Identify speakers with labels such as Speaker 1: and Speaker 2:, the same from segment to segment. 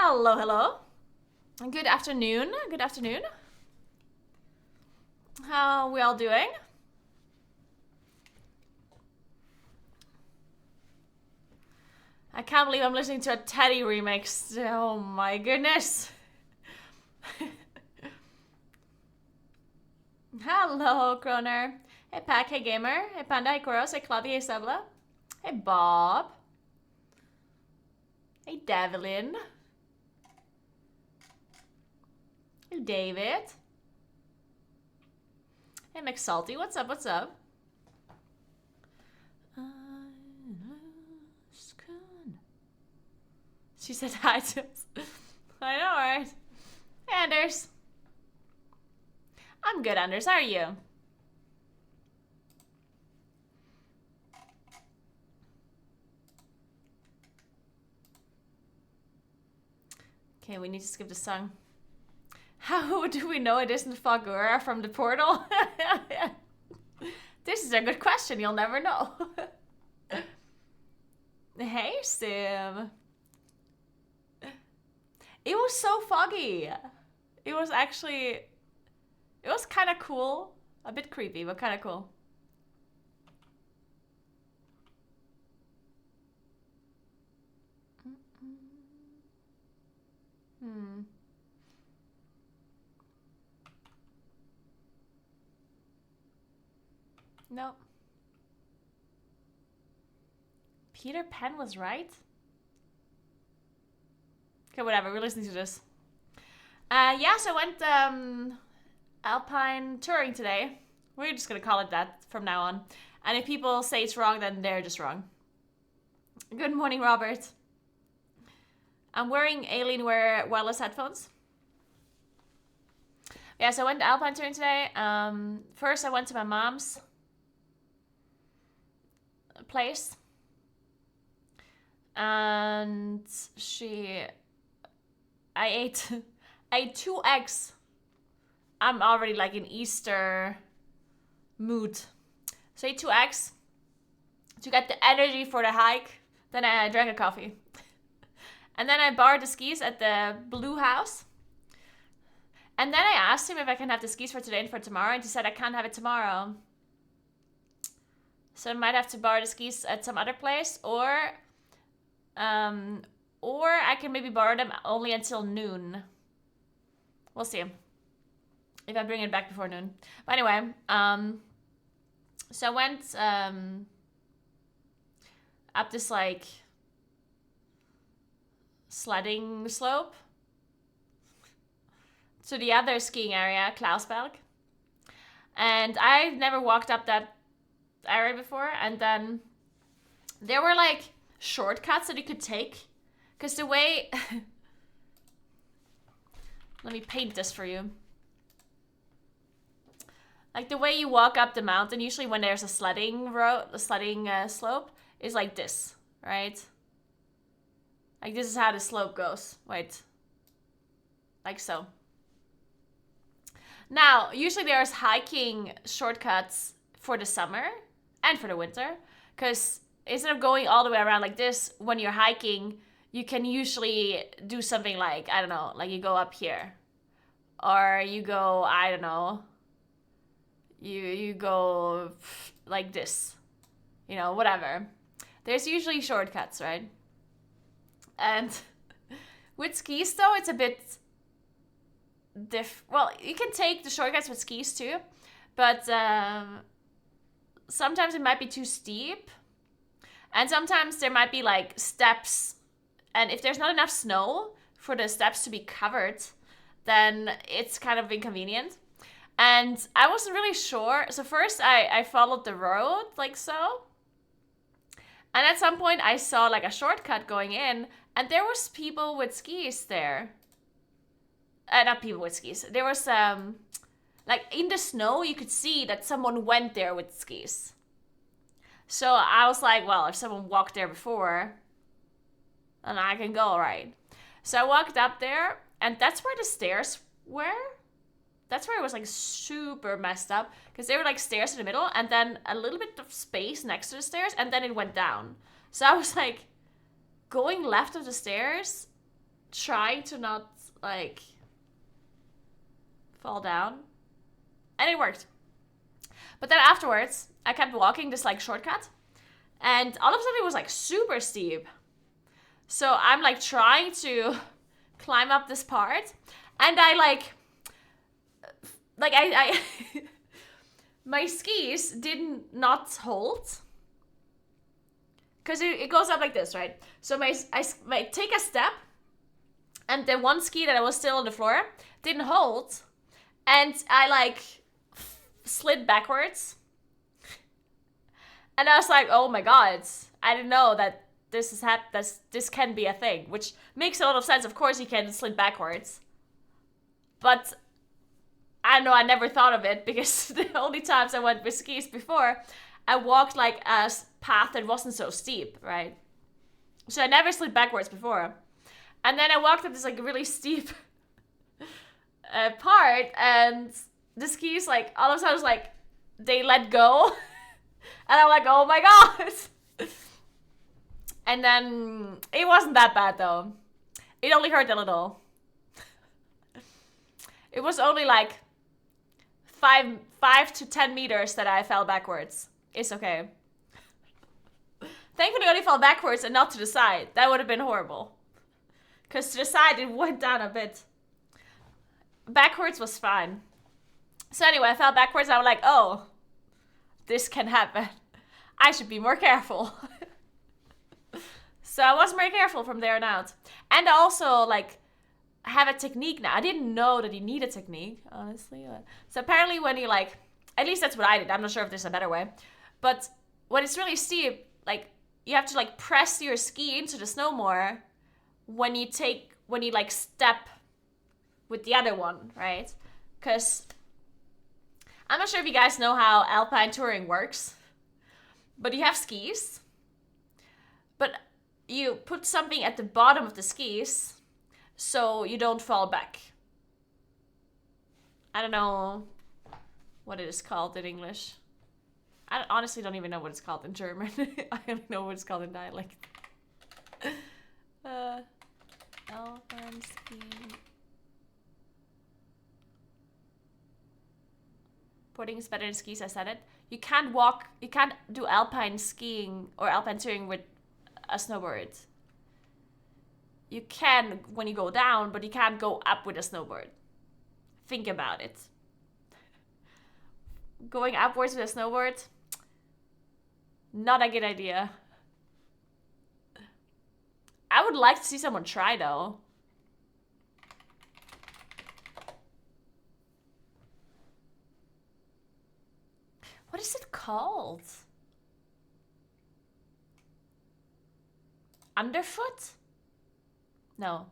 Speaker 1: Hello, hello. Good afternoon. Good afternoon. How are we all doing? I can't believe I'm listening to a Teddy remix. Oh my goodness. Hello, Kroner. Hey, Pack. Hey, Gamer. Hey, Panda. Hey, Koros. Hey, Claudia. Hey, Sebla. Hey, Bob. Hey, Devlin. Hey, David. Hey, McSalty. What's up? What's up? She said hi to us. I know, right? Hey, Anders. I'm good, Anders. How are you? Okay, we need to skip the song. How do we know it isn't Fagura from the portal? This is a good question. You'll never know. Hey, Sim. It was so foggy. It was kind of cool. A bit creepy, but kind of cool. Nope. Peter Pan was right? Okay, whatever. We're listening to this. Yeah, so I went Alpine touring today. We're just gonna call it that from now on. And if people say it's wrong, then they're just wrong. Good morning, Robert. I'm wearing Alienware wireless headphones. Yeah, so I went Alpine touring today. First, I went to my mom's place. And I ate 2 eggs. I'm already like in Easter mood. So I ate 2 eggs to get the energy for the hike. Then I drank a coffee. And then I borrowed the skis at the Blue House. And then I asked him if I can have the skis for today and for tomorrow. And he said I can't have it tomorrow. So I might have to borrow the skis at some other place. Or I can maybe borrow them only until noon. We'll see. If I bring it back before noon. But anyway, so I went up this like sledding slope to the other skiing area, Klausberg. And I've never walked up that area before. And then there were like shortcuts that you could take. Because the way... Let me paint this for you. Like the way you walk up the mountain, usually when there's a sledding road, a sledding slope, is like this, right? Like this is how the slope goes. Wait. Like so. Now, usually there's hiking shortcuts for the summer and for the winter. Because instead of going all the way around like this, when you're hiking, you can usually do something like, I don't know, like you go up here. Or you go, I don't know, you go like this. You know, whatever. There's usually shortcuts, right? And with skis, though, it's a bit well, you can take the shortcuts with skis, too. But sometimes it might be too steep. And sometimes there might be, like, steps. And if there's not enough snow for the steps to be covered, then it's kind of inconvenient. And I wasn't really sure. So first I followed the road like so. And at some point I saw like a shortcut going in. And there was people with skis there. Not people with skis. There was, like in the snow, you could see that someone went there with skis. So I was like, well, if someone walked there before, then I can go, right? So I walked up there, and that's where the stairs were. That's where it was like super messed up, because there were like stairs in the middle, and then a little bit of space next to the stairs, and then it went down. So I was like, going left of the stairs trying to not, like, fall down. And it worked. But then afterwards, I kept walking this, like, shortcut. And all of a sudden it was, like, super steep. So I'm, like, trying to climb up this part. And I, like I my skis did not hold. Because it goes up like this, right? So I take a step, and the one ski that I was still on the floor didn't hold, and I like slid backwards. And I was like, oh my god, I didn't know that this can be a thing, which makes a lot of sense. Of course you can slid backwards. But I don't know, I never thought of it, because the only times I went with skis before, I walked like a path that wasn't so steep, right? So I never slid backwards before. And then I walked up this like really steep part, and the skis, like, all of a sudden, was like, they let go. And I'm like, oh my god. And then it wasn't that bad though. It only hurt a little. It was only like 5 to 10 meters that I fell backwards. It's okay. Thankfully I only fell backwards and not to the side. That would have been horrible. Because to the side it went down a bit. Backwards was fine. So anyway, I fell backwards. I was like, oh, this can happen. I should be more careful. So I was very careful from there on out. And I also, like, have a technique now. I didn't know that you need a technique, honestly. So apparently when you, like, at least that's what I did. I'm not sure if there's a better way. But when it's really steep, like, you have to, like, press your ski into the snow more when you like, step with the other one, right? Because I'm not sure if you guys know how alpine touring works, but you have skis, but you put something at the bottom of the skis so you don't fall back. I don't know what it is called in English. I honestly don't even know what it's called in German. I only know what it's called in dialect. Alpine skiing. Boarding is better than skis, I said it. You can't do alpine skiing or alpine touring with a snowboard. You can when you go down, but you can't go up with a snowboard. Think about it. Going upwards with a snowboard, not a good idea. I would like to see someone try though. What is it called? Underfoot? No.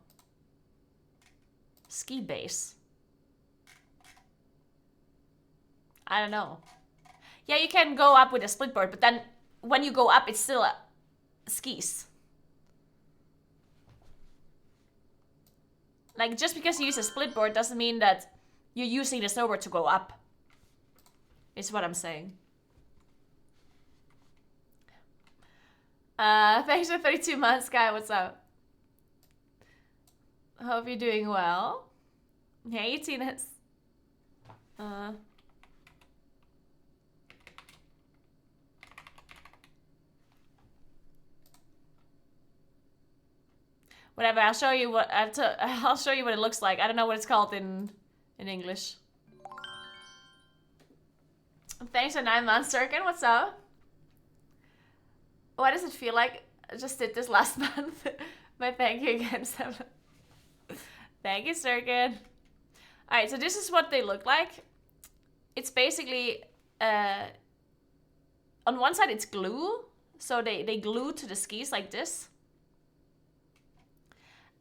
Speaker 1: Ski base. I don't know. Yeah, you can go up with a split board, but then when you go up, it's still skis. Like, just because you use a split board doesn't mean that you're using the snowboard to go up. Is what I'm saying. Thanks for 32 months, guy. What's up? Hope you're doing well. Hey, Tina's. Whatever. I'll show you what I'll show you what it looks like. I don't know what it's called in English. Thanks for 9 months, Sirkin. What's up? What does it feel like? I just did this last month. My thank you again. Thank you, Sirkin. Alright, so this is what they look like. It's basically, on one side it's glue. So they glue to the skis like this.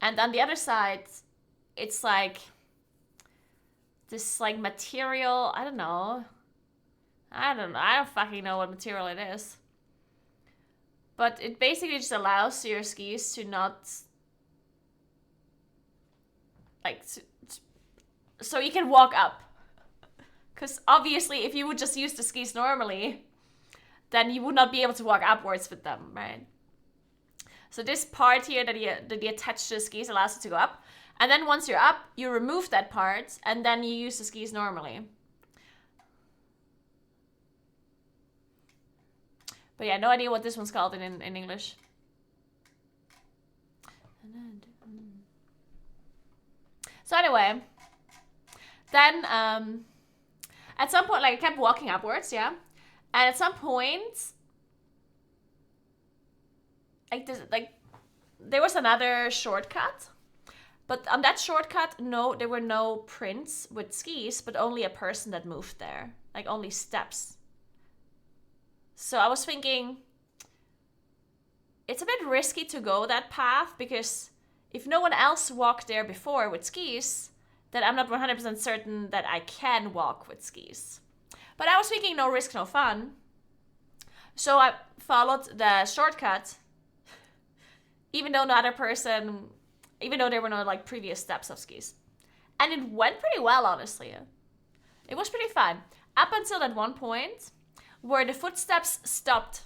Speaker 1: And on the other side, it's like this like material, I don't know. I don't fucking know what material it is. But it basically just allows your skis to not, like, so you can walk up. Because obviously if you would just use the skis normally, then you would not be able to walk upwards with them, right? So this part here that you attach to the skis allows it to go up. And then once you're up, you remove that part, and then you use the skis normally. But yeah, no idea what this one's called in English. So anyway, then at some point, like I kept walking upwards, yeah. And at some point, there was another shortcut. But on that shortcut, no, there were no prints with skis, but only a person that moved there. Like only steps. So I was thinking, it's a bit risky to go that path because if no one else walked there before with skis, then I'm not 100% certain that I can walk with skis. But I was thinking no risk, no fun. So I followed the shortcut, even though there were no like previous steps of skis. And it went pretty well, honestly. It was pretty fun. Up until that one point where the footsteps stopped.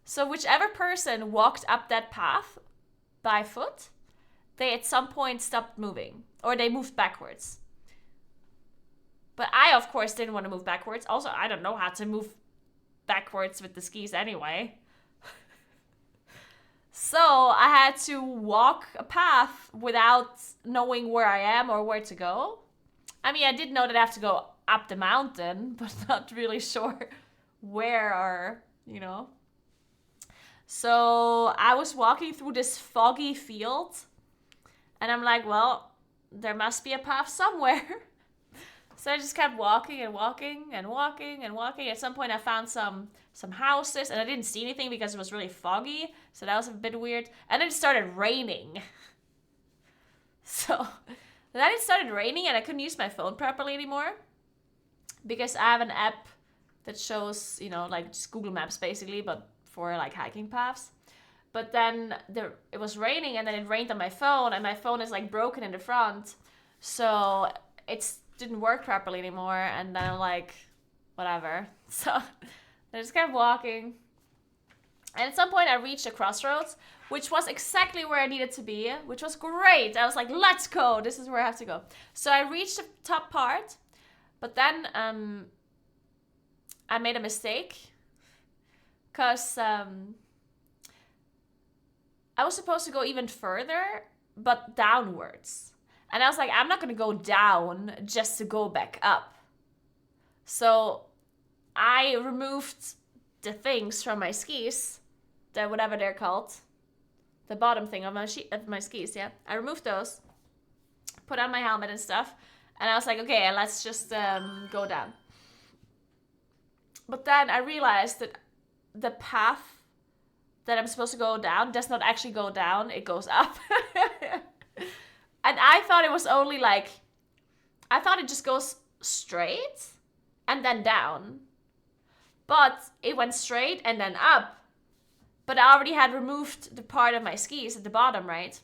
Speaker 1: So whichever person walked up that path by foot, they at some point stopped moving. Or they moved backwards. But I, of course, didn't want to move backwards. Also, I don't know how to move backwards with the skis anyway. So I had to walk a path without knowing where I am or where to go. I mean, I did know that I have to go up the mountain, but not really sure where or, you know. So I was walking through this foggy field and I'm like, well, there must be a path somewhere. So I just kept walking and walking and walking and walking. At some point I found some houses and I didn't see anything because it was really foggy. So that was a bit weird. And then it started raining. So then it started raining and I couldn't use my phone properly anymore. Because I have an app that shows, you know, like just Google Maps basically, but for like hiking paths. But then it was raining and then it rained on my phone and my phone is like broken in the front. So it didn't work properly anymore. And then I'm like, whatever. So I just kept walking. And at some point I reached a crossroads, which was exactly where I needed to be, which was great. I was like, let's go. This is where I have to go. So I reached the top part, but then I made a mistake because I was supposed to go even further, but downwards. And I was like, I'm not going to go down just to go back up. So I removed the things from my skis, whatever they're called, the bottom thing of my skis, yeah. I removed those, put on my helmet and stuff, and I was like, okay, let's just go down. But then I realized that the path that I'm supposed to go down does not actually go down, it goes up. And I thought it was only like, I thought it just goes straight and then down. But it went straight and then up. But I already had removed the part of my skis at the bottom, right?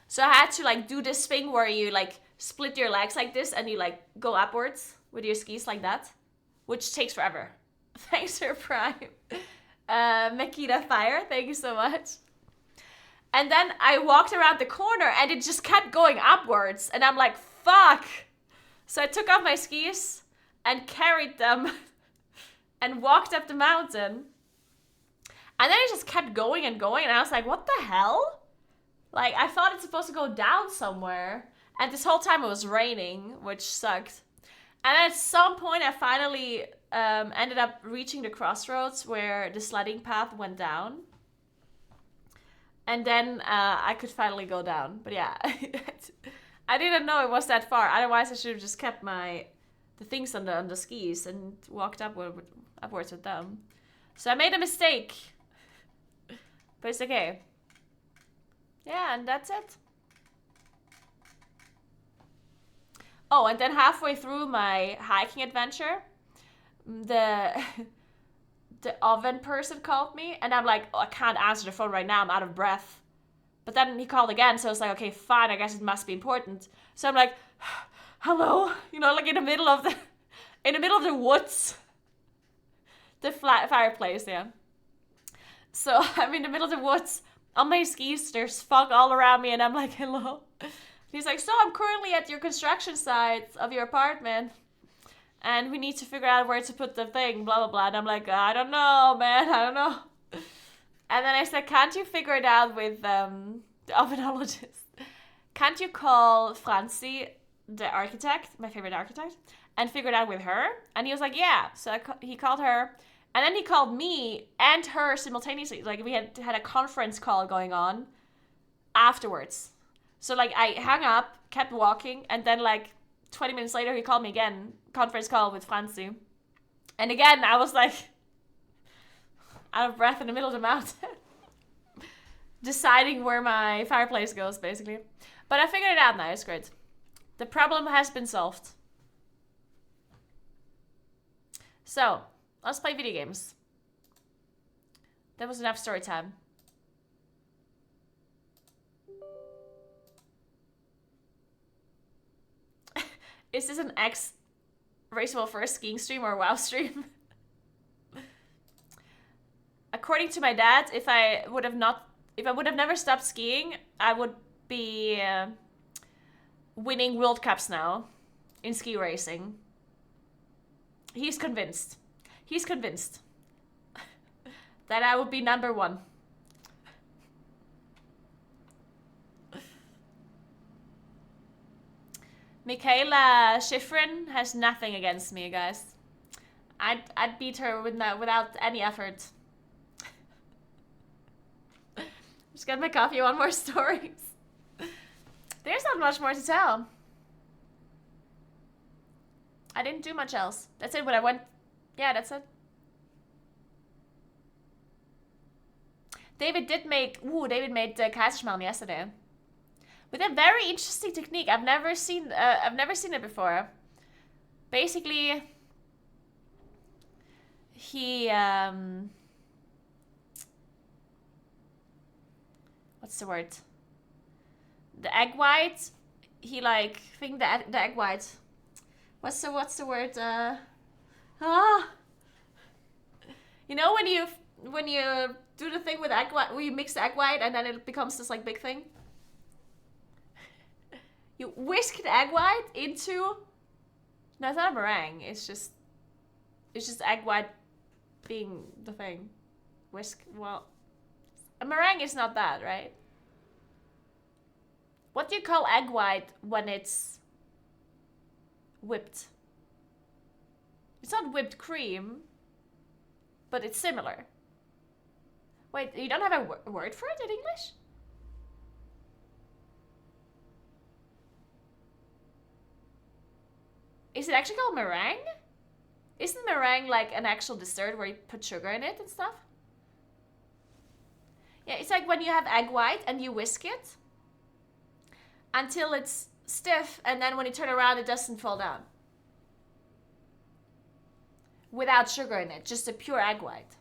Speaker 1: So I had to like do this thing where you like split your legs like this and you like go upwards with your skis like that, which takes forever. Thanks for Prime. Makita Fire, thank you so much. And then I walked around the corner and it just kept going upwards. And I'm like, fuck. So I took off my skis and carried them and walked up the mountain. And then it just kept going and going. And I was like, what the hell? Like, I thought it's supposed to go down somewhere. And this whole time it was raining, which sucked. And at some point I finally ended up reaching the crossroads where the sledding path went down. And then I could finally go down. But yeah, I didn't know it was that far. Otherwise, I should have just kept the things on the skis and walked upwards with them. So I made a mistake. But it's okay. Yeah, and that's it. Oh, and then halfway through my hiking adventure, the oven person called me, and I'm like, oh, I can't answer the phone right now, I'm out of breath. But then he called again, so I was like, okay, fine, I guess it must be important. So I'm like, hello, you know, like in the middle of the woods, the fireplace, yeah. So I'm in the middle of the woods on my skis. There's fog all around me, and I'm like, hello. He's like, so I'm currently at your construction site of your apartment, and we need to figure out where to put the thing, blah, blah, blah. And I'm like, I don't know, man, I don't know. And then I said, can't you figure it out with the ovenologist? Can't you call Francie, the architect, my favorite architect, and figure it out with her? And he was like, yeah. So he called her, and then he called me and her simultaneously. Like, we had a conference call going on afterwards. So, like, I hung up, kept walking, and then, like, 20 minutes later, he called me again, conference call with Francie. And again, I was, like, out of breath in the middle of the mountain. Deciding where my fireplace goes, basically. But I figured it out now, it's great. The problem has been solved. So, let's play video games. That was enough story time. Is this an X raceable for a skiing stream or a WoW stream? According to my dad, if I would have never stopped skiing, I would be winning World Cups now in ski racing. He's convinced. He's convinced that I would be number one. Michaela Schifrin has nothing against me, guys. I'd beat her without any effort. Just got my coffee, one more stories. There's not much more to tell. I didn't do much else. That's it when I went. Yeah, that's it. David made Kaiserschmarrn yesterday. With a very interesting technique. I've never seen it before. Basically, he what's the word? The egg white. He like the egg white. What's the word? You know when you do the thing with egg white, where you mix the egg white and then it becomes this like big thing. You whisk the egg white into. No, it's not a meringue. It's just egg white being the thing. Whisk. Well, a meringue is not that, right? What do you call egg white when it's whipped? It's not whipped cream, but it's similar. Wait, you don't have a word for it in English? Is it actually called meringue? Isn't meringue like an actual dessert where you put sugar in it and stuff? Yeah, it's like when you have egg white and you whisk it until it's stiff, and then when you turn around, it doesn't fall down. Without sugar in it, just a pure egg white.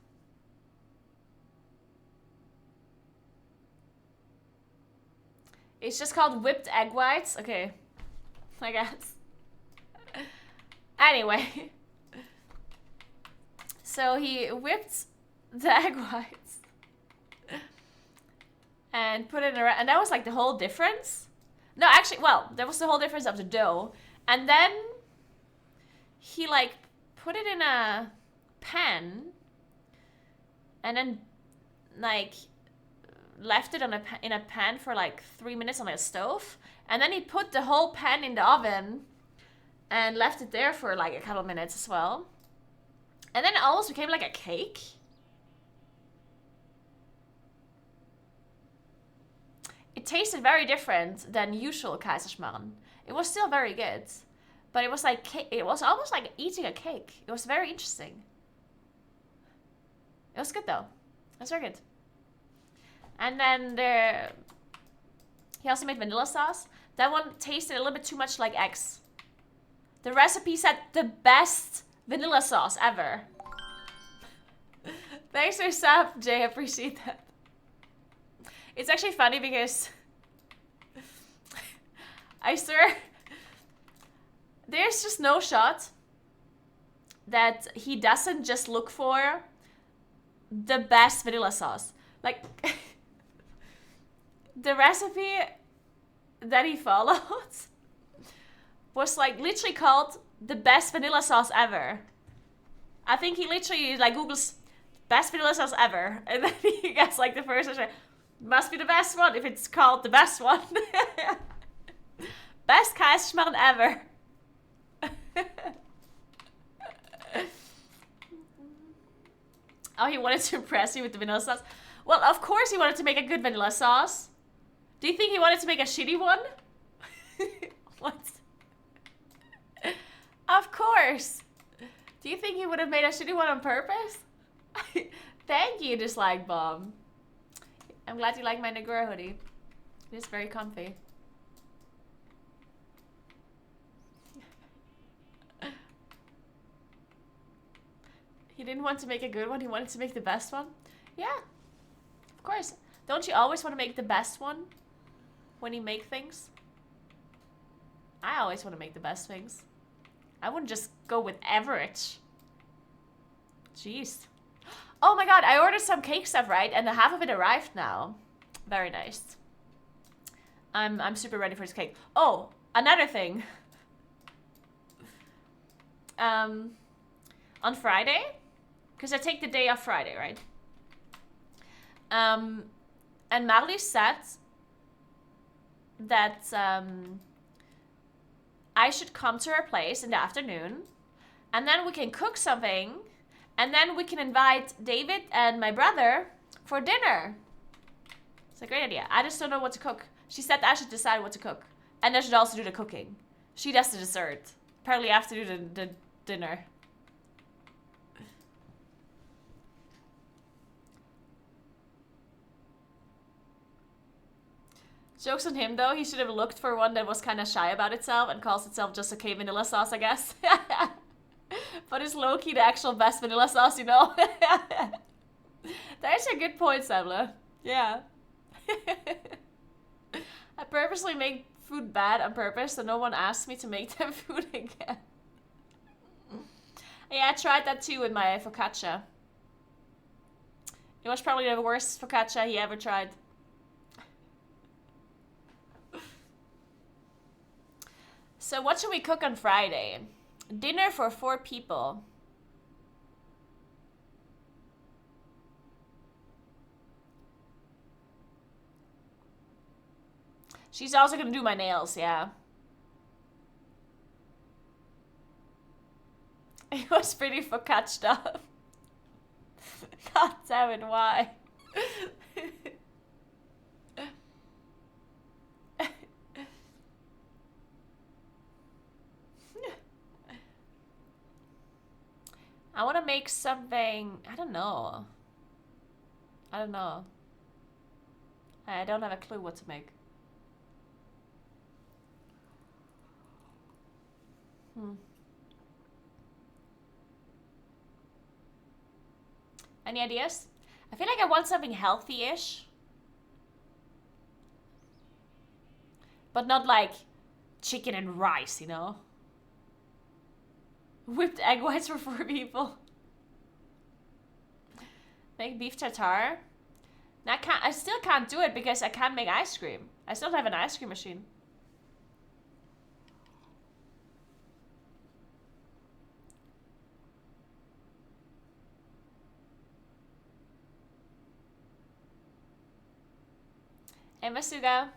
Speaker 1: It's just called whipped egg whites? Okay, I guess. Anyway. So he whipped the egg whites and put it around, and that was like the whole difference. No, actually, well, that was the whole difference of the dough. And then he like put it in a pan and then like left it in a pan for like 3 minutes on a stove. And then he put the whole pan in the oven and left it there for like a couple minutes as well. And then it almost became like a cake. It tasted very different than usual Kaiserschmarrn. It was still very good, but it was like it was almost like eating a cake. It was very interesting. It was good though. It was very good. And then he also made vanilla sauce. That one tasted a little bit too much like eggs. The recipe said the best vanilla sauce ever. Thanks for sub, Jay. I appreciate that. It's actually funny because I swear there's just no shot that he doesn't just look for the best vanilla sauce. Like, the recipe that he followed was like literally called the best vanilla sauce ever. I think he literally like Googles best vanilla sauce ever, and then he gets like the first one. Must be the best one if it's called the best one. Best Käseschmarrn ever. Oh, he wanted to impress you with the vanilla sauce. Well, of course he wanted to make a good vanilla sauce. Do you think he wanted to make a shitty one? What? Of course. Do you think he would have made a shitty one on purpose? Thank you, Dislike Bomb. I'm glad you like my Naguura hoodie. It is very comfy. He didn't want to make a good one, he wanted to make the best one? Yeah, of course. Don't you always want to make the best one when you make things? I always want to make the best things. I wouldn't just go with average. Jeez. Oh my god, I ordered some cake stuff, right? And the half of it arrived now. Very nice. I'm super ready for this cake. Oh, another thing. On Friday, because I take the day off Friday, right? And Marlies said that I should come to her place in the afternoon, and then we can cook something, and then we can invite David and my brother for dinner. It's a great idea. I just don't know what to cook. She said I should decide what to cook, and I should also do the cooking. She does the dessert. Apparently I have to do the dinner. Joke's on him, though. He should have looked for one that was kind of shy about itself and calls itself just okay vanilla sauce, I guess. But it's low-key the actual best vanilla sauce, you know? That's a good point, Sabla. Yeah. I purposely make food bad on purpose so no one asks me to make them food again. Yeah, I tried that too with my focaccia. It was probably the worst focaccia he ever tried. So what should we cook on Friday? Dinner for 4 people. She's also gonna do my nails, yeah. It was pretty focacciaed up. God damn it, why? I want to make something, I don't know. I don't know. I don't have a clue what to make. Any ideas? I feel like I want something healthy-ish. But not like chicken and rice, you know? Whipped egg whites for 4 people. Make beef tartare. Now I still can't do it because I can't make ice cream. I still don't have an ice cream machine. Hey, Masuga.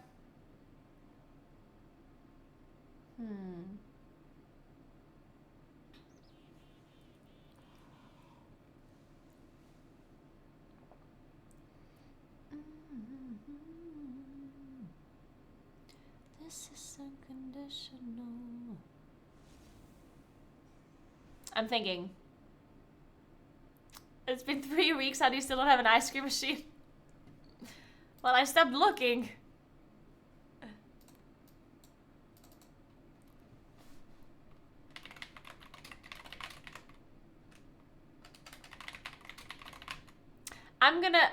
Speaker 1: This is unconditional. I'm thinking. It's been 3 weeks. How do you still don't have an ice cream machine? Well, I stopped looking. I'm gonna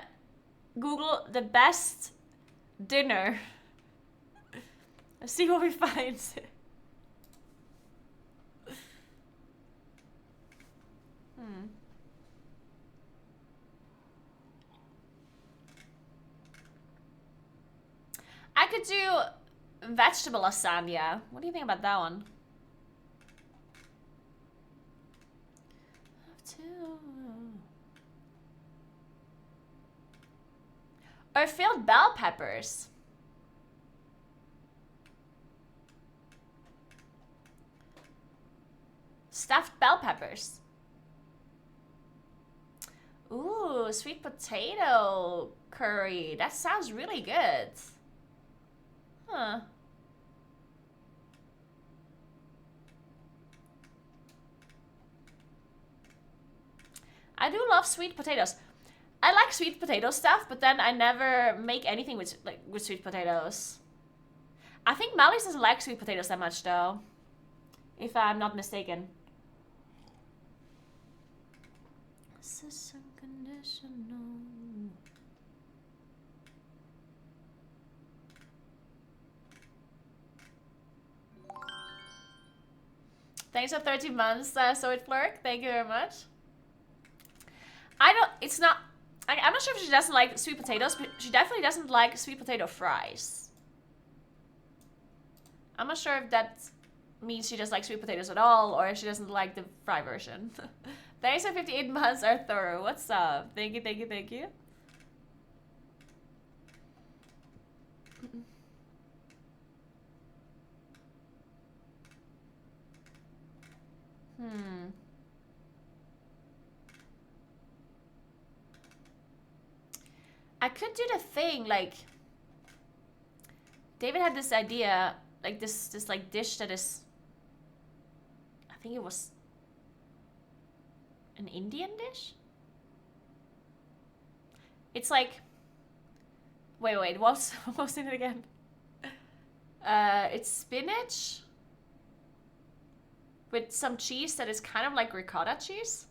Speaker 1: Google the best dinner. See what we find. could do vegetable lasagna. What do you think about that one? Or filled bell peppers. Stuffed bell peppers. Ooh, sweet potato curry. That sounds really good. Huh. I do love sweet potatoes. I like sweet potato stuff, but then I never make anything with sweet potatoes. I think Mally's doesn't like sweet potatoes that much though, if I'm not mistaken. This is unconditional. Thanks for 13 months, so it Flirk. Thank you very much. It's not, I'm not sure if she doesn't like sweet potatoes, but she definitely doesn't like sweet potato fries. I'm not sure if that means she doesn't like sweet potatoes at all, or if she doesn't like the fry version. Thanks for 58 months are thorough. What's up? Thank you, thank you, thank you. I could do the thing, like, David had this idea, like this like dish that is, I think it was an Indian dish? It's like, wait, what was in it again? It's spinach with some cheese that is kind of like ricotta cheese,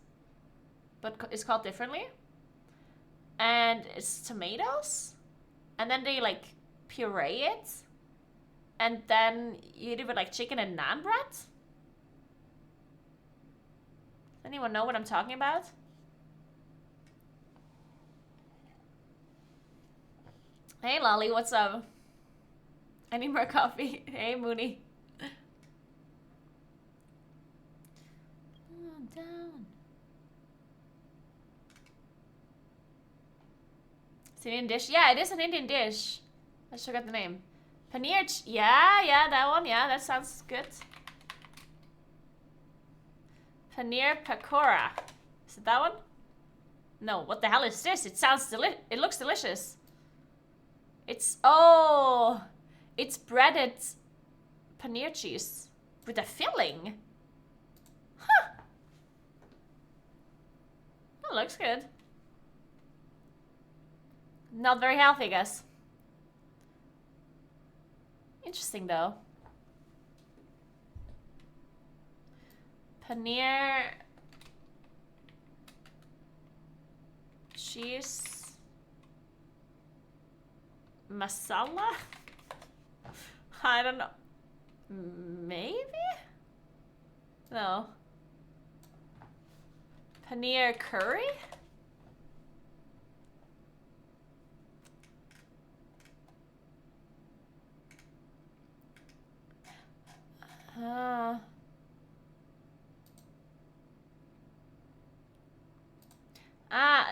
Speaker 1: but it's called differently. And it's tomatoes, and then they like puree it, and then you eat it with like chicken and naan bread. Does anyone know what I'm talking about? Hey Lolly, what's up? I need more coffee. Hey Mooney. Down. It's an Indian dish. Yeah, it is an Indian dish. I just forgot the name. Paneer. Yeah, that one. Yeah, that sounds good. Paneer pakora. Is it that one? No. What the hell is this? It sounds it looks delicious. It's it's breaded paneer cheese with a filling. Huh. That looks good. Not very healthy, I guess. Interesting, though. Paneer... cheese... masala? I don't know. Maybe? No. Paneer curry?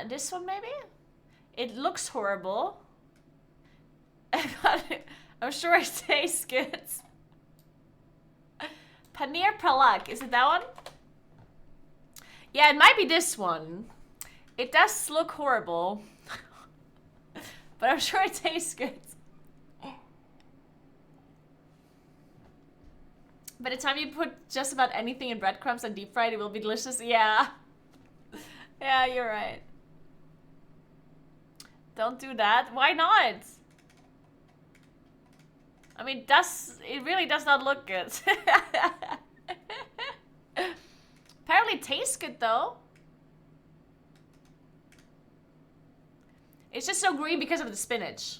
Speaker 1: This one maybe? It looks horrible. I'm sure it tastes good. Paneer palak, is it that one? Yeah, it might be this one. It does look horrible. But I'm sure it tastes good. By the time you put just about anything in breadcrumbs and deep fried, it will be delicious. Yeah. Yeah, you're right. Don't do that. Why not? I mean, it really does not look good. Apparently it tastes good though. It's just so green because of the spinach.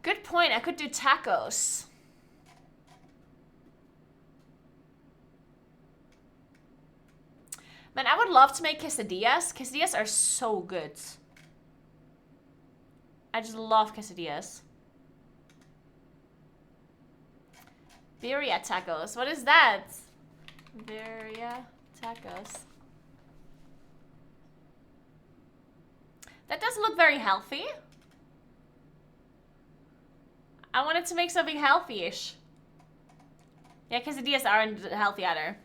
Speaker 1: Good point. I could do tacos. Man, I would love to make quesadillas. Quesadillas are so good. I just love quesadillas. Birria tacos. What is that? Birria tacos. That doesn't look very healthy. I wanted to make something healthy-ish. Yeah, quesadillas aren't healthy either.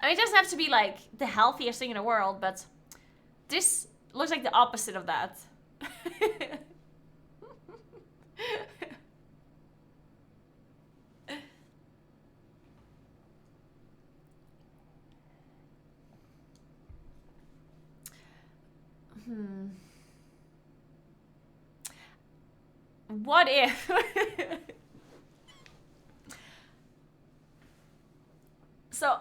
Speaker 1: I mean, it doesn't have to be like the healthiest thing in the world, but this looks like the opposite of that. What if? So,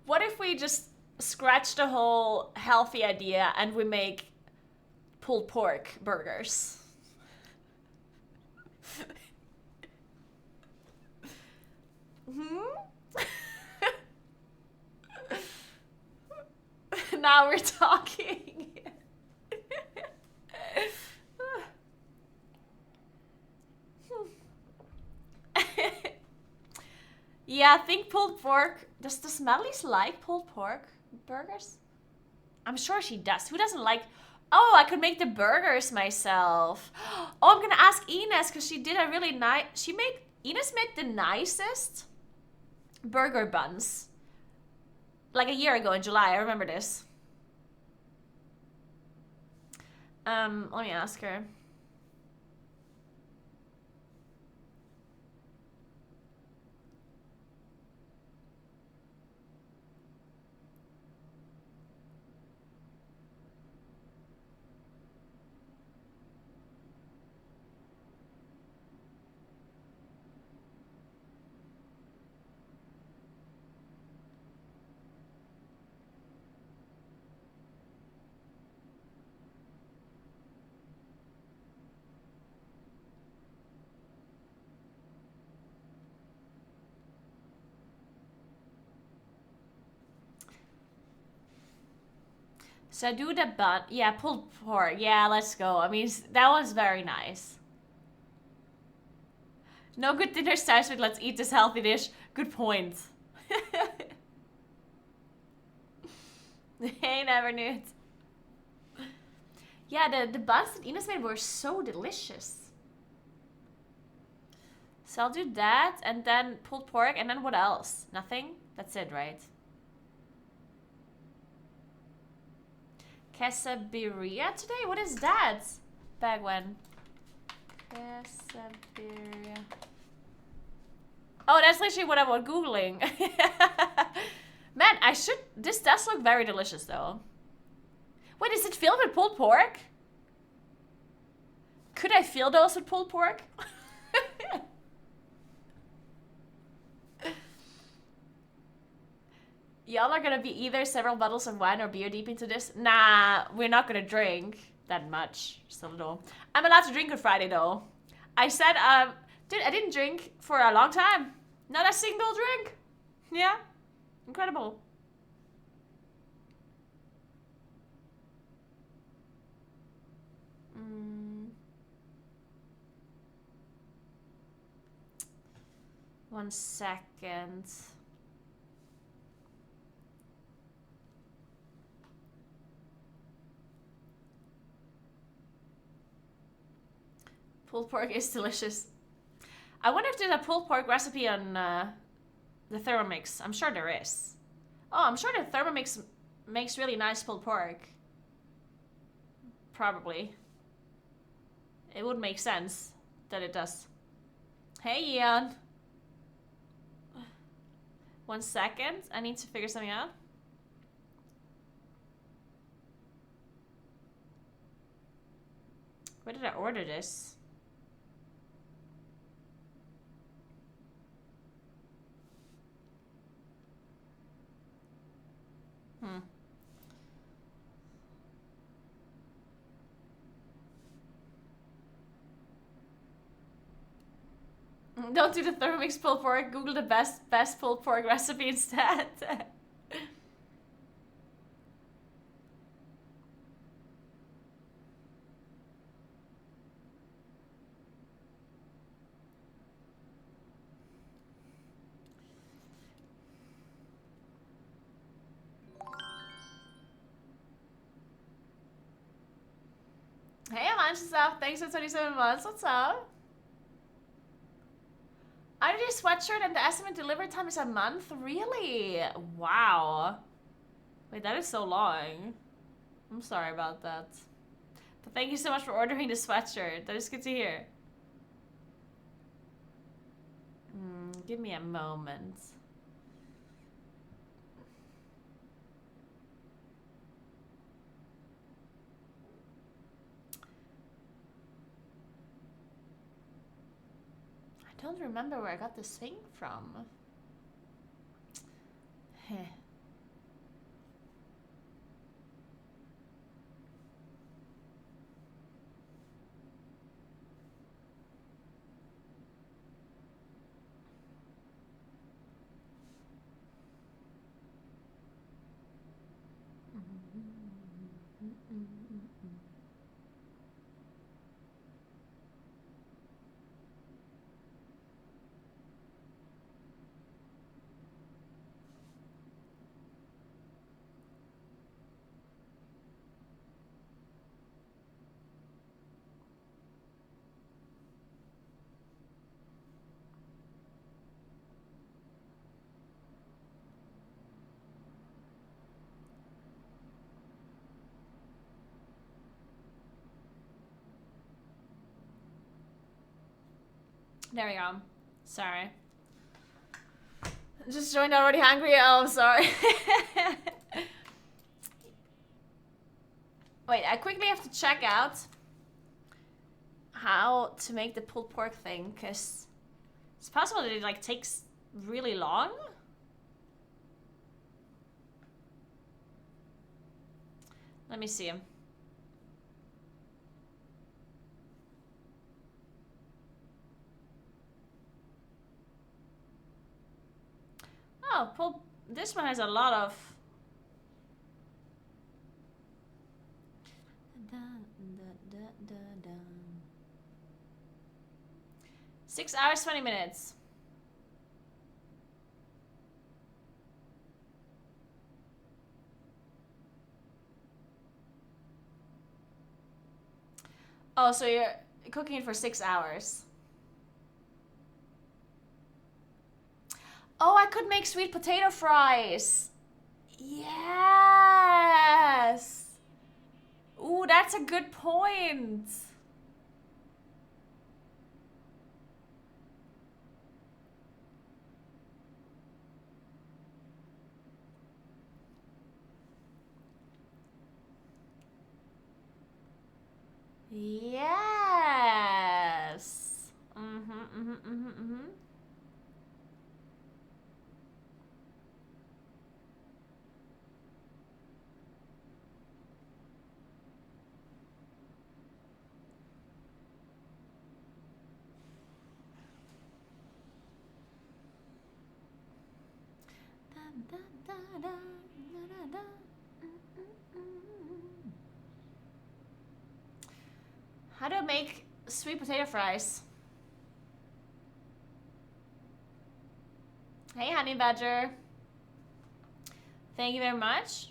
Speaker 1: what if we just scratch the whole healthy idea and we make pulled pork burgers? Now we're talking. Yeah, I think pulled pork. Does the Smellies like pulled pork burgers? I'm sure she does. Who doesn't like... Oh, I could make the burgers myself. Oh, I'm gonna ask Ines because she did a really nice... Ines made the nicest burger buns. Like a year ago in July. I remember this. Let me ask her. So do the bun. Yeah, pulled pork. Yeah, let's go. I mean, that one's very nice. No good dinner starts with let's eat this healthy dish. Good point. Hey, never knew it. Yeah, the buns that Ines made were so delicious. So I'll do that, and then pulled pork, and then what else? Nothing? That's it, right? Quesabirria today? What is that? Bagwen. Quesabirria. Oh, that's literally what I was Googling. Man, this does look very delicious, though. Wait, is it filled with pulled pork? Could I fill those with pulled pork? Y'all are gonna be either several bottles of wine or beer deep into this? Nah, we're not gonna drink that much. Still no. I'm allowed to drink on Friday, though. I said, dude, I didn't drink for a long time. Not a single drink. Yeah. Incredible. One second. Pulled pork is delicious. I wonder if there's a pulled pork recipe on the Thermomix. I'm sure there is. Oh, I'm sure the Thermomix makes really nice pulled pork. Probably. It would make sense that it does. Hey, Ian. 1 second. I need to figure something out. Where did I order this? Don't do the Thermomix pulled pork. Google the best pulled pork recipe instead. Hey, Amanshasaf, thanks for 27 months. What's up? ID sweatshirt and the estimate delivery time is a month? Really? Wow. Wait, that is so long. I'm sorry about that. But thank you so much for ordering the sweatshirt. That is good to hear. Give me a moment. I don't remember where I got this thing from. Heh. There we go. Sorry. Just joined already hungry. Oh, I'm sorry. Wait, I quickly have to check out how to make the pulled pork thing, because it's possible that it like takes really long. Let me see. Oh, this one has a lot of... 6 hours, 20 minutes. Oh, so you're cooking it for 6 hours. Oh, I could make sweet potato fries. Yes. Ooh, that's a good point. Yes. How do I make sweet potato fries? Hey, Honey Badger. Thank you very much.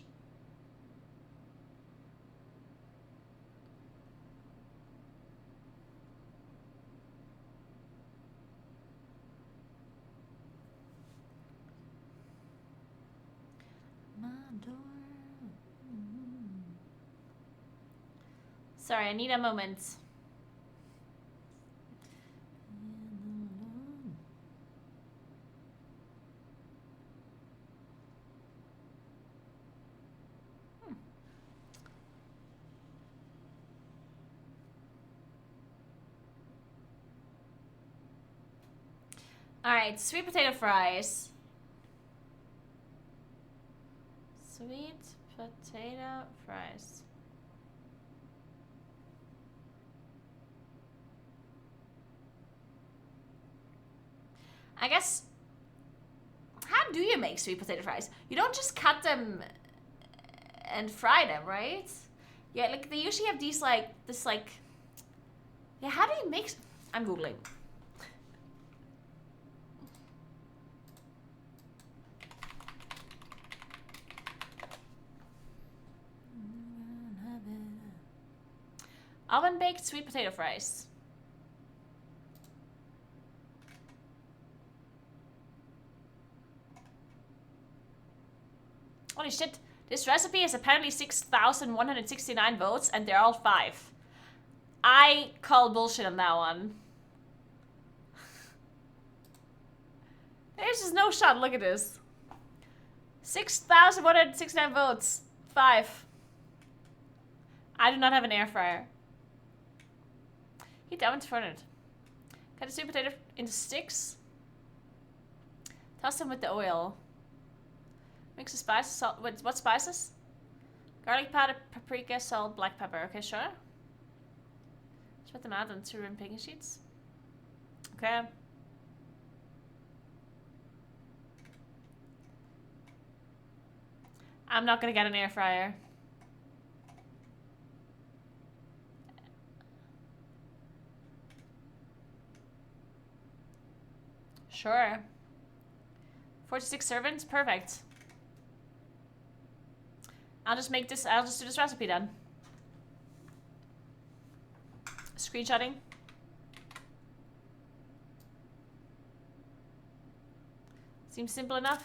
Speaker 1: Sorry, I need a moment. Alright, sweet potato fries. Sweet potato fries. I guess, how do you make sweet potato fries? You don't just cut them and fry them, right? Yeah, like they usually have these like, yeah, how do you make, I'm Googling. Oven baked sweet potato fries. Holy shit. This recipe has apparently 6,169 votes and they're all 5. I call bullshit on that one. There's just no shot. Look at this. 6,169 votes. 5. I do not have an air fryer. Heat the oven to burn it. Cut the sweet potato into sticks. Toss them with the oil. Mix the spices, salt. What spices? Garlic powder, paprika, salt, black pepper. Okay, sure. Spread them out on 2 rim baking sheets. Okay. I'm not gonna get an air fryer. Sure. 46 servants? Perfect. I'll just do this recipe then. Screenshotting. Seems simple enough.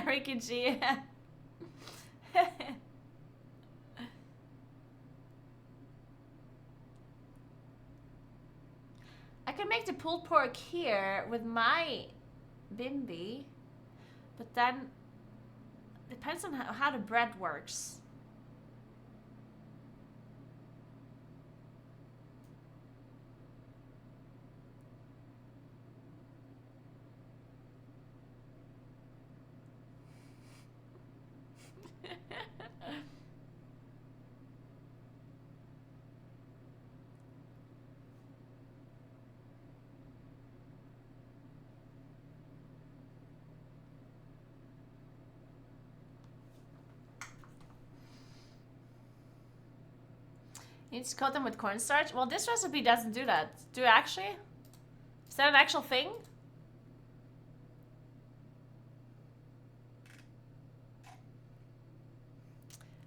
Speaker 1: Ricky G. I can make the pulled pork here with my bimby, but then depends on how the bread works. You need to coat them with cornstarch? Well, this recipe doesn't do that. Do it actually? Is that an actual thing?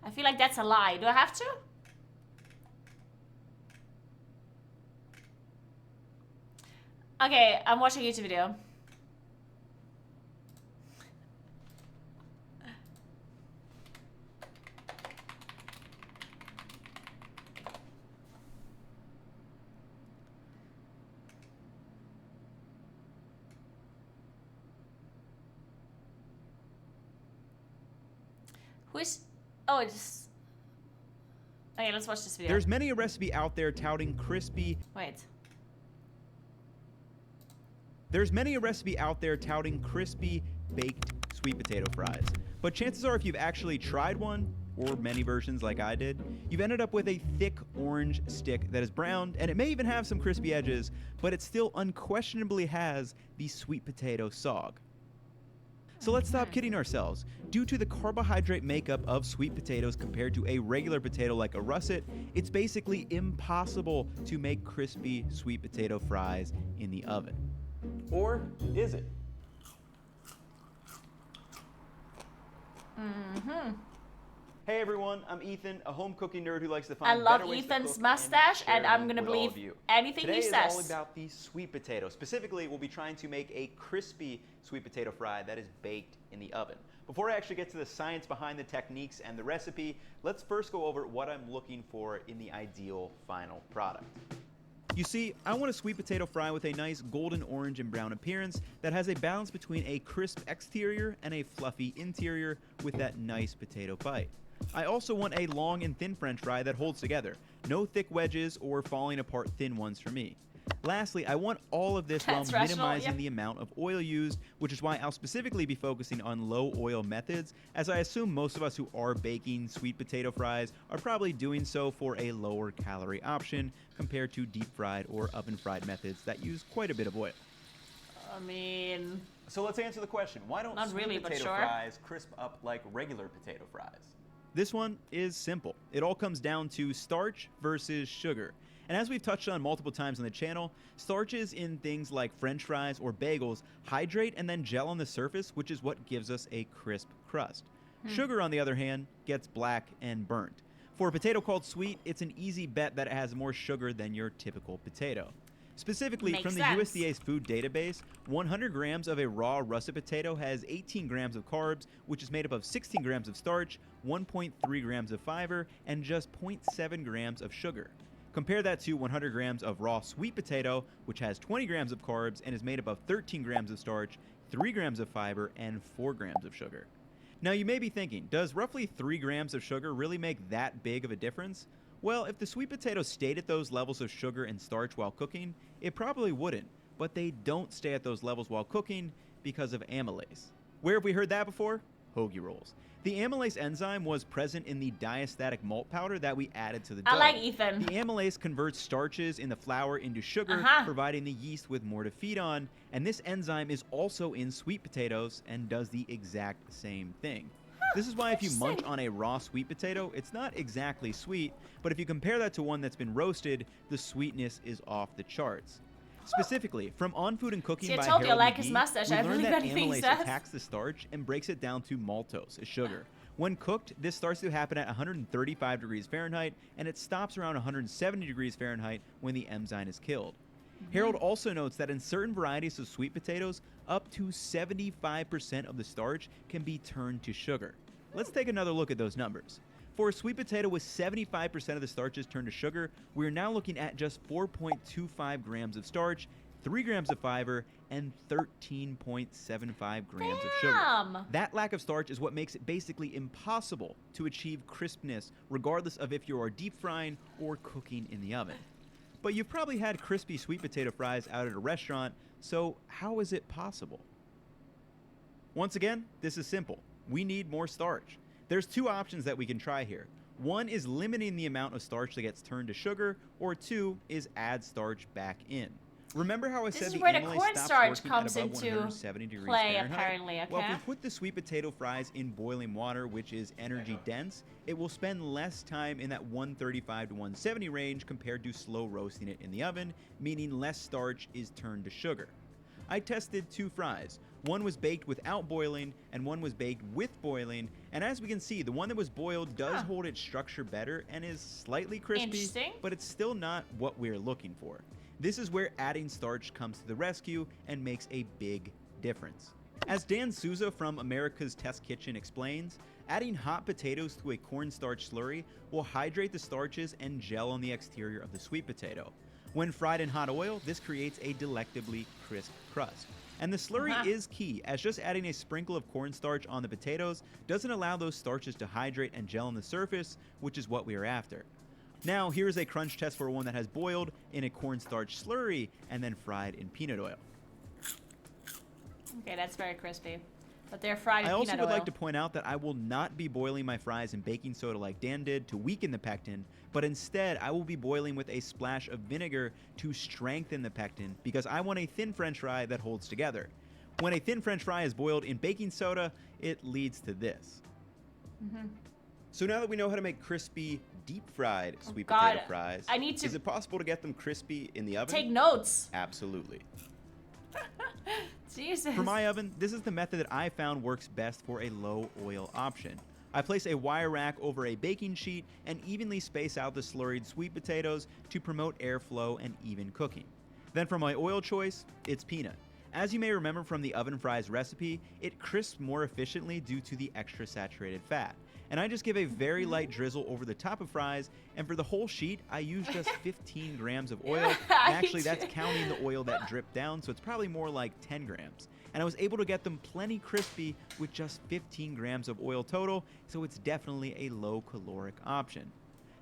Speaker 1: I feel like that's a lie. Do I have to? Okay, I'm watching a YouTube video. Oh, it's... Okay, let's watch this video.
Speaker 2: There's many a recipe out there touting crispy...
Speaker 1: Wait.
Speaker 2: There's many a recipe out there touting crispy, baked sweet potato fries. But chances are if you've actually tried one, or many versions like I did, you've ended up with a thick orange stick that is browned, and it may even have some crispy edges, but it still unquestionably has the sweet potato sog. So let's stop kidding ourselves. Due to the carbohydrate makeup of sweet potatoes compared to a regular potato like a russet, it's basically impossible to make crispy sweet potato fries in the oven. Or is it?
Speaker 1: Mm-hmm.
Speaker 2: Hey everyone, I'm Ethan, a home cooking nerd who likes to find
Speaker 1: I love
Speaker 2: better ways
Speaker 1: Ethan's
Speaker 2: to cook
Speaker 1: mustache, and I'm
Speaker 2: gonna
Speaker 1: gonna believe anything
Speaker 2: Today
Speaker 1: he
Speaker 2: is
Speaker 1: says.
Speaker 2: all about the sweet potato. Specifically, we'll be trying to make a crispy sweet potato fry that is baked in the oven. Before I actually get to the science behind the techniques and the recipe, let's first go over what I'm looking for in the ideal final product. You see, I want a sweet potato fry with a nice golden orange and brown appearance that has a balance between a crisp exterior and a fluffy interior with that nice potato bite. I also want a long and thin french fry that holds together, no thick wedges or falling apart thin ones for me. Lastly, I want all of this while minimizing the amount of oil used, which is why I'll specifically be focusing on low oil methods, as I assume most of us who are baking sweet potato fries are probably doing so for a lower calorie option compared to deep fried or oven fried methods that use quite a bit of oil.
Speaker 1: I mean...
Speaker 2: So let's answer the question. Why don't sweet potato fries crisp up like regular potato fries? This one is simple. It all comes down to starch versus sugar. And as we've touched on multiple times on the channel, starches in things like french fries or bagels hydrate and then gel on the surface, which is what gives us a crisp crust. Sugar, on the other hand, gets black and burnt. For a potato called sweet, it's an easy bet that it has more sugar than your typical potato. Specifically, from the USDA's food database, 100 grams of a raw russet potato has 18 grams of carbs, which is made up of 16 grams of starch, 1.3 grams of fiber, and just 0.7 grams of sugar. Compare that to 100 grams of raw sweet potato, which has 20 grams of carbs and is made up of 13 grams of starch, 3 grams of fiber, and 4 grams of sugar. Now you may be thinking, does roughly 3 grams of sugar really make that big of a difference? Well, if the sweet potato stayed at those levels of sugar and starch while cooking, it probably wouldn't, but they don't stay at those levels while cooking because of amylase. Where have we heard that before? Hoagie rolls. The amylase enzyme was present in the diastatic malt powder that we added to the dough.
Speaker 1: I like Ethan.
Speaker 2: The amylase converts starches in the flour into sugar, providing the yeast with more to feed on, and this enzyme is also in sweet potatoes and does the exact same thing. This is why if you munch on a raw sweet potato, it's not exactly sweet, but if you compare that to one that's been roasted, the sweetness is off the charts. Specifically, from On Food and Cooking by Harold McGee, we learned that amylase attacks the starch and breaks it down to maltose, a sugar. When cooked, this starts to happen at 135 degrees Fahrenheit, and it stops around 170 degrees Fahrenheit when the enzyme is killed. Harold also notes that in certain varieties of sweet potatoes, up to 75% of the starch can be turned to sugar. Let's take another look at those numbers. For a sweet potato with 75% of the starches turned to sugar, we're now looking at just 4.25 grams of starch, 3 grams of fiber, and 13.75 grams of sugar. That lack of starch is what makes it basically impossible to achieve crispness, regardless of if you are deep frying or cooking in the oven. But you've probably had crispy sweet potato fries out at a restaurant, so how is it possible? Once again, this is simple. We need more starch. There's two options that we can try here. One is limiting the amount of starch that gets turned to sugar, or two is add starch back in. Remember how I said the amylase stops working at above 170 degrees Fahrenheit?
Speaker 1: Apparently, okay.
Speaker 2: Well, if we put the sweet potato fries in boiling water, which is energy dense, it will spend less time in that 135 to 170 range compared to slow roasting it in the oven, meaning less starch is turned to sugar. I tested two fries. One was baked without boiling, and one was baked with boiling, and as we can see, the one that was boiled does hold its structure better and is slightly crispy, but it's still not what we're looking for. This is where adding starch comes to the rescue and makes a big difference. As Dan Souza from America's Test Kitchen explains, adding hot potatoes to a cornstarch slurry will hydrate the starches and gel on the exterior of the sweet potato. When fried in hot oil, this creates a delectably crisp crust. And the slurry is key, as just adding a sprinkle of cornstarch on the potatoes doesn't allow those starches to hydrate and gel on the surface, which is what we are after. Now, here's a crunch test for one that has boiled in a cornstarch slurry and then fried in peanut oil.
Speaker 1: Okay, that's very crispy. But they're fried in peanut oil.
Speaker 2: I also would like to point out that I will not be boiling my fries in baking soda like Dan did to weaken the pectin, but instead I will be boiling with a splash of vinegar to strengthen the pectin because I want a thin french fry that holds together. When a thin french fry is boiled in baking soda, it leads to this. So now that we know how to make crispy, deep-fried sweet potato fries, is it possible to get them crispy in the oven?
Speaker 1: Take notes.
Speaker 2: Absolutely.
Speaker 1: Jesus.
Speaker 2: For my oven, this is the method that I found works best for a low-oil option. I place a wire rack over a baking sheet and evenly space out the slurried sweet potatoes to promote airflow and even cooking. Then for my oil choice, it's peanut. As you may remember from the oven fries recipe, it crisps more efficiently due to the extra saturated fat. And I just give a very light drizzle over the top of fries, and for the whole sheet, I use just 15 grams of oil. And actually, that's counting the oil that dripped down, so it's probably more like 10 grams. And I was able to get them plenty crispy with just 15 grams of oil total, so it's definitely a low-caloric option.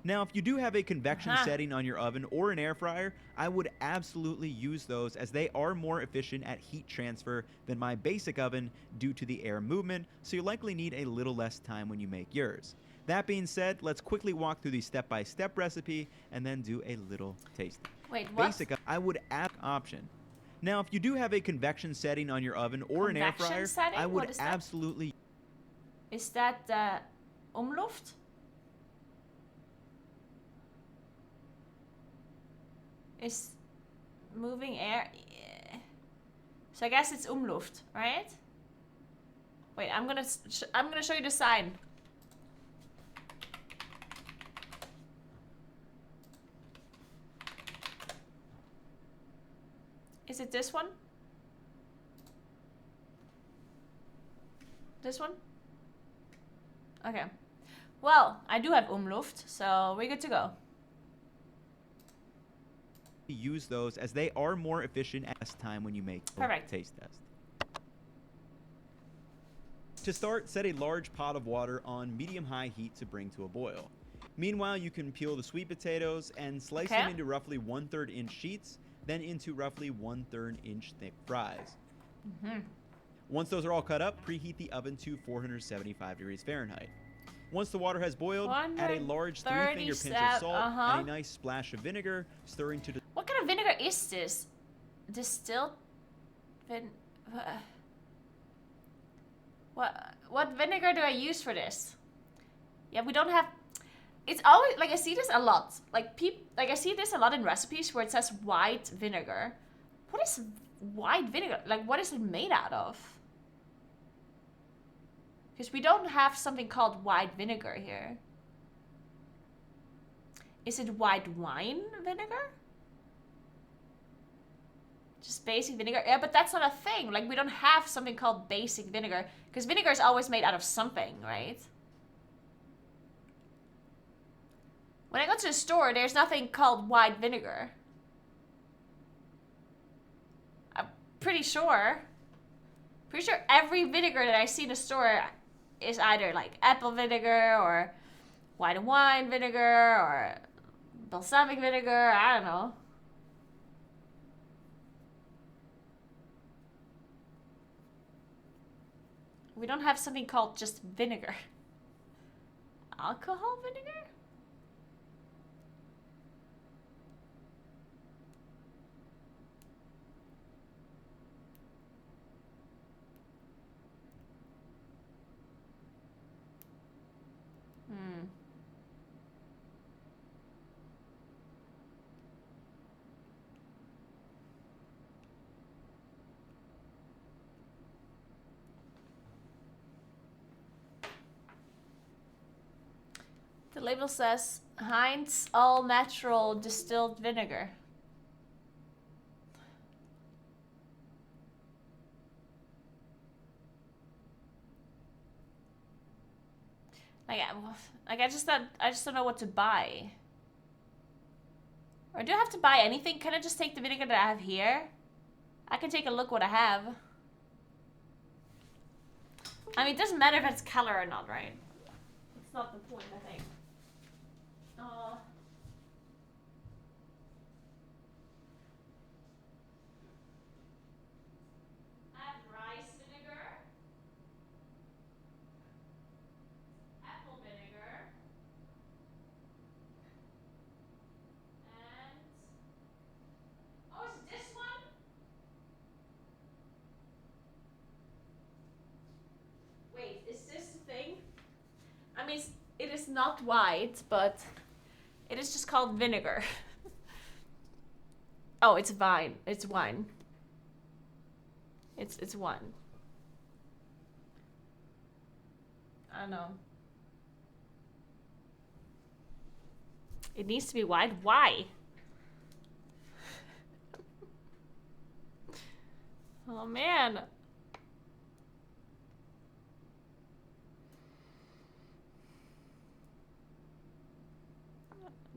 Speaker 2: Now, if you do have a convection setting on your oven or an air fryer, I would absolutely use those, as they are more efficient at heat transfer than my basic oven due to the air movement, so you'll likely need a little less time when you make yours. That being said, let's quickly walk through the step-by-step recipe and then do a little tasting.
Speaker 1: Wait, what?
Speaker 2: Basic, I would add option. Now, if you do have a convection setting on your oven or an air fryer,
Speaker 1: setting?
Speaker 2: I would absolutely...
Speaker 1: Is that Umluft? Is moving air... Yeah. So I guess it's Umluft, right? Wait, I'm gonna show you the sign. Is it this one? This one? Okay. Well, I do have Umluft, so we're good to go.
Speaker 2: Use those, as they are more efficient at this time when you make a taste test. To start, set a large pot of water on medium-high heat to bring to a boil. Meanwhile, you can peel the sweet potatoes and slice them into roughly 1/3 inch sheets, then into roughly 1/3 inch thick fries. Once those are all cut up, preheat the oven to 475 degrees Fahrenheit. Once the water has boiled, add a large 3-finger pinch of salt and a nice splash of vinegar, stirring to...
Speaker 1: What kind of vinegar is this? Distilled What vinegar do I use for this? Yeah, we don't have... It's always... Like, I see this a lot. Like, I see this a lot in recipes where it says white vinegar. What is white vinegar? Like, what is it made out of? Because we don't have something called white vinegar here. Is it white wine vinegar? Just basic vinegar? Yeah, but that's not a thing. Like, we don't have something called basic vinegar. Because vinegar is always made out of something, right? When I go to the store, there's nothing called white vinegar. I'm pretty sure. Pretty sure every vinegar that I see in the store is either like apple vinegar or white wine vinegar or balsamic vinegar. I don't know. We don't have something called just vinegar. Alcohol vinegar? The label says Heinz all natural distilled vinegar. Like I just don't know what to buy. Or do I have to buy anything? Can I just take the vinegar that I have here? I can take a look what I have. I mean, it doesn't matter if it's color or not, right? It's not the point, I think. I have rice vinegar, apple vinegar, and is it this one? Wait, is this the thing? I mean, it is not white, but it is just called vinegar. Oh, it's wine. It's wine. It's wine. I don't know. It needs to be white. Why? Oh man.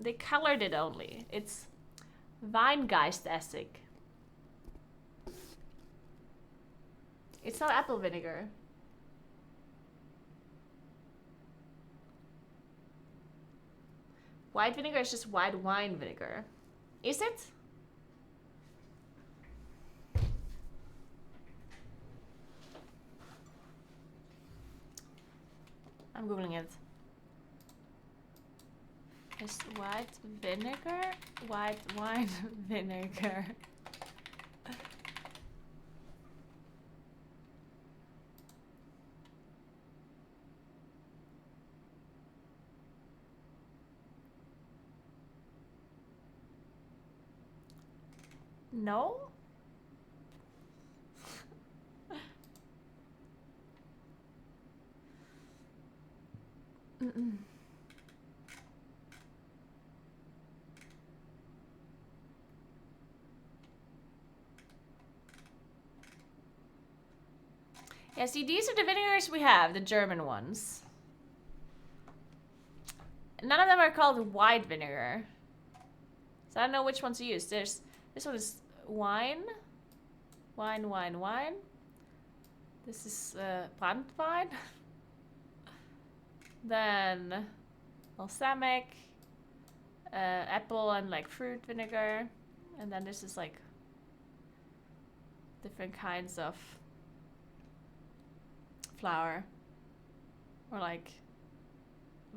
Speaker 1: They colored it only. It's Weingeist-estig. It's not apple vinegar. White vinegar is just white wine vinegar. Is it? I'm googling it. Is white vinegar? White wine vinegar. No? Mm-mm. Yeah, see, these are the vinegars we have, the German ones. None of them are called white vinegar. So I don't know which ones to use. This one is wine. Wine, wine, wine. This is Brandwein. Then balsamic, apple and like fruit vinegar. And then this is like different kinds of flour. Or like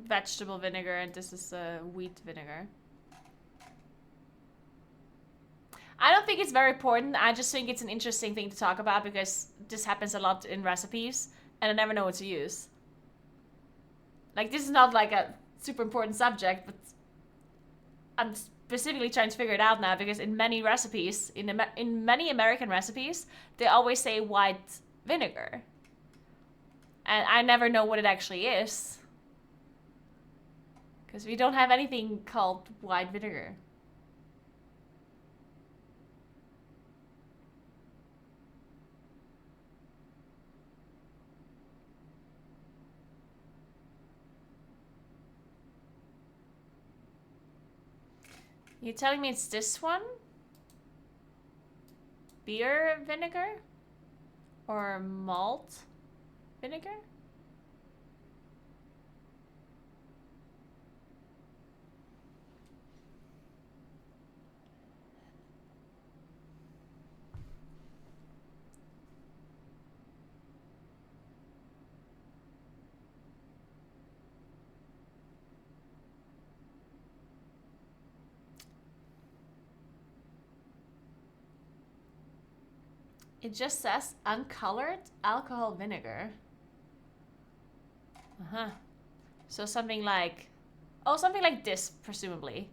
Speaker 1: vegetable vinegar, and this is wheat vinegar. I don't think it's very important. I just think it's an interesting thing to talk about because this happens a lot in recipes and I never know what to use. Like, this is not like a super important subject, but I'm specifically trying to figure it out now because in many recipes, in many American recipes, they always say white vinegar. And I never know what it actually is. Because we don't have anything called white vinegar. You telling me it's this one? Beer vinegar? Or malt vinegar? It just says uncolored alcohol vinegar. Uh-huh. So something like... Oh, something like this, presumably.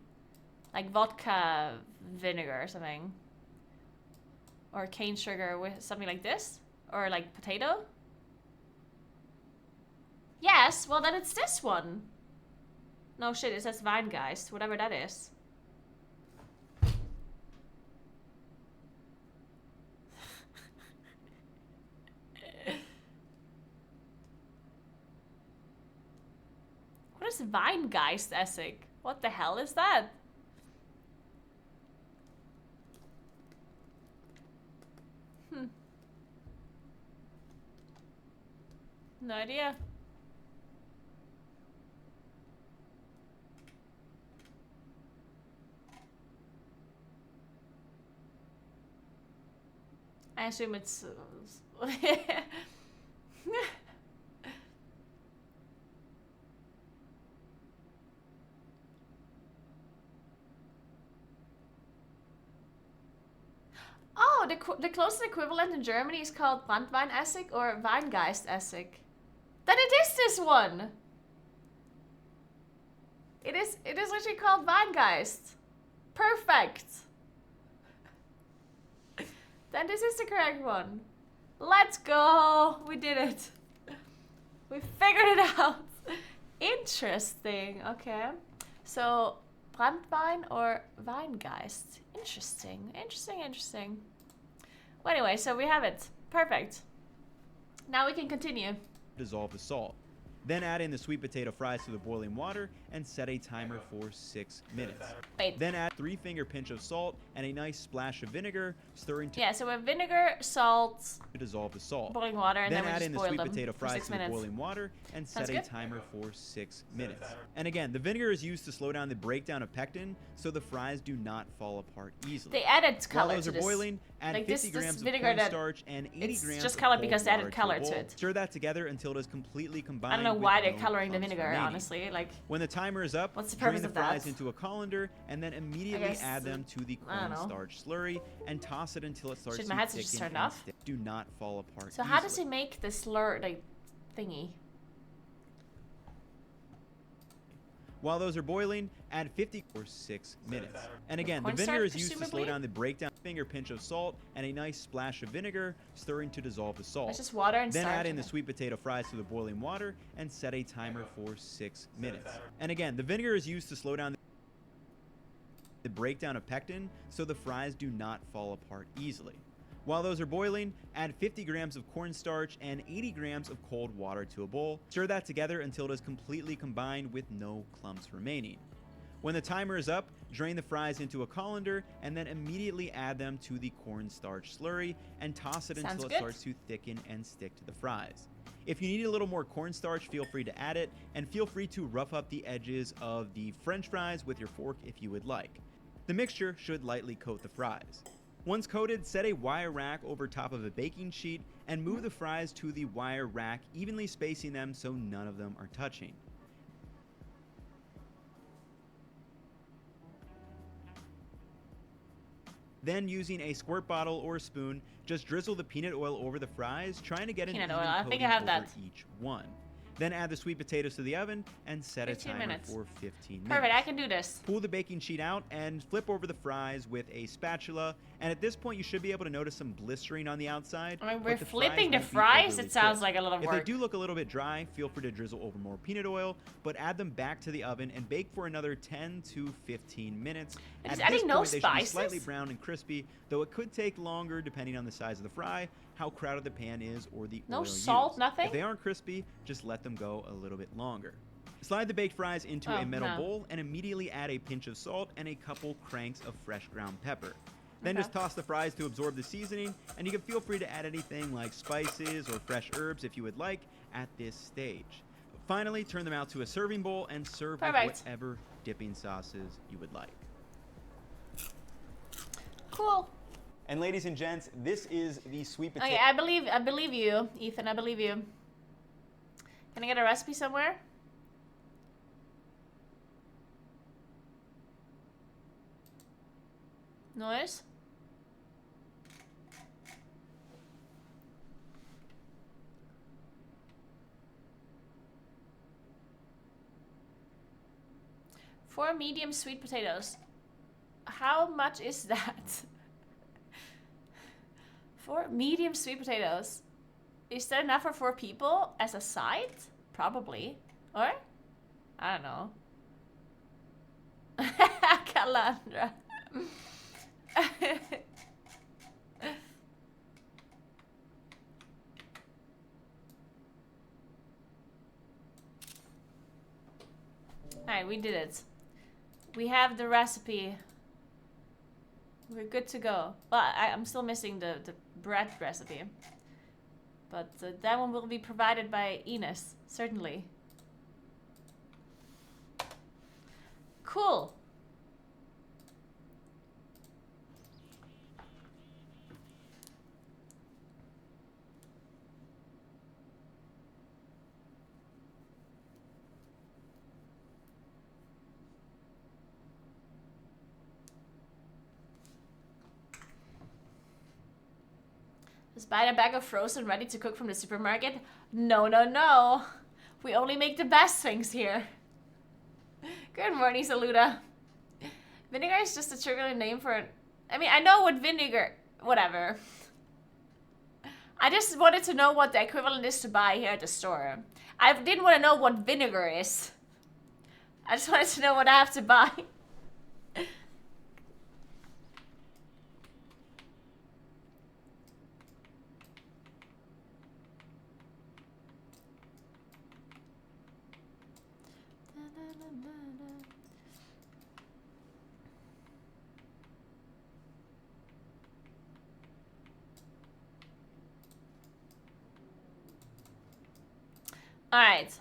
Speaker 1: Like vodka vinegar or something. Or cane sugar with something like this. Or like potato. Yes, well then it's this one. No shit, it says Weingeist, whatever that is. What is Weingeist-estig? What the hell is that? No idea. I assume it's... Oh, the closest equivalent in Germany is called Brandwein-Essig or Weingeist-Essig. Then it is this one! It is literally called Weingeist. Perfect! Then this is the correct one. Let's go! We did it. We figured it out. Interesting. Okay. So, Brandwein or Weingeist. Interesting. Interesting. Well, anyway, so we have it. Perfect. Now we can continue.
Speaker 2: Dissolve the salt. Then add in the sweet potato fries to the boiling water and set a timer for 6 minutes.
Speaker 1: Wait.
Speaker 2: Then add 3-finger pinch of salt and a nice splash of vinegar, stirring to
Speaker 1: Yeah, so with vinegar, salt,
Speaker 2: dissolve the salt.
Speaker 1: boiling water, and then we
Speaker 2: add
Speaker 1: just
Speaker 2: in the
Speaker 1: boil
Speaker 2: sweet
Speaker 1: them
Speaker 2: potato
Speaker 1: for
Speaker 2: fries
Speaker 1: 6
Speaker 2: to the
Speaker 1: minutes.
Speaker 2: boiling water and set a
Speaker 1: good.
Speaker 2: timer for 6 minutes. And again, the vinegar is used to slow down the breakdown of pectin so the fries do not fall apart easily.
Speaker 1: They added
Speaker 2: While
Speaker 1: color
Speaker 2: those
Speaker 1: to
Speaker 2: are
Speaker 1: this.
Speaker 2: boiling, add
Speaker 1: Like
Speaker 2: 50
Speaker 1: this
Speaker 2: grams of
Speaker 1: vinegar that-
Speaker 2: cornstarch and 80
Speaker 1: it's
Speaker 2: grams
Speaker 1: just
Speaker 2: of
Speaker 1: colored
Speaker 2: cold
Speaker 1: because they added
Speaker 2: water
Speaker 1: color
Speaker 2: a
Speaker 1: to
Speaker 2: bowl.
Speaker 1: it.
Speaker 2: Stir that together until it is completely combined.
Speaker 1: I don't know
Speaker 2: with
Speaker 1: why they're
Speaker 2: no
Speaker 1: coloring the
Speaker 2: clumps
Speaker 1: vinegar,
Speaker 2: remaining.
Speaker 1: honestly. Like,
Speaker 2: When the timer is up,
Speaker 1: What's the
Speaker 2: drain
Speaker 1: purpose
Speaker 2: the
Speaker 1: of
Speaker 2: fries
Speaker 1: that?
Speaker 2: into a colander and then immediately
Speaker 1: guess,
Speaker 2: add them to the
Speaker 1: I don't know.
Speaker 2: cornstarch slurry and toss it until it starts
Speaker 1: Shit,
Speaker 2: to
Speaker 1: my head's just
Speaker 2: thicken
Speaker 1: turned
Speaker 2: and
Speaker 1: off.
Speaker 2: stick. Do not fall apart
Speaker 1: so how does
Speaker 2: easily.
Speaker 1: he make the slur, like, thingy?
Speaker 2: While those are boiling, add 50 for 6 minutes. And again, the
Speaker 1: Cornstarch,
Speaker 2: vinegar is used to slow
Speaker 1: presumably?
Speaker 2: down the breakdown. Finger pinch of salt and a nice splash of vinegar, stirring to dissolve the salt.
Speaker 1: It's just water and
Speaker 2: Then
Speaker 1: starch.
Speaker 2: add in the sweet potato fries to the boiling water and set a timer for 6 minutes. And again, the vinegar is used to slow down the breakdown of pectin so the fries do not fall apart easily. While those are boiling, add 50 grams of cornstarch and 80 grams of cold water to a bowl. Stir that together until it is completely combined with no clumps remaining. When the timer is up, drain the fries into a colander and then immediately add them to the cornstarch slurry and toss it
Speaker 1: Sounds
Speaker 2: until it
Speaker 1: good.
Speaker 2: starts to thicken and stick to the fries. If you need a little more cornstarch, feel free to add it, and feel free to rough up the edges of the french fries with your fork if you would like. The mixture should lightly coat the fries. Once coated, set a wire rack over top of a baking sheet and move the fries to the wire rack, evenly spacing them so none of them are touching. Then, using a squirt bottle or spoon, just drizzle the peanut oil over the fries, trying to get an
Speaker 1: Peanut
Speaker 2: even
Speaker 1: oil, I think
Speaker 2: coating
Speaker 1: I have
Speaker 2: over
Speaker 1: that.
Speaker 2: each one. Then add the sweet potatoes to the oven and set a
Speaker 1: 15
Speaker 2: timer
Speaker 1: minutes.
Speaker 2: for 15 minutes.
Speaker 1: Perfect, I can do this.
Speaker 2: Pull the baking sheet out and flip over the fries with a spatula. And at this point, you should be able to notice some blistering on the outside.
Speaker 1: I mean,
Speaker 2: but
Speaker 1: we're
Speaker 2: the
Speaker 1: flipping the
Speaker 2: won't be
Speaker 1: fries?
Speaker 2: overly
Speaker 1: It sounds
Speaker 2: cooked.
Speaker 1: like a lot of
Speaker 2: If
Speaker 1: work.
Speaker 2: they do look a little bit dry, feel free to drizzle over more peanut oil, but add them back to the oven and bake for another 10 to 15 minutes.
Speaker 1: It's
Speaker 2: At
Speaker 1: adding
Speaker 2: this
Speaker 1: no
Speaker 2: point, they should be
Speaker 1: spices?
Speaker 2: slightly brown and crispy, though it could take longer depending on the size of the fry, how crowded the pan is, or the
Speaker 1: No
Speaker 2: oil
Speaker 1: salt,
Speaker 2: used.
Speaker 1: nothing?
Speaker 2: If they aren't crispy, just let them go a little bit longer. Slide the baked fries into
Speaker 1: Oh,
Speaker 2: a metal
Speaker 1: no.
Speaker 2: bowl and immediately add a pinch of salt and a couple cranks of fresh ground pepper. Then
Speaker 1: Okay.
Speaker 2: just toss the fries to absorb the seasoning, and you can feel free to add anything like spices or fresh herbs if you would like at this stage. Finally, turn them out to a serving bowl and serve
Speaker 1: Perfect.
Speaker 2: with whatever dipping sauces you would like.
Speaker 1: Cool.
Speaker 2: And ladies and gents, this is the sweet potato.
Speaker 1: Okay, I believe you, Ethan. I believe you. Can I get a recipe somewhere? Noise? Four medium sweet potatoes. How much is that? 4 medium sweet potatoes. Is that enough for 4 people as a side? Probably. Or? I don't know. Calandra. Alright, we did it. We have the recipe. We're good to go. But I'm still missing the bread recipe. But that one will be provided by Ines, certainly. Cool. Just buy a bag of frozen ready to cook from the supermarket? No, no, no. We only make the best things here. Good morning, Saluda. Vinegar is just a trivial name for it. I mean, I know what vinegar... Whatever. I just wanted to know what the equivalent is to buy here at the store. I didn't want to know what vinegar is. I just wanted to know what I have to buy. Alright.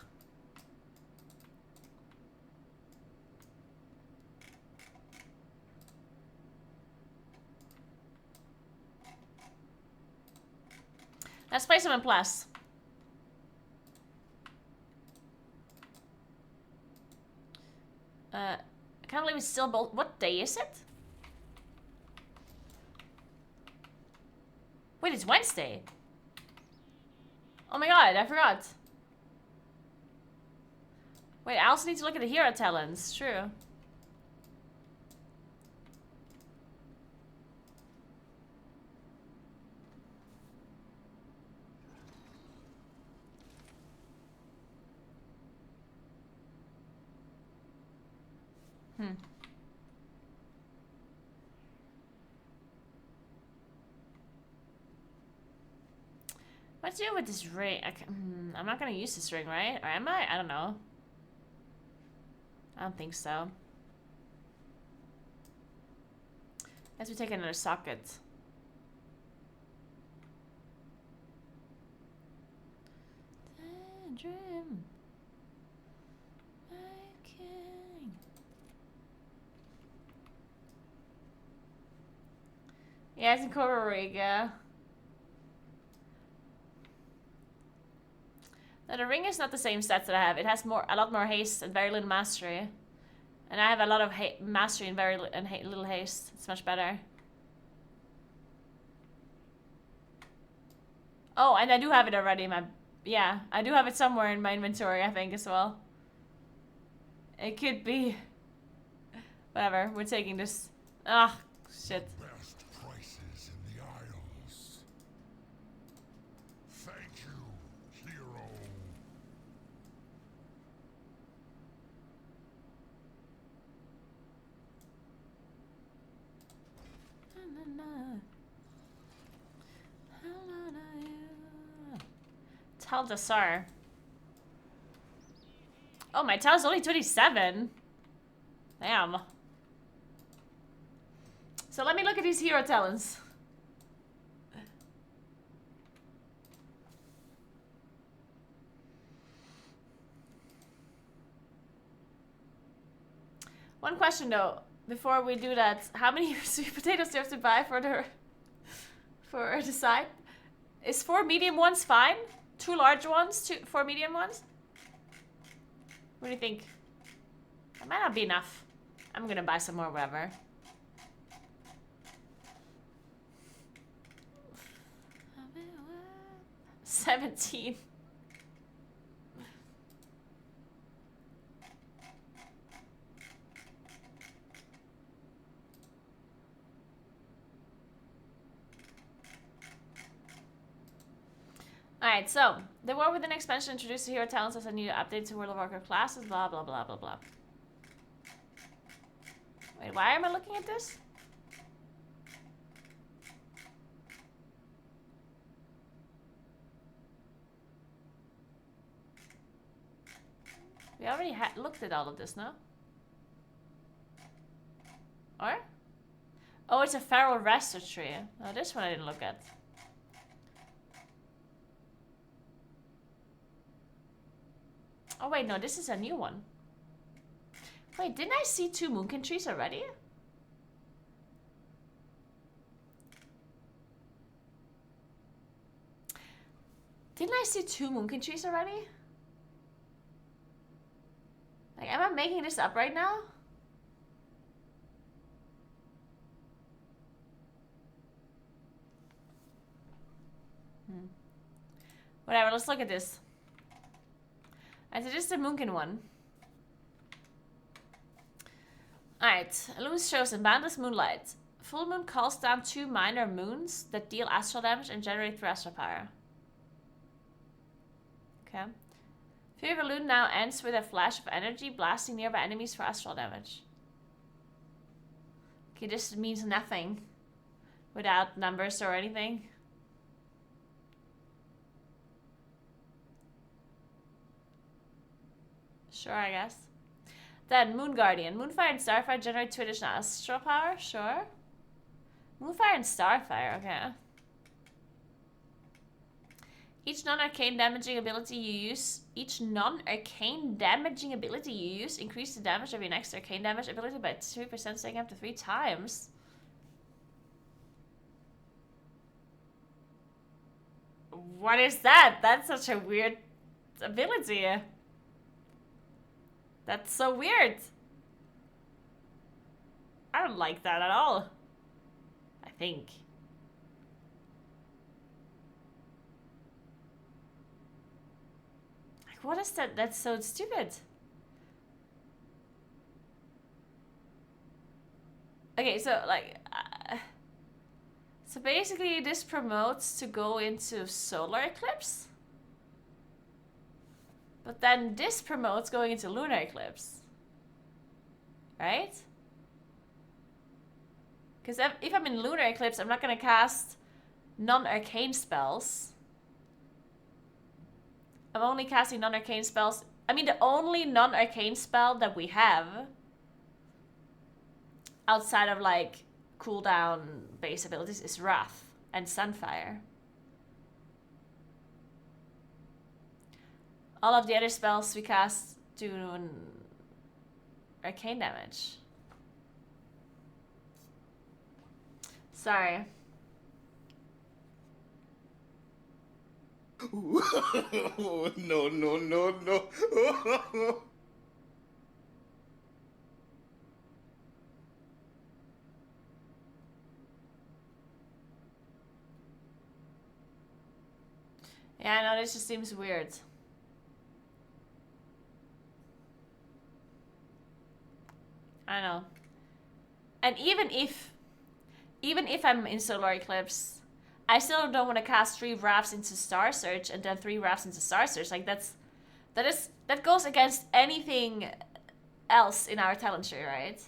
Speaker 1: Let's play some in plus. I can't believe it's still both. What day is it? Wait, it's Wednesday. Oh my god, I forgot. Wait, I also need to look at the hero talents. True. What's to do with this ring? I'm not gonna use this ring, right? Or am I? I don't know. I don't think so. Guess we take another socket. Dream, my king. Yeah, it's in Costa Rica. Now, the ring is not the same stats that I have. It has a lot more haste and very little mastery. And I have a lot of mastery and very little haste. It's much better. Oh, and I do have it already in my... Yeah, I do have it somewhere in my inventory, I think, as well. It could be... Whatever, we're taking this... Ah, shit.
Speaker 3: Best prices in the Isles. Thank you, hero.
Speaker 1: Taldasar. Oh, my Tal's only 27. Damn. So let me look at these hero talents. One question though, before we do that, how many sweet potatoes do you have to buy for the side? Is 4 medium ones fine? 2 large ones, 4 medium ones? What do you think? That might not be enough. I'm gonna buy some more, whatever. $17. Alright, so, the war with an expansion introduced the hero talents as a new update to World of Warcraft classes, blah blah blah blah blah. Wait, why am I looking at this? We already looked at all of this, no? Or? Oh, it's a feral rester tree. Oh, this one I didn't look at. Oh wait, no, this is a new one. Wait, didn't I see 2 moonkin trees already? Didn't I see 2 moonkin trees already? Like, am I making this up right now? Whatever, let's look at this. Alright, so this is the moonkin one. Alright, Illum's chosen boundless moonlight. Full moon calls down 2 minor moons that deal astral damage and generate terrestrial power. Okay. Fury of Elune now ends with a flash of energy blasting nearby enemies for astral damage. Okay, this means nothing without numbers or anything. Sure, I guess. Then, Moon Guardian. Moonfire and Starfire generate 2 additional astral power. Sure. Moonfire and Starfire, okay. Each non-arcane damaging ability you use increase the damage of your next arcane damage ability by 2%, staying up to 3 times. What is that? That's such a weird ability. That's so weird. I don't like that at all. I think. Like, what is that? That's so stupid. Okay, so like, so basically this promotes to go into solar eclipse, but then this promotes going into lunar eclipse, right? Because if I'm in lunar eclipse, I'm not gonna cast non-arcane spells. I'm only casting non-arcane spells. I mean, the only non-arcane spell that we have outside of like cooldown base abilities is Wrath and Sunfire. All of the other spells we cast do arcane damage. Sorry.
Speaker 3: No, no, no, no.
Speaker 1: Yeah, I know, this just seems weird. I know. And even if I'm in solar eclipse, I still don't want to cast 3 Wraths into Star Search and then 3 Wraths into Star Search. Like that goes against anything else in our talent tree, right?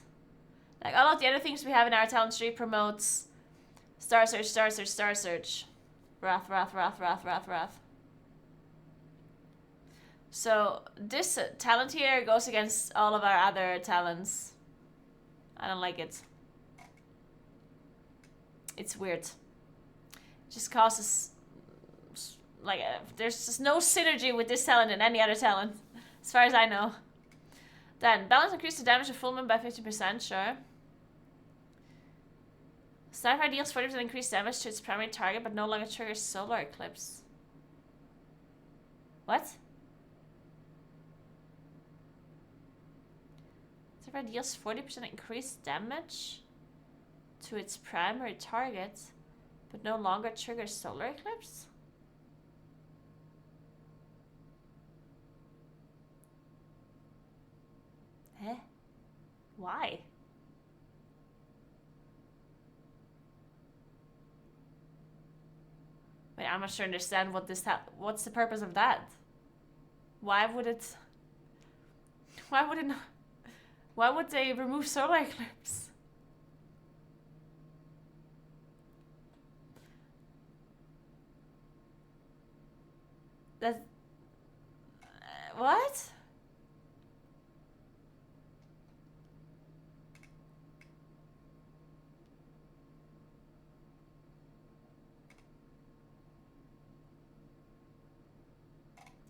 Speaker 1: Like all of the other things we have in our talent tree promotes Star Search, Star Search, Star Search, Wrath, Wrath, Wrath, Wrath, Wrath, Wrath. So this talent here goes against all of our other talents. I don't like it. It's weird. It just causes like there's just no synergy with this talent and any other talent, as far as I know. Then balance increase the damage of full moon by 50%. Sure. Starfire deals 40% increased damage to its primary target, but no longer triggers solar eclipse. What? Starfire deals 40% increased damage to its primary target, but no longer triggers solar eclipse? Eh? Why? Wait, I'm not sure I understand what this what's the purpose of that? Why would it not, why would they remove solar eclipse? That's what?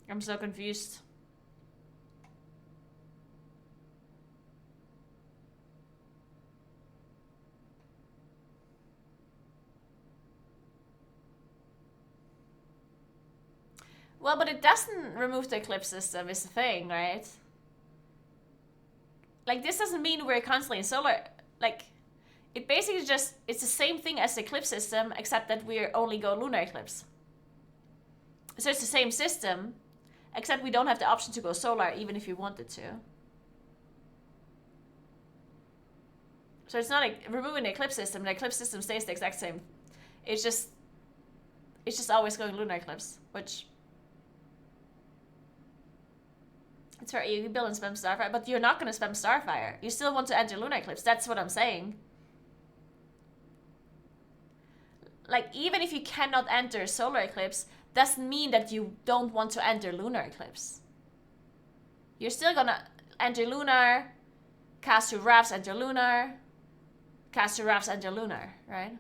Speaker 1: I'm so confused. Well, but it doesn't remove the eclipse system is the thing, right? Like, this doesn't mean we're constantly in solar... Like, it basically just... It's the same thing as the eclipse system, except that we only go lunar eclipse. So it's the same system, except we don't have the option to go solar, even if we wanted to. So it's not like removing the eclipse system. The eclipse system stays the exact same. It's just always going lunar eclipse, which... It's fair, you build and spam Starfire, but you're not going to spam Starfire. You still want to enter lunar eclipse. That's what I'm saying. Like, even if you cannot enter solar eclipse, doesn't mean that you don't want to enter lunar eclipse. You're still gonna enter lunar, cast your Wraths, enter lunar, cast your Wraths, enter lunar, right?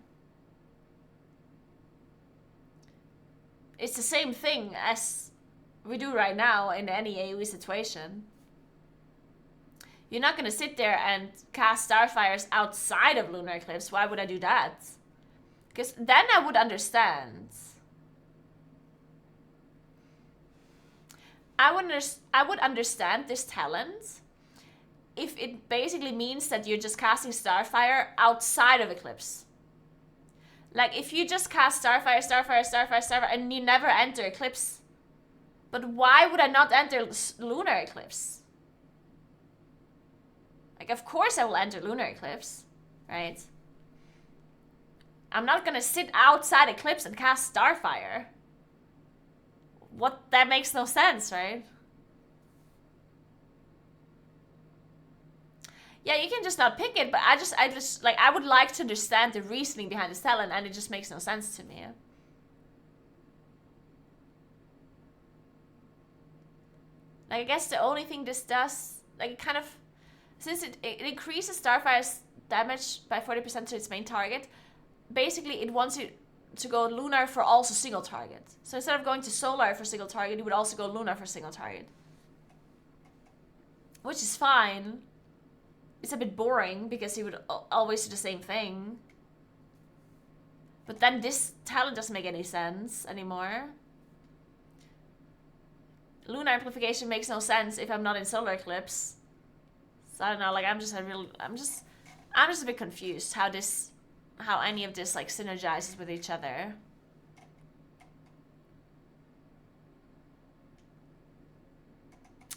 Speaker 1: it's the same thing as we do right now in any AoE situation. You're not going to sit there and cast Starfires outside of Lunar Eclipse. Why would I do that? Because then I would understand. I would understand this talent if it basically means that you're just casting Starfire outside of Eclipse. Like, if you just cast Starfire, Starfire, Starfire, Starfire, and you never enter Eclipse. But why would I not enter Lunar Eclipse? Like, of course I will enter Lunar Eclipse, right? I'm not gonna sit outside Eclipse and cast Starfire. That makes no sense, right? Yeah, you can just not pick it, but I just, like, I would like to understand the reasoning behind this talent, and it just makes no sense to me. Like, I guess the only thing this does, like, it kind of, since it increases Starfire's damage by 40% to its main target, basically it wants you to go Lunar for also single target. So instead of going to Solar for single target, you would also go Lunar for single target. Which is fine. It's a bit boring because you would always do the same thing. But then this talent doesn't make any sense anymore. Lunar amplification makes no sense if I'm not in Solar Eclipse. So I don't know, like I'm just a bit confused how any of this like synergizes with each other.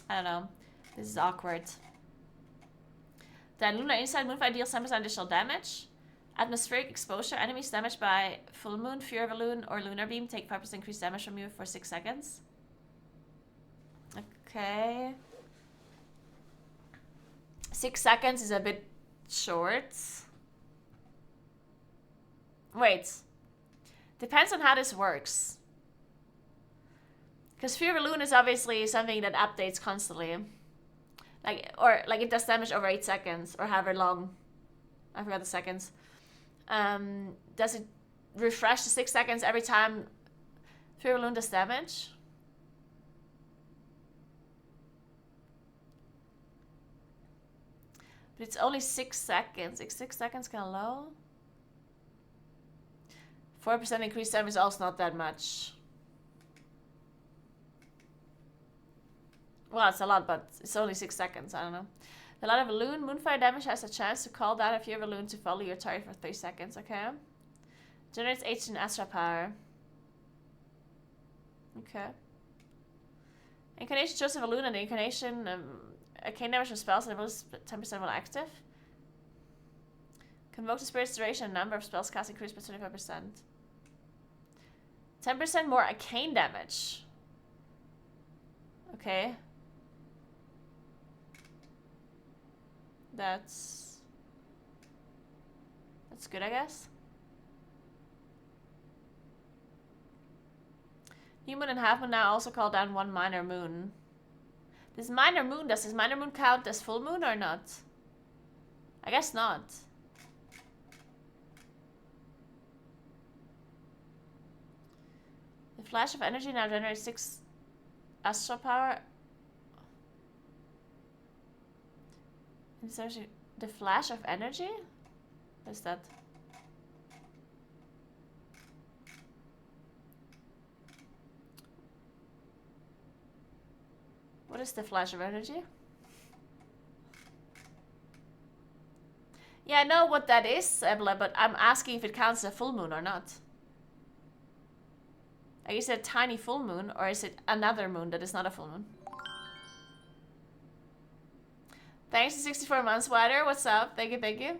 Speaker 1: I don't know. This is awkward. Then Lunar Inside Moonfire deals 10% additional damage. Atmospheric exposure. Enemies damaged by Full Moon, Fury of a Loon, or Lunar Beam take 5% increased damage from you for 6 seconds. Okay. 6 seconds is a bit short. Wait. Depends on how this works. Because Fury of a Loon is obviously something that updates constantly. Like it does damage over 8 seconds, or however long. I forgot the seconds. Does it refresh to 6 seconds every time Fury of a Loon does damage? But it's only 6 seconds. Is 6 seconds kind of low? 4% increased damage is also not that much. Well, it's a lot, but it's only 6 seconds. I don't know. The Light of a Loon. Moonfire damage has a chance to call down a Fury of a Loon to follow your target for 3 seconds. Okay. Generates H in Astra power. Okay. Incarnation Joseph a Loon and the Incarnation arcane damage from spells and abilities 10% while active. Convoke the spirit's duration. Number of spells cast increased by 25%. 10% more arcane damage. Okay. That's good, I guess. New moon and half moon now also call down 1 minor moon. Does this minor moon count as full moon or not? I guess not. The flash of energy now generates 6 astral power. The flash of energy? What is that? What is the flash of energy? Yeah, I know what that is, Ebla, but I'm asking if it counts as a full moon or not. Like, is it a tiny full moon, or is it another moon that is not a full moon? Thanks to 64 months, Wider. What's up? Thank you, thank you.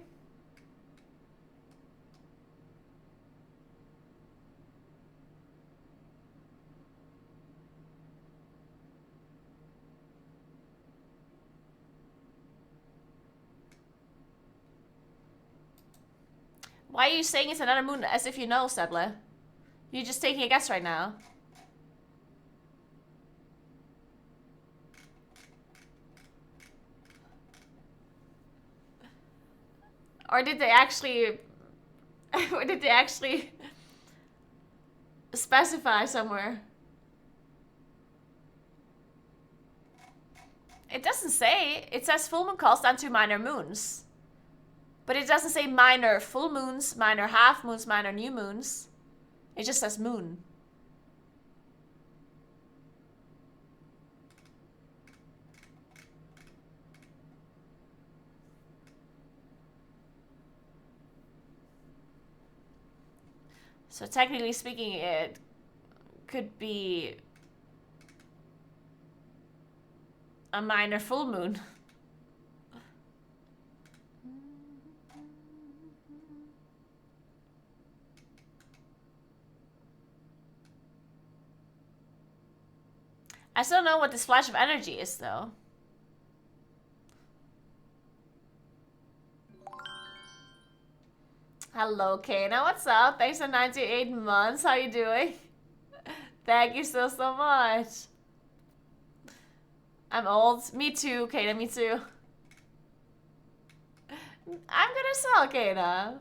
Speaker 1: Why are you saying it's another moon as if you know, Seble? You're just taking a guess right now. Or did they actually... or did they actually specify somewhere. It doesn't say. It says full moon calls down to minor moons. But it doesn't say minor full moons, minor half moons, minor new moons. It just says moon. So technically speaking, it could be a minor full moon. I still don't know what this flash of energy is, though. Hello, Kana. What's up? Thanks for 98 months. How you doing? Thank you so much. I'm old. Me too, Kana. Me too. I'm good as well, Kana.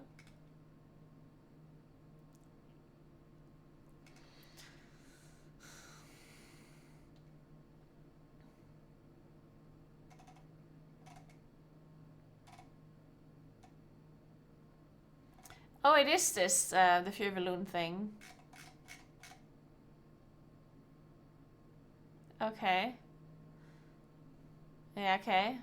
Speaker 1: Oh, it is this, the Fury Balloon thing. Okay. Yeah, okay.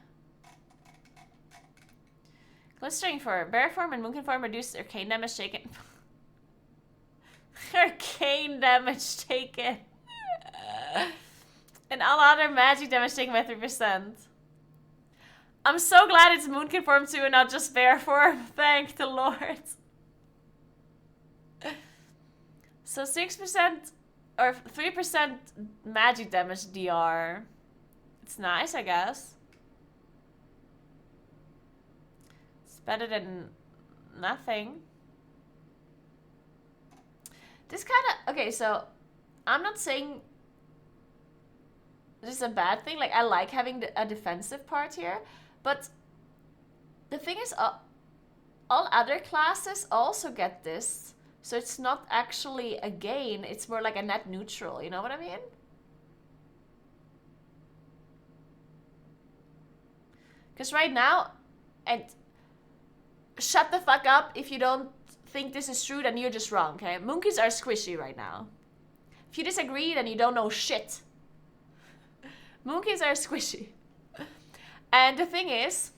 Speaker 1: Glistering for bear form and moonkin form reduce arcane damage taken. Arcane damage taken. And all other magic damage taken by 3%. I'm so glad it's moonkin form too and not just bear form. Thank the Lord. So 6% or 3% magic damage DR. It's nice, I guess. It's better than nothing. This kind of... Okay, so I'm not saying this is a bad thing. Like, I like having a defensive part here. But the thing is, all other classes also get this. So it's not actually a gain, it's more like a net neutral, you know what I mean? Because right now, and shut the fuck up if you don't think this is true, then you're just wrong, okay? Monkeys are squishy right now. If you disagree, then you don't know shit. Monkeys are squishy. And the thing is,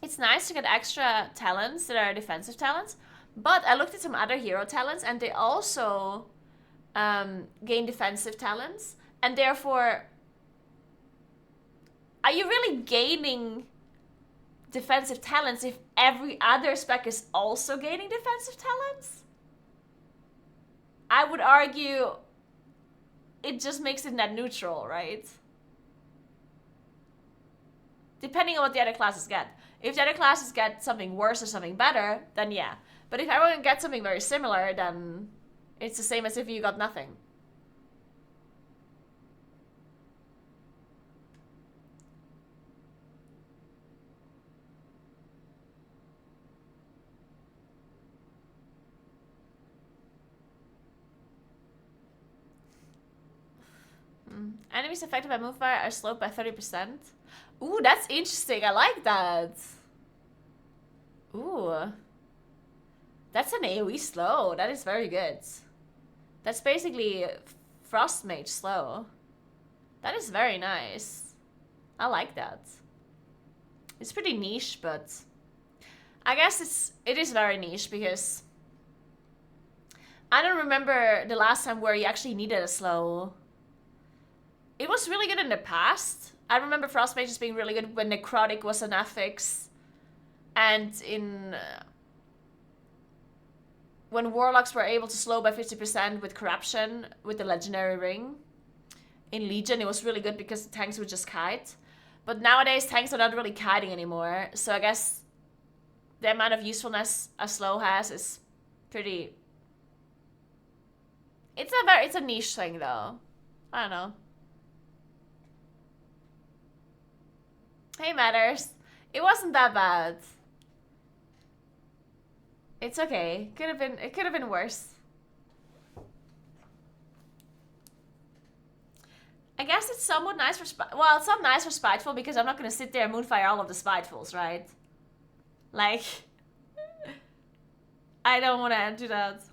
Speaker 1: it's nice to get extra talents that are defensive talents. But I looked at some other hero talents and they also gain defensive talents. And therefore, are you really gaining defensive talents if every other spec is also gaining defensive talents? I would argue it just makes it net neutral, right? Depending on what the other classes get. If the other classes get something worse or something better, then yeah. But if everyone gets something very similar, then it's the same as if you got nothing. Enemies affected by move fire are slowed by 30%. Ooh, that's interesting. I like that. Ooh. That's an AoE slow. That is very good. That's basically Frost Mage slow. That is very nice. I like that. It's pretty niche, but I guess it is very niche because I don't remember the last time where you actually needed a slow. It was really good in the past. I remember Frost Mages being really good when Necrotic was an affix. And in... when Warlocks were able to slow by 50% with Corruption with the Legendary Ring. In Legion, it was really good because the tanks would just kite. But nowadays, tanks are not really kiting anymore. So I guess the amount of usefulness a slow has is pretty... It's a niche thing, though. I don't know. Hey, Matters. It wasn't that bad. It's okay. It could have been worse. I guess it's somewhat nice for well, it's not nice for spiteful because I'm not gonna sit there and moonfire all of the spitefuls, right? Like, I don't want to do that.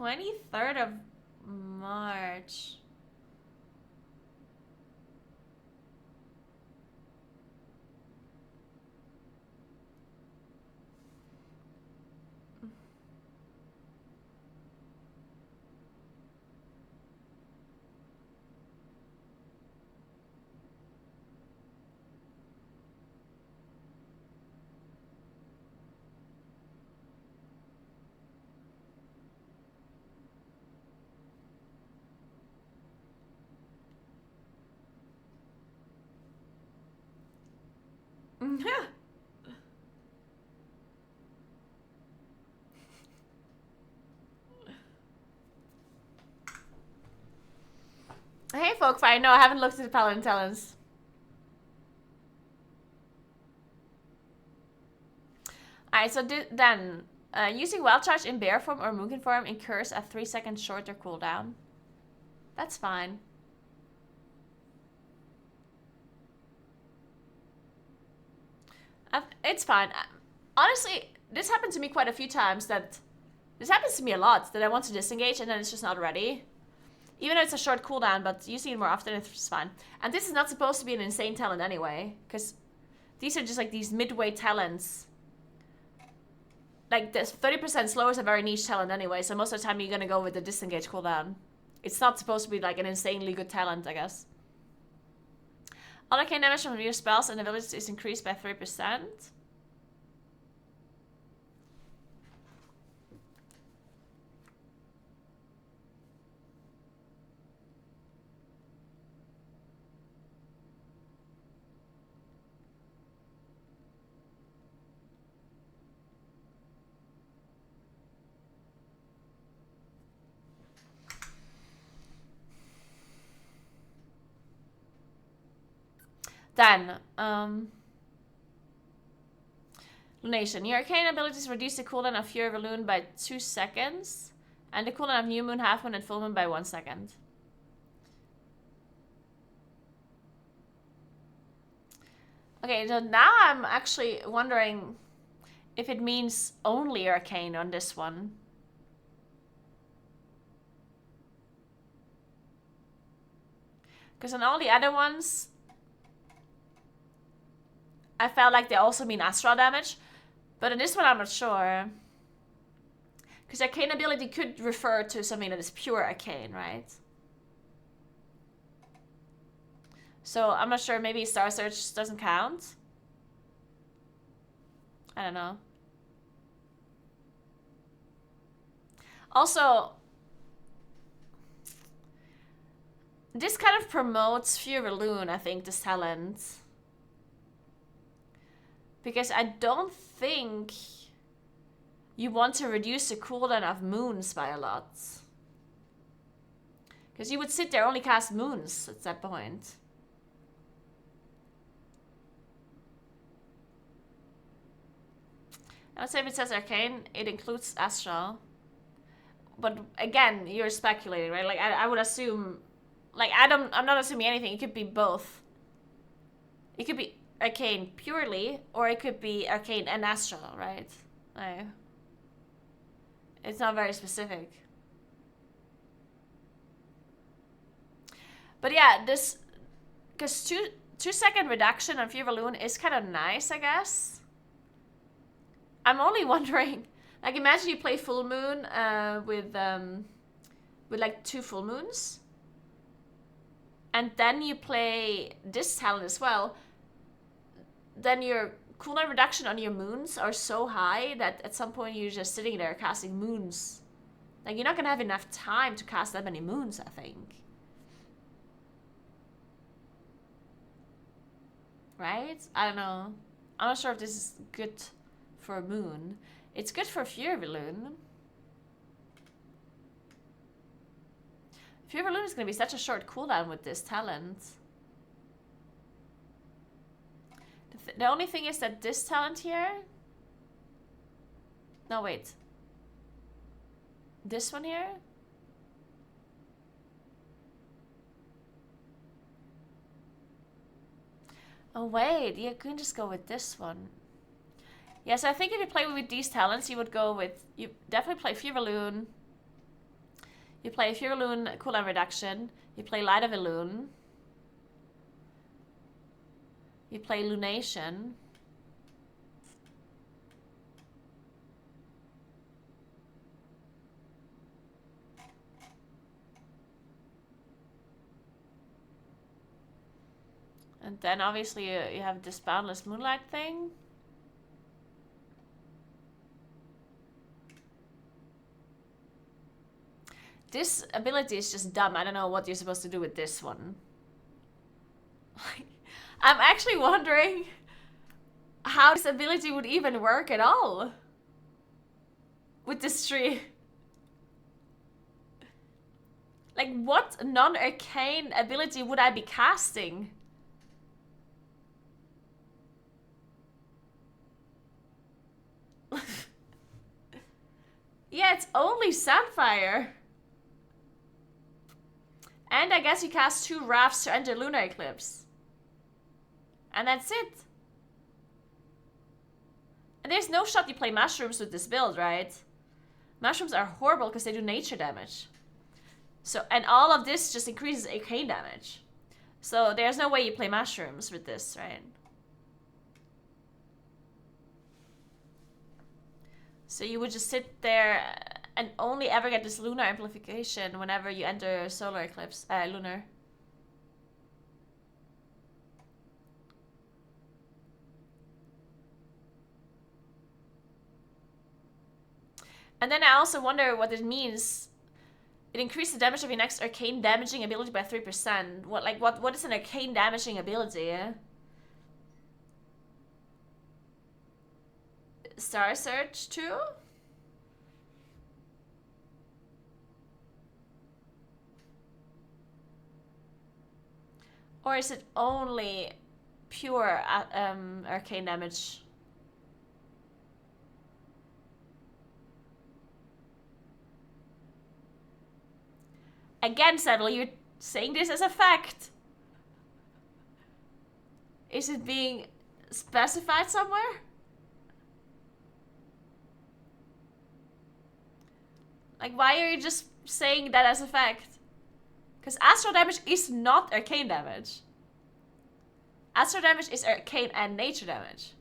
Speaker 1: March. 23rd of March. Hey, Folkfire. No, I haven't looked at the Paladin Talents. Alright, so then, using Wild Charge in Bear form or Mookin form incurs a 3-second shorter cooldown. That's fine. It's fine. Honestly, this happened to me quite a few times that... This happens to me a lot, that I want to disengage and then it's just not ready. Even though it's a short cooldown, but using it more often, it's fine. And this is not supposed to be an insane talent anyway, because these are just like these midway talents. Like, this 30% slow is a very niche talent anyway, so most of the time you're gonna go with the disengage cooldown. It's not supposed to be like an insanely good talent, I guess. All arcane damage from your spells and abilities is increased by 3%. Then, Lunation. Your arcane abilities reduce the cooldown of Fury of Elune by 2 seconds, and the cooldown of New Moon, Half Moon, and Full Moon by 1 second. Okay, so now I'm actually wondering if it means only arcane on this one. Because on all the other ones, I felt like they also mean astral damage. But in this one, I'm not sure. Because arcane ability could refer to something that is pure arcane, right? So I'm not sure. Maybe Star Search doesn't count. I don't know. Also, this kind of promotes Fury Loon, I think, this talent. Because I don't think... you want to reduce the cooldown of moons by a lot. Because you would sit there only cast moons at that point. I would say if it says arcane, it includes astral. But again, you're speculating, right? Like I would assume, like I'm not assuming anything. It could be both. It could be arcane purely, or it could be arcane and astral, right? Like, it's not very specific. But yeah, this, because 2-second reduction on Fever Loon is kind of nice, I guess. I'm only wondering, like, imagine you play Full Moon with like 2 full moons, and then you play this talent as well. Then your cooldown reduction on your moons are so high that at some point you're just sitting there casting moons. Like, you're not gonna have enough time to cast that many moons, I think. Right? I don't know. I'm not sure if this is good for Moon. It's good for Fury Loon. Fury Loon is going to be such a short cooldown with this talent. The only thing is that this talent here... No, wait. This one here? Oh, wait. You can just go with this one. Yeah, so I think if you play with these talents, you would go with... You definitely play Fever Loon. You play Fever Loon cooldown reduction. You play Light of a Loon. You play Lunation. And then obviously you have this Boundless Moonlight thing. This ability is just dumb. I don't know what you're supposed to do with this one. I'm actually wondering how this ability would even work at all with this tree. Like, what non-arcane ability would I be casting? Yeah, it's only Sapphire. And I guess you cast 2 rafts to enter Lunar Eclipse. And that's it. And there's no shot you play mushrooms with this build, right? Mushrooms are horrible because they do nature damage. So, and all of this just increases arcane damage. So there's no way you play mushrooms with this, right? So you would just sit there and only ever get this lunar amplification whenever you enter solar eclipse, lunar. And then I also wonder what it means. It increases the damage of your next arcane damaging ability by 3%. What is an arcane damaging ability? Star Search 2? Or is it only pure arcane damage? Again, Settle, you're saying this as a fact. Is it being specified somewhere? Like, why are you just saying that as a fact? Because astral damage is not arcane damage. Astral damage is arcane and nature damage.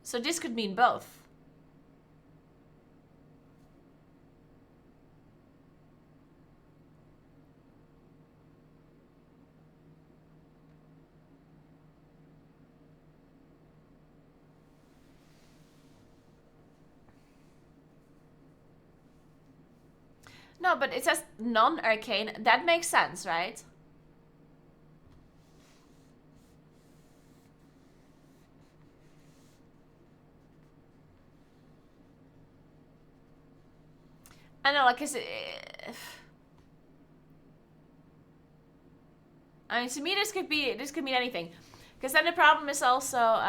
Speaker 1: So this could mean both. No, but it says non-arcane. That makes sense, right? I know, like, I mean, to me, this could mean anything. Because then the problem is also,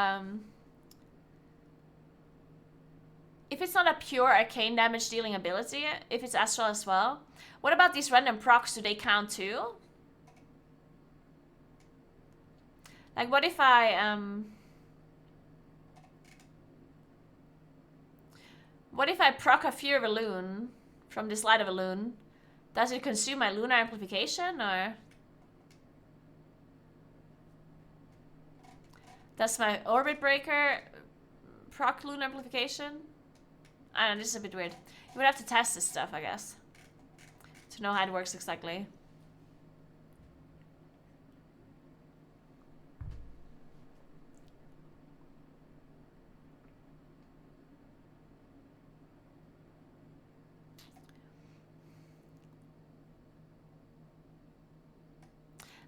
Speaker 1: if it's not a pure arcane damage dealing ability, if it's astral as well, what about these random procs? Do they count too? Like, what if I, what if I proc a Fear of a Loon from this Light of a Loon? Does it consume my lunar amplification, or? Does my Orbit Breaker proc lunar amplification? I don't know, this is a bit weird. You would have to test this stuff, I guess, to know how it works exactly.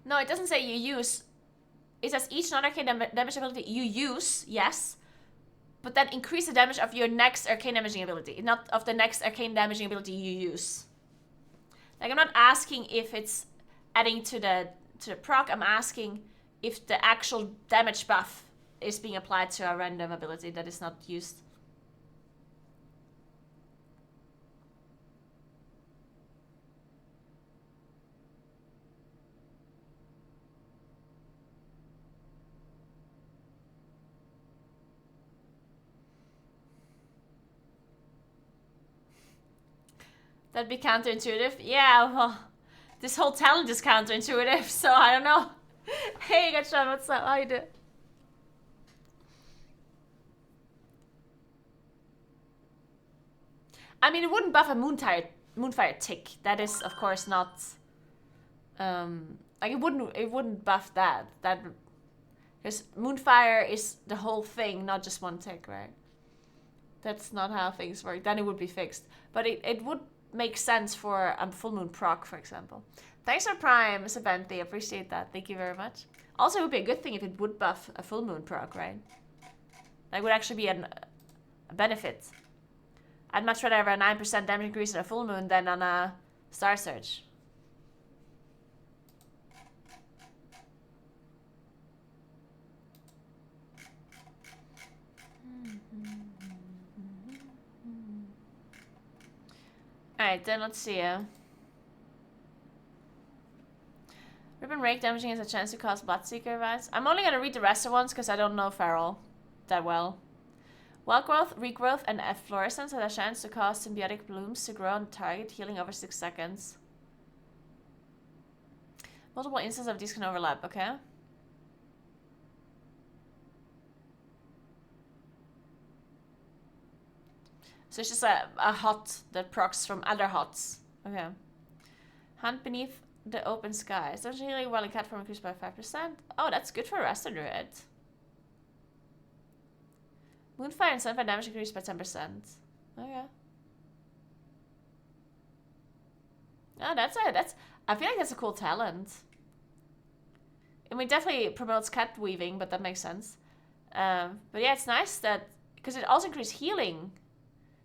Speaker 1: No, it doesn't say you use. It says each non-arcane damage ability you use, yes, but then increase the damage of your next arcane damaging ability, not of the next arcane damaging ability you use. Like, I'm not asking if it's adding to the proc, I'm asking if the actual damage buff is being applied to a random ability that is not used. That'd be counterintuitive. Yeah, well, this whole talent is counterintuitive, so I don't know. Hey, Gachan, what's up? How you doing? I mean, it wouldn't buff a Moonfire tick. That is, of course, not. Like, it wouldn't buff that. Because Moonfire is the whole thing, not just one tick, right? That's not how things work. Then it would be fixed. But it would make sense for a full moon proc, for example. Thanks for Prime, Mr. Bentley. Appreciate that. Thank you very much. Also, it would be a good thing if it would buff a full moon proc, right? That would actually be a benefit. I'd much rather have a 9% damage increase on a full moon than on a Star Surge. Alright, then let's see. Ribbon Rake damaging has a chance to cause Bloodseeker vibes. I'm only gonna read the rest of ones because I don't know Feral that well. Wild Growth, Regrowth, and Efflorescence has a chance to cause symbiotic blooms to grow on the target, healing over 6 seconds. Multiple instances of these can overlap, okay? So it's just a hot that procs from other hots. Okay. Hunt Beneath the Open Sky. Essentially healing while in cat form increased by 5%. Oh, that's good for Resto Druid. Moonfire and Sunfire damage increased by 10%. Okay. Oh, that's I feel like that's a cool talent. I mean, definitely promotes cat weaving, but that makes sense. But yeah, it's nice that because it also increases healing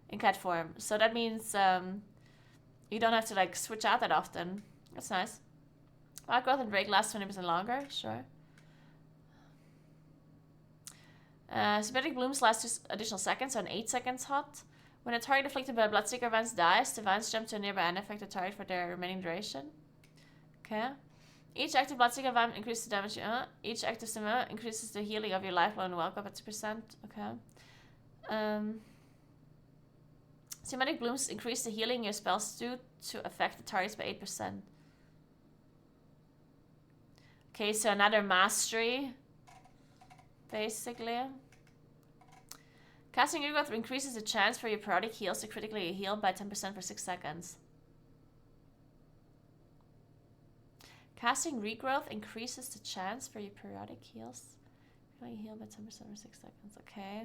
Speaker 1: in cat form, so that means you don't have to like switch out that often. That's nice. Wild Growth and Break lasts 20% longer. Sure. Symbiotic Blooms last 2 additional seconds, so an 8 seconds hot. When a target afflicted by Bloodseeker Vines dies, the Vines jump to a nearby unaffected target for their remaining duration. Okay. Each active Bloodseeker Vine increases the damage. Each active Simmer increases the healing of your lifeline and welcome at 2%. Okay. Symbiotic Blooms increase the healing your spells do to affect the targets by 8%. Okay, so another mastery. Basically. Casting Regrowth increases the chance for your periodic heals to critically heal by 10% for 6 seconds. Casting Regrowth increases the chance for your periodic heals to heal by 10% for 6 seconds. Okay.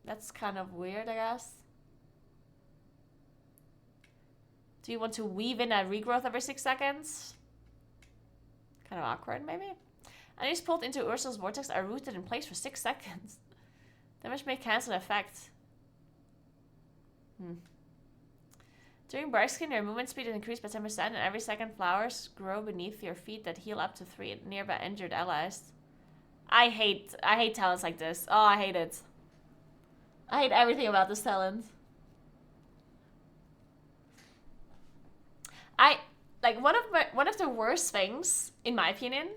Speaker 1: That's kind of weird, I guess. Do you want to weave in a regrowth every 6 seconds? Kind of awkward, maybe? Enemies pulled into Ursul's vortex are rooted in place for 6 seconds. Damage may cancel the effect. During bark skin, your movement speed is increased by 10%, and every second flowers grow beneath your feet that heal up to 3 nearby injured allies. I hate talents like this. Oh, I hate it. I hate everything about this talent. One of the worst things, in my opinion,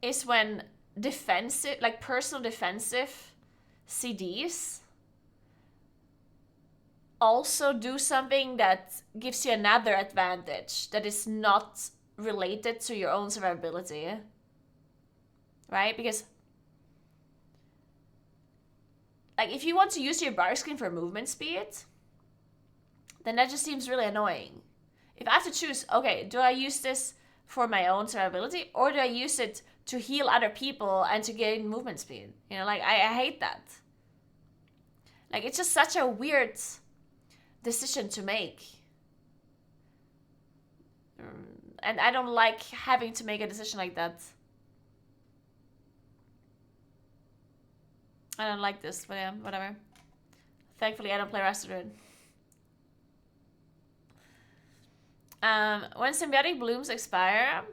Speaker 1: is when defensive, like personal defensive CDs also do something that gives you another advantage that is not related to your own survivability. Right? Because like if you want to use your bark skin for movement speed, then that just seems really annoying. If I have to choose, okay, do I use this for my own survivability, or do I use it to heal other people and to gain movement speed? You know, like I hate that. Like it's just such a weird decision to make. And I don't like having to make a decision like that. I don't like this, but yeah, whatever. Thankfully, I don't play Restored. When symbiotic blooms expire...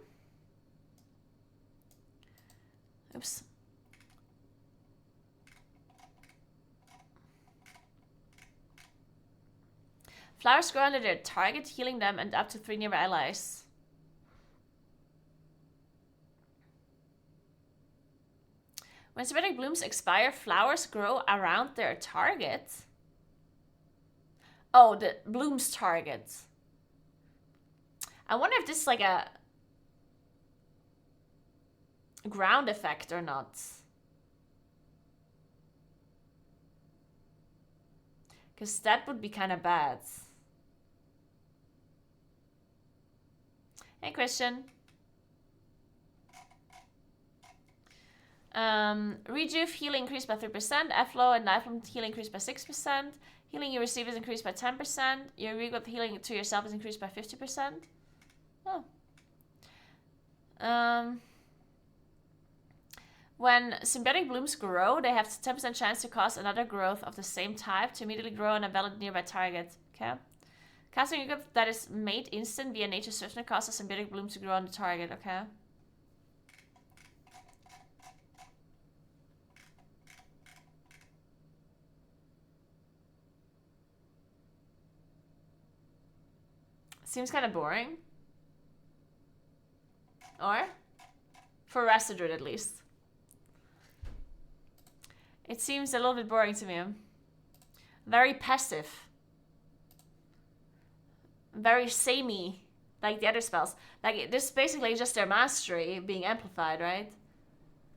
Speaker 1: Oops. Flowers grow under their target, healing them and up to 3 nearby allies. When symbiotic blooms expire, flowers grow around their target. Oh, the bloom's target. I wonder if this is like a ground effect or not. Because that would be kind of bad. Hey, Christian. Rejuve healing increased by 3%. Efflow and Lifelong healing increased by 6%. Healing you receive is increased by 10%. Your regrowth healing to yourself is increased by 50%. Oh. When symbiotic blooms grow, they have 10% chance to cause another growth of the same type to immediately grow on a valid nearby target. Okay. Casting a regrowth that is made instant via nature's swiftness causes symbiotic bloom to grow on the target. Okay. Seems kind of boring. Or? For Restored at least. It seems a little bit boring to me. Very passive. Very samey, like the other spells. Like, this is basically just their mastery being amplified, right?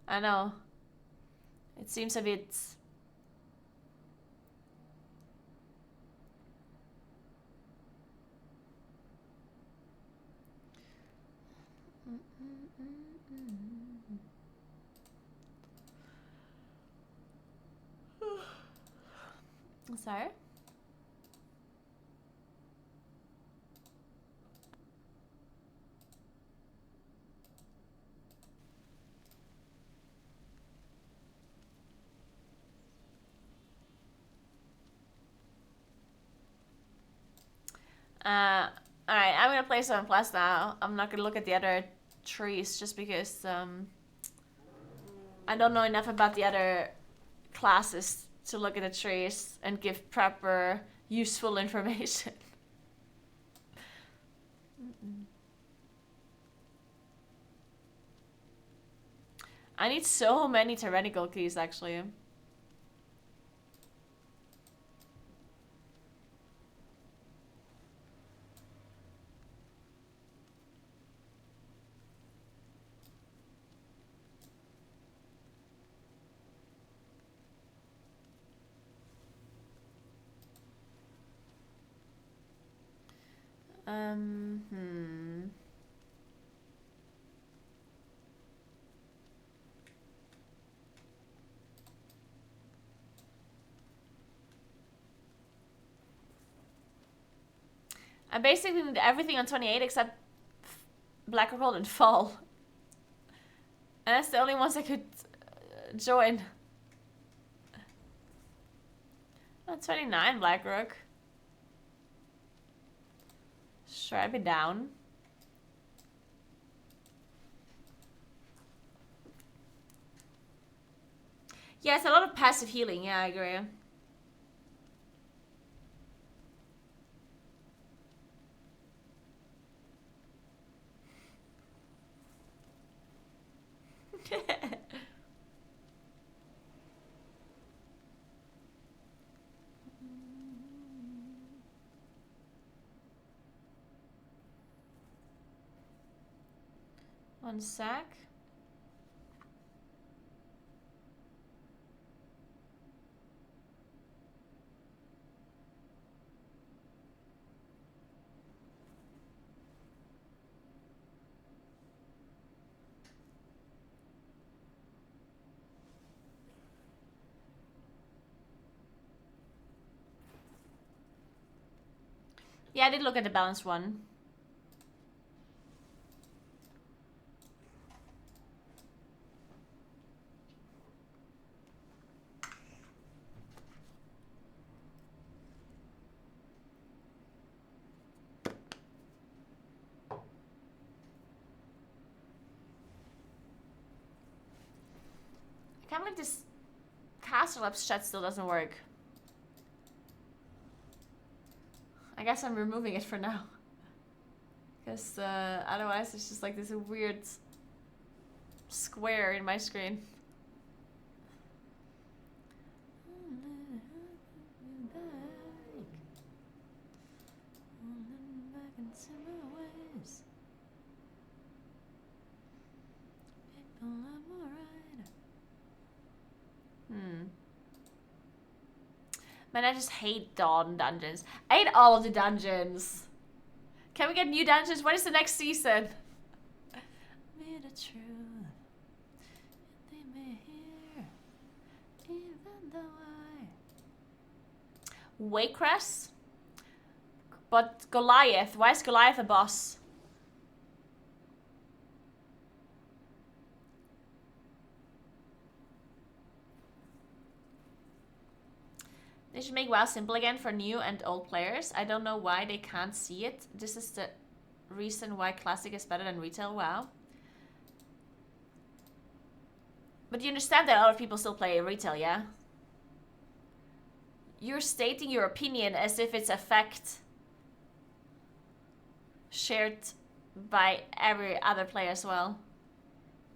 Speaker 1: I know. It seems a bit... Sorry? Alright, I'm gonna play 7 plus now. I'm not gonna look at the other trees just because I don't know enough about the other classes to look at the trees and give proper useful information. I need so many tyrannical keys actually. I basically need everything on 28 except Black or Gold and Fall. And that's the only ones I could join. Oh, 29 Blackrock. Sure, I'd be down. Yeah, it's a lot of passive healing. Yeah, I agree. One sec. Yeah, I did look at the balanced one. I can't believe this Castle Labs chat still doesn't work. I guess I'm removing it for now. Because otherwise it's just like this weird square in my screen. Man, I just hate Dawn dungeons. I hate all of the dungeons. Can we get new dungeons? When is the next season? Waycrest? But Goliath. Why is Goliath a boss? They should make WoW simple again for new and old players. I don't know why they can't see it. This is the reason why Classic is better than retail WoW. But you understand that a lot of people still play retail, yeah? You're stating your opinion as if it's a fact shared by every other player as well.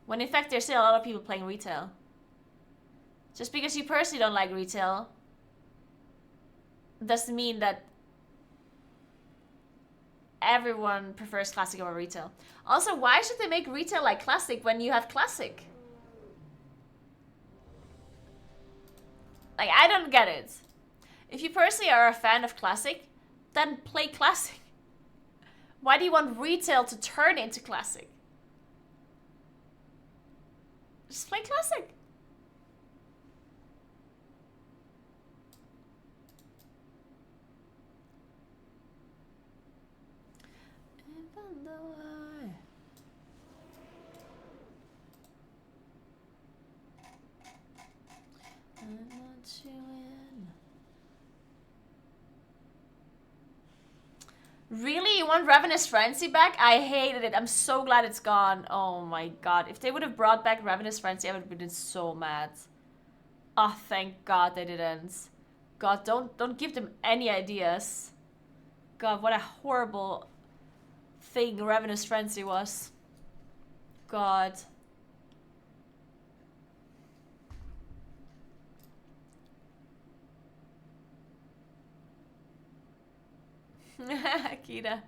Speaker 1: When in fact there's still a lot of people playing retail. Just because you personally don't like retail doesn't mean that everyone prefers Classic over retail. Also, why should they make retail like Classic when you have Classic? Like, I don't get it. If you personally are a fan of Classic, then play Classic. Why do you want retail to turn into Classic? Just play Classic. Really? You want Ravenous Frenzy back? I hated it. I'm so glad it's gone. Oh my god. If they would have brought back Ravenous Frenzy, I would have been so mad. Oh, thank god they didn't. God, don't give them any ideas. God, what a horrible thing Ravenous Frenzy was. God. Akira.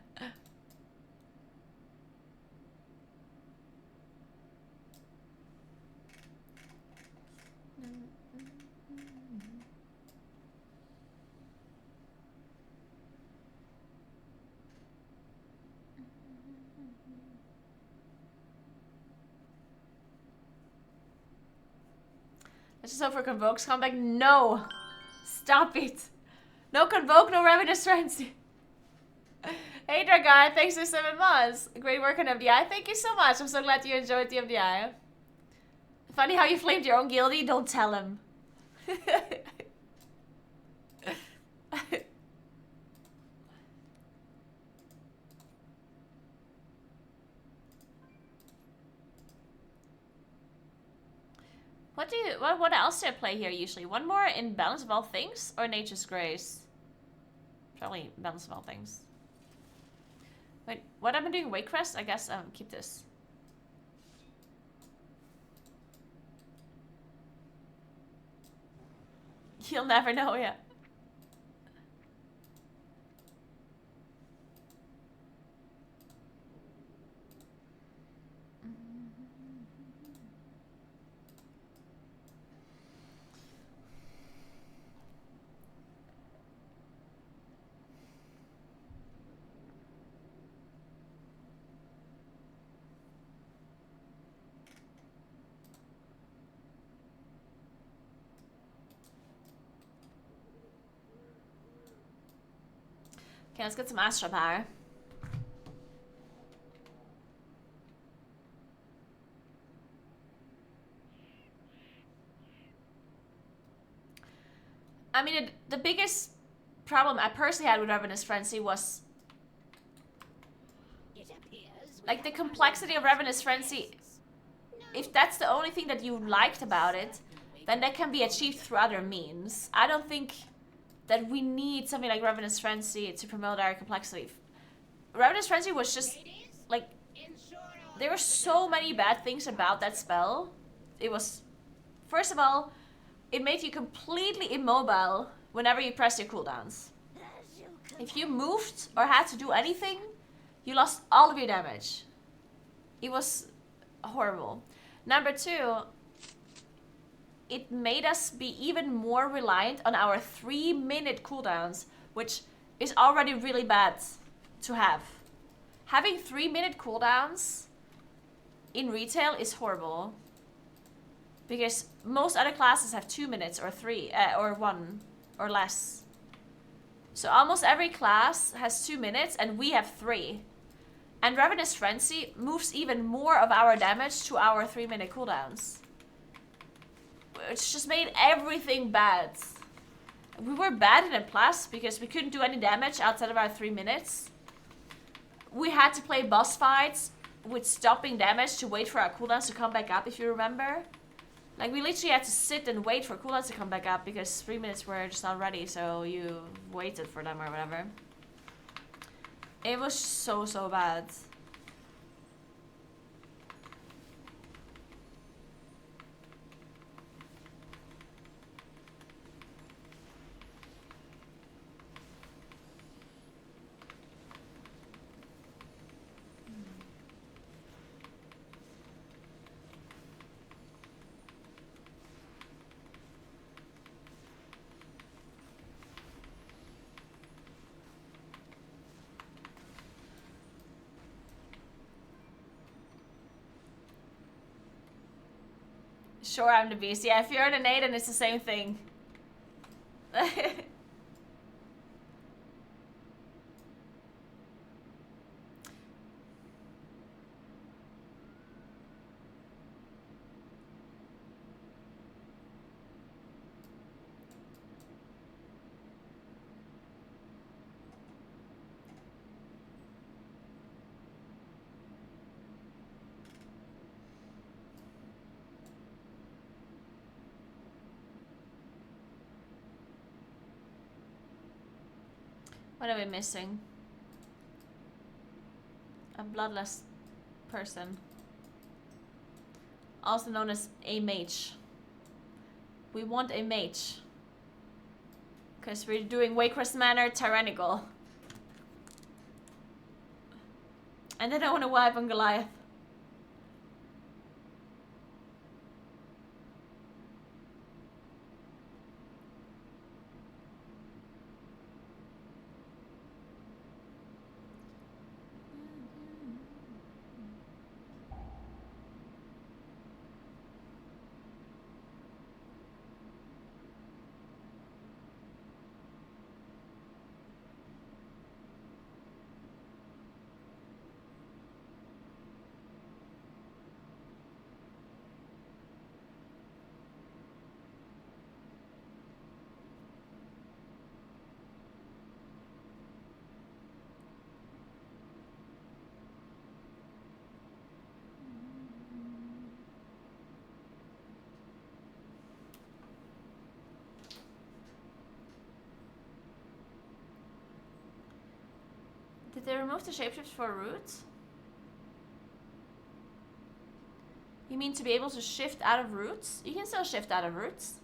Speaker 1: Let's just hope for Convoke's comeback. No! Stop it! No Convoke, no Ravenous Frenzy. Hey Dragon, thanks for 7 months. Great work on MDI. Thank you so much. I'm so glad you enjoyed the MDI. Funny how you flamed your own guildie. Don't tell him. What else do I play here usually? One more in Balance of All Things or Nature's Grace? Probably Balance of All Things. Wait, what am I doing? Waycrest? I guess keep this. You'll never know, yeah. Okay, let's get some astral power. I mean, the biggest problem I personally had with Ravenous Frenzy was like the complexity of Ravenous Frenzy. If that's the only thing that you liked about it, then that can be achieved through other means. I don't think that we need something like Ravenous Frenzy to promote our complexity. Ravenous Frenzy was just like, there were so many bad things about that spell. It was, first of all, it made you completely immobile whenever you pressed your cooldowns. If you moved or had to do anything, you lost all of your damage. It was horrible. Number two, it made us be even more reliant on our 3-minute cooldowns, which is already really bad to have. Having 3-minute cooldowns in retail is horrible. Because most other classes have 2 minutes or 3, or 1 or less. So almost every class has 2 minutes and we have 3. And Ravenous Frenzy moves even more of our damage to our 3-minute cooldowns. Which just made everything bad. We were bad in a plus because we couldn't do any damage outside of our 3 minutes. We had to play boss fights with stopping damage to wait for our cooldowns to come back up, if you remember. Like, we literally had to sit and wait for cooldowns to come back up because 3 minutes were just not ready, so you waited for them or whatever. It was so bad. Sure, I'm the beast. Yeah, if you're an Aiden, it's the same thing. What are we missing? A bloodless person. Also known as a mage. We want a mage. Because we're doing Waycrest Manor Tyrannical. And then I want to wipe on Goliath. Did they remove the shapeshift for root? You mean to be able to shift out of roots? You can still shift out of roots.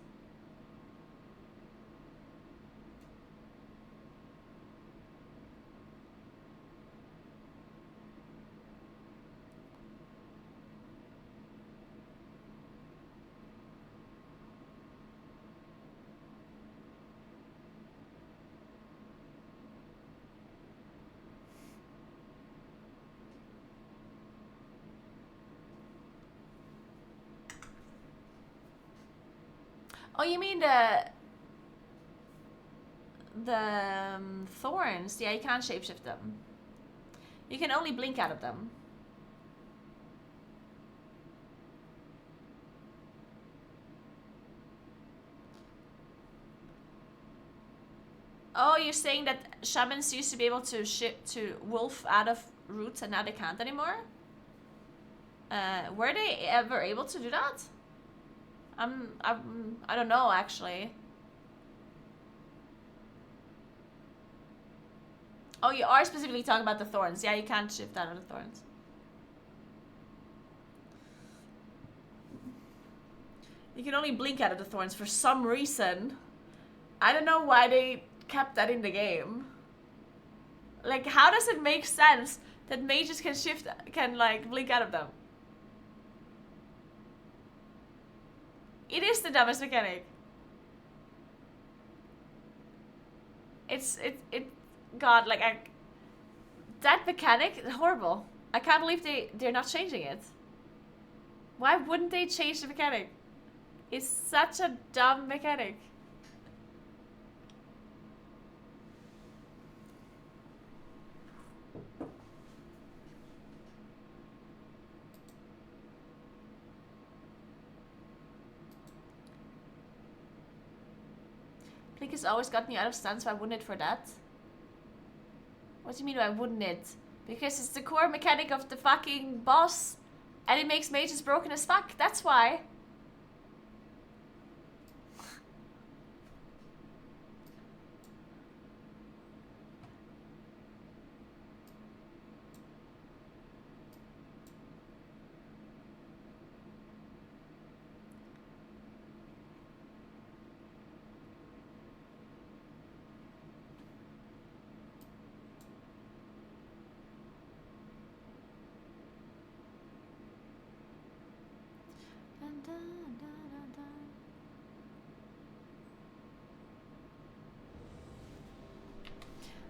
Speaker 1: Oh, you mean the thorns? Yeah, you can't shapeshift them. You can only blink out of them. Oh, you're saying that shamans used to be able to wolf out of roots and now they can't anymore? Were they ever able to do that? I don't know actually. Oh, you are specifically talking about the thorns. Yeah, you can't shift out of the thorns. You can only blink out of the thorns for some reason. I don't know why they kept that in the game. Like, how does it make sense that mages can like blink out of them? It is the dumbest mechanic. God, like, that mechanic is horrible. I can't believe they're not changing it. Why wouldn't they change the mechanic? It's such a dumb mechanic. Blink has always got me out of stance, why wouldn't it for that? What do you mean why wouldn't it? Because it's the core mechanic of the fucking boss and it makes mages broken as fuck, that's why.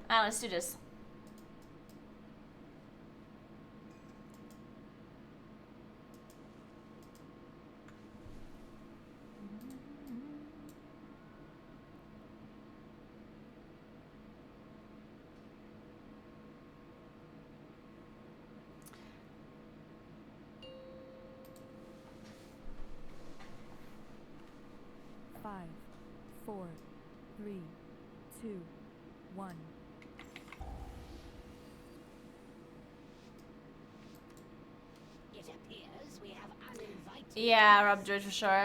Speaker 1: Alright, let's do this.
Speaker 4: Five, 4, 3, 2, 1.
Speaker 5: It appears we have uninvited.
Speaker 1: Yeah, Rob Druid for sure.
Speaker 5: No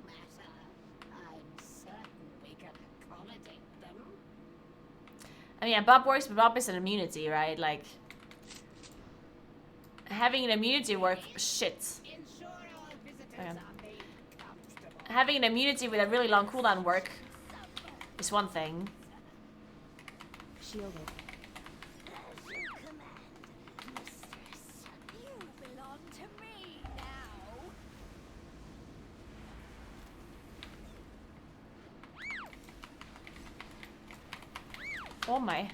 Speaker 5: matter. I'm certain we can accommodate them.
Speaker 1: I mean, yeah, Bob works, but Bob is an immunity, right? Like, having an immunity work, shit.
Speaker 5: Ensure all visitors
Speaker 1: Okay.
Speaker 5: are made comfortable.
Speaker 1: Having an immunity with a really long cooldown work is one thing.
Speaker 4: Shielded.
Speaker 5: As you command, mistress. You belong to me now.
Speaker 1: Oh my.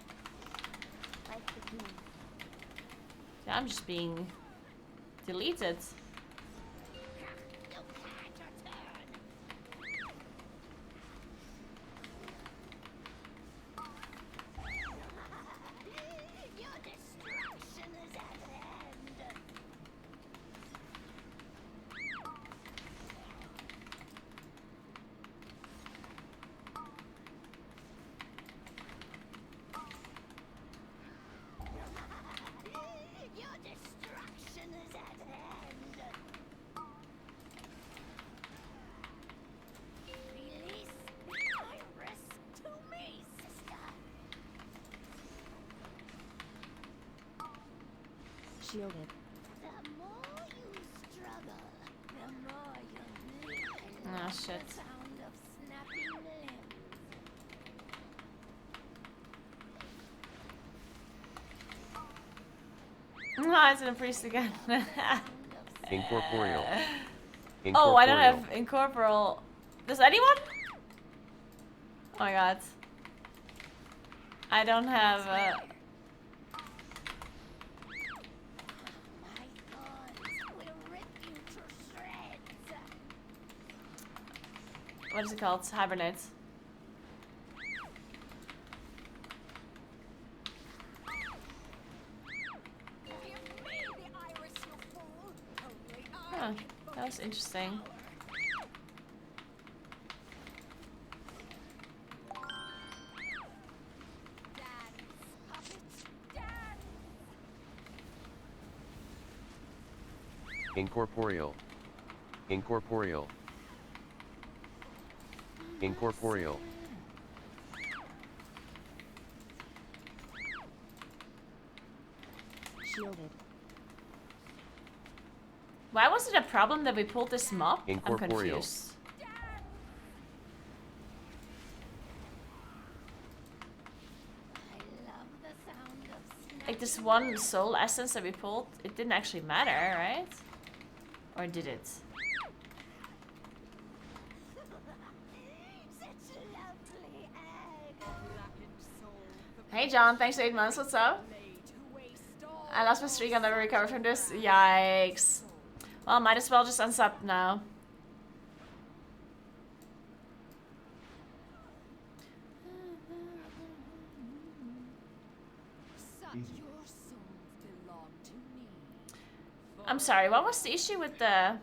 Speaker 1: Yeah, I'm just being deleted.
Speaker 5: You've had your turn. Your destruction is at hand. Your destruction is at hand.
Speaker 4: Shielded.
Speaker 5: The more you struggle, the more you bleed.
Speaker 1: Oh shit.
Speaker 5: The sound of snapping limbs.
Speaker 1: Oh, it's in a priest again.
Speaker 6: Incorporeal.
Speaker 1: Oh, I don't have incorporeal. Does anyone? Oh my god. I don't have
Speaker 5: My thorns will rip you to shreds.
Speaker 1: what is it called? Hibernate.
Speaker 5: Give me the iris, you fool. Only I
Speaker 1: Huh,
Speaker 5: can
Speaker 1: that was interesting.
Speaker 5: dance, puppet, dance.
Speaker 6: Incorporeal. Incorporeal. Incorporeal.
Speaker 4: Shielded.
Speaker 1: Why was it a problem that we pulled this mob? I'm
Speaker 6: Incorporeal.
Speaker 1: confused.
Speaker 5: I love the sound of
Speaker 1: Like this one soul essence that we pulled, it didn't actually matter, right? Or did it?
Speaker 5: such lovely egg.
Speaker 1: Hey John, thanks for 8 months, what's up? I lost my streak, I'll never recover from this. Yikes. Well, might as well just unsub now.
Speaker 5: Your souls belong to me.
Speaker 1: I'm sorry, what was the issue with the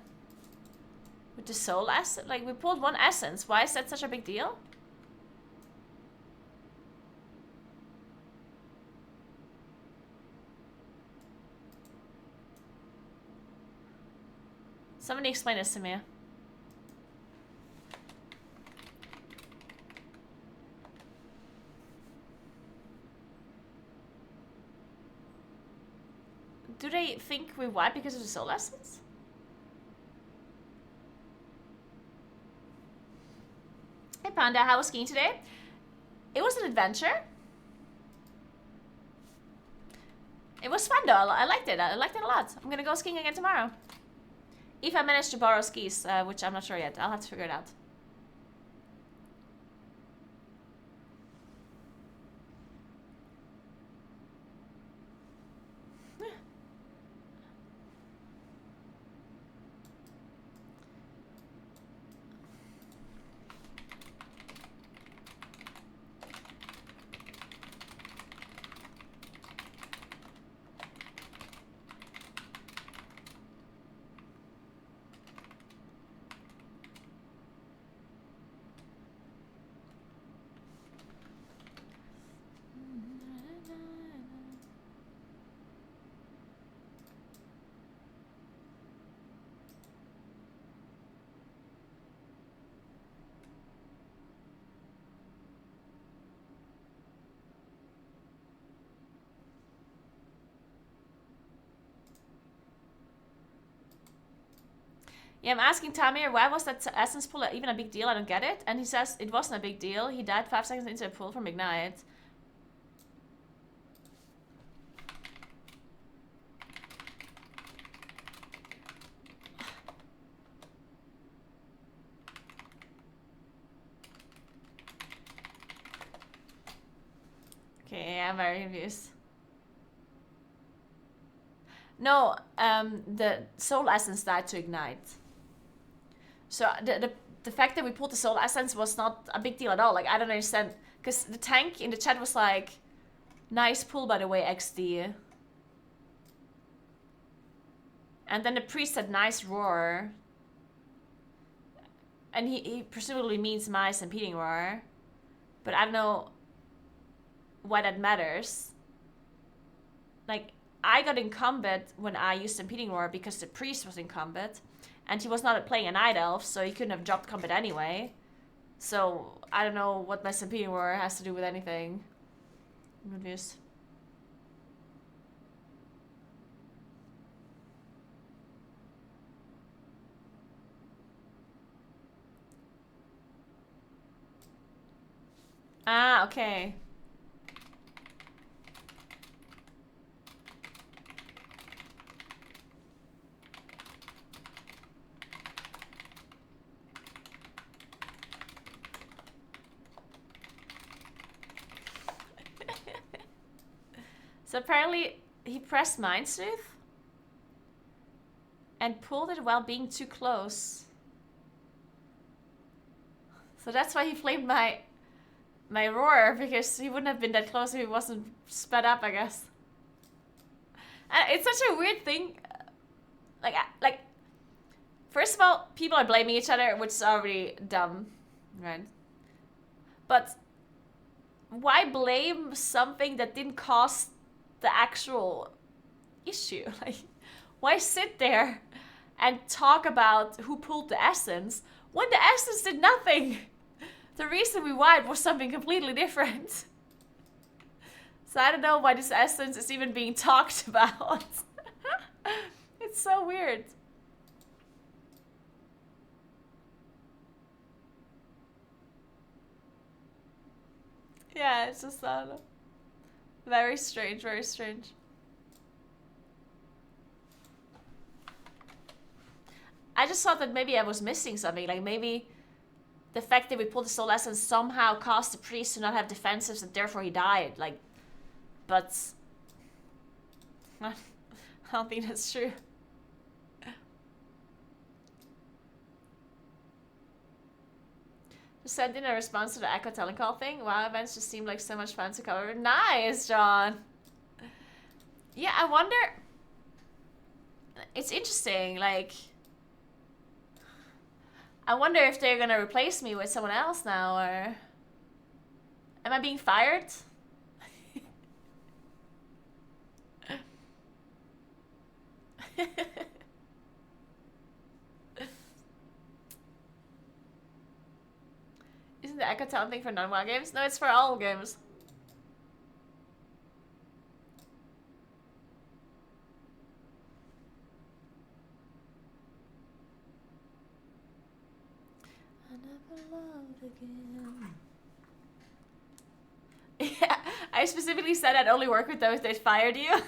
Speaker 1: soul essence? Like, we pulled one essence. Why is that such a big deal? Somebody explain this to me. Do they think we wipe because of the soul essence? Hey Panda, how was skiing today? It was an adventure. It was fun though, I liked it. I liked it a lot. I'm gonna go skiing again tomorrow. If I manage to borrow skis, which I'm not sure yet. I'll have to figure it out. Yeah, I'm asking Tamir, why was that essence pull even a big deal? I don't get it. And he says it wasn't a big deal. He died 5 seconds into a pull from Ignite. Okay, I'm very confused. No, the soul essence died to Ignite. So the fact that we pulled the soul essence was not a big deal at all. Like, I don't understand. Because the tank in the chat was like, nice pull, by the way, XD. And then the priest said, nice roar. And he presumably means my stampeding roar. But I don't know why that matters. Like, I got in combat when I used stampeding roar because the priest was in combat. And he was not playing a night elf, so he couldn't have dropped combat anyway. So, I don't know what my stampeding roar has to do with anything. I'm confused. Ah, okay. So apparently he pressed Mind Sooth and pulled it while being too close. So that's why he flamed my roar, because he wouldn't have been that close if he wasn't sped up, I guess. And it's such a weird thing. Like, first of all, people are blaming each other, which is already dumb, right? But why blame something that didn't cause the actual issue? Like, why sit there and talk about who pulled the essence when the essence did nothing? The reason we wiped was something completely different. So I don't know why this essence is even being talked about. It's so weird. Yeah, it's just very strange, very strange. I just thought that maybe I was missing something. Like maybe the fact that we pulled the soul essence somehow caused the priest to not have defensives and therefore he died. Like, but I don't think that's true. Just sent in a response to the Echo Telecall thing. Wow, events just seemed like so much fun to cover. Nice, John. Yeah, I wonder. It's interesting, like. I wonder if they're gonna replace me with someone else now, or. Am I being fired? Isn't the Echo Town thing for non-WoW games? No, it's for all games. I never loved again. Yeah, I specifically said I'd only work with those that fired you.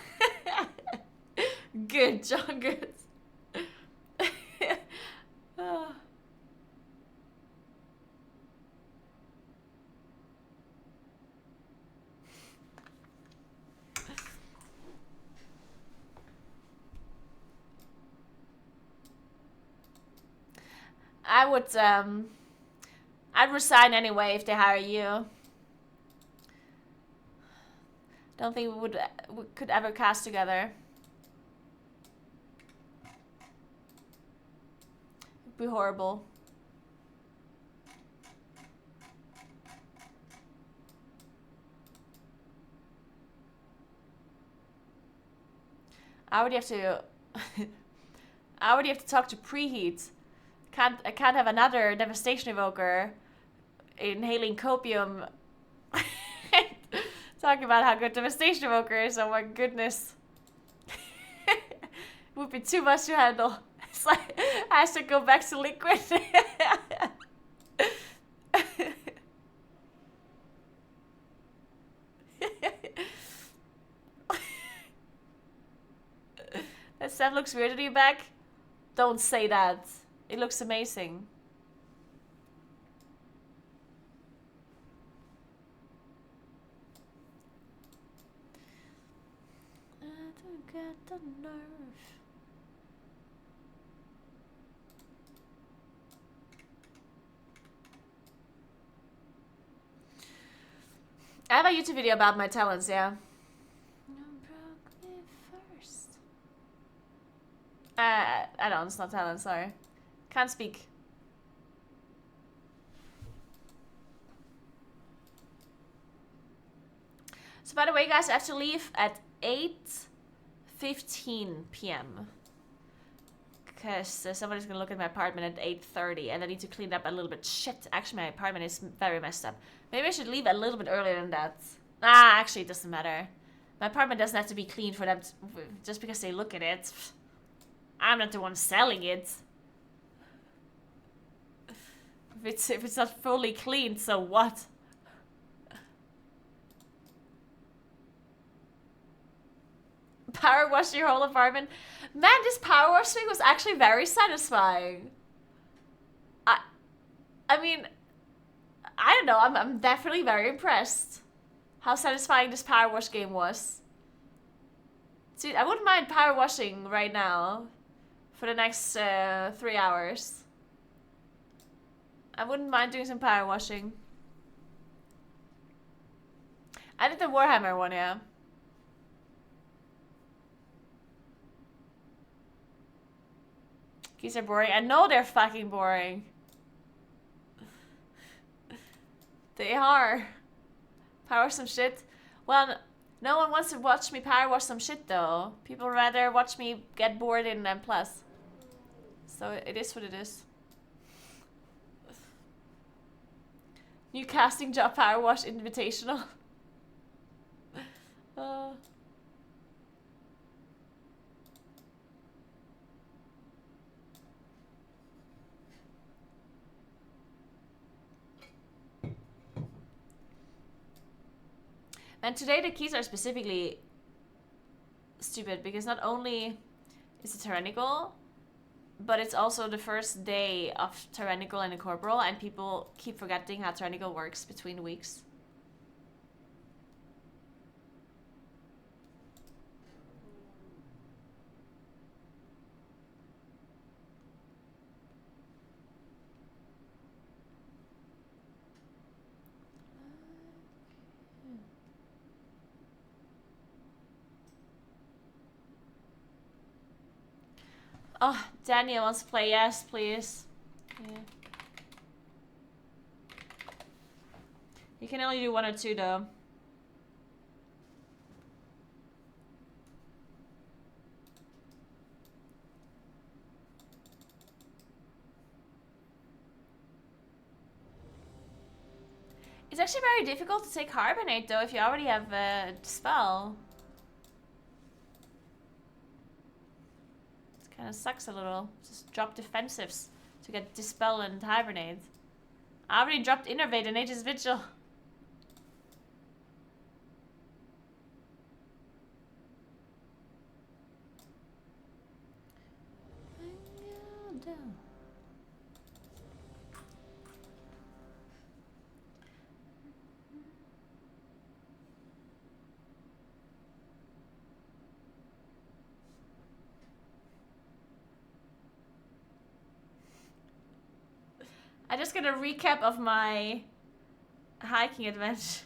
Speaker 1: Good, John, good. Oh. I'd resign anyway if they hire you. Don't think we could ever cast together. It'd be horrible. I already have to I already have to talk to Preheat. I can't have another devastation evoker inhaling copium talking about how good devastation evoker is. Oh my goodness. It would be too much to handle. It's like I have to go back to liquid. That stuff looks weird to you back. Don't say that. It looks amazing. I don't get the nerve. I have a YouTube video about my talents, yeah. You broke me first. I don't, it's not talent, sorry. Can't speak. So by the way, guys, I have to leave at 8:15 p.m. Because somebody's gonna look at my apartment at 8:30 and I need to clean it up a little bit. Shit, actually my apartment is very messed up. Maybe I should leave a little bit earlier than that. Ah, actually it doesn't matter. My apartment doesn't have to be clean for them just because they look at it. I'm not the one selling it. If it's not fully clean, so what? power wash your whole apartment. Man, this power wash thing was actually very satisfying. I mean, I don't know. I'm definitely very impressed how satisfying this power wash game was. Dude, I wouldn't mind power washing right now for the next 3 hours. I wouldn't mind doing some power washing. I did the Warhammer one, yeah. Keys are boring. I know they're fucking boring. They are. Power some shit. Well, no one wants to watch me power wash some shit though. People rather watch me get bored in M+. So it is what it is. New casting job power wash invitational. And today the keys are specifically stupid because not only is it tyrannical, but it's also the first day of tyrannical and incorporeal, and people keep forgetting how tyrannical works between weeks. Oh, Daniel wants to play. Yes, please. Yeah. You can only do 1 or 2 though. It's actually very difficult to take Carbonate though if you already have a spell. Kind of sucks a little. Just drop defensives to get Dispel and Hibernate. I already dropped Innervate and Aegis Vigil. I just got a recap of my hiking adventure.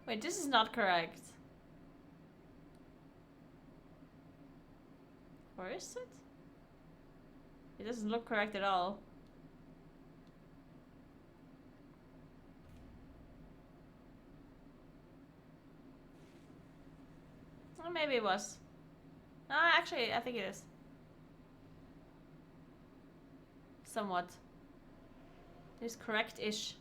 Speaker 1: Wait, this is not correct. Or is it? It doesn't look correct at all. Or maybe it was. Actually, I think it is. Somewhat. It is correct-ish.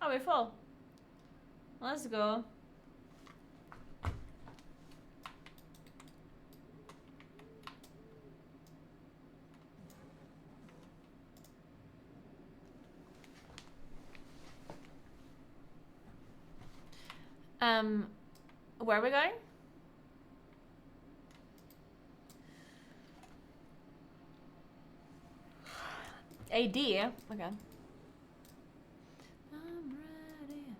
Speaker 1: Oh, we're full. Let's go. Where are we going? AD? Okay. I'm ready.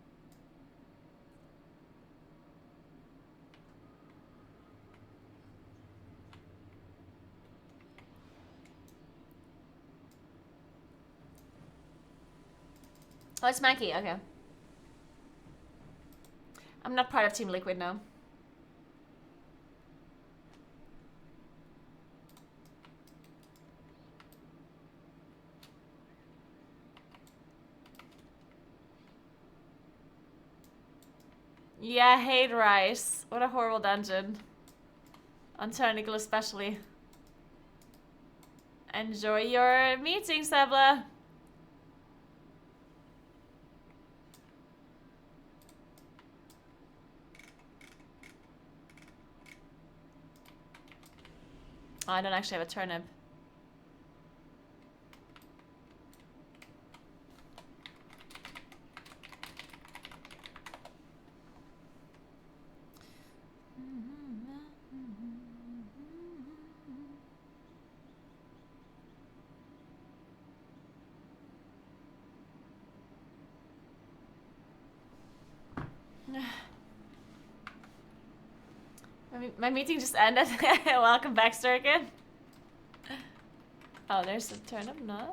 Speaker 1: Oh, it's Mackie, okay. I'm not part of Team Liquid now. Yeah, I hate rice. What a horrible dungeon. On Turnicle especially. Enjoy your meeting, Sebla. Oh, I don't actually have a turnip. My meeting just ended. Welcome back, Sturkin. Oh, there's the turnip, nice.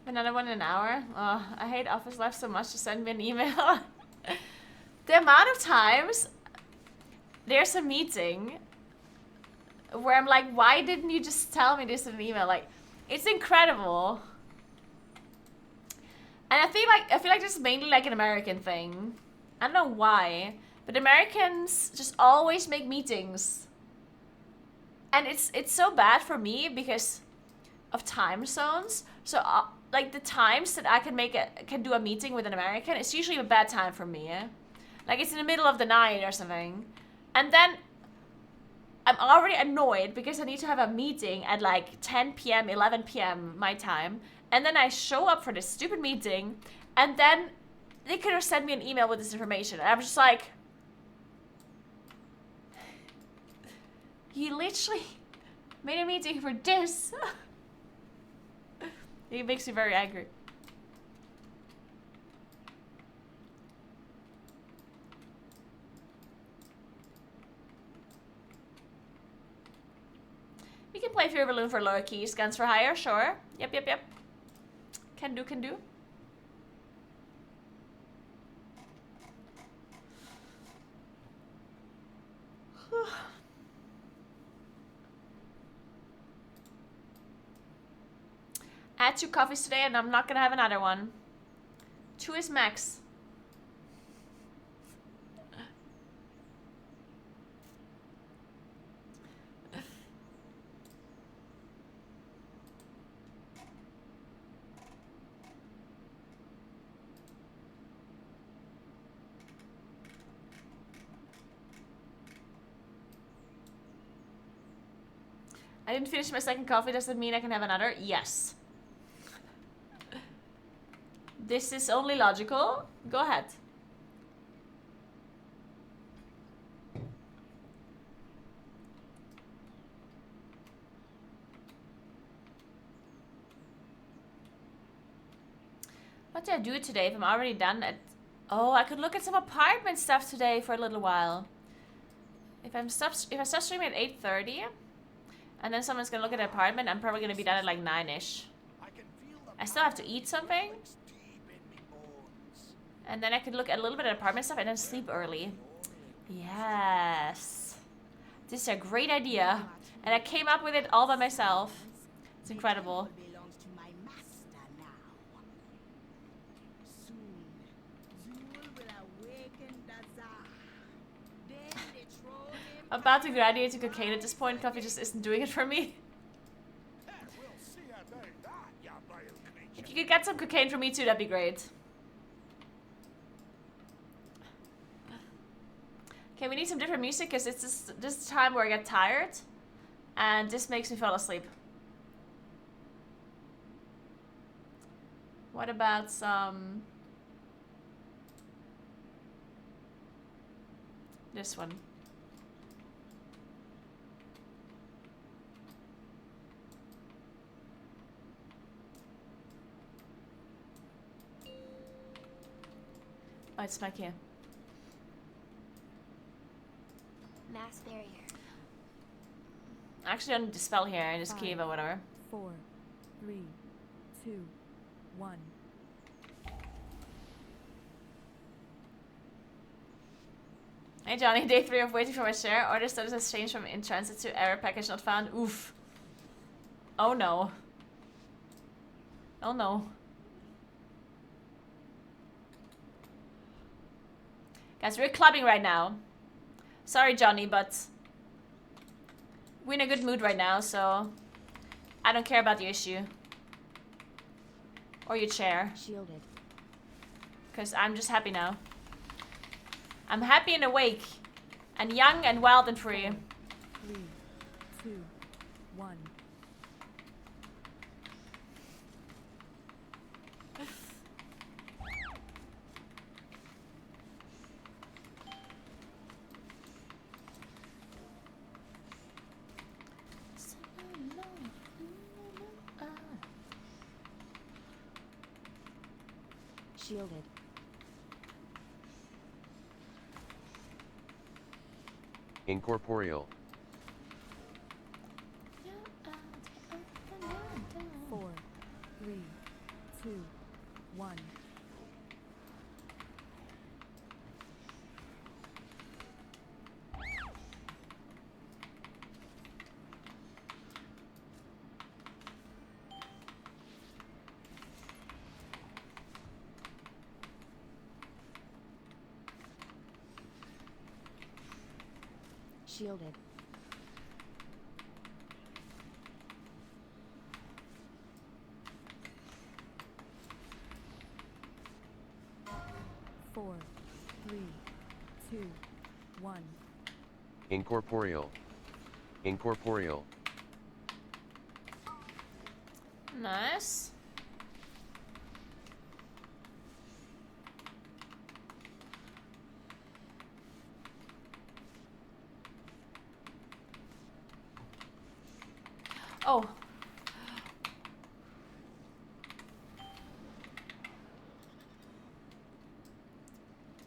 Speaker 1: Another one in an hour? Oh, I hate Office Life so much to send me an email. The amount of times there's a meeting where I'm like, why didn't you just tell me this in an email? Like, it's incredible. And I feel like this is mainly like an American thing. I don't know why, but Americans just always make meetings. And it's so bad for me because of time zones. So like the times that I can do a meeting with an American, it's usually a bad time for me. Like it's in the middle of the night or something. And then I'm already annoyed because I need to have a meeting at like 10 p.m., 11 p.m. my time. And then I show up for this stupid meeting and then they could have sent me an email with this information. And I'm just like, you literally made a meeting for this. It makes me very angry. We can play Fear Balloon for lower keys, guns for higher, sure. Yep. Can do. I had 2 coffees today and I'm not gonna have another one. 2 is max. I didn't finish my second coffee, does that mean I can have another? Yes. This is only logical. Go ahead. What do I do today if I'm already done at... Oh, I could look at some apartment stuff today for a little while. If I stop streaming at 8:30, and then someone's gonna look at the apartment, I'm probably gonna be done at like 9-ish. I still have to eat something. And then I could look at a little bit of apartment stuff and then sleep early. Yes. This is a great idea. And I came up with it all by myself. It's incredible. I'm about to graduate to cocaine at this point. Coffee just isn't doing it for me. If you could get some cocaine for me too, that'd be great. Okay, we need some different music because it's this time where I get tired. And this makes me fall asleep. What about some... this one. Oh, it's my key.
Speaker 5: Mass barrier.
Speaker 1: I actually don't need to spell here. I just key,
Speaker 4: 5,
Speaker 1: but whatever.
Speaker 4: 4, 3, 2, 1.
Speaker 1: Hey Johnny, day 3 of waiting for my share. Order status has changed from in transit to error package not found. Oof. Oh no. Oh no. Guys, we're clubbing right now. Sorry Johnny, but we're in a good mood right now, so I don't care about the issue. Or your chair.
Speaker 4: Shielded.
Speaker 1: Because I'm just happy now. I'm happy and awake. And young and wild and free.
Speaker 4: 3, 2, 1. Shielded.
Speaker 6: Incorporeal.
Speaker 4: 4, 3, 2, 1. Shielded. 4, 3, 2, 1.
Speaker 6: Incorporeal. Incorporeal.
Speaker 1: Nice. Oh.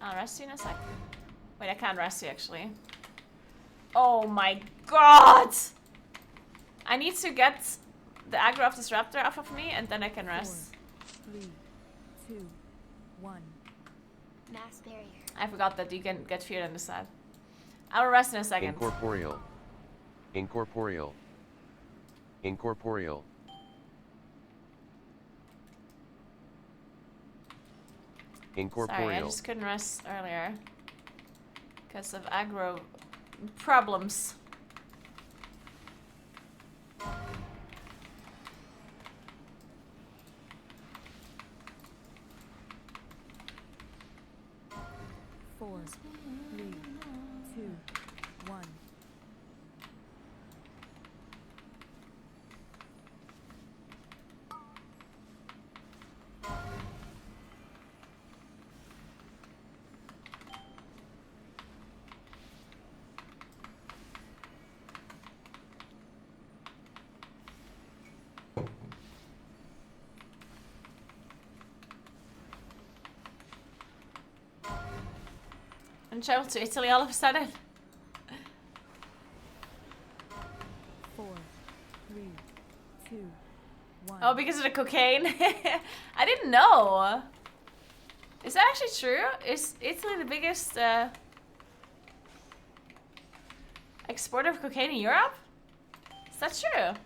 Speaker 1: I'll rest you in a sec. Wait, I can't rest you actually. Oh my god! I need to get the aggro of this raptor off of me and then I can rest.
Speaker 4: 4, 3, 2, 1.
Speaker 5: Mass barrier.
Speaker 1: I forgot that you can get feared on this side. I will rest in a second.
Speaker 6: Incorporeal. Incorporeal. Incorporeal. Incorporeal.
Speaker 1: Sorry, I just couldn't rest earlier. Because of aggro problems.
Speaker 4: Four, 3, 2, 1.
Speaker 1: And travel to Italy all of a sudden.
Speaker 4: 4, 3, 2, 1.
Speaker 1: Oh, because of the cocaine? I didn't know. Is that actually true? Is Italy the biggest exporter of cocaine in Europe? Is that true?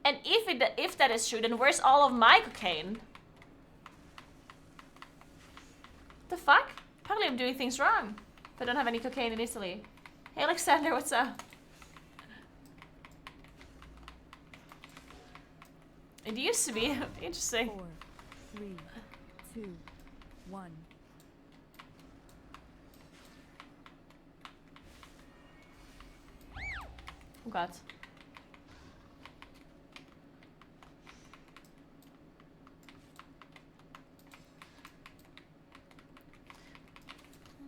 Speaker 1: And if that is true, then where's all of my cocaine? The fuck? Probably I'm doing things wrong. If I don't have any cocaine in Italy. Hey Alexander, what's up? It used to be. Interesting.
Speaker 4: 4, 3, 2, 1.
Speaker 1: Oh god.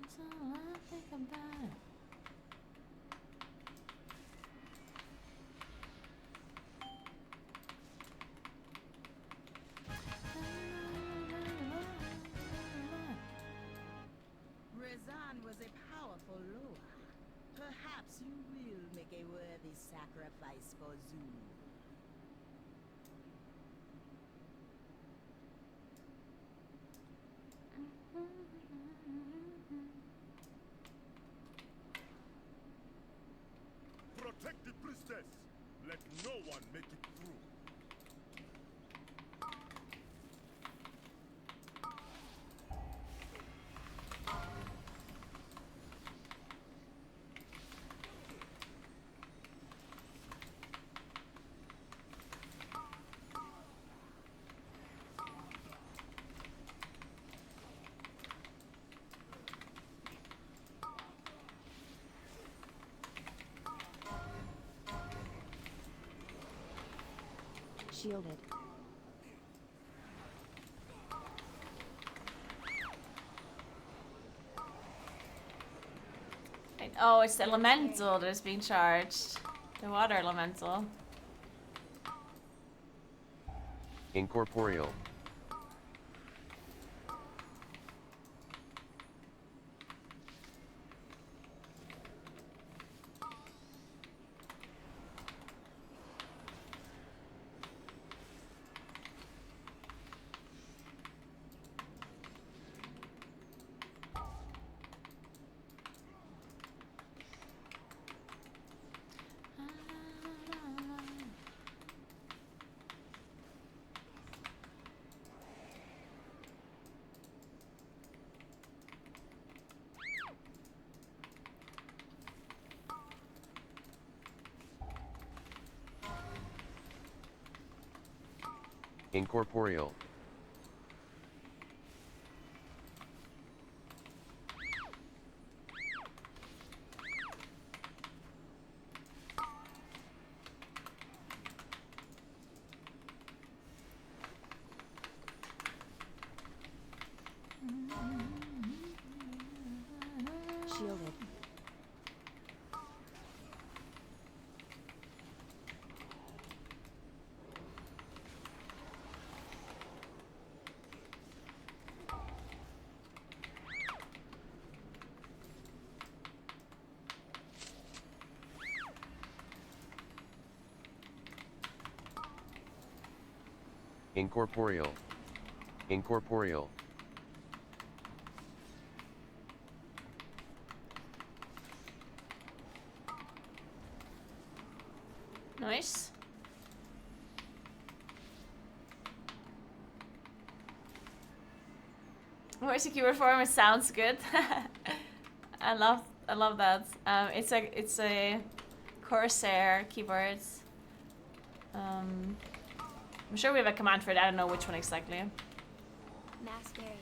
Speaker 1: That's all I think about.
Speaker 5: sacrifice for Zoo.
Speaker 7: Protect the priestess. Let no one make it through.
Speaker 4: Shielded.
Speaker 1: Wait, oh, it's the elemental that is being charged. The water elemental.
Speaker 6: Incorporeal. Incorporeal.
Speaker 4: Shielded.
Speaker 6: Incorporeal. Incorporeal.
Speaker 1: Nice. Where's the keyboard form? It sounds good. I love that. It's a Corsair keyboard. I'm sure we have a command for it. I don't know which one exactly.
Speaker 5: Mass barrier.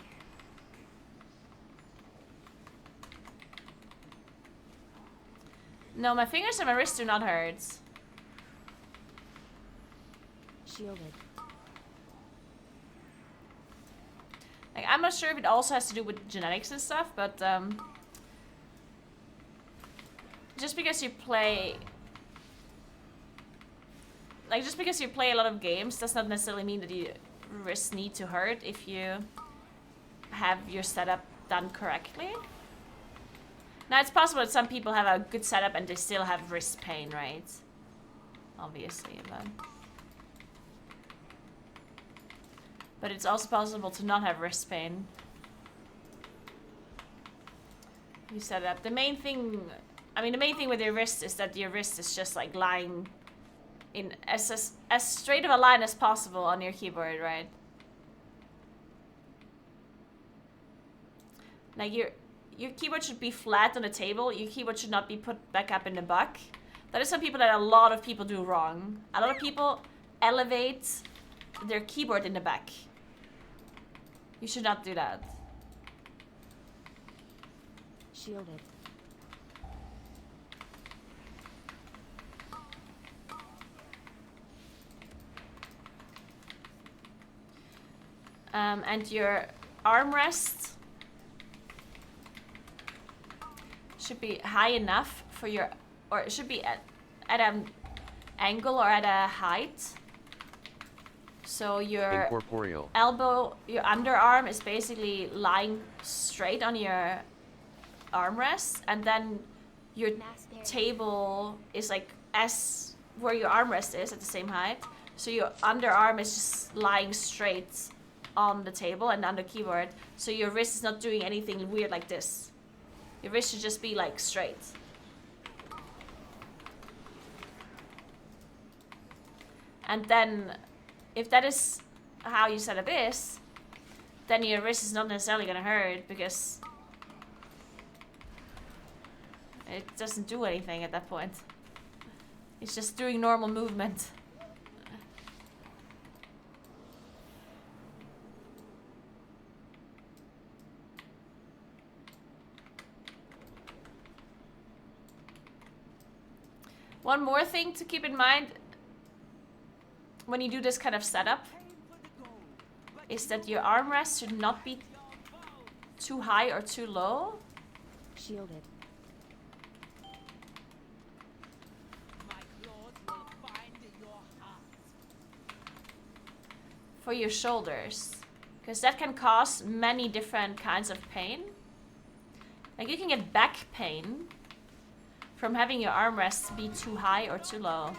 Speaker 1: No, my fingers and my wrists do not hurt.
Speaker 4: Shielded.
Speaker 1: Like, I'm not sure if it also has to do with genetics and stuff, but just because you play, like, just because you play a lot of games does not necessarily mean that your wrists need to hurt if you have your setup done correctly. Now, it's possible that some people have a good setup and they still have wrist pain, right? Obviously, but it's also possible to not have wrist pain. You set it up. The main thing with your wrist is that your wrist is just like lying in as straight of a line as possible on your keyboard, right? Like your keyboard should be flat on the table. Your keyboard should not be put back up in the buck. That is something that a lot of people do wrong. A lot of people elevate their keyboard in the back. You should not do that.
Speaker 4: Shielded.
Speaker 1: And your armrest should be high enough for your, or it should be at an angle or at a height. So your
Speaker 6: Incorporeal.
Speaker 1: elbow, your underarm is basically lying straight on your armrest, and then your
Speaker 4: Mass barrier.
Speaker 1: table is like as where your armrest is at the same height. So your underarm is just lying straight on the table and on the keyboard. So your wrist is not doing anything weird like this. Your wrist should just be like straight. And then if that is how you set up is, then your wrist is not necessarily gonna hurt because it doesn't do anything at that point. It's just doing normal movement. One more thing to keep in mind when you do this kind of setup is that your armrest should not be too high or too low.
Speaker 4: Shielded.
Speaker 1: For your shoulders, because that can cause many different kinds of pain. Like you can get back pain from having your armrests be too high or too low,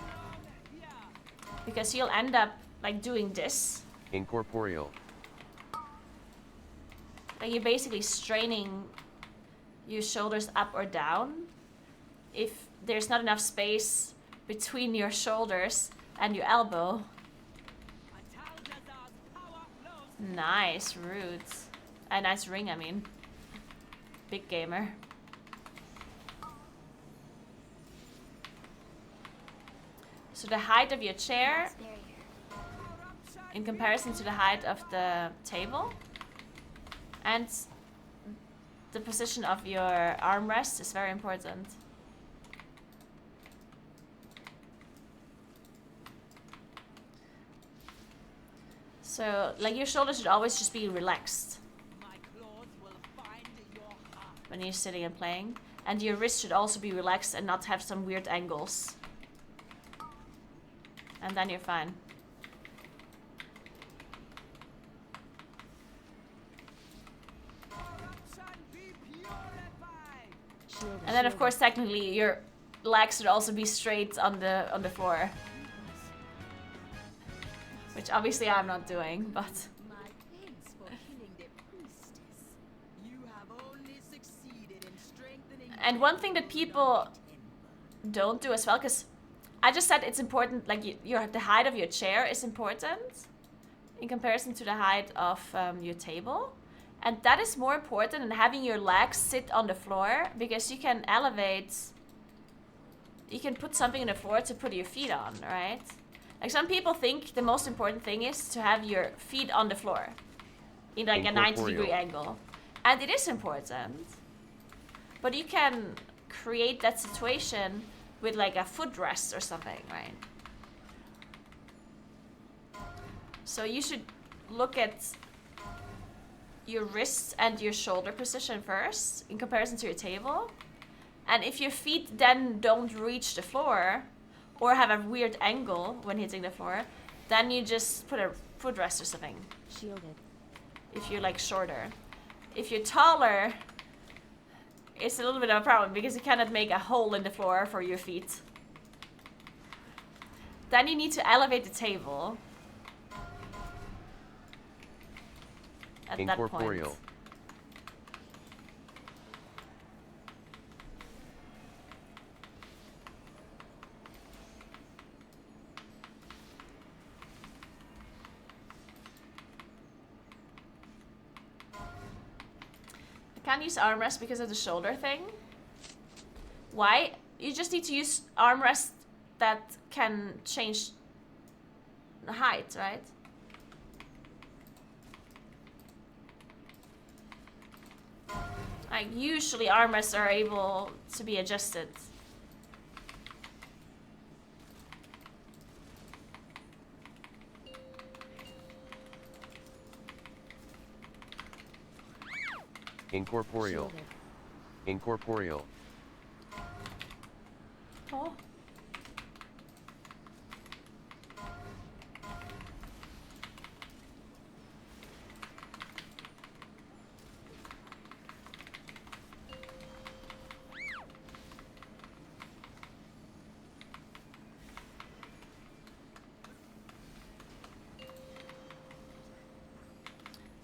Speaker 1: because you'll end up like doing this.
Speaker 6: Incorporeal.
Speaker 1: Like you're basically straining your shoulders up or down if there's not enough space between your shoulders and your elbow. Nice roots. A nice ring, I mean. Big gamer. So the height of your chair
Speaker 4: Mass barrier.
Speaker 1: in comparison to the height of the table and the position of your armrest is very important. So, like, your shoulders should always just be relaxed when you're sitting and playing. And your wrist should also be relaxed and not have some weird angles. And then you're fine.
Speaker 4: Shielded.
Speaker 1: And then, of course, technically, your legs should also be straight on the floor. Which obviously I'm not doing, but...
Speaker 5: My thanks for killing the priestess. You have only succeeded in strengthening.
Speaker 1: And one thing that people don't do as well, because I just said it's important, like the height of your chair is important in comparison to the height of your table. And that is more important than having your legs sit on the floor, because you can elevate, you can put something on the floor to put your feet on, right? Like some people think the most important thing is to have your feet on the floor in like a 90-degree angle. And it is important. But you can create that situation with like a footrest or something, right? So you should look at your wrist and your shoulder position first in comparison to your table. And if your feet then don't reach the floor or have a weird angle when hitting the floor, then you just put a footrest or something.
Speaker 4: Shielded.
Speaker 1: If you're like shorter. If you're taller, it's a little bit of a problem because you cannot make a hole in the floor for your feet. Then you need to elevate the table. At that point.
Speaker 6: Incorporeal.
Speaker 1: I can't use armrest because of the shoulder thing. Why? You just need to use armrest that can change the height, right? Like usually armrests are able to be adjusted.
Speaker 6: Incorporeal.
Speaker 4: Shielded.
Speaker 6: Incorporeal.
Speaker 1: Oh.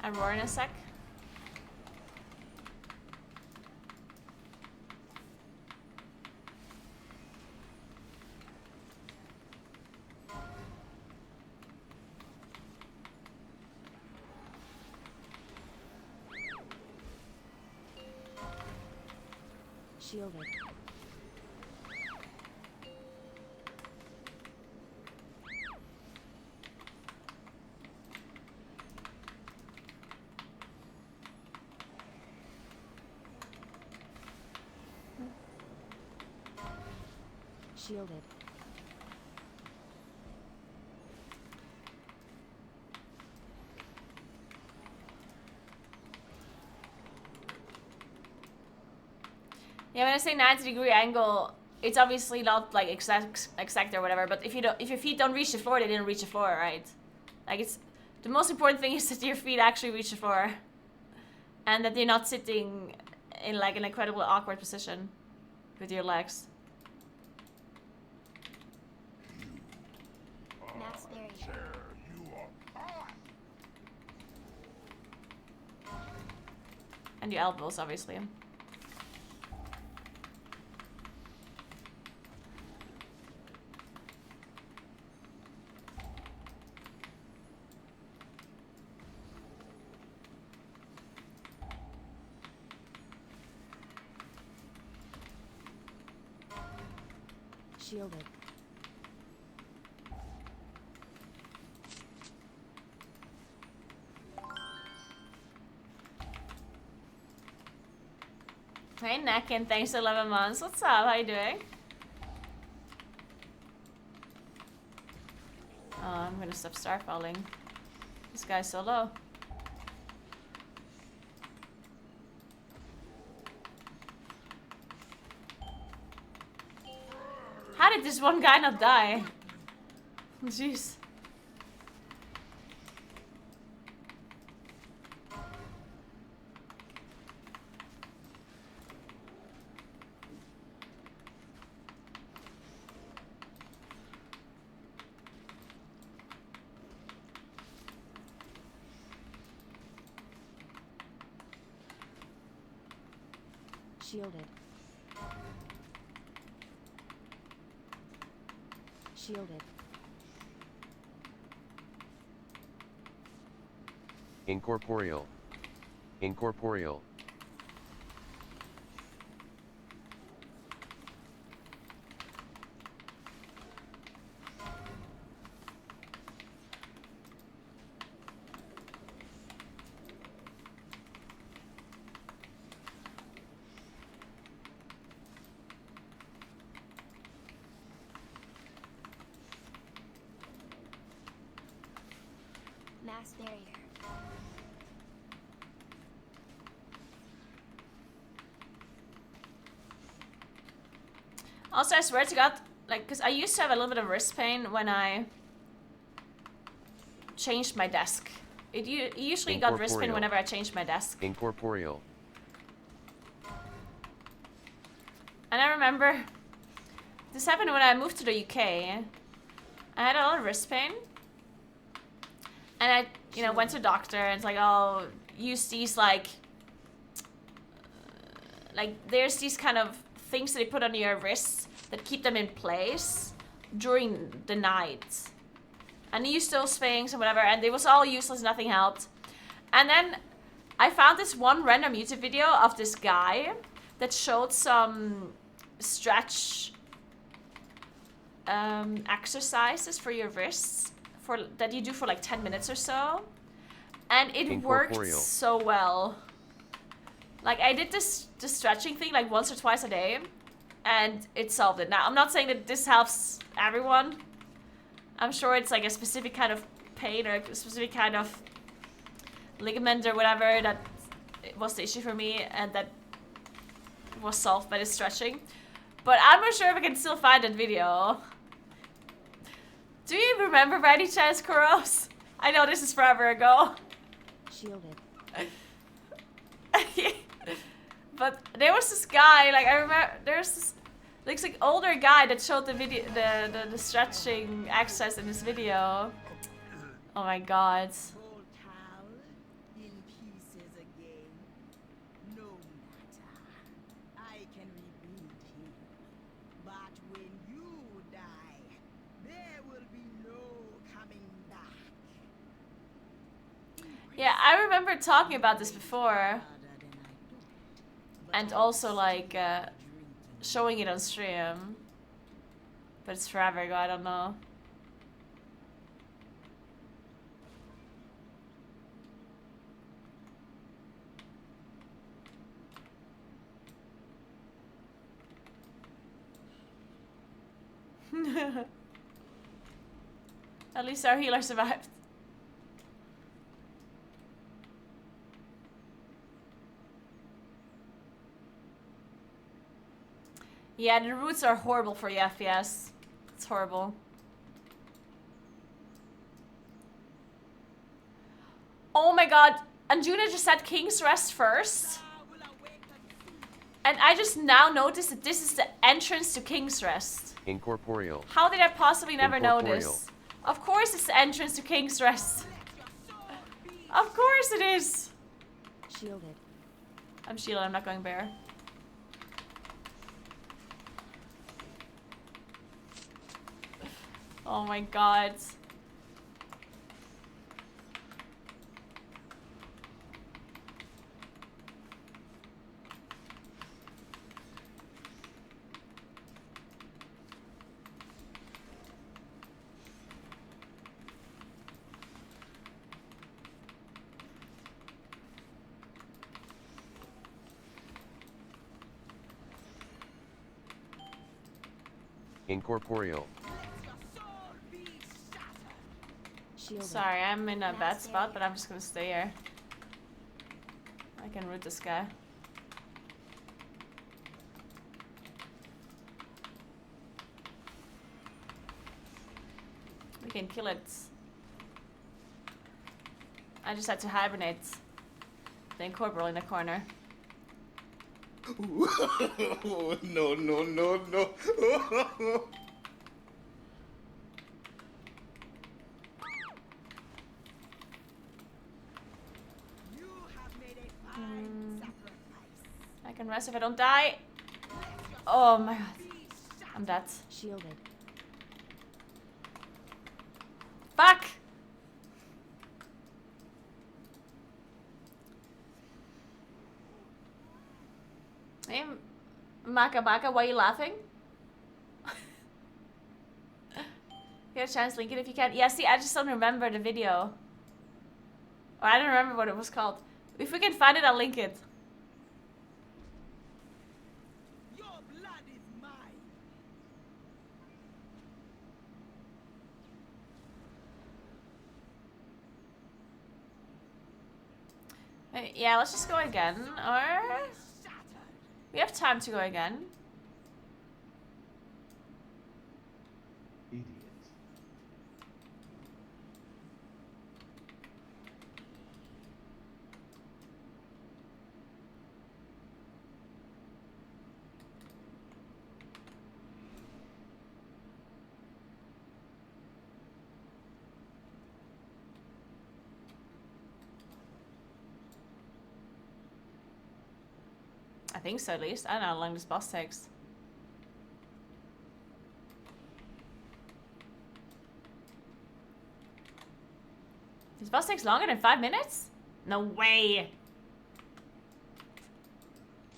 Speaker 1: I'm roar in a sec.
Speaker 4: Shielded. Shielded.
Speaker 1: Yeah, when I say 90-degree angle, it's obviously not like exact or whatever. But if your feet don't reach the floor, they didn't reach the floor, right? Like it's the most important thing is that your feet actually reach the floor, and that you're not sitting in like an incredibly awkward position with your legs.
Speaker 4: Mass barrier.
Speaker 1: And your elbows, obviously.
Speaker 4: Shielded.
Speaker 1: Hey, Neckin, thanks for 11 months. What's up? How you doing? Oh, I'm gonna stop starfalling. This guy's so low. How did this one guy not die? Jeez.
Speaker 4: Shielded. Shielded.
Speaker 6: Incorporeal. Incorporeal.
Speaker 4: Mass barrier.
Speaker 1: Also, I swear to God, like, because I used to have a little bit of wrist pain when I changed my desk. It usually got wrist pain
Speaker 6: Incorporeal.
Speaker 1: whenever I changed my desk.
Speaker 6: Incorporeal.
Speaker 1: And I remember this happened when I moved to the UK. I had a lot of wrist pain. And I, went to a doctor and it's like, oh, use these like there's these kind of things that they put on your wrists that keep them in place during the night. And I used those things and whatever, and it was all useless, nothing helped. And then I found this one random YouTube video of this guy that showed some stretch exercises for your wrists that you do for like 10 minutes or so. And it worked
Speaker 6: Incorporeal.
Speaker 1: so well. Like I did this stretching thing like once or twice a day and it solved it. Now I'm not saying that this helps everyone. I'm sure it's like a specific kind of pain or a specific kind of ligament or whatever that was the issue for me and that was solved by the stretching. But I'm not sure if I can still find that video. Do you remember by any chance, Kuros? I know this is forever ago.
Speaker 4: Shielded.
Speaker 1: But there was this guy, like I remember, there's this like older guy that showed the video, the stretching exercise in this video. Oh my god.
Speaker 5: Cold towel,
Speaker 1: Yeah, I remember talking about this before.
Speaker 5: Harder than I thought.
Speaker 1: And also, like, showing it on stream. But it's forever ago, I don't know. At least our healer survived. Yeah, the roots are horrible for the FPS. It's horrible. Oh my god, Anjuna just said King's Rest first. And I just now noticed that this is the entrance to King's Rest.
Speaker 6: Incorporeal.
Speaker 1: How did I possibly never
Speaker 6: Incorporeal.
Speaker 1: notice? Of course it's the entrance to King's Rest. Of course it is.
Speaker 4: Shielded.
Speaker 1: I'm shielded, I'm not going bear. Oh my god.
Speaker 6: Incorporeal.
Speaker 4: Shielded.
Speaker 1: Sorry, I'm in a bad spot, but I'm just gonna stay here. I can root this guy. We can kill it. I just had to hibernate. The incorporeal in the corner.
Speaker 3: No, no, no, no.
Speaker 5: You have made a fine sacrifice.
Speaker 1: I can rest if I don't die. Oh my god. I'm dead.
Speaker 4: Shielded.
Speaker 1: Fuck! Hey, Maka Maka, why are you laughing? Get a chance, link it if you can. Yeah, see, I just don't remember the video. Or I don't remember what it was called. If we can find it, I'll link it.
Speaker 5: Your blood is mine.
Speaker 1: Yeah, let's just go again. Or
Speaker 5: Shattered.
Speaker 1: we have time to go again.
Speaker 7: Idiot.
Speaker 1: I think so, at least. I don't know how long this boss takes. This boss takes longer than 5 minutes? No way!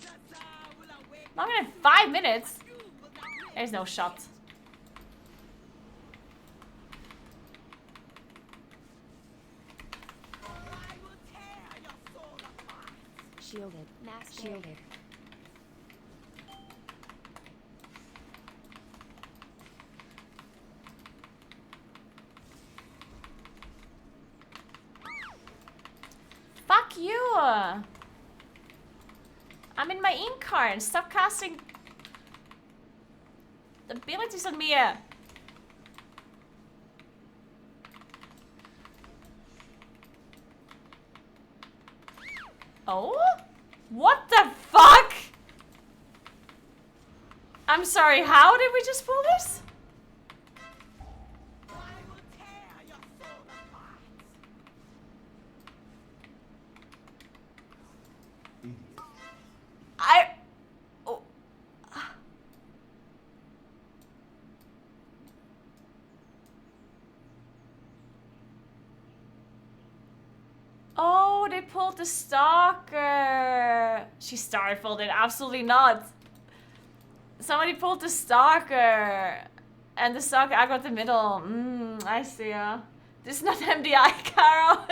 Speaker 5: Zaza will awake.
Speaker 1: Longer than 5 minutes?
Speaker 5: You will not live.
Speaker 1: There's no shot.
Speaker 5: I will tear your soul apart.
Speaker 4: Shielded.
Speaker 5: Master.
Speaker 4: Shielded.
Speaker 1: Fuck you! I'm in my incarn. Stop casting abilities on me. Oh? What the fuck? I'm sorry, how did we just pull this?
Speaker 5: I will tear your soul apart.
Speaker 7: Idiot.
Speaker 1: I... Oh. they pulled the stalker. She starfolded. Absolutely not. Somebody pulled the stalker. And the stalker aggroed the middle. I see. This is not MDI, Caro.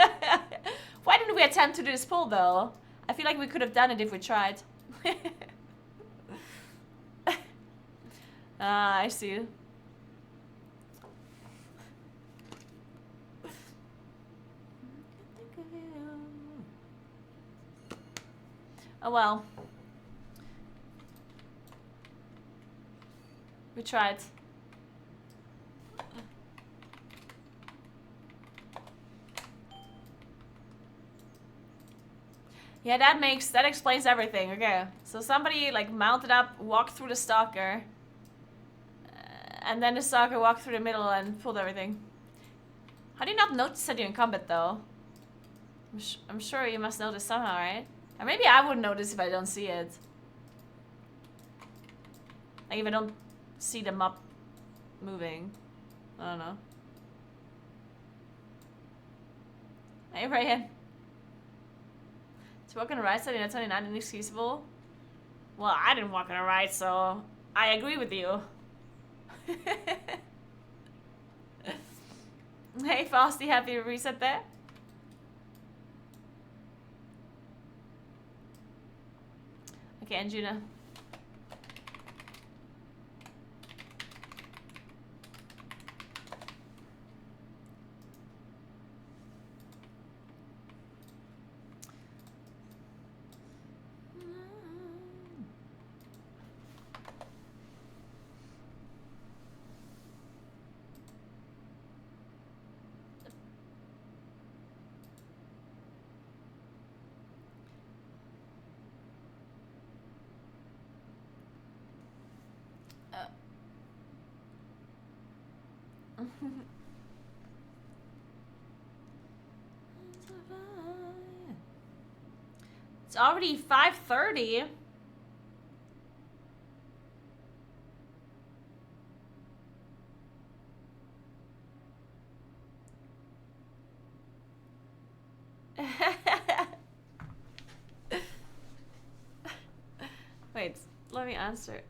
Speaker 1: Why didn't we attempt to do this pull, though? I feel like we could have done it if we tried. I see. Oh well. We tried. Yeah, that explains everything. Okay, so somebody like mounted up, walked through the stalker, and then the stalker walked through the middle and pulled everything. How do you not notice that you're in combat though? I'm sure you must notice somehow, right? Or maybe I wouldn't notice if I don't see it. Like if I don't see the map moving. I don't know. Hey, Ryan. To walk on the right side in 29 inexcusable? Well, I didn't walk on the right, so I agree with you. Hey, Frosty, happy to reset there? Okay, and Juna. It's already 5:30. Wait, let me answer.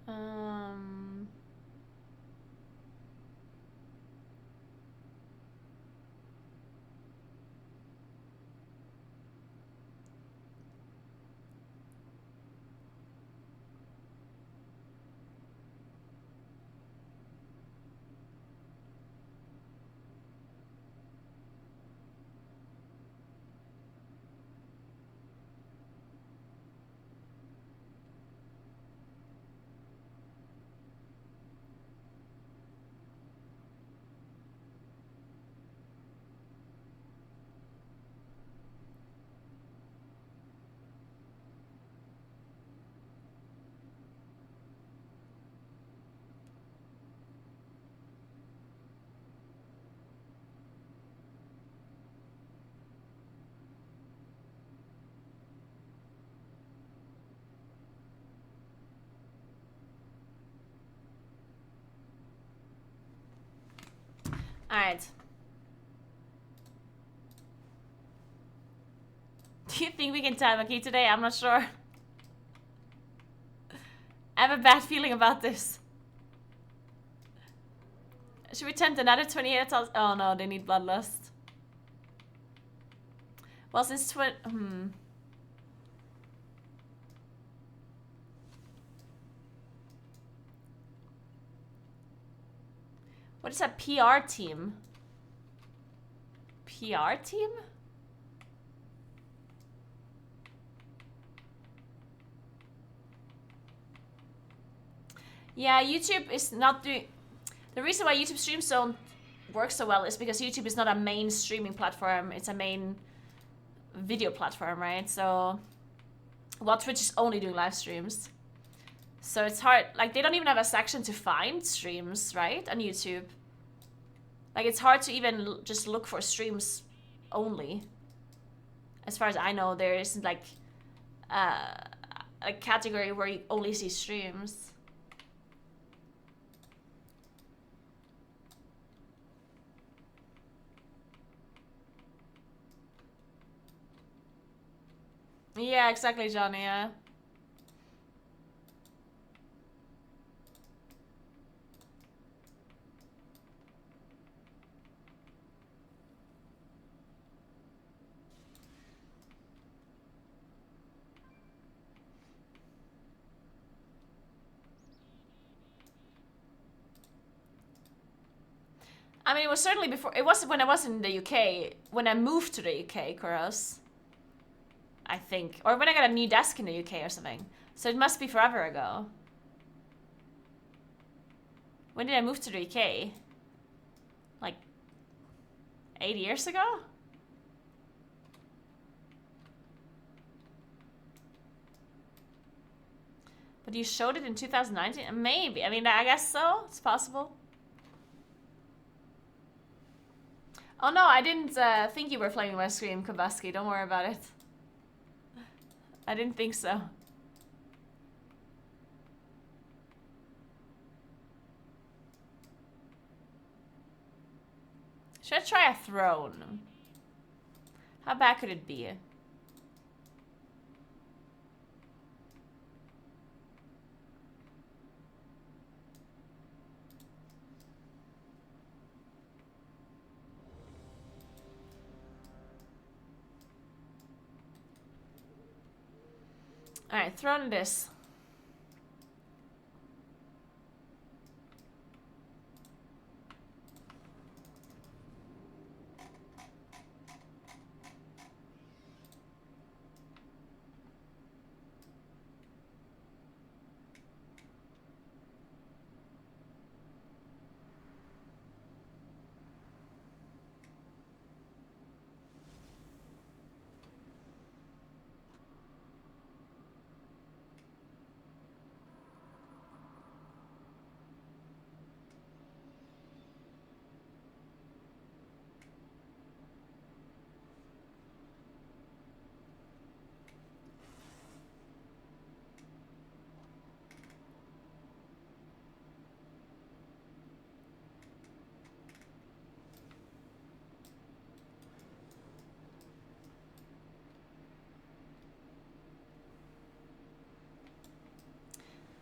Speaker 1: Um. All right. Do you think we can time a key today? I'm not sure. I have a bad feeling about this. Should we attempt another 28 attacks? Oh no, they need bloodlust. Well, since What is a PR team? PR team? Yeah, YouTube is not doing... The reason why YouTube streams don't work so well is because YouTube is not a main streaming platform. It's a main video platform, right? So, while Twitch is only doing live streams. So it's hard. Like, they don't even have a section to find streams, right? On YouTube. Like, it's hard to even just look for streams only. As far as I know, there isn't, like, a category where you only see streams. Yeah, exactly, Johnny, yeah. I mean, it was certainly before. It was when I was in the UK. When I moved to the UK, Kuros. I think. Or when I got a new desk in the UK or something. So it must be forever ago. When did I move to the UK? Like 8 years ago? But you showed it in 2019? Maybe. I mean, I guess so. It's possible. Oh no, I didn't think you were flaming my screen, Kovaski. Don't worry about it. I didn't think so. Should I try a throne? How bad could it be? Alright, throne this.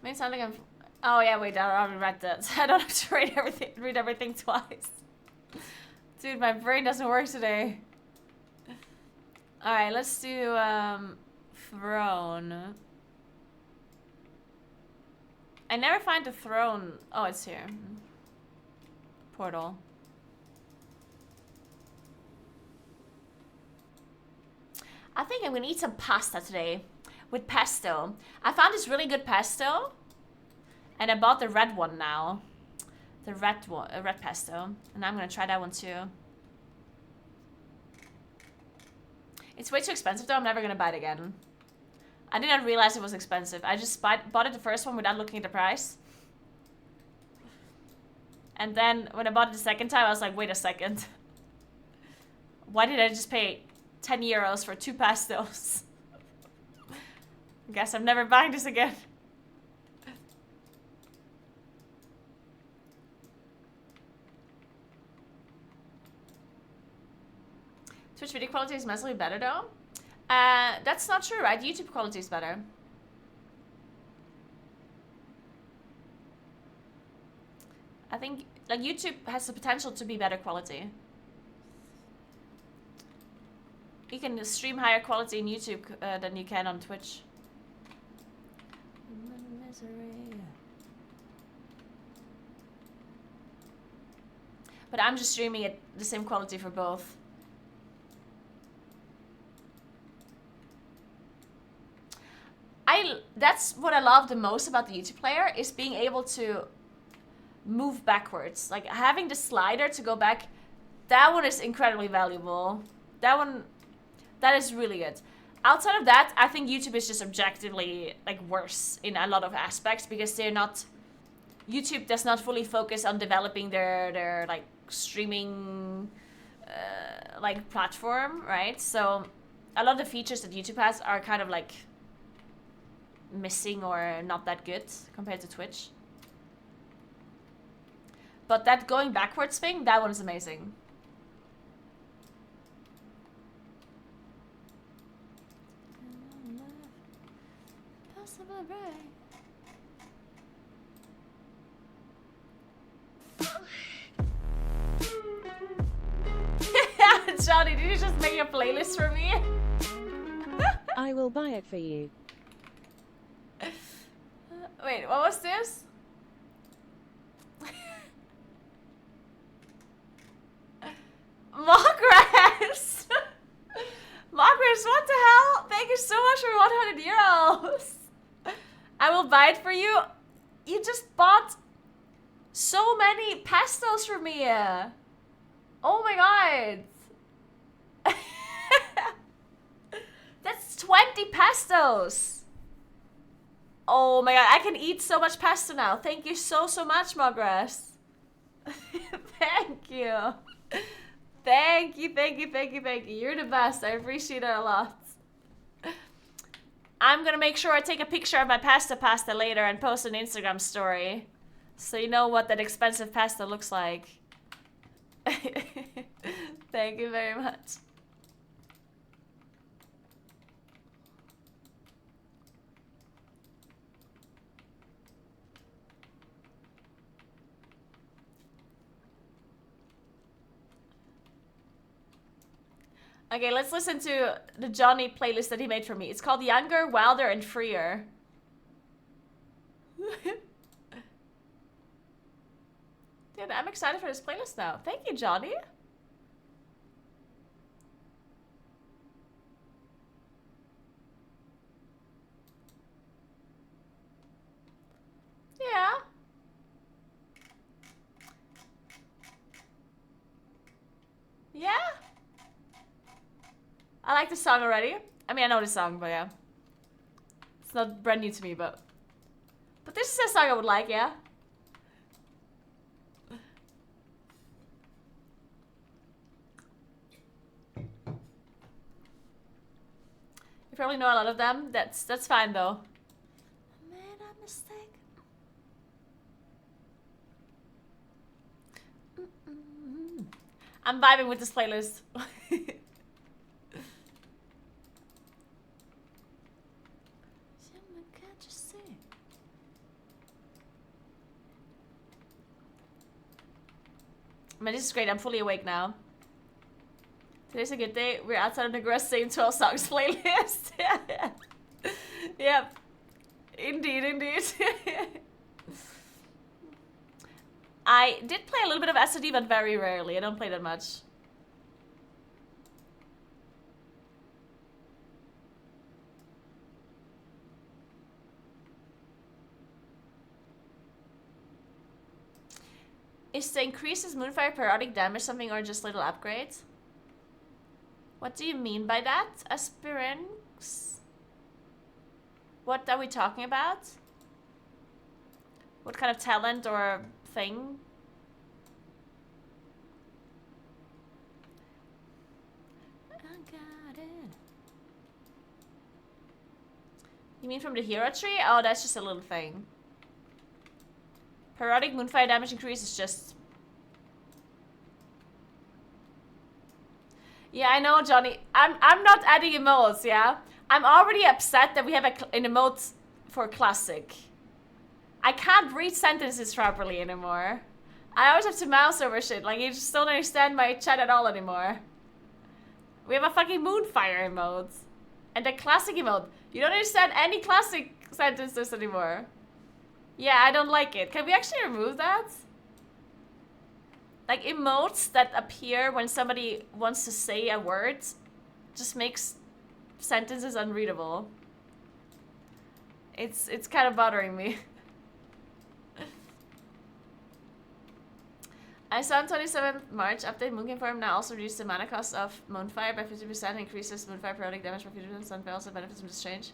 Speaker 1: May sound like I'm... Oh yeah, wait, I already read that. I don't have to read everything twice. Dude, my brain doesn't work today. Alright, let's do throne. I never find the throne. Oh, it's here. Portal. I think I'm gonna eat some pasta today with pesto. I found this really good pesto, and I bought the red one now. The red one, red pesto, and I'm gonna try that one too. It's way too expensive though. I'm never gonna buy it again. I did not realize it was expensive. I just bought it the first one without looking at the price. And then when I bought it the second time, I was like, wait a second. Why did I just pay 10 euros for 2 pastos? Guess I'm never buying this again. Twitch video quality is massively better though. That's not true, right? YouTube quality is better. I think like YouTube has the potential to be better quality. You can stream higher quality in YouTube than you can on Twitch. But I'm just streaming at the same quality for both. I that's what I love the most about the YouTube player is being able to move backwards. Like having the slider to go back, that one is incredibly valuable. That is really good. Outside of that, I think YouTube is just objectively like worse in a lot of aspects because YouTube does not fully focus on developing their like streaming like platform, right? So a lot of the features that YouTube has are kind of like missing or not that good compared to Twitch. But that going backwards thing, that one is amazing. Johnny, did you just make a playlist for me?
Speaker 4: I will buy it for you.
Speaker 1: Wait, what was this? Mogress! Mogress, what the hell? Thank you so much for 100 euros. I will buy it for you. You just bought so many pastos for me. Oh my god. That's 20 pastos. Oh my god, I can eat so much pesto now. Thank you so much, Mogress. Thank you. Thank you. You're the best. I appreciate it a lot. I'm gonna make sure I take a picture of my pasta later and post an Instagram story. So you know what that expensive pasta looks like. Thank you very much. Okay, let's listen to the Johnny playlist that he made for me. It's called Younger, Wilder, and Freer. Dude, I'm excited for this playlist now. Thank you, Johnny. Yeah. Yeah? I like the song already. I mean, I know the song, but yeah. It's not brand new to me, but this is a song I would like, yeah? You probably know a lot of them. That's fine, though. I made a mistake. I'm vibing with this playlist. Man, this is great. I'm fully awake now. Today's a good day. We're outside of Naguura singing 12 songs playlist. Yep. Indeed. I did play a little bit of SOD, but very rarely. I don't play that much. Is the increases Moonfire periodic damage something or just little upgrades? What do you mean by that, Aspirants? What are we talking about? What kind of talent or thing? I got it. You mean from the hero tree? Oh, that's just a little thing. Periodic Moonfire damage increase is just... Yeah, I know, Johnny. I'm not adding emotes, yeah? I'm already upset that we have an emote for classic. I can't read sentences properly anymore. I always have to mouse over shit. Like, you just don't understand my chat at all anymore. We have a fucking Moonfire emote. And a classic emote. You don't understand any classic sentences anymore. Yeah, I don't like it. Can we actually remove that? Like, emotes that appear when somebody wants to say a word just makes sentences unreadable. It's kind of bothering me. I saw on 27th March update Moonkin Farm now also reduced the mana cost of Moonfire by 50%, increases Moonfire periodic damage by 50%, Sunfire also benefits from this change.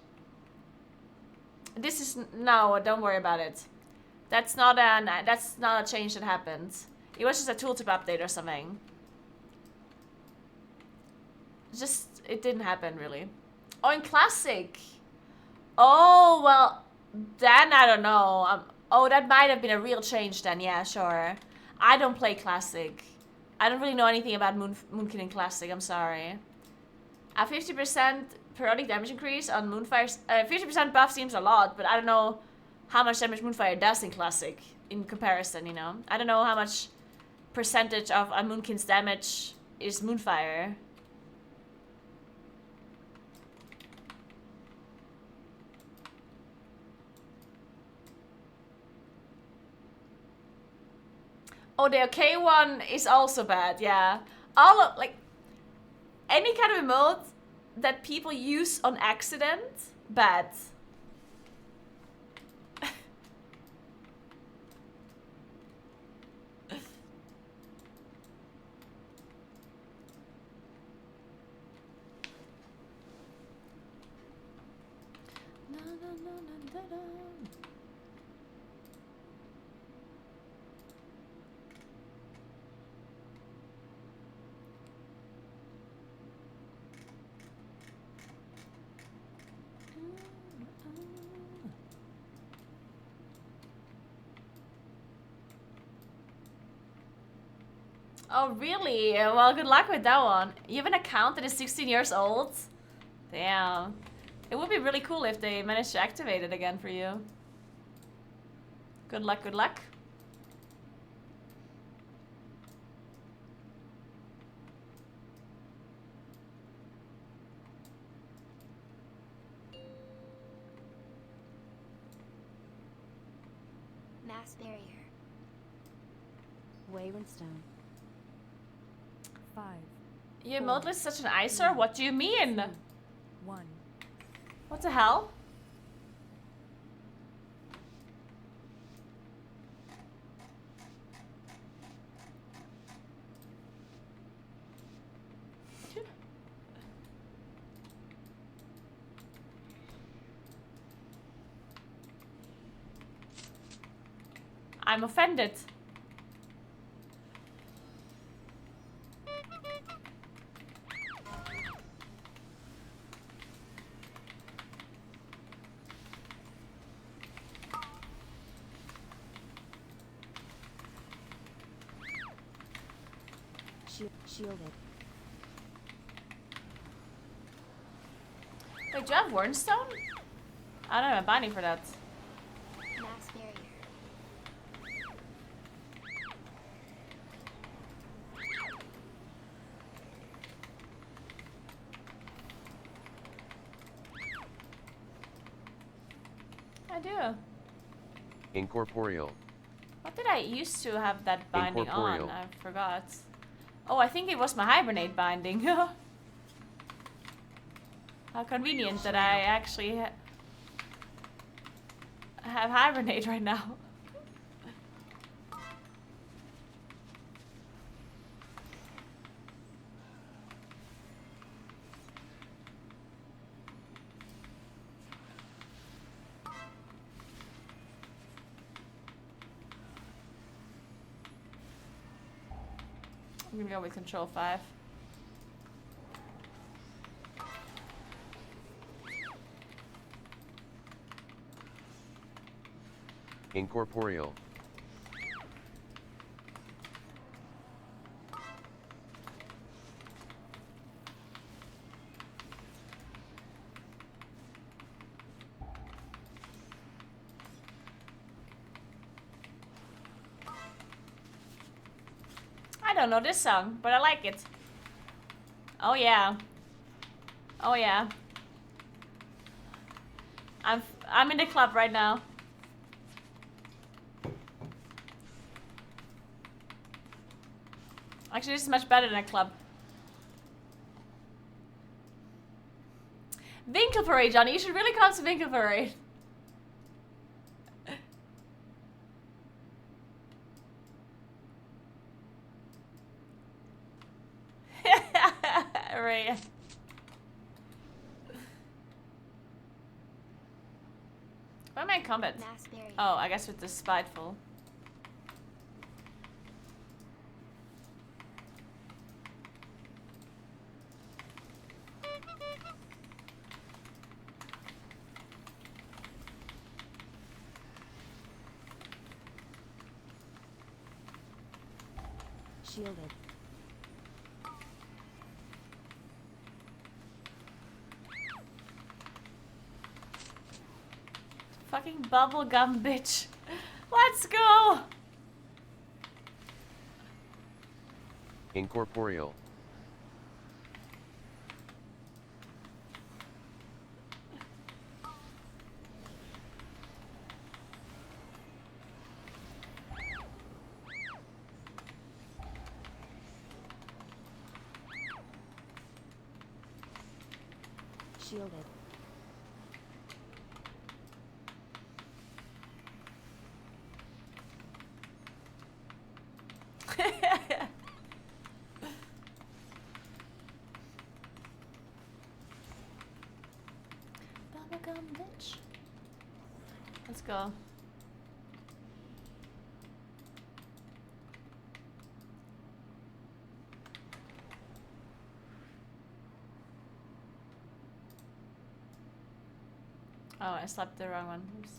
Speaker 1: This is no, don't worry about it. That's not a change that happened. It was just a tooltip update or something. Just it didn't happen really. Oh, in Classic. Oh well, then I don't know. Oh, that might have been a real change then. Yeah, sure. I don't play Classic. I don't really know anything about Moonkin in Classic. I'm sorry. A 50% periodic damage increase on Moonfire. 50% buff seems a lot, but I don't know how much damage Moonfire does in Classic in comparison, you know? I don't know how much percentage of a Moonkin's damage is Moonfire. Oh, the okay one is also bad, yeah. All of, like, any kind of emote that people use on accident, bad. Oh, really? Well, good luck with that one. You have an account that is 16 years old? Damn. It would be really cool if they managed to activate it again for you. Good luck, good luck.
Speaker 8: Mass barrier.
Speaker 4: Wayward Stone.
Speaker 9: 5.
Speaker 1: Your emote list is such an eyesore? What do you mean?
Speaker 9: 1.
Speaker 1: What the hell? I'm offended.
Speaker 4: Shielded.
Speaker 1: Wait, do you have Warnstone? I don't have a binding for that.
Speaker 8: Mass barrier.
Speaker 1: I do.
Speaker 6: Incorporeal.
Speaker 1: What did I used to have that binding on?
Speaker 6: Incorporeal.
Speaker 1: I forgot. Oh, I think it was my hibernate binding. How convenient that I actually have hibernate right now. I'm gonna go with Control 5.
Speaker 6: Incorporeal.
Speaker 1: I don't know this song, but I like it. Oh yeah. Oh yeah. I'm in the club right now. Actually, this is much better than a club. Winkle Parade, Johnny. You should really come to Winkle Parade. Why am I in combat?
Speaker 8: Mass barrier.
Speaker 1: Oh, I guess with the spiteful.
Speaker 4: Shielded.
Speaker 1: Fucking bubblegum bitch. Let's go!
Speaker 6: Incorporeal.
Speaker 4: Shielded.
Speaker 1: Bubblegum bitch. Let's go. Oh, I slapped the wrong one. Oops.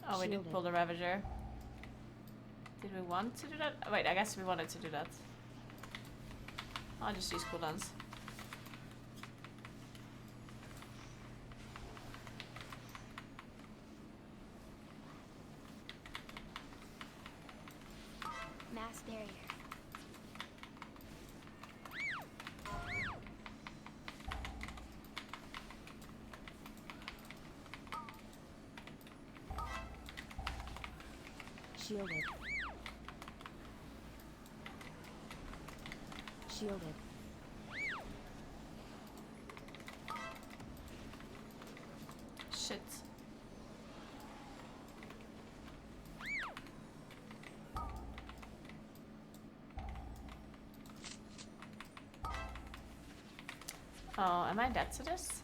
Speaker 1: Oh, we did
Speaker 4: Shielded.
Speaker 1: pull the Ravager. Did we want to do that? Oh, wait, I guess we wanted to do that. I'll just use cooldowns.
Speaker 8: Mass barrier.
Speaker 4: Shielded. Shielded.
Speaker 1: Shit. Oh, am I dead to this?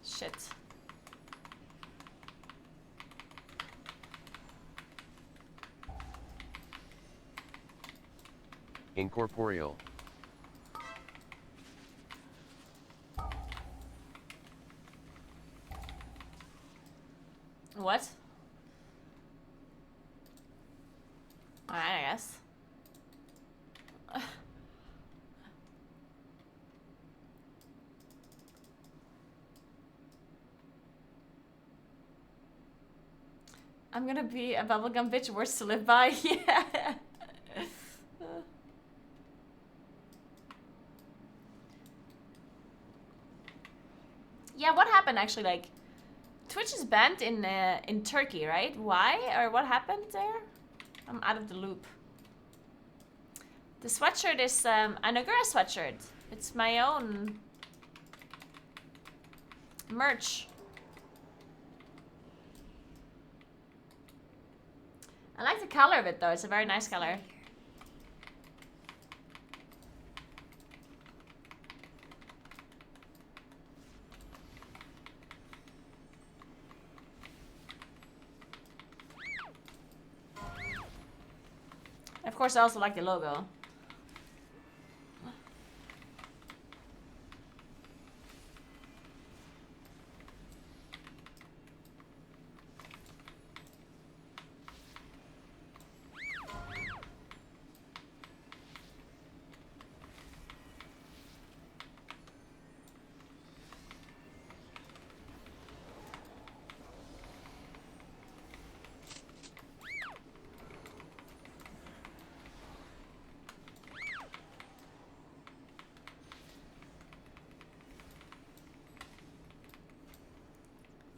Speaker 1: Shit.
Speaker 6: Incorporeal.
Speaker 1: What? Alright, I guess. I'm gonna be a bubblegum bitch, words to live by. Yeah. Yeah, what happened actually? Like, Twitch is banned in Turkey, right? Why? Or what happened there? I'm out of the loop. The sweatshirt is a Naguura sweatshirt. It's my own merch. I like the color of it though. It's a very nice color. Of course, I also like the logo.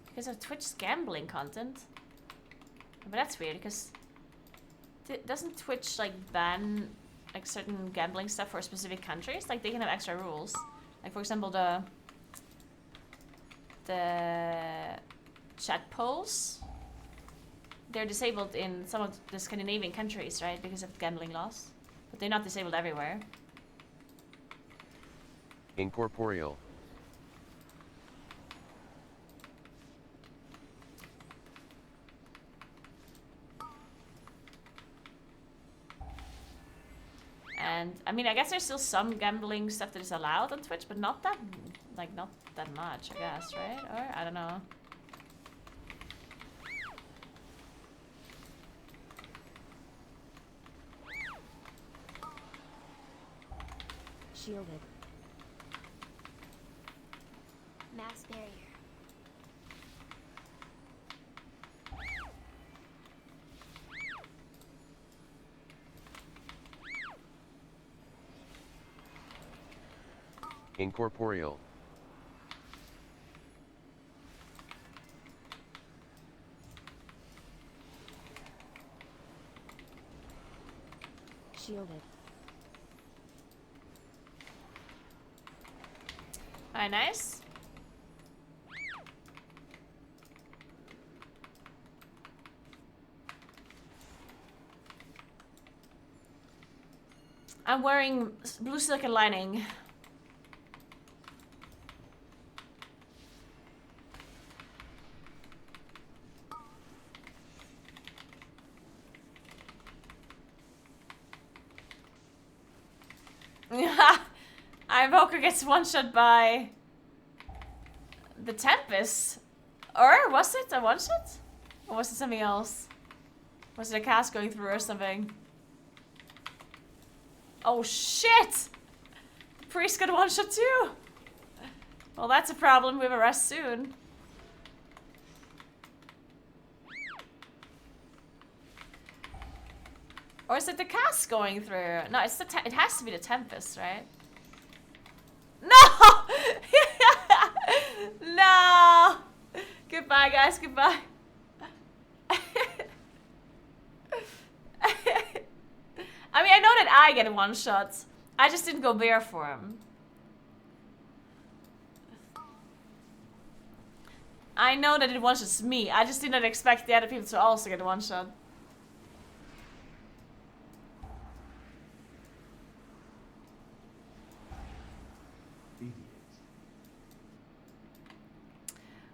Speaker 1: Because of Twitch's gambling content. But that's weird because doesn't Twitch like ban like certain gambling stuff for specific countries? Like they can have extra rules. Like for example the chat polls. They're disabled in some of the Scandinavian countries, right? Because of gambling laws. But they're not disabled everywhere.
Speaker 6: Incorporeal.
Speaker 1: And I mean, I guess there's still some gambling stuff that is allowed on Twitch, but not that, like, not that much, I guess, right? Or I don't know.
Speaker 4: Shielded.
Speaker 8: Mass barrier.
Speaker 6: Incorporeal.
Speaker 4: Shielded.
Speaker 1: Alright, nice. I'm wearing blue silicone lining. Invoker gets one shot by the Tempest. Or was it a one shot? Or was it something else? Was it a cast going through or something? Oh shit! The priest got one shot too! Well, that's a problem. We have a rest soon. Or is it the cast going through? No, it's the it has to be the Tempest, right? No! No! Goodbye, guys. Goodbye. I mean, I know that I get one shot. I just didn't go bear for him. I know that it was just me. I just did not expect the other people to also get one shot.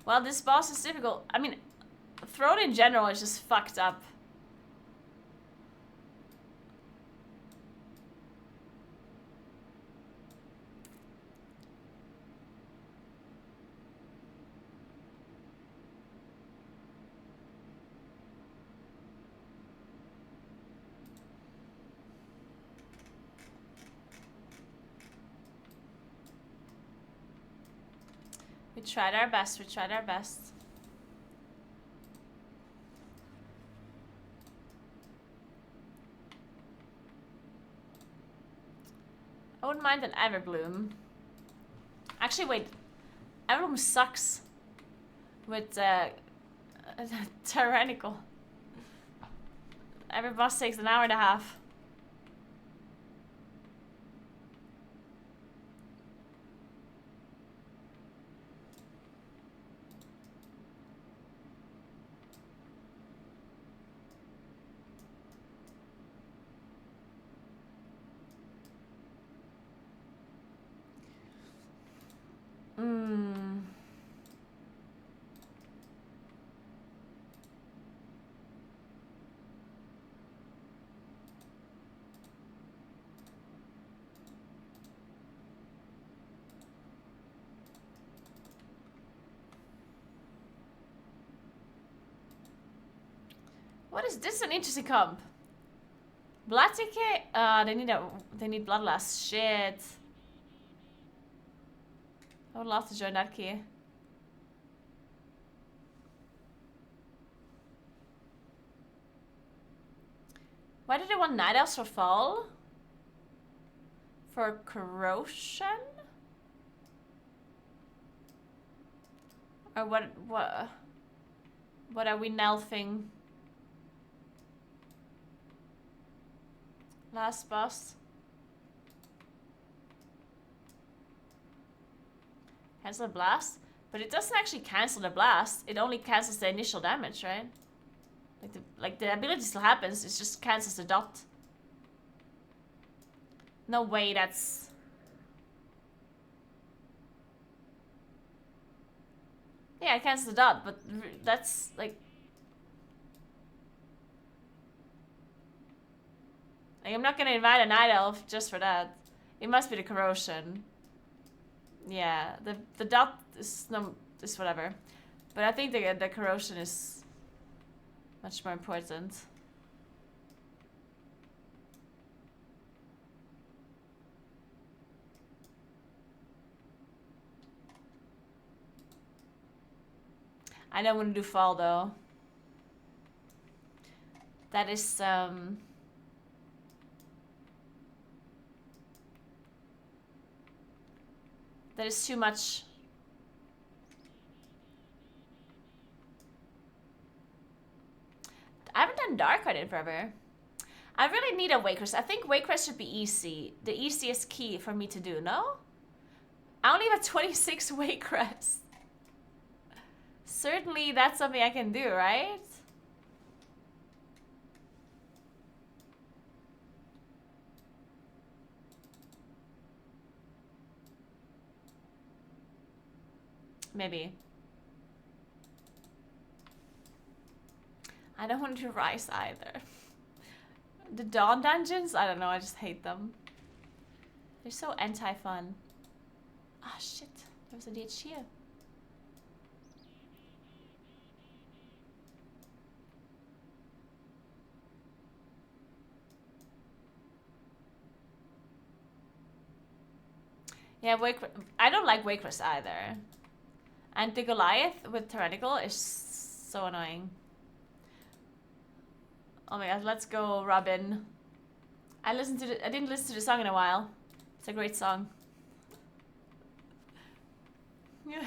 Speaker 1: Well, this boss is difficult. I mean, Throne in general is just fucked up. We tried our best, we tried our best. I wouldn't mind an Everbloom. Actually, wait. Everbloom sucks. With, Tyrannical. Every boss takes an hour and a half. What is this? An interesting comp. Blatike? They need Bloodlust. Shit. I would love to join that key. Why did they want Night Elves for fall? For corrosion? Or what are we nelfing? Last boss. Cancel the blast. But it doesn't actually cancel the blast. It only cancels the initial damage, right? Like the ability still happens. It just cancels the dot. No way. That's. Yeah, it cancels the dot, but that's like. Like, I'm not gonna invite a night elf just for that. It must be the corrosion. Yeah, the dot is whatever, but I think the corrosion is much more important. I don't want to do fall though. That is that is too much. I haven't done Dark Art in forever. I really need a Waycrest. I think Waycrest should be easy. The easiest key for me to do, no? I only have 26 Waycrests. Certainly that's something I can do, right? Maybe. I don't want to do Rise either. The Dawn dungeons? I don't know, I just hate them. They're so anti-fun. Ah, shit. There was a ditch here. Yeah, I don't like Waycrest either. And the Goliath with Tyrannical is so annoying. Oh my god, let's go, Robin. I didn't listen to the song in a while. It's a great song. Yeah.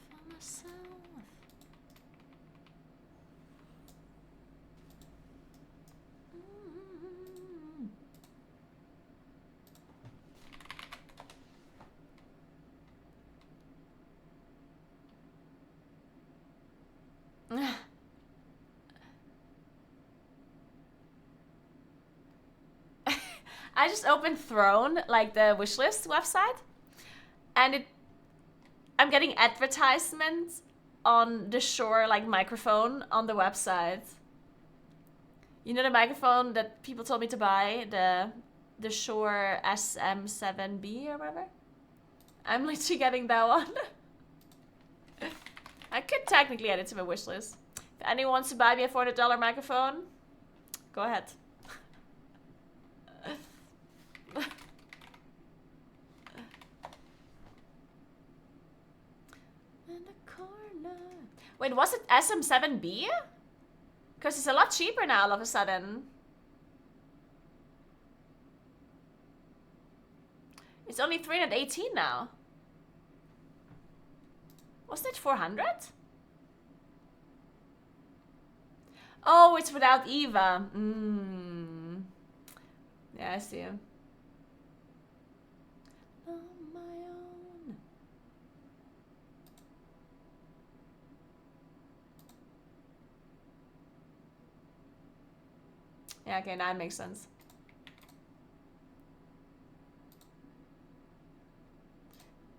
Speaker 1: For myself. I just opened Throne, like the wishlist website, and I'm getting advertisements on the Shure like microphone on the website. You know the microphone that people told me to buy, the Shure SM7B or whatever? I'm literally getting that one. I could technically add it to my wishlist. If anyone wants to buy me a $400 microphone, go ahead. In the corner. Wait, was it SM7B? Because it's a lot cheaper now all of a sudden. It's only 318 now. Wasn't it 400? Oh, it's without Eva. Yeah, I see him. On my own. Yeah, okay, now it makes sense.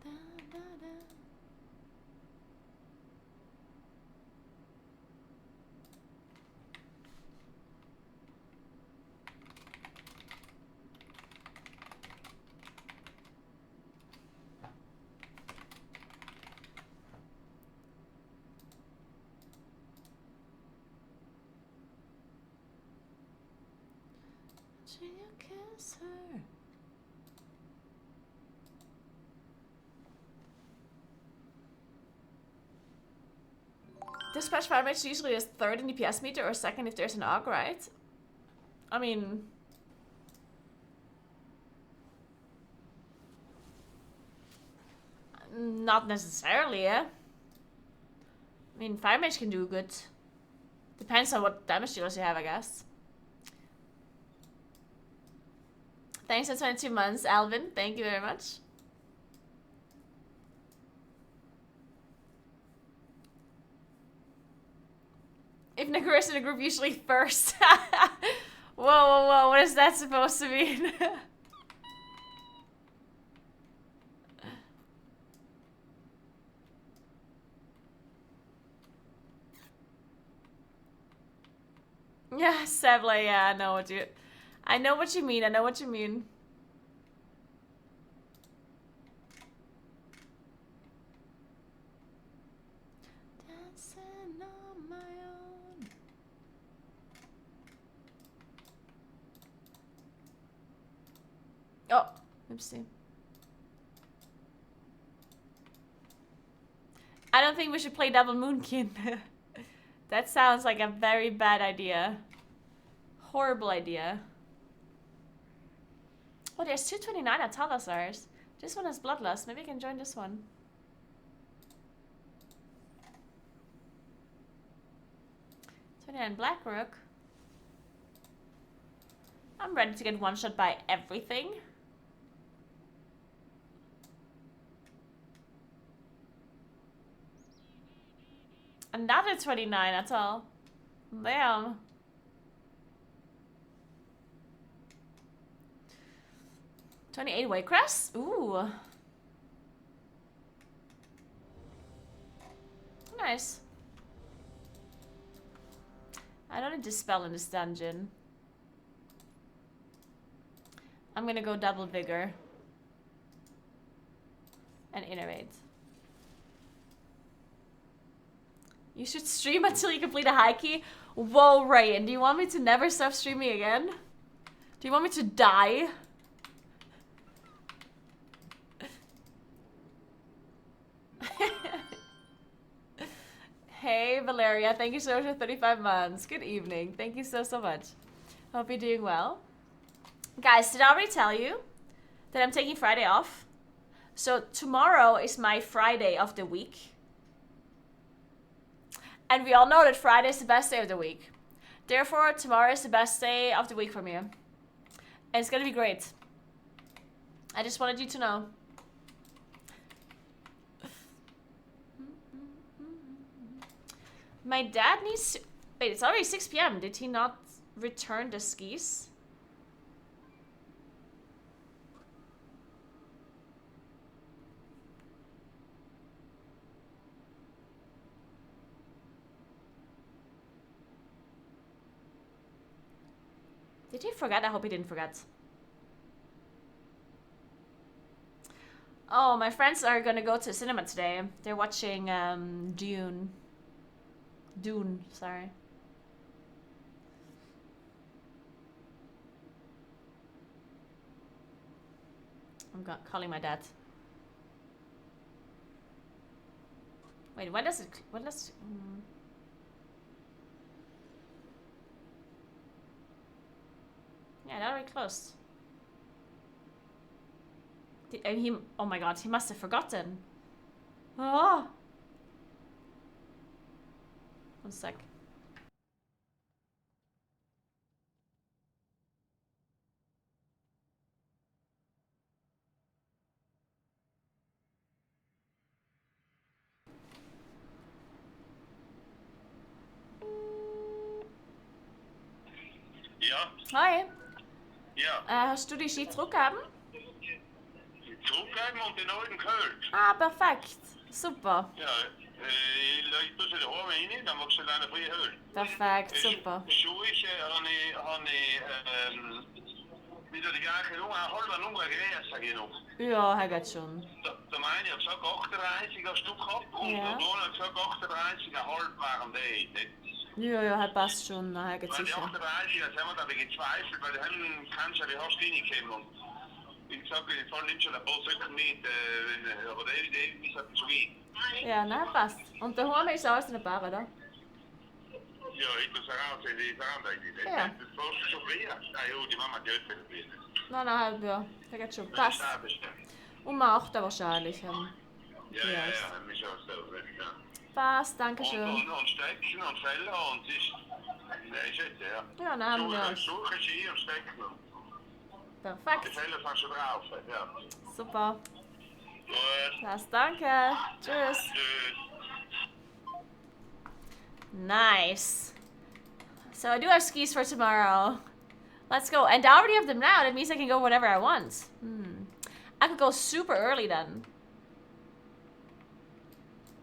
Speaker 1: Da, da, da. Should you kiss her? Dispatch fire mage usually is third in DPS meter or second if there's an AUG, right? I mean... Not necessarily, yeah. I mean, fire mage can do good. Depends on what damage dealers you have, I guess. Thanks for 22 months, Alvin. Thank you very much. If Naguura is in a group, usually first. Whoa, whoa, whoa. What is that supposed to mean? Yeah, Sebla, yeah, I know what you mean, I know what you mean. Dancing on my own. Oh, oopsie. I don't think we should play Double Moonkin. That sounds like a very bad idea. Horrible idea. Oh, there's 229 at Talazar's. This one has Bloodlust. Maybe I can join this one. And Blackrook. I'm ready to get one-shot by everything. Another 29 at all. Damn. $28 Waycrest? Ooh. Nice. I don't need to spell in this dungeon. I'm gonna go double vigor. And innovate. You should stream until you complete a high key. Whoa, Rayan, do you want me to never stop streaming again? Do you want me to die? Hey, Valeria, thank you so much for 35 months. Good evening. Thank you so much. Hope you're doing well. Guys, did I already tell you that I'm taking Friday off? So tomorrow is my Friday of the week. And we all know that Friday is the best day of the week. Therefore, tomorrow is the best day of the week for me. And it's gonna be great. I just wanted you to know. My dad needs to... Wait, it's already 6 p.m. Did he not return the skis? Did he forget? I hope he didn't forget. Oh, my friends are gonna go to the cinema today. They're watching Dune, sorry. I'm calling my dad. Wait, when does it... Yeah, that already closed. And he... Oh my god, he must have forgotten. Oh! One sec.
Speaker 7: Ja,
Speaker 1: Hi.
Speaker 7: ja.
Speaker 1: Hast du die Ski zurückgegeben?
Speaker 7: Zurückgeben und den alten gehört.
Speaker 1: Ah, perfekt. Super.
Speaker 7: Ja, ich leite das in den Arm rein, dann magst du einen früh hören.
Speaker 1: Perfekt, super.
Speaker 7: Schuhe habe ich wieder die gleiche Nummer, eine halbe Nummer geredet, sage ich noch.
Speaker 1: Ja, er geht schon.
Speaker 7: Der meine hat gesagt 38 ein Stück ab und
Speaker 1: Ja.
Speaker 7: der andere hat gesagt 38,5 waren die. Nicht?
Speaker 1: Ja, ja, er passt schon. Na, er geht
Speaker 7: Weil die
Speaker 1: sicher.
Speaker 7: 38, das haben wir da gezweifelt, weil die haben kannst ja die hast reingekommen und wie gesagt, ich fand nicht schon ein paar Säcke mit, aber der ist halt zu weit.
Speaker 1: Ja, na, passt. Und der Horn ist alles in der Bar, oder?
Speaker 7: Joo, itse saranza di saranda di
Speaker 1: Ja.
Speaker 7: Posso sopria? Die Mama die Öffel binnen.
Speaker 1: Na, eine halbe, ja. Der geht schon.
Speaker 7: Das
Speaker 1: Passt.
Speaker 7: ist bestimmt.
Speaker 1: Um 8 wahrscheinlich.
Speaker 7: Ja, mich auch so. Ja.
Speaker 1: Passt, danke schön.
Speaker 7: Und Stecken und Fäller und ist. Nee, ist jetzt, ja.
Speaker 1: Ja, dann haben wir uns.
Speaker 7: Suche Ski und Stecken. Die
Speaker 1: Perfekt.
Speaker 7: Fäller von schon drauf, ja.
Speaker 1: Super.
Speaker 7: Gut.
Speaker 1: Passt, danke. Tschüss.
Speaker 7: Tschüss.
Speaker 1: Nice. So I do have skis for tomorrow. Let's go. And I already have them now. That means I can go whenever I want. I could go super early then.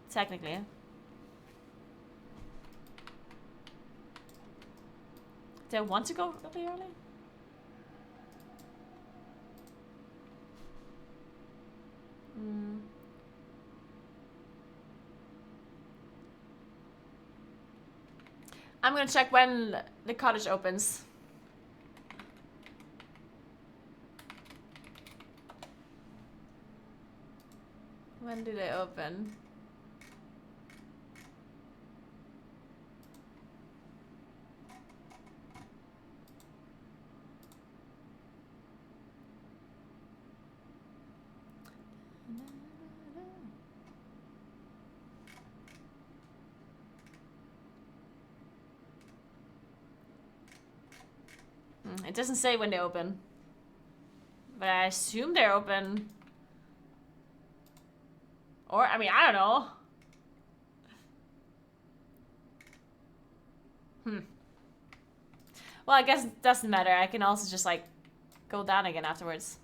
Speaker 1: Technically. Do I want to go really early? I'm gonna check when the cottage opens. When do they open? It doesn't say when they open. But I assume they're open. Or, I mean, I don't know. Well, I guess it doesn't matter. I can also just, like, go down again afterwards.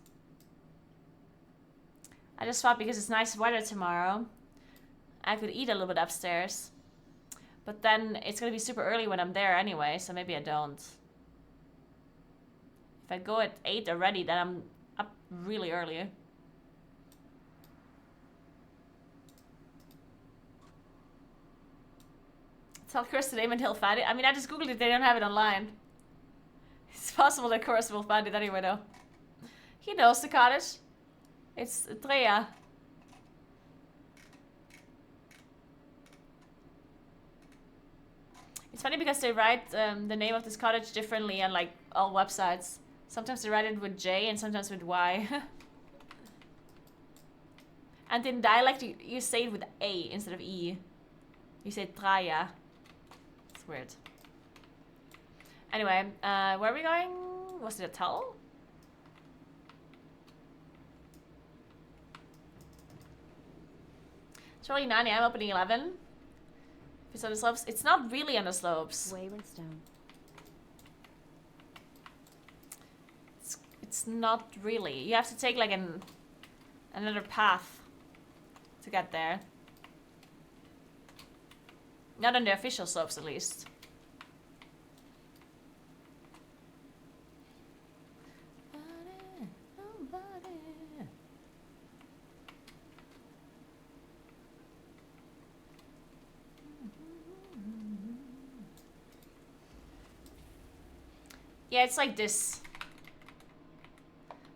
Speaker 1: I just thought because it's nice weather tomorrow, I could eat a little bit upstairs. But then it's gonna be super early when I'm there anyway, so maybe I don't. If I go at 8 already, then I'm up really early. Tell Chris the name and he'll find it. I mean, I just googled it, they don't have it online. It's possible that Chris will find it anyway, though. He knows the cottage. It's Drea. It's funny because they write the name of this cottage differently on, like, all websites. Sometimes they write it with J and sometimes with Y. And in dialect, you say it with A instead of E. You say Traya. It's weird. Anyway, where are we going? Was it a towel? It's really 9 AM, opening 11. If it's on the slopes. It's not really on the slopes.
Speaker 4: Wayland Stone.
Speaker 1: It's not really. You have to take like another path to get there. Not on the official slopes, at least. Yeah, it's like this.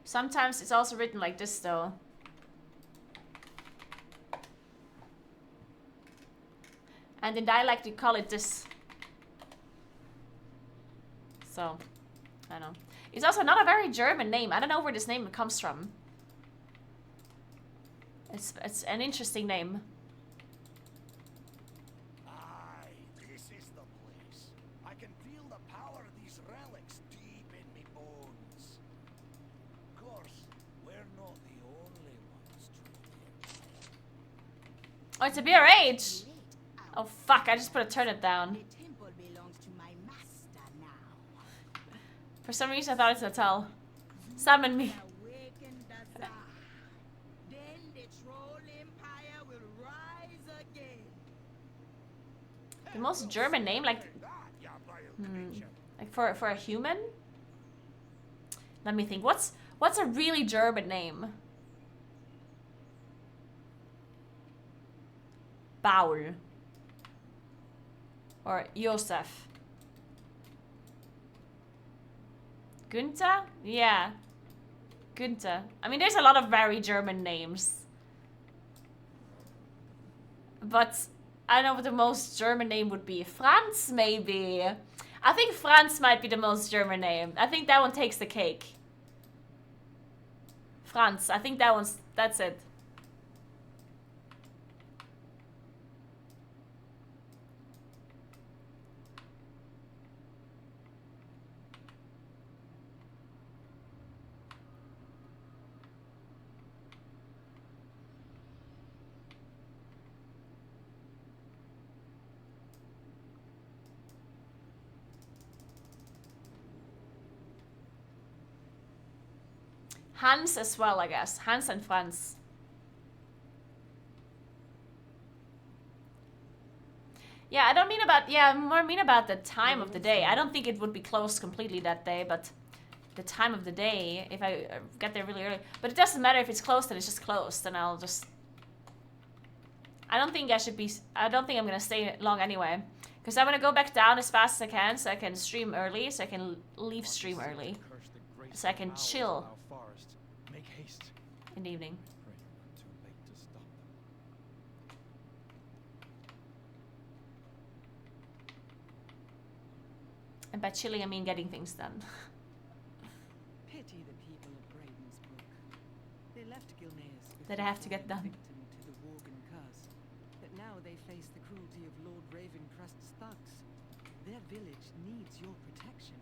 Speaker 1: Sometimes it's also written like this, though. And in dialect, you call it this. So, I don't know. It's also not a very German name. I don't know where this name comes from. It's an interesting name.
Speaker 10: Aye, this is the place. I can feel the power of these relics deep in me bones. Of course, we're not the only ones treated.
Speaker 1: Oh, it's a BRH! Oh fuck, I just put a turnip down.
Speaker 5: The temple belongs to my master now.
Speaker 1: For some reason I thought it's a towel. Summon me.
Speaker 5: Awaken the Tsar. Then the troll empire will rise again.
Speaker 1: The most German name, like for a human? Let me think. What's a really German name? Paul. Or Josef. Günther? Yeah. Günther. I mean, there's a lot of very German names. But I don't know what the most German name would be. Franz, maybe. I think Franz might be the most German name. I think that one takes the cake. Franz. I think that's it. Hans as well, I guess. Hans and Franz. Yeah, I don't mean about, yeah, I more mean about the time of the day. I don't think it would be closed completely that day, but the time of the day, if I get there really early. But it doesn't matter if it's closed, then it's just closed, then I'll just... I don't think I'm gonna stay long anyway. Because I'm gonna go back down as fast as I can, so I can stream early, so I can leave stream early. So I can chill in the evening. And by chilling, I mean getting things done.
Speaker 5: Pity the people of Bradensbrook. They left Gilneas
Speaker 1: That I have to get done.
Speaker 5: victim to the Worgen curse. But now they face the cruelty of Lord Ravencrest's thugs. Their village needs your protection.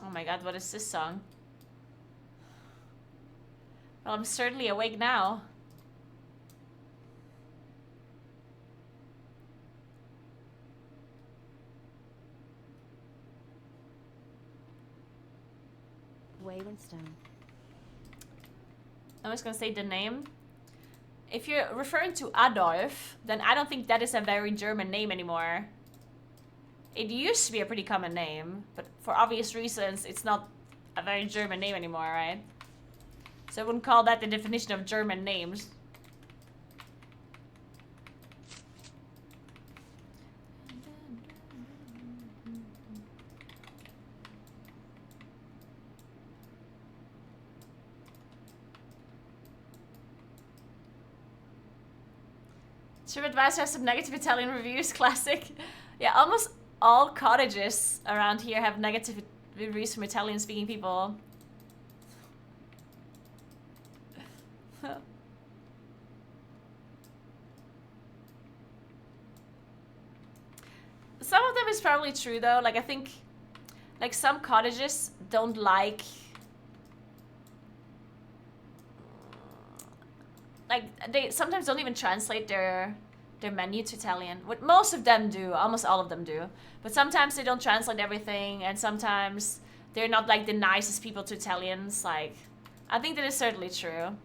Speaker 1: Oh my god, what is this song? Well, I'm certainly awake now.
Speaker 4: Waywardstone.
Speaker 1: I'm just gonna say the name. If you're referring to Adolf, then I don't think that is a very German name anymore. It used to be a pretty common name, but for obvious reasons, it's not a very German name anymore, right? So I wouldn't call that the definition of German names. TripAdvisor has some negative Italian reviews, classic. Yeah, almost all cottages around here have negative reviews from Italian-speaking people. Some of them is probably true though. Like I think, like some cottages don't like they sometimes don't even translate their menu to Italian. What most of them do, almost all of them do. But sometimes they don't translate everything, and sometimes they're not like the nicest people to Italians. Like, I think that is certainly true.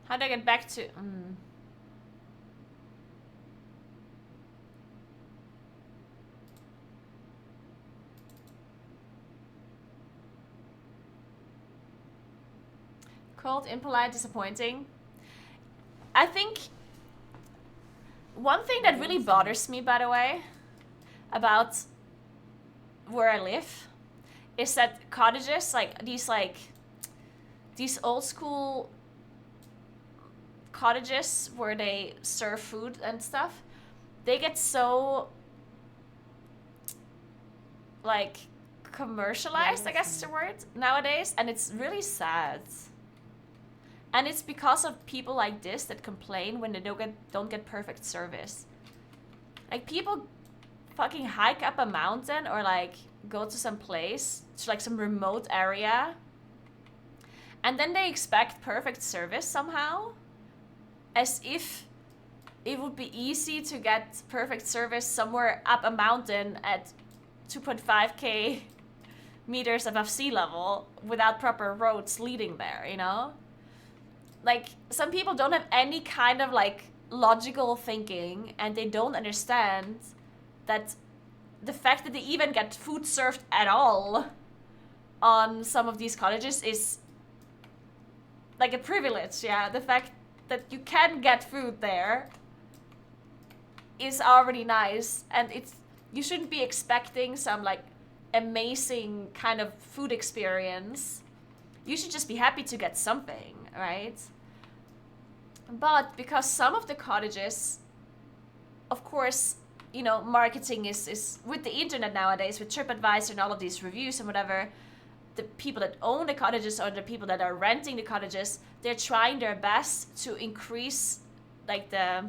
Speaker 1: How do I get back to... Cold, impolite, disappointing. I think... One thing that really bothers me, by the way, about where I live, is that cottages, these old school cottages where they serve food and stuff, they get so commercialized, I guess is the word, nowadays, and it's really sad. And it's because of people like this that complain when they don't get perfect service. Like, people fucking hike up a mountain or go to some place, to some remote area, and then they expect perfect service somehow, as if it would be easy to get perfect service somewhere up a mountain at 2.5k meters above sea level without proper roads leading there, you know? like, some people don't have any kind of, like, logical thinking, and they don't understand that the fact that they even get food served at all on some of these cottages is like a privilege, yeah. The fact that you can get food there is already nice, and you shouldn't be expecting some like amazing kind of food experience. You should just be happy to get something, right? But because some of the cottages, of course, you know, marketing is with the internet nowadays, with TripAdvisor and all of these reviews and whatever, the people that own the cottages or the people that are renting the cottages, they're trying their best to increase like the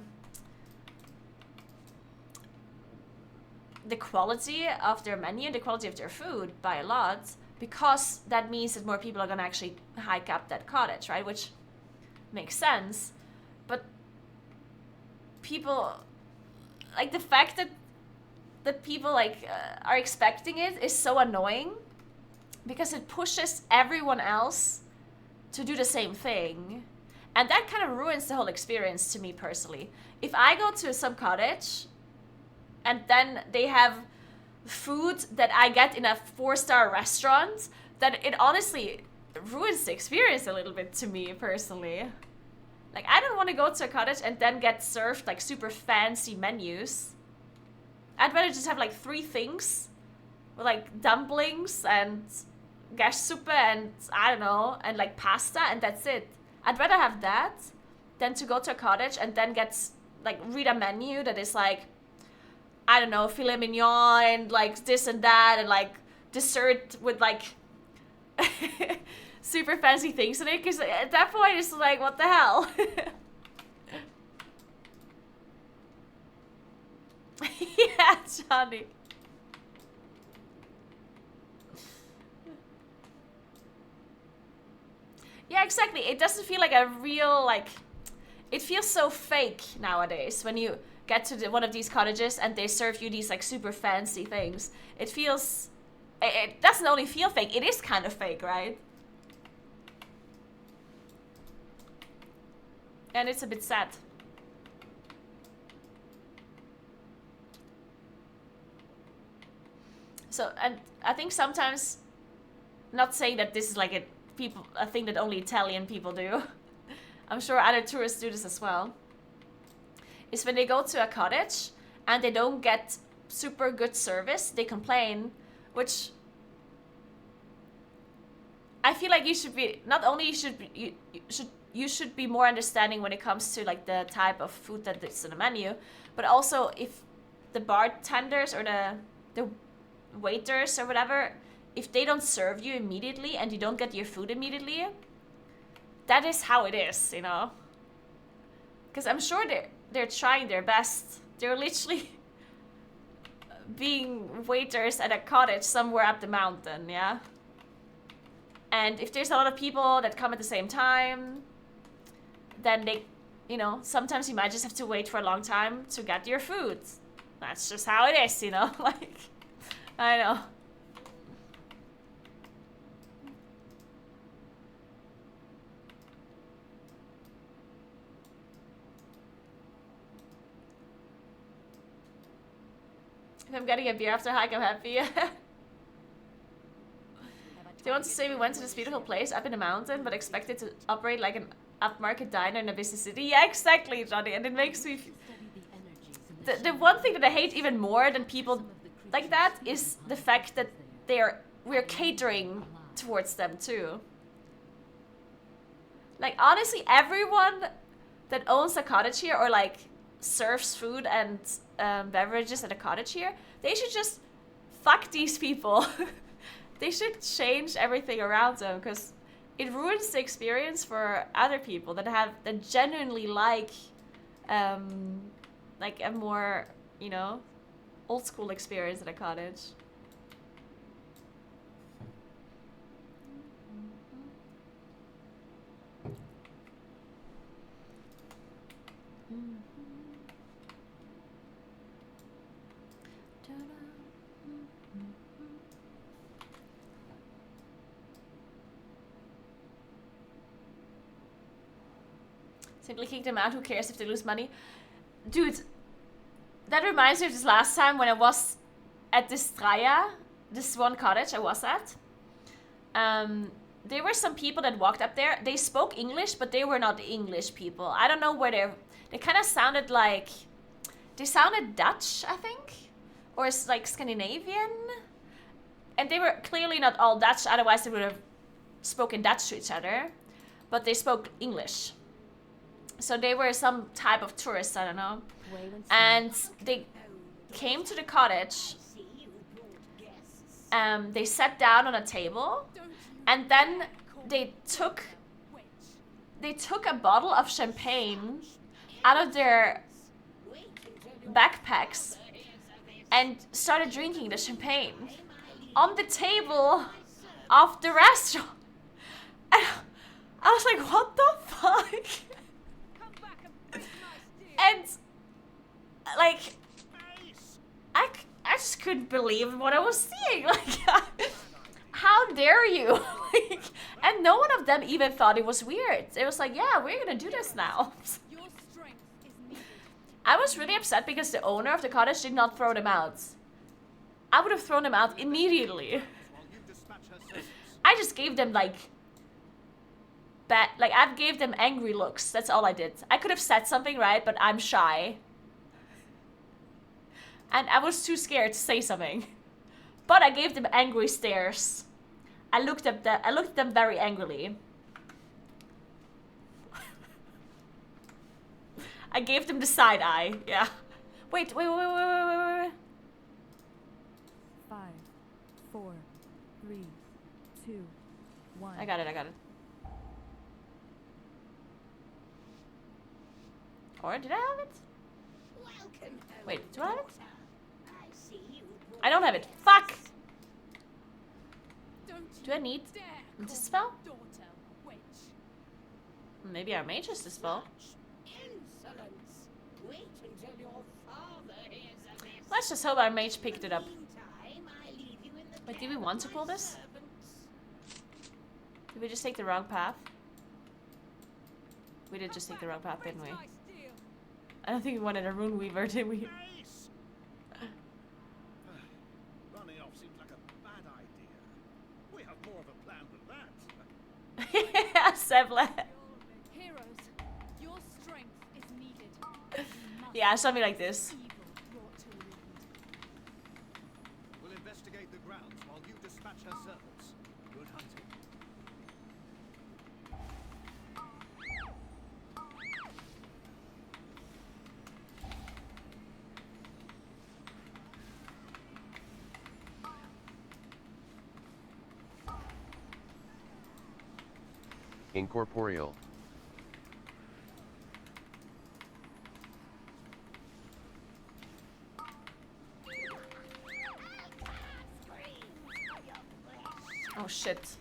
Speaker 1: quality of their menu, the quality of their food by a lot, because that means that more people are going to actually hike up that cottage, right? Which makes sense. But people, like, the fact that people like are expecting it is so annoying, because it pushes everyone else to do the same thing, and that kind of ruins the whole experience to me personally. If I go to some cottage and then they have food that I get in a 4-star restaurant, then it honestly ruins the experience a little bit to me personally. Like, I don't want to go to a cottage and then get served like super fancy menus. I'd rather just have like 3 things with like dumplings and gärssuppe and I don't know, and like pasta, and that's it. I'd rather have that than to go to a cottage and then read a menu that is like, I don't know, filet mignon and like this and that and like dessert with like super fancy things in it, because at that point it's like, what the hell? Yeah, Johnny. Yeah, exactly. It doesn't feel like a real, like, it feels so fake nowadays when you get to one of these cottages and they serve you these like super fancy things. It feels, it doesn't only feel fake, it is kind of fake, right? And it's a bit sad. So, and I think sometimes, not saying that this is like a thing that only Italian people do. I'm sure other tourists do this as well. Is when they go to a cottage and they don't get super good service, they complain, which I feel like you should be, not only you should be more understanding when it comes to like the type of food that is in the menu, but also if the bartenders or the waiters or whatever, if they don't serve you immediately and you don't get your food immediately, that is how it is, you know? Because I'm sure they're trying their best. They're literally being waiters at a cottage somewhere up the mountain, yeah? And if there's a lot of people that come at the same time, then they, you know, sometimes you might just have to wait for a long time to get your food. That's just how it is, you know? Like, I know. If I'm getting a beer after a hike, I'm happy. They want to say we went to this beautiful place up in the mountain, but expected to operate like an upmarket diner in a busy city. Yeah, exactly, Johnny. And it makes me... The one thing that I hate even more than people like that is the fact that we're catering towards them too. Like, honestly, everyone that owns a cottage here or like serves food and beverages at a cottage here, they should just fuck these people. They should change everything around them, because it ruins the experience for other people that genuinely like a more, you know, old school experience at a cottage. Simply kick them out. Who cares if they lose money? Dude, that reminds me of this last time when I was at this Straya, this one cottage I was at. There were some people that walked up there. They spoke English, but they were not English people. I don't know where they kind of sounded like... They sounded Dutch, I think? Or like Scandinavian? And they were clearly not all Dutch, otherwise they would have spoken Dutch to each other. But they spoke English. So they were some type of tourists, I don't know. And they came to the cottage. They sat down on a table. And then they took a bottle of champagne out of their backpacks and started drinking the champagne on the table of the restaurant. And I was like, what the fuck? And like I just couldn't believe what I was seeing. Like, how dare you? Like, and no one of them even thought it was weird. It was like, yeah, we're gonna do this now. I was really upset because the owner of the cottage did not throw them out. I would have thrown them out immediately. I just gave them like I gave them angry looks. That's all I did. I could have said something, right? But I'm shy. And I was too scared to say something. But I gave them angry stares. I looked at them very angrily. I gave them the side eye. Yeah. Wait.
Speaker 9: 5, 4, 3, 2, 1.
Speaker 1: I got it. Or did I have it? Wait, do I have it? I don't have it. Fuck! Do I need the spell? Maybe our mage has the spell. Let's just hope our mage picked it up. Wait, did we want to pull this? Did we just take the wrong path? We did just take the wrong path, didn't we? I don't think we wanted a rune weaver, did we?
Speaker 10: Running off seems like a bad idea. We have more of a plan than that.
Speaker 1: Yeah, Sevle.
Speaker 9: Heroes, your strength is needed.
Speaker 1: Yeah, something like this.
Speaker 10: We'll investigate the grounds while you dispatch her servants. Good hunting.
Speaker 6: Incorporeal.
Speaker 1: Oh shit.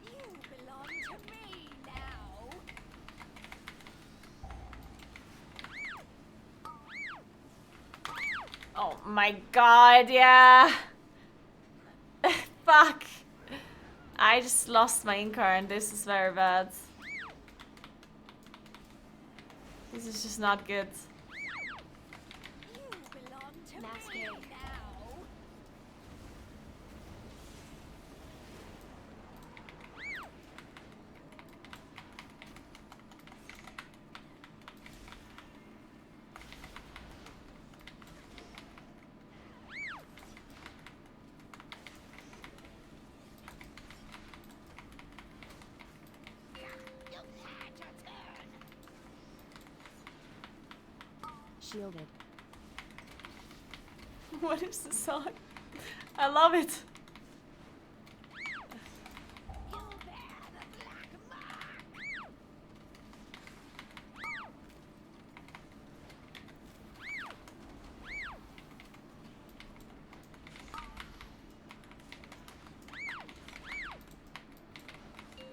Speaker 8: You belong to me now.
Speaker 1: Oh my god, yeah. Fuck. I just lost my Incar and this is very bad. This is just not good.
Speaker 8: You belong to me now.
Speaker 4: Shielded.
Speaker 1: What is the song? I love it.
Speaker 8: You'll bear the black mark.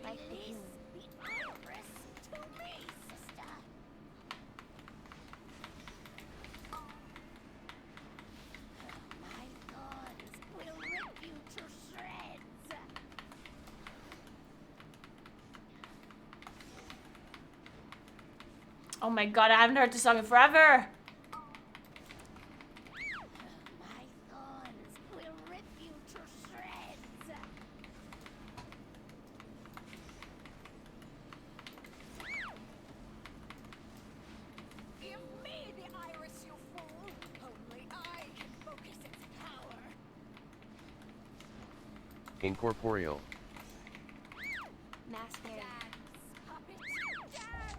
Speaker 8: Like this, the iris to me, sister. My guns will rip you
Speaker 1: Oh my god, I haven't heard this song in forever.
Speaker 8: My thorns will rip you to shreds. Give me the iris, you fool. Only I can focus its power.
Speaker 6: Incorporeal.
Speaker 4: Mass hair.
Speaker 8: Dance, puppet, dance.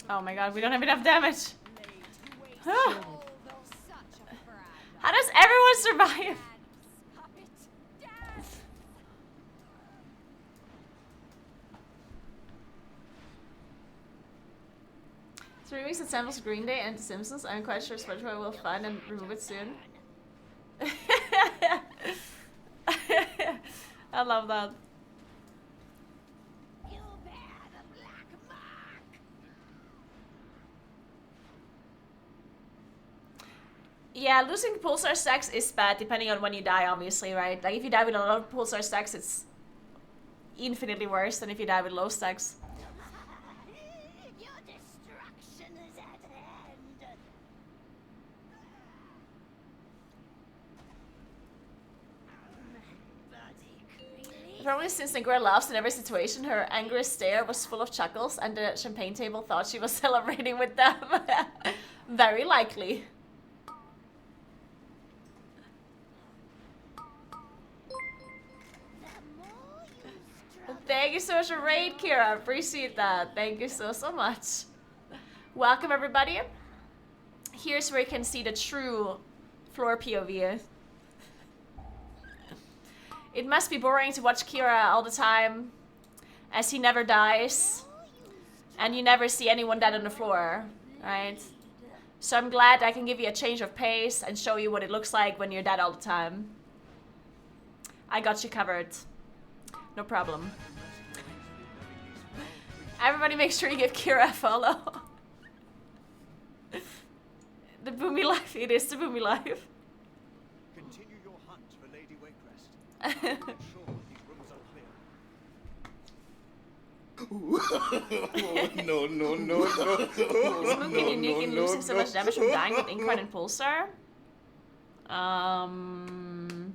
Speaker 1: Oh my god, we don't have enough damage.
Speaker 8: Although such a fragile
Speaker 1: How does everyone survive?
Speaker 8: dance, puppet, dance.
Speaker 1: So remix that samples Green Day and The Simpsons. I'm quite sure Spotify will find and remove it soon. I love that.
Speaker 8: You bear the black mark.
Speaker 1: Yeah, losing pulsar stacks is bad depending on when you die, obviously, right? Like if you die with a lot of pulsar stacks, it's infinitely worse than if you die with low stacks.
Speaker 8: Your destruction is at hand.
Speaker 1: Probably since Naguura laughs in every situation, her angry stare was full of chuckles and the champagne table thought she was celebrating with them. Very likely. Thank you so much for raid, Kira. Appreciate that. Thank you so much. Welcome, everybody. Here's where you can see the true floor POV. It must be boring to watch Kira all the time, as he never dies, and you never see anyone dead on the floor, right? So I'm glad I can give you a change of pace and show you what it looks like when you're dead all the time. I got you covered. No problem. Everybody make sure you give Kira a follow. The Boomy Life, it is the Boomy Life.
Speaker 10: Continue your hunt for Lady Wakecrest. I'm sure these rooms are clear.
Speaker 3: No, no, no, no.
Speaker 1: Is Mookin unique in losing so much damage from dying with Incarn and Pulsar? I'm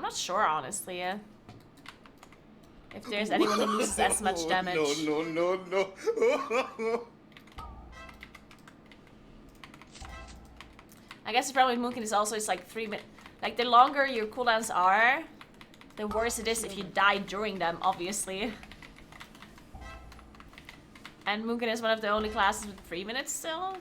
Speaker 1: not sure, honestly. If there's anyone who loses as much damage.
Speaker 3: No, no, no, no.
Speaker 1: I guess the problem with Mookin is also it's like 3 minutes. Like the longer your cooldowns are, the worse it is if you die during them, obviously. And Mookin is one of the only classes with 3 minutes still.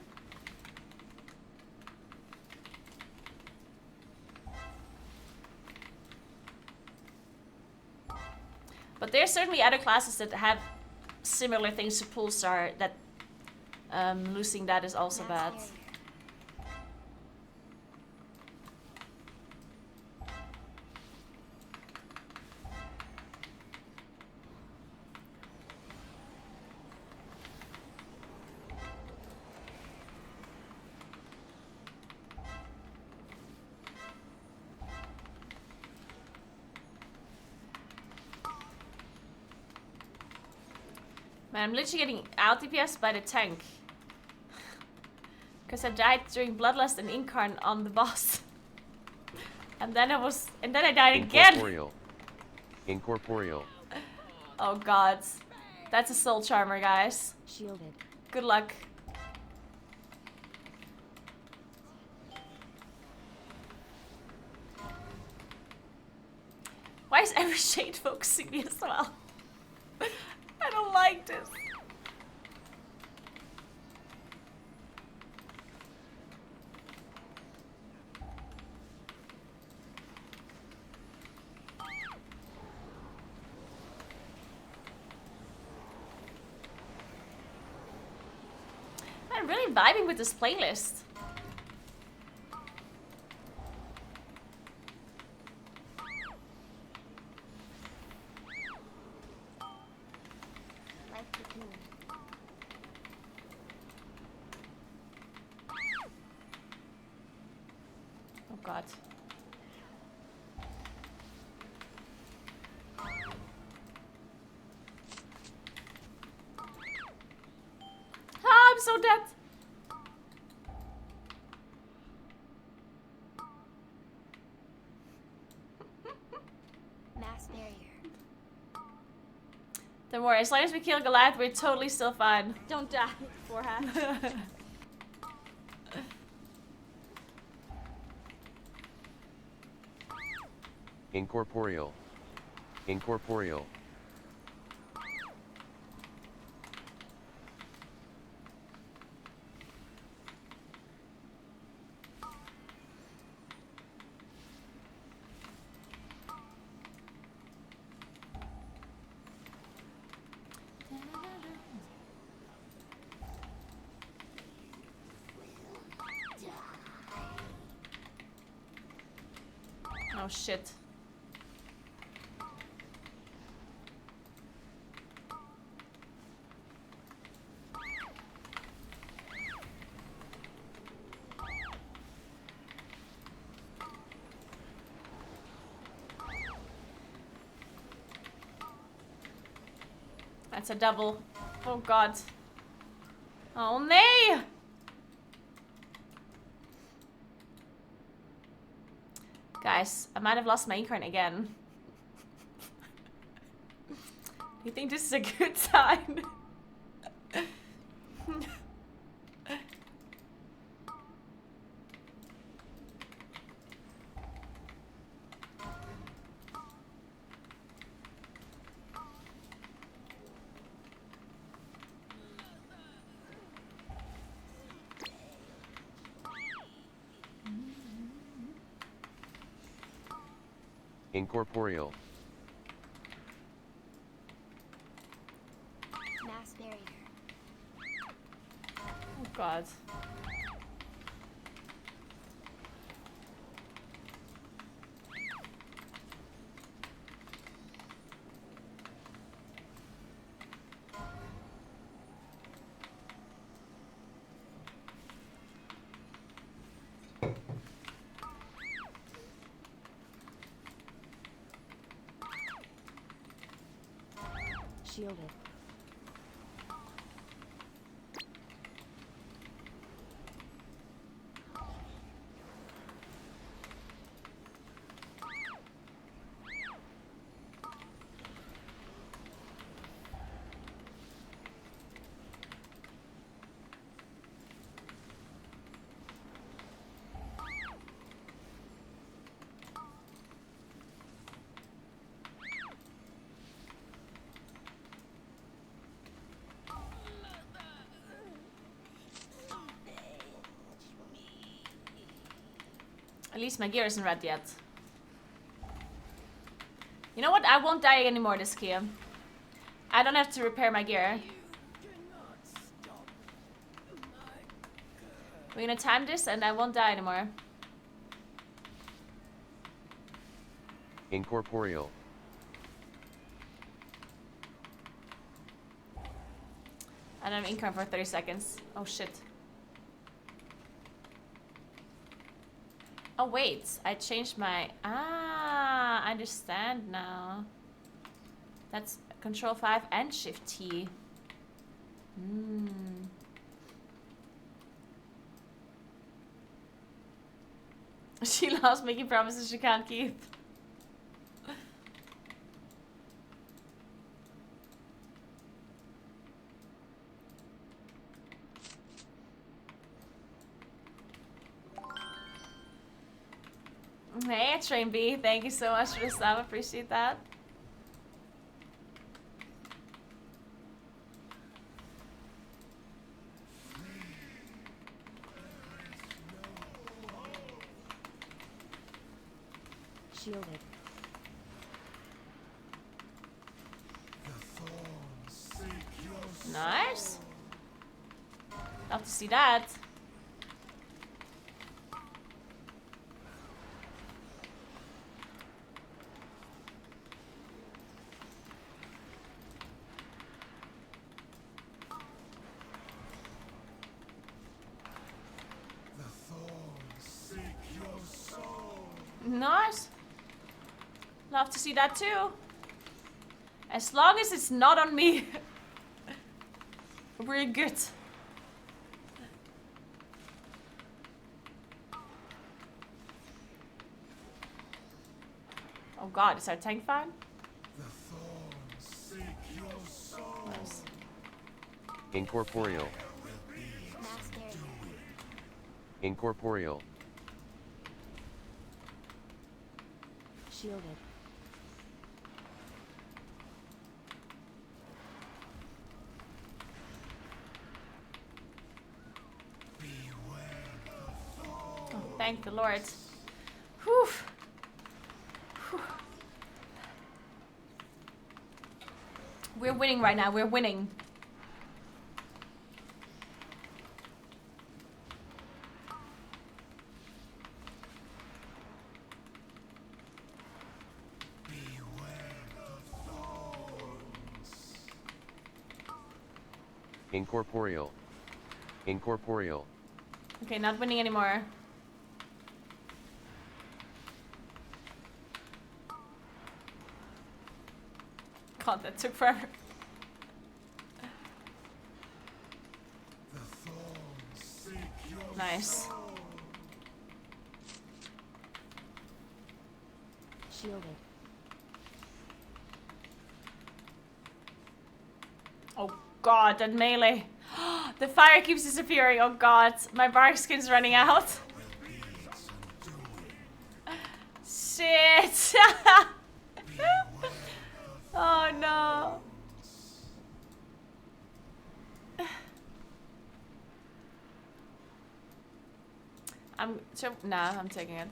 Speaker 1: But there's certainly other classes that have similar things to Pulsar that losing that is also bad. Man, I'm literally getting out DPS by the tank. Because I died during Bloodlust and Incarn on the boss. And then I died again.
Speaker 6: Incorporeal. Incorporeal.
Speaker 1: Oh god. That's a soul charmer, guys.
Speaker 4: Shielded.
Speaker 1: Good luck. Why is every shade focusing me as well? I don't like this. I'm really vibing with this playlist. god. Ah, I'm so dead.
Speaker 4: Mass barrier.
Speaker 1: Don't worry, as long as we kill Goliath, we're totally still fine.
Speaker 4: Don't die, Warhat.
Speaker 6: Incorporeal. Incorporeal.
Speaker 1: Oh shit. That's a double. Oh god. Oh nee! Guys, I might have lost my incarn again. Do you think this is a good sign?
Speaker 6: Incorporeal.
Speaker 4: Mass barrier.
Speaker 1: Oh god.
Speaker 4: Shielded.
Speaker 1: At least my gear isn't red yet. You know what? I won't die anymore this game. I don't have to repair my gear. We're gonna time this and I won't die anymore.
Speaker 6: Incorporeal.
Speaker 1: I don't have income for 30 seconds. Oh shit. Oh wait, I changed my... Ah, I understand now. That's Control 5 and Shift T. She loves making promises she can't keep. Hey, Train B, thank you so much for the sub. Appreciate that.
Speaker 4: Shielded.
Speaker 1: Nice. Love to see that. Nice. Love to see that too. As long as it's not on me. We're good. Oh god, is our tank fine? Nice.
Speaker 6: Incorporeal.
Speaker 4: Mass barrier.
Speaker 6: Incorporeal.
Speaker 4: Shielded.
Speaker 1: Oh, thank the Lord. Whew. Whew. We're winning right now. We're winning.
Speaker 6: Incorporeal. Incorporeal.
Speaker 1: Okay, not winning anymore. God, that took forever. Nice.
Speaker 4: Shielded.
Speaker 1: Oh god, that melee. The fire keeps disappearing. Oh god, my bark skin's running out. Shit. Oh no. Nah, I'm taking it.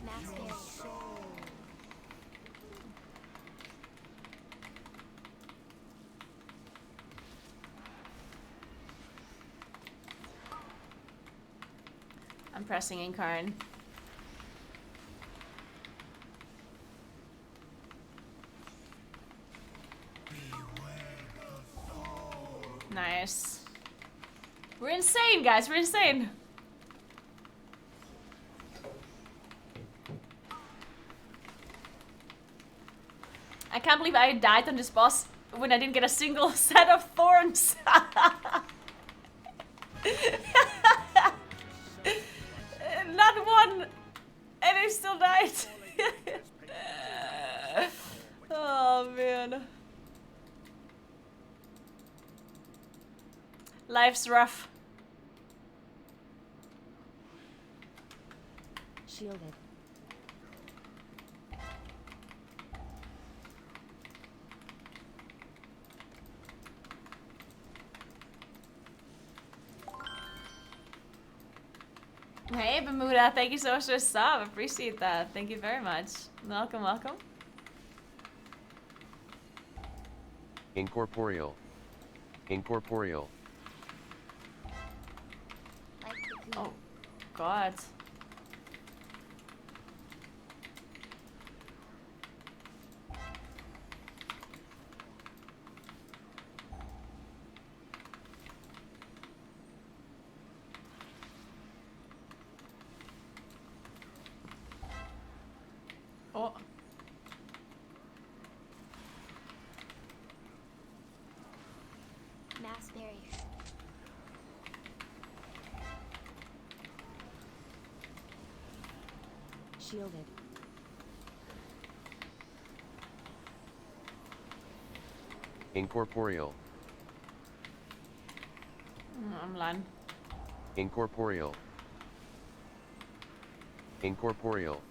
Speaker 4: Mass barrier.
Speaker 1: I'm pressing Incarn. Nice. We're insane, guys. We're insane. I can't believe I died on this boss when I didn't get a single set of thorns. Not one. And I still died. Oh, man. Life's rough.
Speaker 4: Shielded.
Speaker 1: Hey, Bermuda, thank you so much for the sub. Appreciate that. Thank you very much. Welcome, welcome.
Speaker 6: Incorporeal. Incorporeal.
Speaker 4: Like the
Speaker 1: Oh, God. Oh.
Speaker 4: mass barrier. Shielded.
Speaker 6: Incorporeal.
Speaker 1: I'm lying.
Speaker 6: Incorporeal. Incorporeal.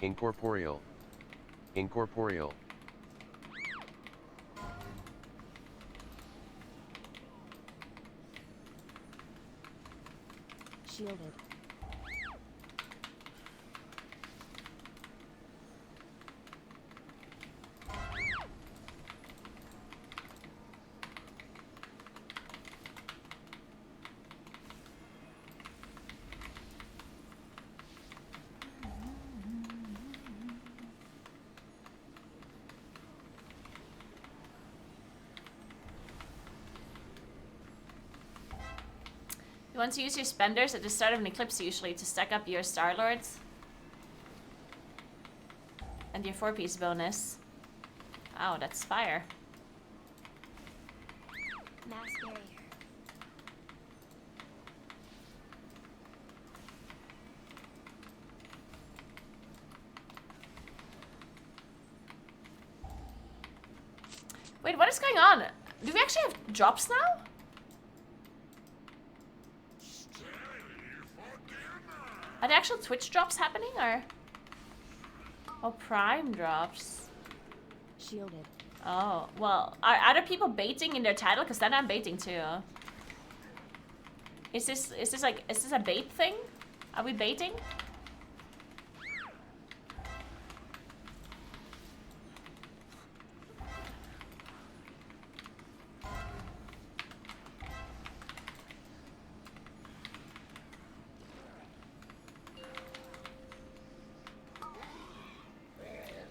Speaker 6: Incorporeal. Incorporeal.
Speaker 4: Shielded.
Speaker 1: You want to use your spenders at the start of an eclipse usually to stack up your Star Lords. And your 4-piece bonus. Oh, that's fire.
Speaker 4: Mass barrier.
Speaker 1: Wait, what is going on? Do we actually have drops now? Are there actual Twitch drops happening, or? Oh, Prime drops.
Speaker 4: Shielded.
Speaker 1: Oh, well, are other people baiting in their title? Because then I'm baiting too. Is this a bait thing? Are we baiting?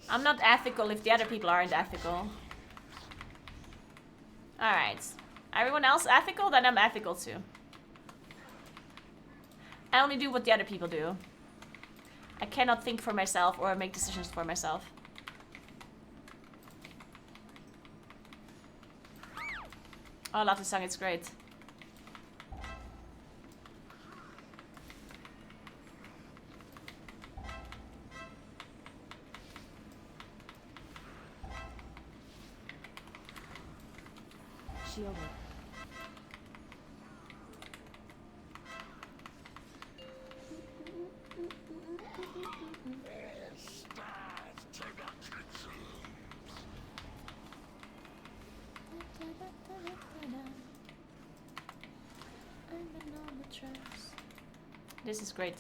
Speaker 1: I'm not ethical if the other people aren't ethical. Alright. Everyone else ethical? Then I'm ethical too. I only do what the other people do. I cannot think for myself or make decisions for myself. Oh, I love this song, it's great.
Speaker 4: Shielded.
Speaker 1: This is great.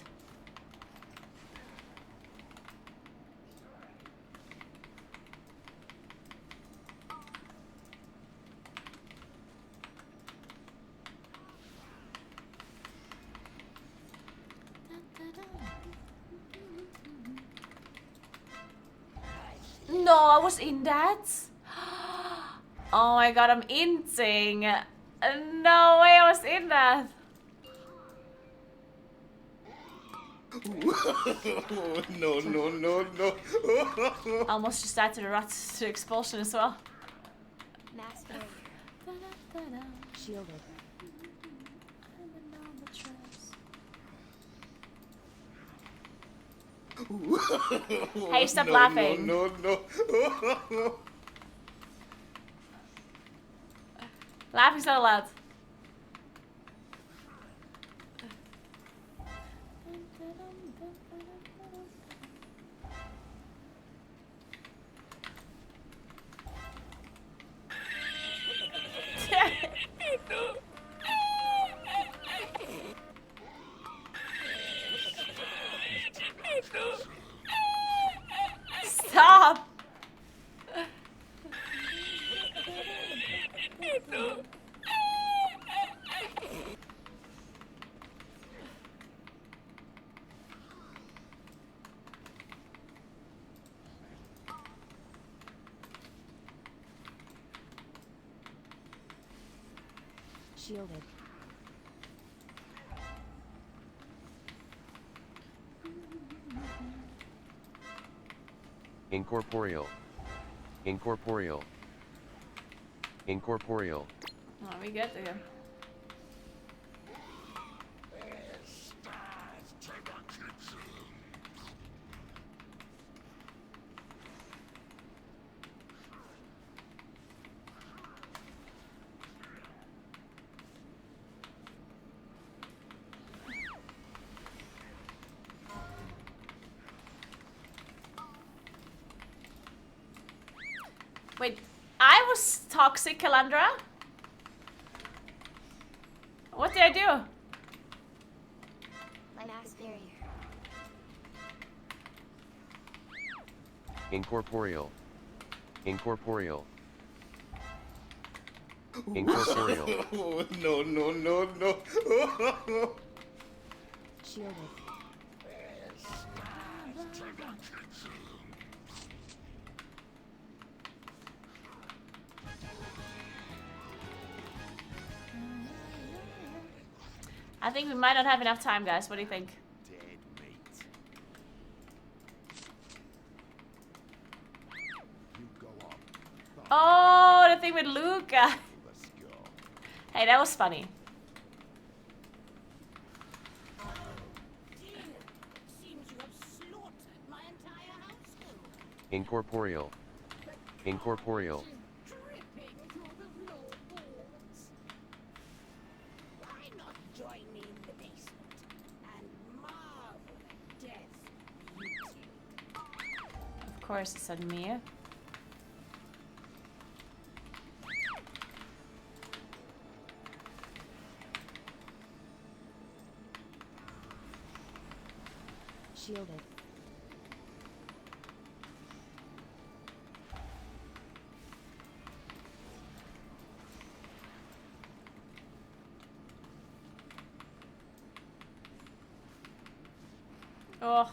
Speaker 1: No, I was in that. Oh my god, I'm inting. No way, I was in that.
Speaker 3: No, no, no, no.
Speaker 1: I almost just died to the rot to expulsion as well.
Speaker 4: Mass barrier. Shielded.
Speaker 1: Hey, stop
Speaker 3: No,
Speaker 1: laughing.
Speaker 3: No, no, no.
Speaker 1: Laughing's not allowed. Stop!
Speaker 4: Shielded.
Speaker 6: Incorporeal. Incorporeal. Incorporeal.
Speaker 1: Oh, we get there. I was toxic, Calandra? What did I do?
Speaker 4: Mass barrier.
Speaker 6: Incorporeal. Incorporeal. Incorporeal.
Speaker 3: Oh, no, no, no, no.
Speaker 4: Shielded.
Speaker 1: I think we might not have enough time, guys. What do you think?
Speaker 10: Dead meat. You go on.
Speaker 1: Oh, the thing with Luca.
Speaker 10: Let's go.
Speaker 1: Hey, that was funny.
Speaker 8: Seems you have slaughtered my entire household.
Speaker 6: Incorporeal. Incorporeal.
Speaker 8: Dripping through the floorboards. Why not join me in the basement and marvel at death's beauty?
Speaker 1: Of course, it said me.
Speaker 4: Shielded.
Speaker 1: Oh.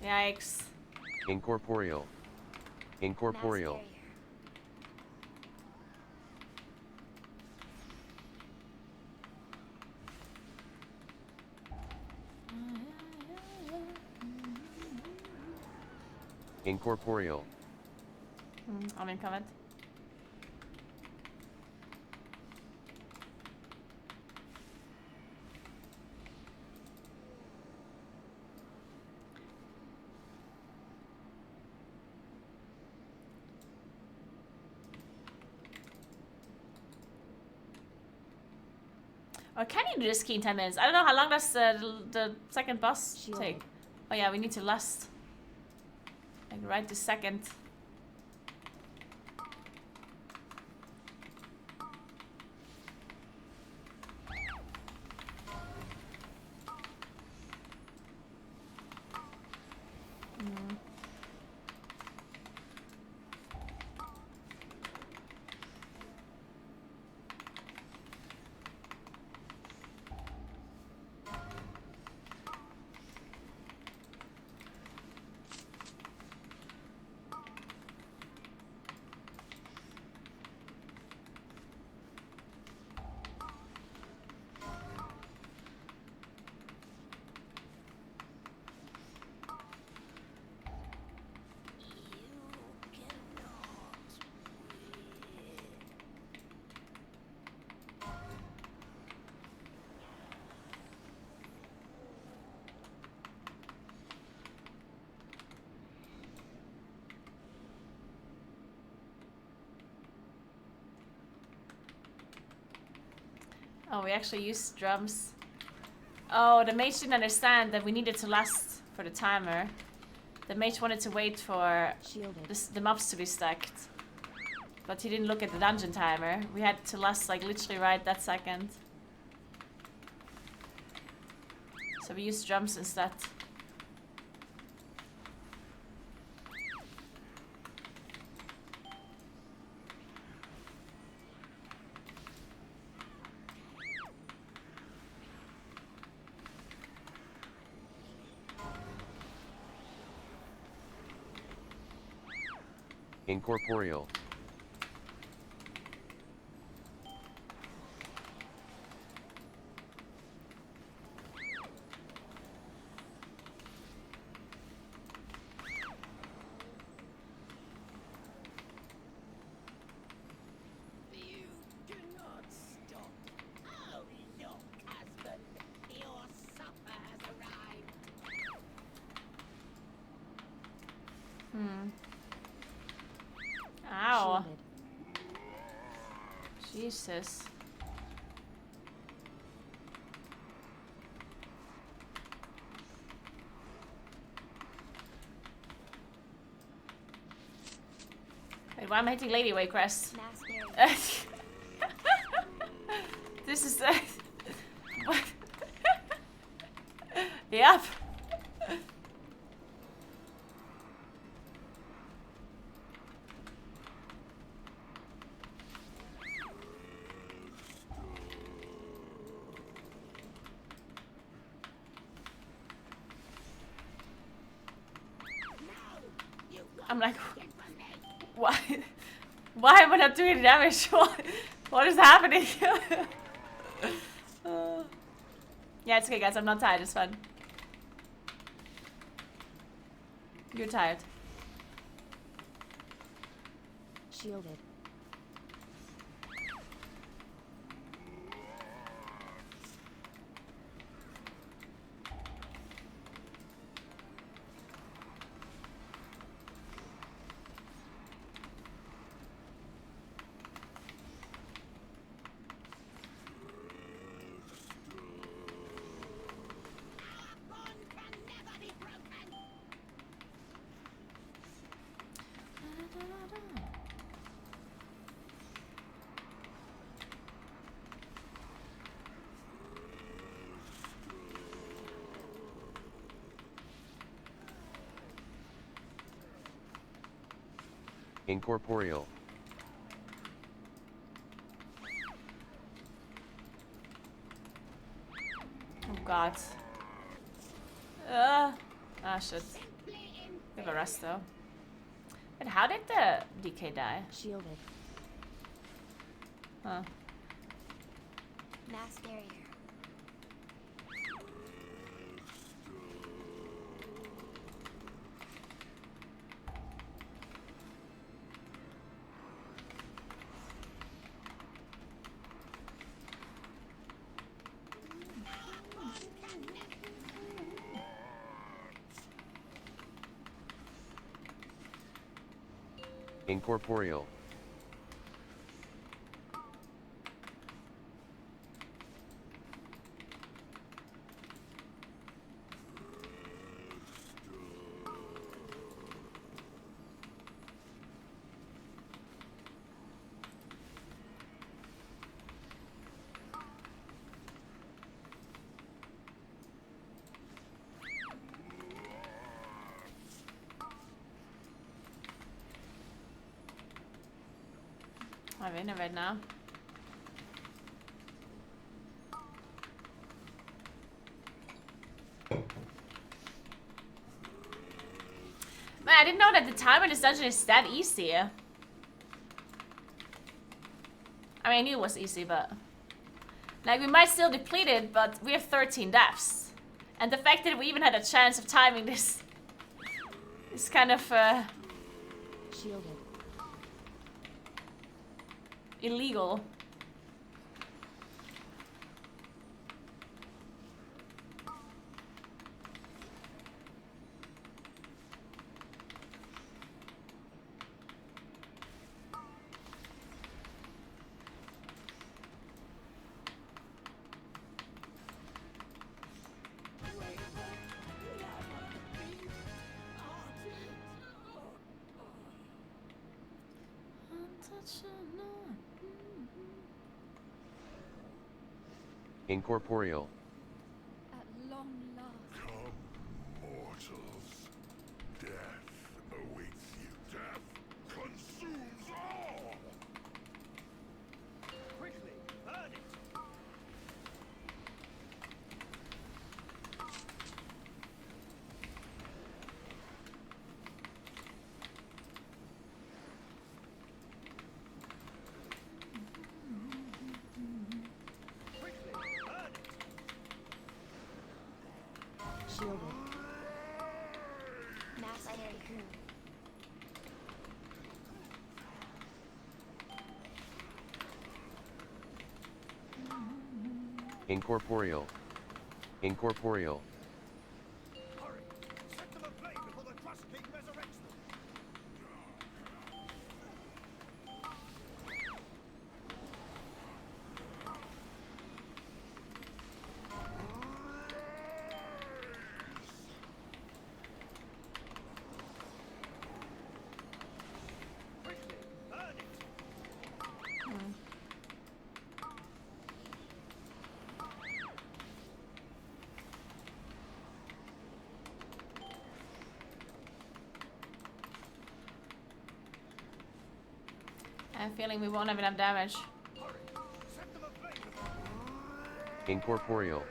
Speaker 1: Yikes.
Speaker 6: Incorporeal. Incorporeal.
Speaker 4: Mass barrier.
Speaker 6: Incorporeal.
Speaker 1: I'm in comment. Or can you do this key in 10 minutes? I don't know, how long does the second boss
Speaker 4: Shield.
Speaker 1: take? Oh yeah, we need to lust. Like right this second. Oh, we actually used drums. Oh, the mage didn't understand that we needed to last for the timer. The mage wanted to wait for
Speaker 4: Shielded.
Speaker 1: the mobs to be stacked. But he didn't look at the dungeon timer. We had to last like literally right that second. So we used drums instead.
Speaker 6: Incorporeal.
Speaker 8: You cannot stop. Oh, look, husband. Your supper has arrived.
Speaker 1: Ow.
Speaker 4: Shielded.
Speaker 1: Jesus. Wait, why am I hitting Lady Waycrest?
Speaker 4: Mass barrier.
Speaker 1: This is what? Yep. I'm like, why? Why am I not doing damage? What is happening? Yeah, it's okay, guys. I'm not tired. It's fun. You're tired.
Speaker 4: Shielded.
Speaker 6: Incorporeal.
Speaker 1: Oh god. Shit. We have a rest though. But how did the DK die?
Speaker 4: Shielded.
Speaker 1: Huh.
Speaker 4: Mass barrier.
Speaker 6: Incorporeal.
Speaker 1: I'm in it right now. Man, I didn't know that the time in this dungeon is that easy. I mean, I knew it was easy, but... Like, we might still deplete it, but we have 13 deaths. And the fact that we even had a chance of timing this... is kind of,
Speaker 4: Shielded.
Speaker 1: illegal.
Speaker 6: Incorporeal.
Speaker 9: At long last.
Speaker 3: Come, mortals. Death awaits you. Death consumes all.
Speaker 10: Quickly, burn it! Quickly, burn it!
Speaker 4: Shielded. Mass barrier.
Speaker 6: Incorporeal. Incorporeal.
Speaker 10: Hurry! Set them aflame before the Trust King resurrects them! Quickly,
Speaker 1: I'm feeling we won't have enough damage.
Speaker 6: Incorporeal.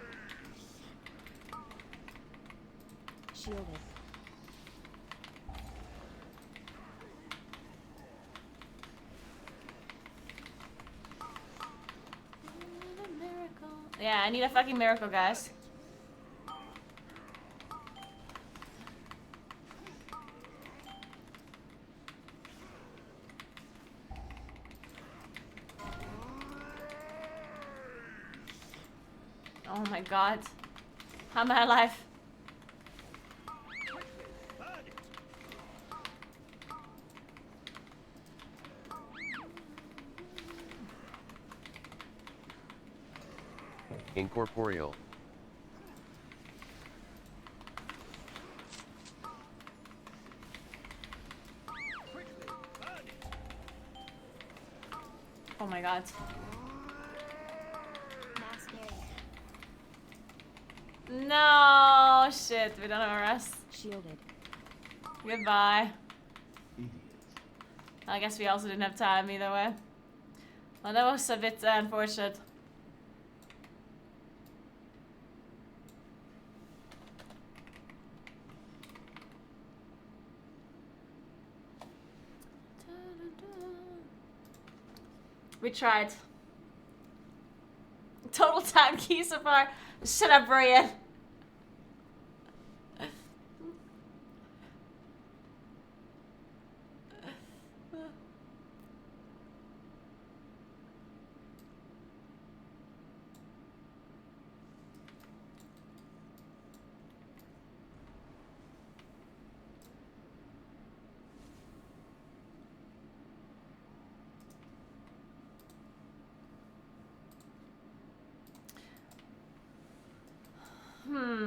Speaker 4: Shielded.
Speaker 1: Yeah, I need a fucking miracle, guys. Oh my god. How am I alive?
Speaker 6: Incorporeal.
Speaker 1: Oh my god.
Speaker 4: Mass carrier.
Speaker 1: No shit, we don't have a rest.
Speaker 4: Shielded.
Speaker 1: Goodbye. I guess we also didn't have time either way. Well, that was a bit unfortunate. We tried. Total time key so far. Shut up, Brian.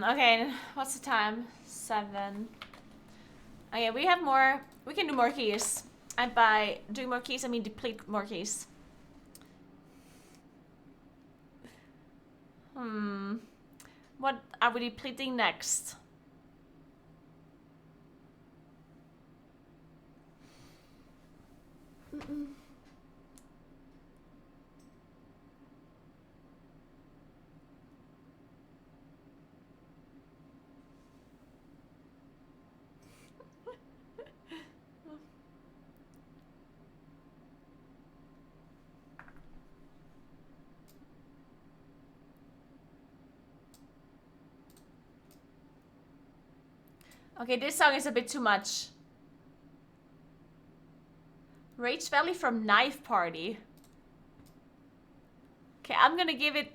Speaker 1: Okay, what's the time? 7. Okay, we have more. We can do more keys. And by doing more keys, I mean deplete more keys. What are we depleting next? Okay, this song is a bit too much. Rage Valley from Knife Party. Okay, I'm gonna give it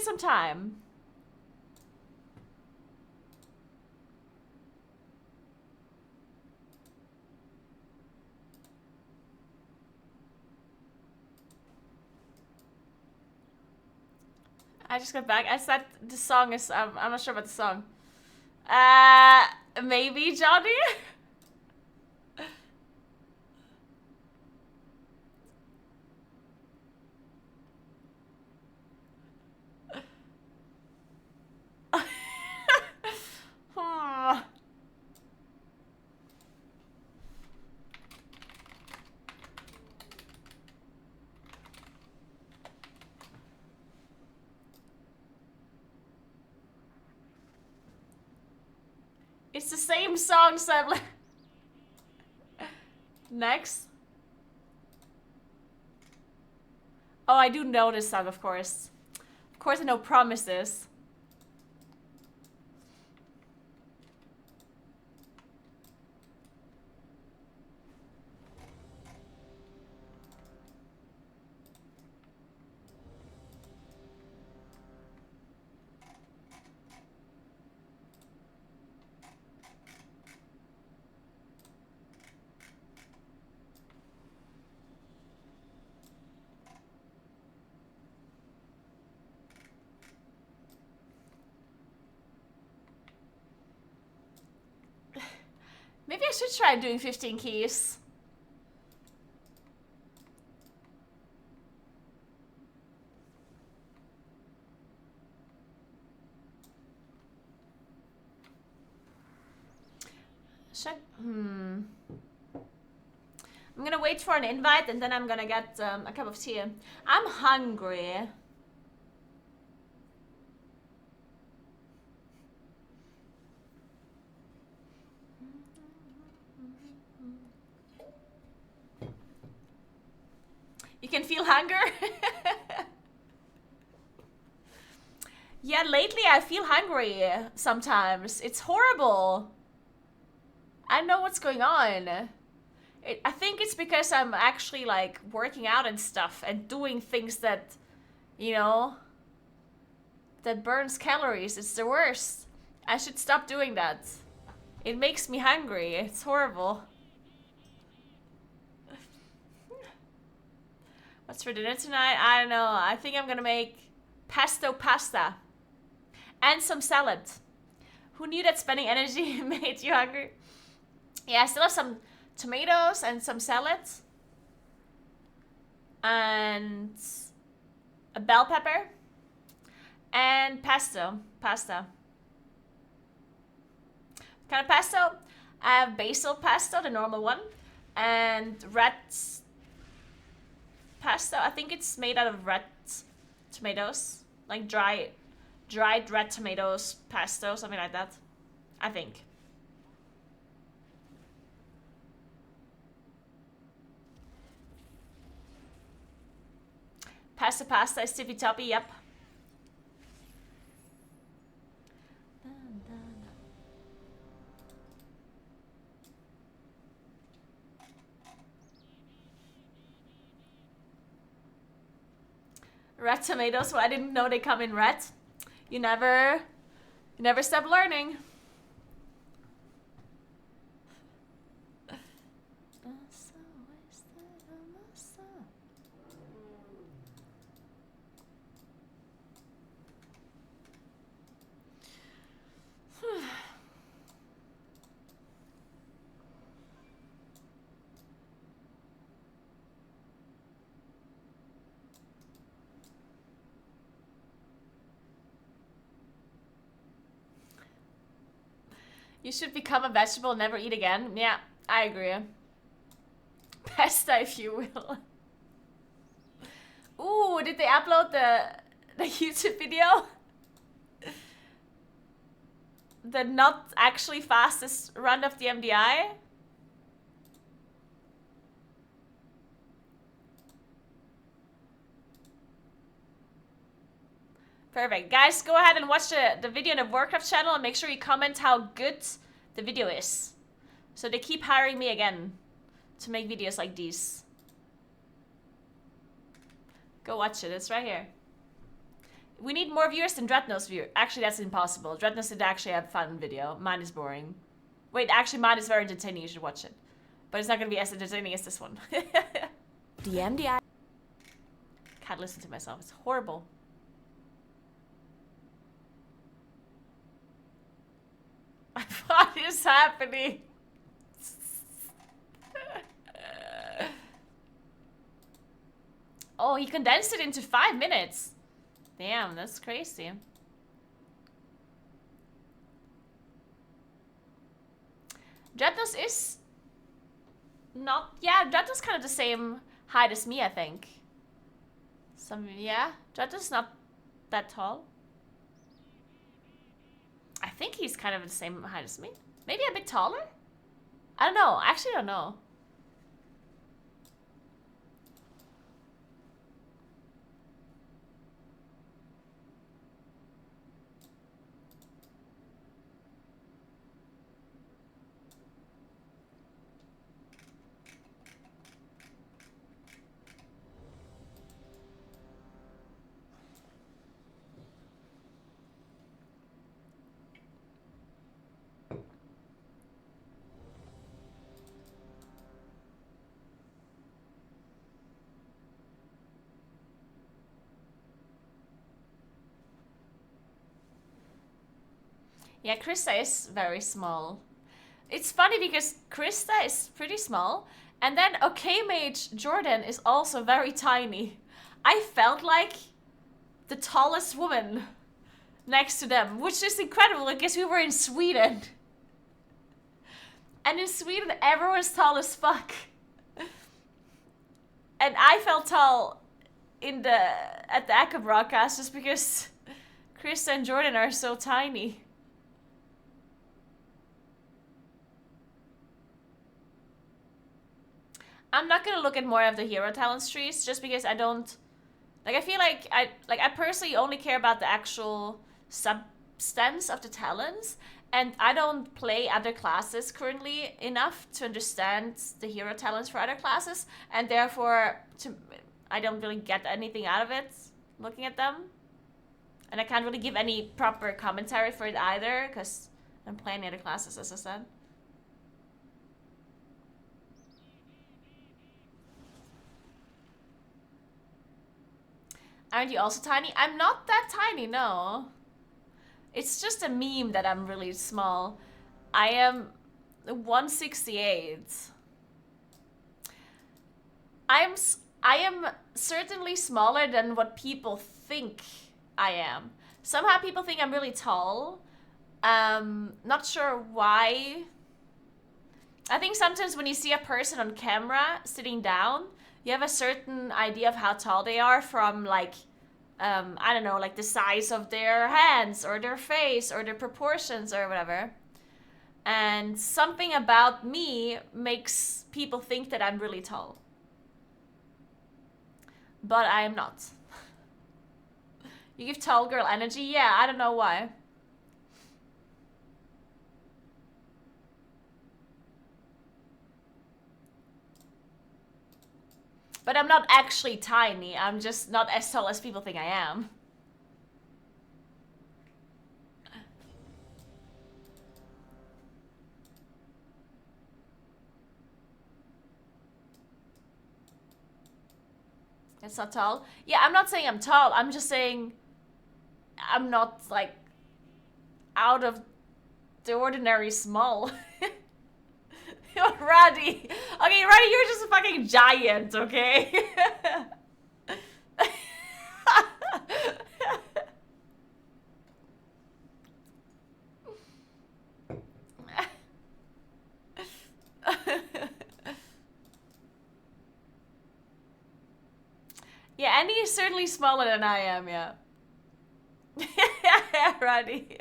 Speaker 1: some time. I just got back. I said the song is I'm not sure about the song. Maybe Johnny? It's the same song, Sam. Next. Oh, I do know this song, of course. Of course I know Promises. Maybe I should try doing 15 keys. I'm gonna wait for an invite and then I'm gonna get a cup of tea. I'm hungry. You can feel hunger? Yeah, lately I feel hungry sometimes. It's horrible. I don't know what's going on. I think it's because I'm actually like working out and stuff and doing things that, you know, that burns calories. It's the worst. I should stop doing that. It makes me hungry. It's horrible. What's for dinner tonight? I don't know. I think I'm gonna make pesto pasta and some salad. Who knew that spending energy made you hungry? Yeah, I still have some tomatoes and some salad. And a bell pepper. And pesto. Pasta. Kind of pesto? I have basil pesto, the normal one. And red pesto. I think it's made out of red tomatoes. Like dried red tomatoes pesto, something like that. I think. Pasta is tippy toppy, yep. Red tomatoes, well, I didn't know they come in red. You never stop learning. You should become a vegetable, never eat again. Yeah, I agree. Pasta, if you will. Ooh, did they upload the YouTube video? The not actually fastest run of the MDI? Perfect. Guys, go ahead and watch the video on the Warcraft channel and make sure you comment how good the video is. So they keep hiring me again to make videos like these. Go watch it. It's right here. We need more viewers than Dreadnought's view. Actually, that's impossible. Dreadnought did actually have a fun video. Mine is boring. Wait, actually, mine is very entertaining. You should watch it. But it's not going to be as entertaining as this one. The MDI. Can't listen to myself. It's horrible. What is happening? Oh, he condensed it into 5 minutes. Damn, that's crazy. Dreadnought is not... Yeah, Dreadnought's kind of the same height as me, I think. Yeah, Dreadnought's not that tall. I think he's kind of the same height as me. Maybe a bit taller? I don't know. I actually don't know. Yeah, Krista is very small. It's funny because Krista is pretty small, and then OK Mage Jordan is also very tiny. I felt like the tallest woman next to them, which is incredible because we were in Sweden. And in Sweden, everyone's tall as fuck. and I felt tall at the Echo broadcast just because Chris and Jordan are so tiny. I'm not gonna look at more of the hero talents trees just because I don't like. I feel like I personally only care about the actual substance of the talents, and I don't play other classes currently enough to understand the hero talents for other classes, and therefore I don't really get anything out of it looking at them, and I can't really give any proper commentary for it either because I'm playing other classes, as I said. Aren't you also tiny? I'm not that tiny, no. It's just a meme that I'm really small. I am 168. I am certainly smaller than what people think I am. Somehow people think I'm really tall. Not sure why. I think sometimes when you see a person on camera sitting down, you have a certain idea of how tall they are from like, I don't know, like the size of their hands or their face or their proportions or whatever. And something about me makes people think that I'm really tall. But I am not. You give tall girl energy? Yeah, I don't know why. But I'm not actually tiny. I'm just not as tall as people think I am. It's not tall? Yeah, I'm not saying I'm tall. I'm just saying I'm not, like, out of the ordinary small. Roddy. Okay, Roddy, you're just a fucking giant, okay? Yeah, Andy is certainly smaller than I am, yeah. Roddy.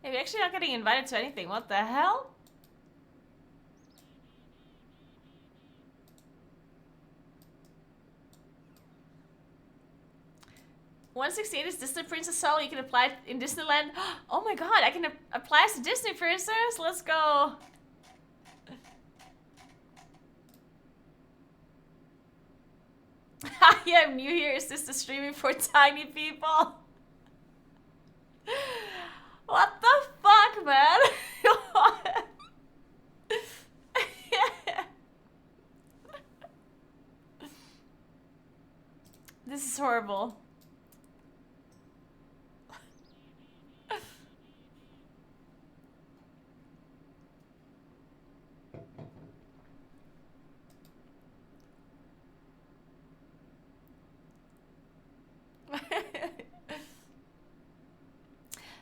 Speaker 1: Hey, we're actually not getting invited to anything. What the hell? $168 is Disney Princess Soul. You can apply it in Disneyland. Oh my god, I can apply as a Disney princess? Let's go. I am new here. Is this the streaming for tiny people? What the fuck, man? This is horrible.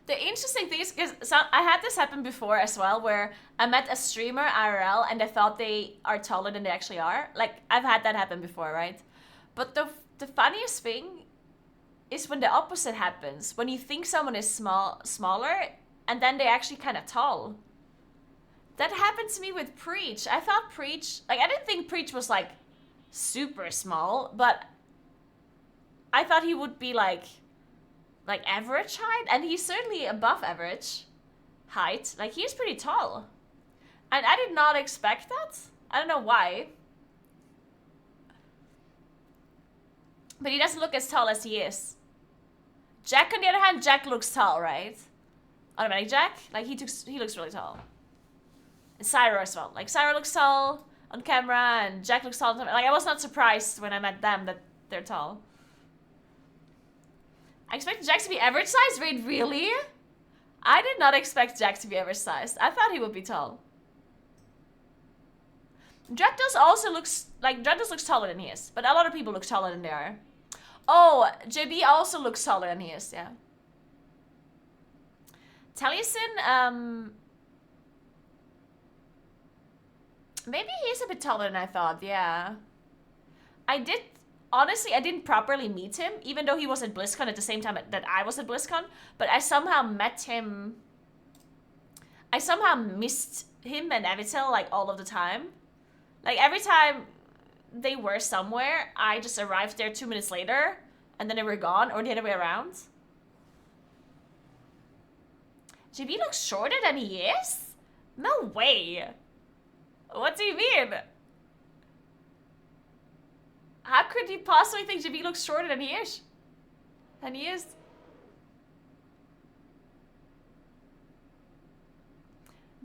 Speaker 1: The interesting thing is, because I had this happen before as well, where I met a streamer IRL and I thought they are taller than they actually are. Like, I've had that happen before, right? But the funniest thing is when the opposite happens. When you think someone is smaller, and then they're actually kind of tall. That happened to me with Preach. I thought Preach... Like, I didn't think Preach was, like, super small, but I thought he would be, like average height, and he's certainly above average height. Like, he's pretty tall. And I did not expect that. I don't know why. But he doesn't look as tall as he is. Jack, on the other hand, Jack looks tall, right? Automatic Jack? Like, he looks really tall. And Syra as well. Like, Syra looks tall on camera, and Jack looks tall. Like, I was not surprised when I met them that they're tall. I expected Jack to be average size? Wait, really? I did not expect Jack to be average sized. I thought he would be tall. Dreadnought also looks like Dreadnought looks taller than he is, but a lot of people look taller than they are. Oh, JB also looks taller than he is, yeah. Taliesin, maybe he's a bit taller than I thought, yeah. Honestly, I didn't properly meet him, even though he was at BlizzCon at the same time that I was at BlizzCon, but I somehow met him. I somehow missed him and Avital, like, all of the time. Like, every time they were somewhere, I just arrived there 2 minutes later, and then they were gone, or the other way around. JB looks shorter than he is? No way. What do you mean? How could you possibly think JB looks shorter than he is?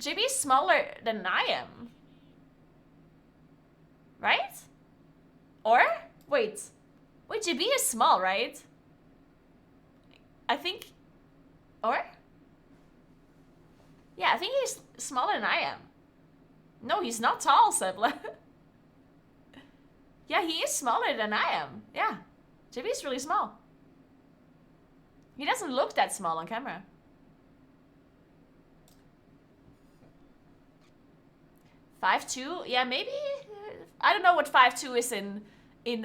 Speaker 1: JB is smaller than I am. Right? Or? Wait, JB is small, right? I think... Or? Yeah, I think he's smaller than I am. No, he's not tall, Sebla. Yeah, he is smaller than I am. Yeah. JB is really small. He doesn't look that small on camera. $5'2"? Yeah, maybe... I don't know what 5'2" is in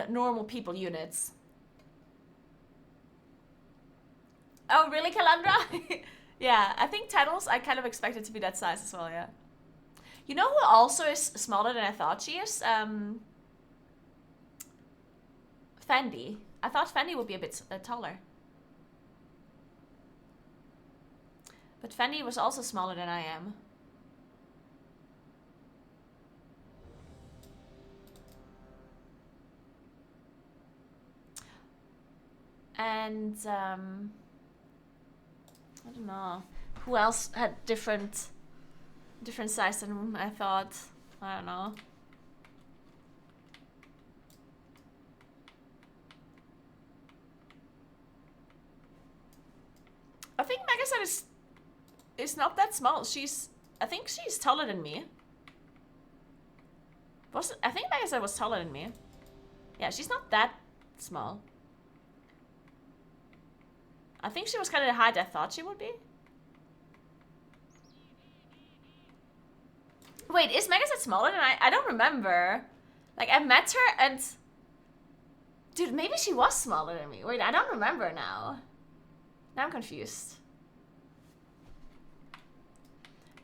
Speaker 1: normal people units. Oh, really, Calandra? Yeah, I think Titles, I kind of expect it to be that size as well, yeah. You know who also is smaller than I thought she is? Fendi. I thought Fendi would be a bit taller. But Fendi was also smaller than I am. And, I don't know. Who else had different size than I thought? I don't know. I think Megasite is not that small. I think she's taller than me. I think Megasite was taller than me. Yeah, she's not that small. I think she was kind of the height I thought she would be. Wait, is Megasite smaller than I don't remember. Like, I met her and... Dude, maybe she was smaller than me. Wait, I don't remember now. Now I'm confused.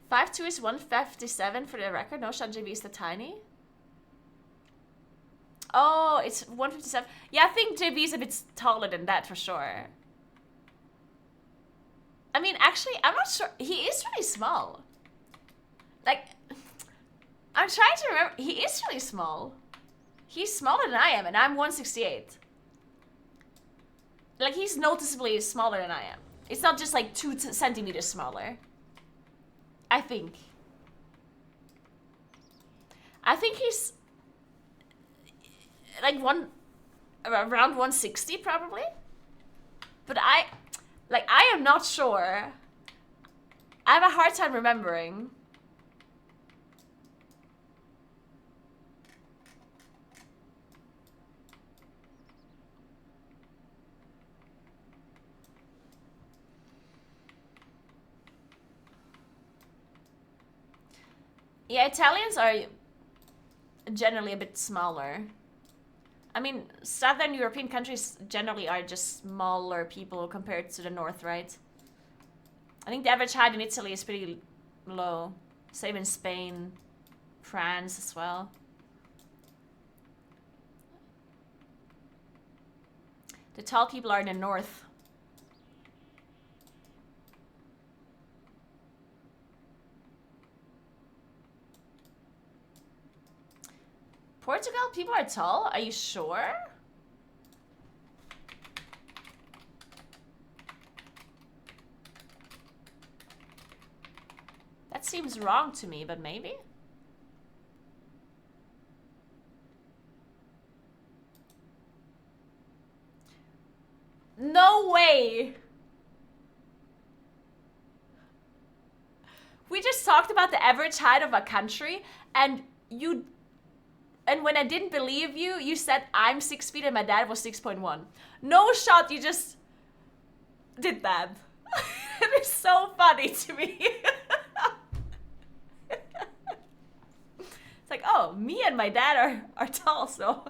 Speaker 1: 5'2" is 157 for the record. No, Shan JB is the tiny. Oh, it's 157. Yeah, I think JB is a bit taller than that for sure. I mean, actually, I'm not sure. He is really small. Like, I'm trying to remember. He is really small. He's smaller than I am, and I'm 168. Like, he's noticeably smaller than I am. It's not just like 2 centimeters smaller. I think. I think he's like around 160 probably. But I am not sure. I have a hard time remembering. Yeah, Italians are generally a bit smaller. I mean, Southern European countries generally are just smaller people compared to the north, right? I think the average height in Italy is pretty low. Same in Spain, France as well. The tall people are in the north. Portugal, people are tall? Are you sure? That seems wrong to me, but maybe? No way! We just talked about the average height of a country, and you and when I didn't believe you, you said I'm 6 feet and my dad was 6.1. No shot, you just did that. It is so funny to me. It's like, oh, me and my dad are tall, so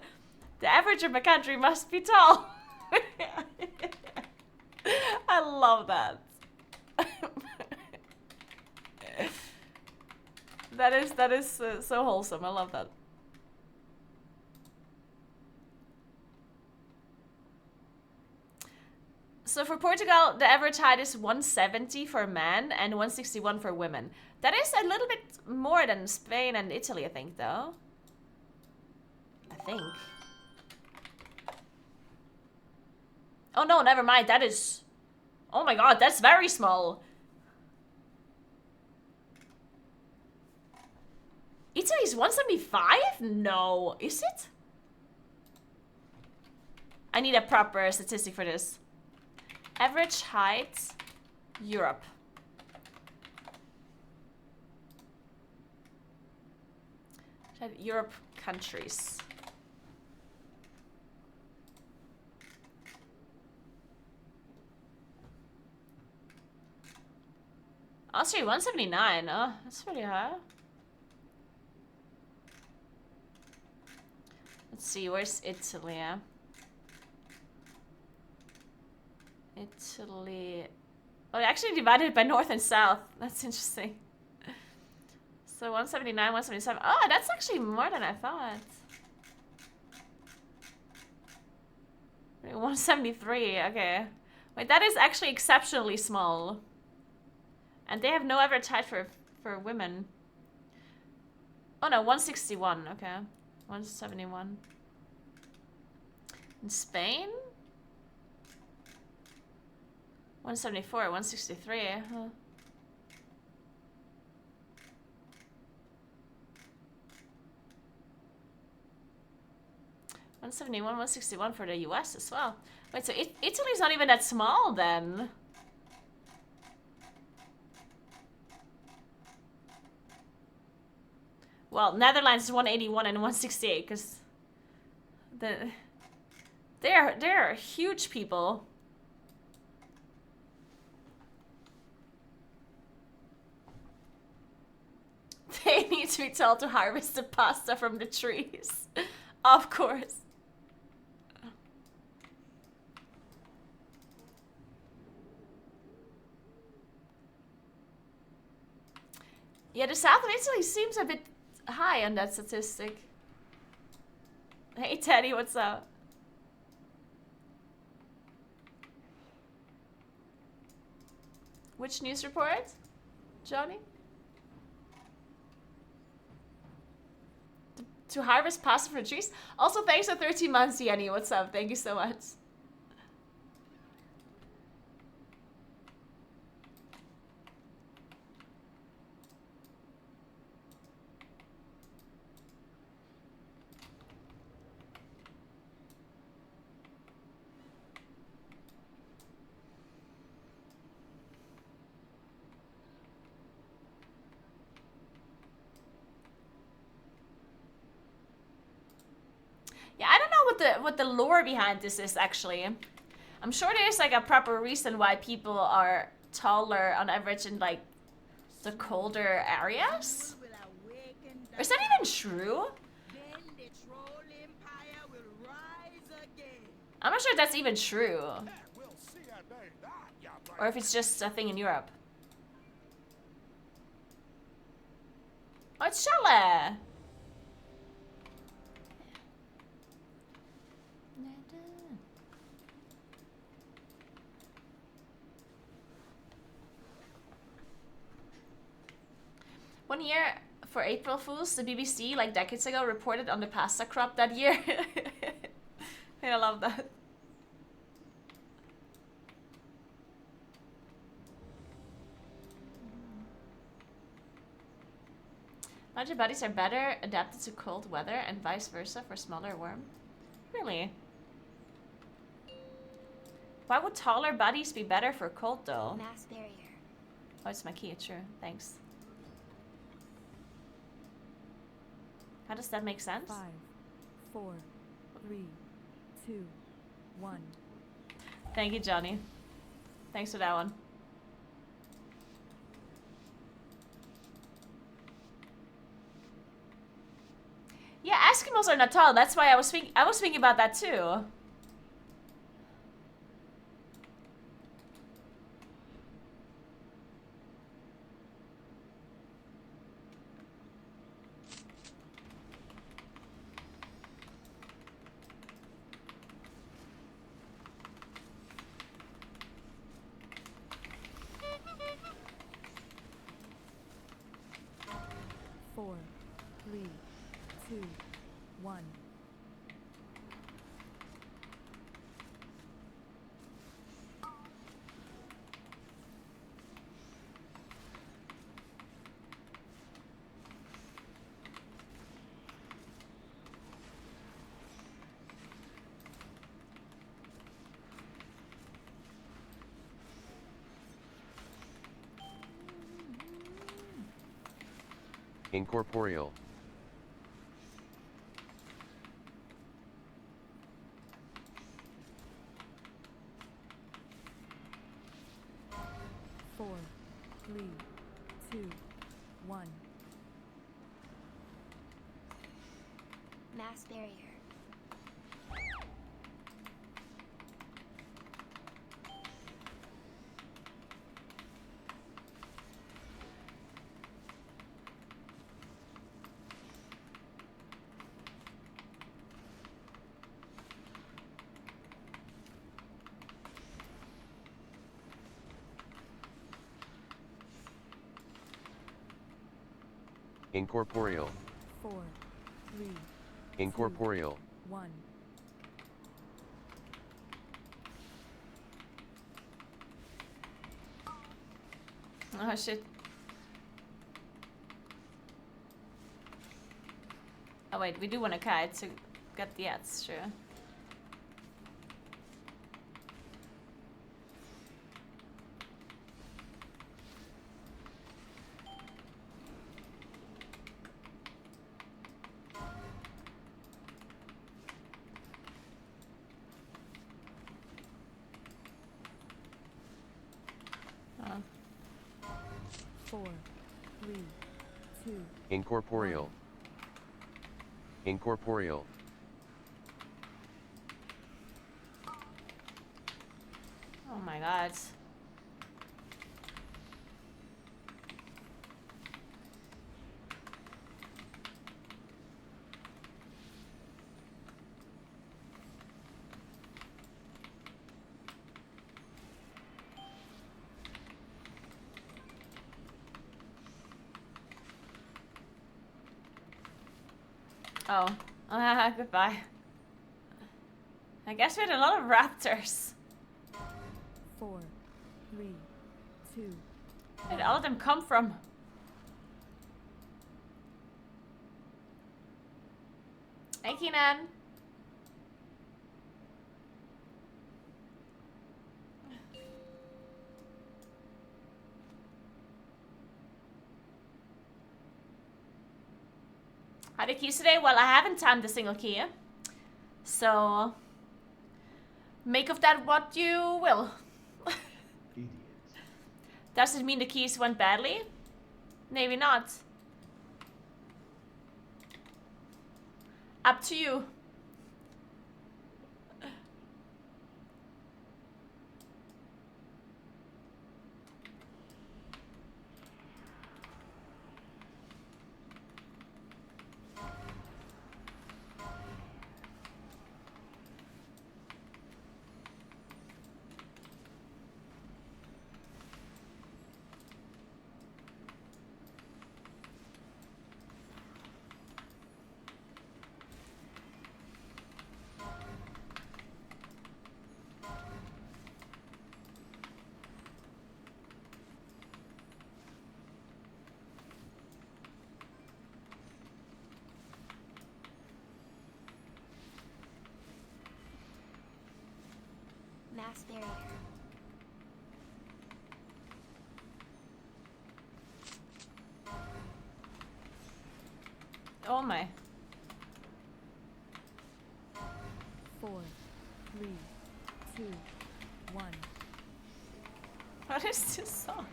Speaker 1: the average of my country must be tall. I love that. That is so wholesome. I love that. So for Portugal, the average height is 170 for men and 161 for women. That is a little bit more than Spain and Italy, I think, though. I think. Oh no, never mind. That is... Oh my god, that's very small. Italy is 175? No. Is it? I need a proper statistic for this. Average height, Europe. Europe countries. Austria 179. Oh, that's pretty high. Let's see, where's Italy? Italy. Oh, they actually divided by north and south. That's interesting. So 179, 177. Oh, that's actually more than I thought. 173, okay. Wait, that is actually exceptionally small. And they have no average height for women. Oh no, 161, okay. 171. In Spain? 174, 163, huh? $171, 161 for the US as well. Wait, so Italy's not even that small then. Well, Netherlands is 181 and 168 because they're huge people. They need to be told to harvest the pasta from the trees. Of course. Yeah, the south of Italy seems a bit high on that statistic. Hey Teddy, what's up? Which news report, Johnny? To harvest pasta for trees. Also, thanks for 13 months, Yenny. What's up? Thank you so much. Yeah, I don't know what the lore behind this is actually. I'm sure there's like a proper reason why people are taller on average in like the colder areas. Or is that even true? I'm not sure if that's even true. Or if it's just a thing in Europe. Oh, it's Chalet! 1 year for April Fools, the BBC, like decades ago, reported on the pasta crop that year. I love that. Larger bodies are better adapted to cold weather and vice versa for smaller worm. Really? Why would taller bodies be better for cold though?
Speaker 4: Mass barrier.
Speaker 1: Oh, it's my key, true. Thanks. How does that make sense?
Speaker 5: 5,
Speaker 4: 4, 3, 2, 1.
Speaker 1: Thank you, Johnny. Thanks for that one. Yeah, Eskimos are not tall. That's why I was thinking about that too.
Speaker 4: Four, 3, 2, 1.
Speaker 6: Incorporeal.
Speaker 4: 4, 3, 2, 1.
Speaker 11: Mass barrier.
Speaker 6: Incorporeal.
Speaker 4: 4, 3,
Speaker 6: Incorporeal.
Speaker 4: 1.
Speaker 1: Oh shit. Oh wait, we do want a kite to get the ads, sure. Oh.
Speaker 4: 4, 3, 2.
Speaker 6: Incorporeal. Incorporeal.
Speaker 1: Oh my god. Oh. Goodbye. I guess we had a lot of raptors.
Speaker 4: 4, 3, 2.
Speaker 1: Where did all of them come from? Hey, Keenan. How the keys today? Well, I haven't timed a single key. So, make of that what you will. Does it mean the keys went badly? Maybe not. Up to you.
Speaker 11: Mass barrier.
Speaker 1: Oh my.
Speaker 4: 4, 3, 2, 1.
Speaker 1: What is this song?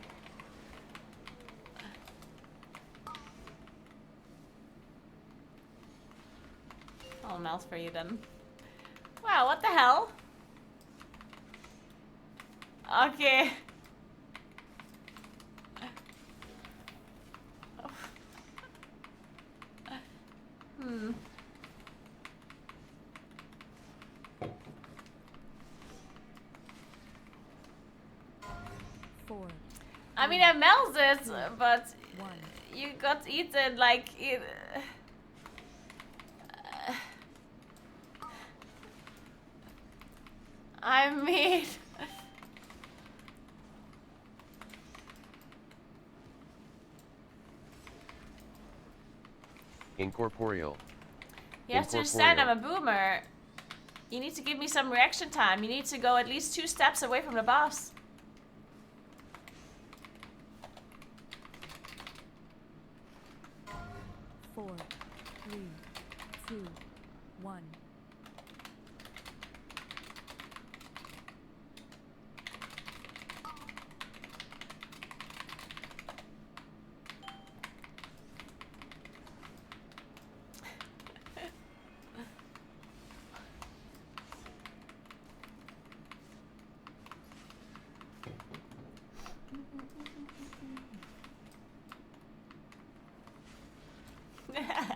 Speaker 1: I'll melt for you then. Wow, what the hell? Okay. Hmm.
Speaker 4: Four.
Speaker 1: I mean, I melted, but
Speaker 4: 1.
Speaker 1: you got eaten like it. I mean,
Speaker 6: Incorporeal.
Speaker 1: you have to understand I'm a boomer. You need to give me some reaction time. You need to go at least 2 steps away from the boss.
Speaker 4: Four, 3, 2, 1.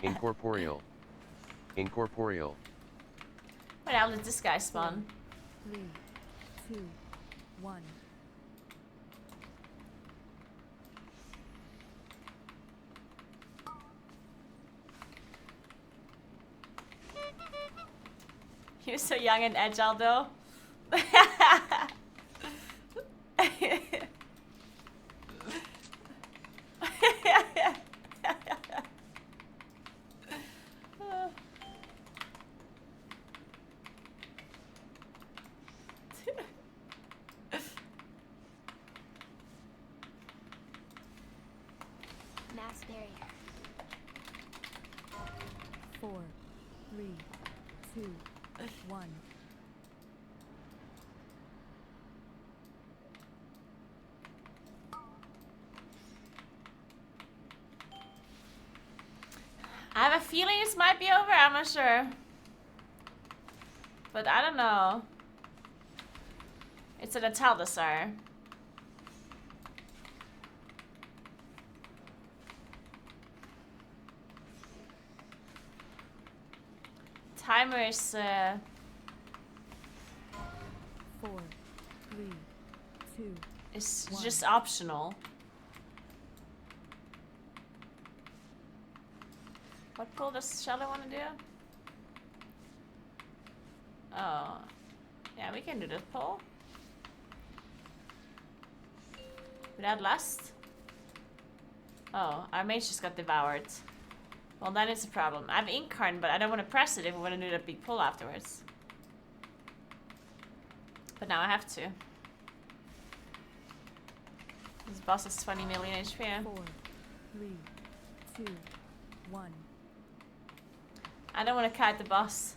Speaker 6: Incorporeal. Incorporeal.
Speaker 1: Wait, I'll let this guy spawn.
Speaker 4: 3, 2, 1.
Speaker 1: You're so young and agile, though.
Speaker 8: Mass barrier.
Speaker 4: 4, 3, 2, 1.
Speaker 1: I have a feeling this might be over, I'm not sure. But I don't know. It's an Ataldasar. Timer is
Speaker 4: 4, 3, 2.
Speaker 1: is
Speaker 4: One.
Speaker 1: just optional. What pull does Shelly want to do? Oh. Yeah, we can do this pull. Without lust? Oh, our mage just got devoured. Well, that is a problem. I have Incarn, but I don't want to press it if we want to do that big pull afterwards. But now I have to. This boss is 20 million HP.
Speaker 4: 4, 3, 2, 1.
Speaker 1: I don't want to kite the boss.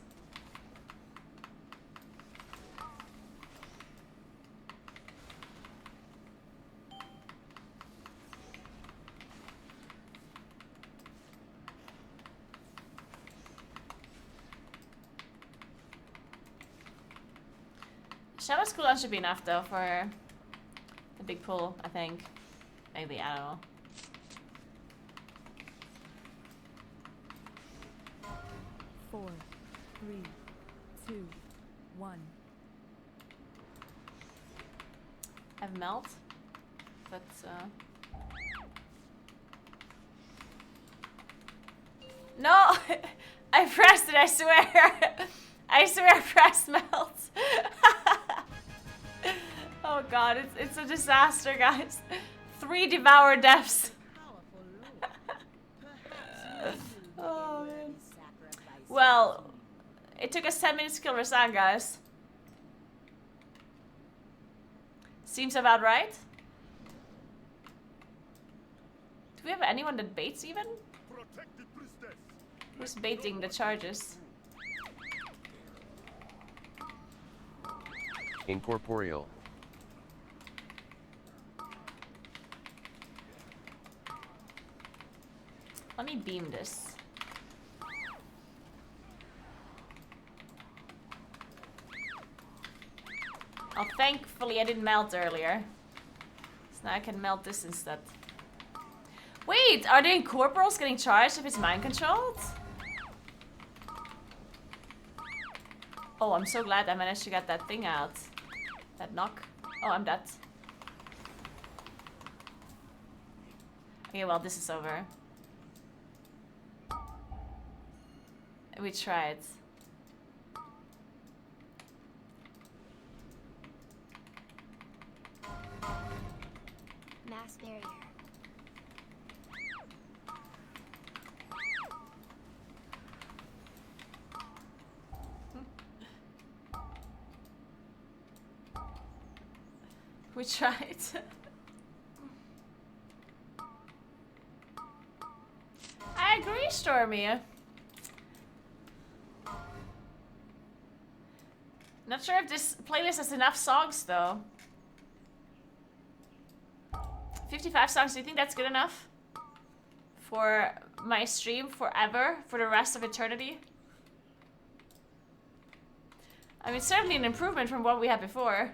Speaker 1: Shadow's cooldown should be enough though for the big pull, I think. Maybe, I don't know.
Speaker 4: Four, 3, 2, 1.
Speaker 1: I have melt, but no, I pressed it. I swear. I swear, I pressed melt. Oh god, it's a disaster, guys. 3 devoured deaths. Oh man. Well, it took us 10 minutes to kill Rasan, guys. Seems about right. Do we have anyone that baits even? Who's baiting the charges?
Speaker 6: Incorporeal.
Speaker 1: Let me beam this. Oh, thankfully I didn't melt earlier. So now I can melt this instead. Wait, are the incorporals getting charged if it's mind controlled? Oh, I'm so glad I managed to get that thing out. That knock. Oh, I'm dead. Okay, well, this is over. We tried.
Speaker 11: Mass barrier.
Speaker 1: We tried. I agree, Stormy. Not sure if this playlist has enough songs, though. 55 songs, do you think that's good enough? For my stream forever? For the rest of eternity? I mean, certainly an improvement from what we had before.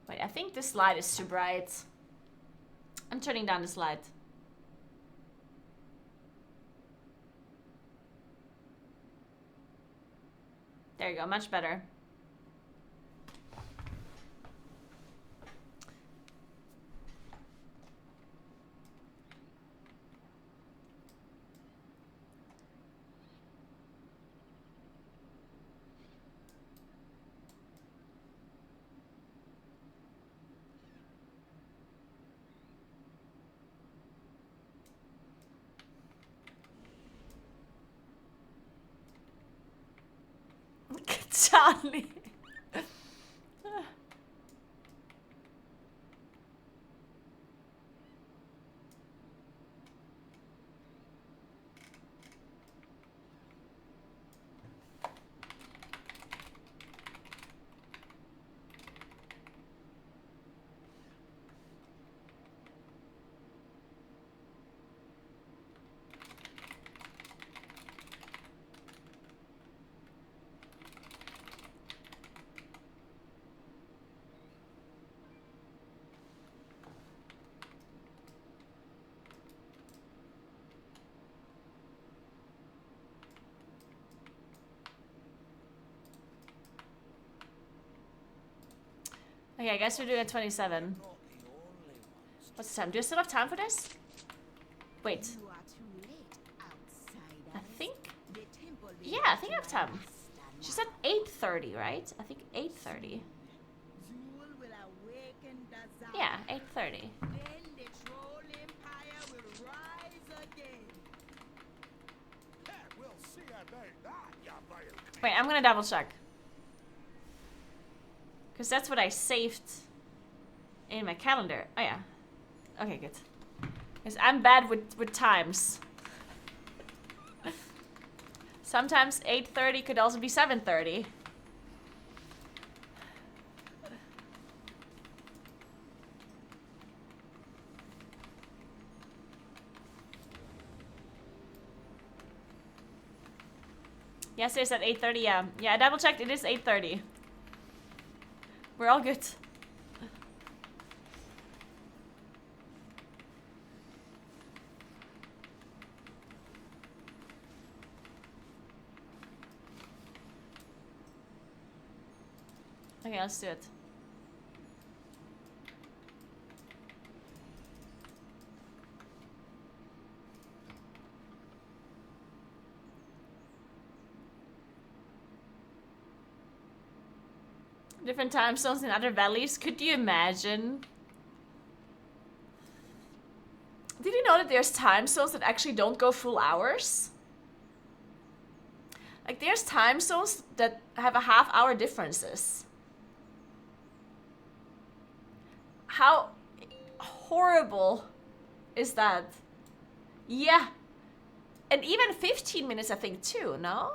Speaker 1: Wait, I think this light is too bright. I'm turning down this light. There you go, much better. Charlie. Okay, I guess we're doing a 27. What's the time? Do you still have time for this? Wait. I think... Yeah, I think I have time. She said 8:30, right? I think 8:30. Yeah, 8:30. Wait, I'm gonna double check. Because that's what I saved in my calendar. Oh, yeah. Okay, good. Because I'm bad with times. Sometimes 8:30 could also be 7:30. Yes, it's at 8:30, yeah. Yeah, I double checked, it is 8:30. We're all good. Okay, let's do it. Different time zones in other valleys. Could you imagine? Did you know that there's time zones that actually don't go full hours? Like, there's time zones that have a half-hour differences. How horrible is that? Yeah. And even 15 minutes, I think, too, no?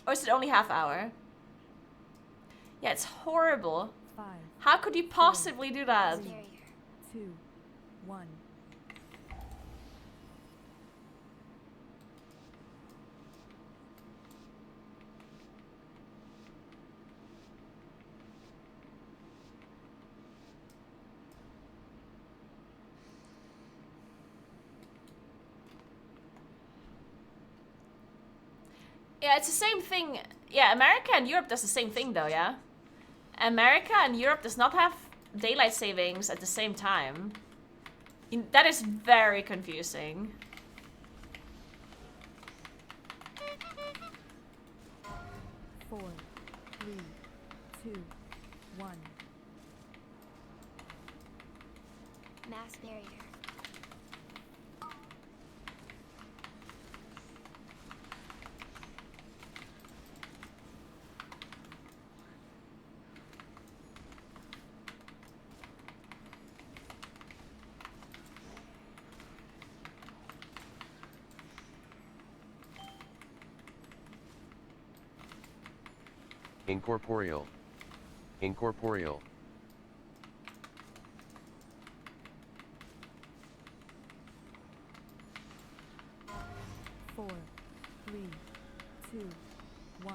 Speaker 1: Or is it only half hour? Yeah, it's horrible.
Speaker 4: 5,
Speaker 1: How could you possibly do that?
Speaker 4: 3, 2, 1.
Speaker 1: Yeah, it's the same thing. Yeah, America and Europe does the same thing though, yeah? America and Europe does not have daylight savings at the same time. That is very confusing.
Speaker 4: Four, 3, 2, 1.
Speaker 9: Mass barrier.
Speaker 6: Incorporeal. Incorporeal.
Speaker 4: 4, 3, 2, 1.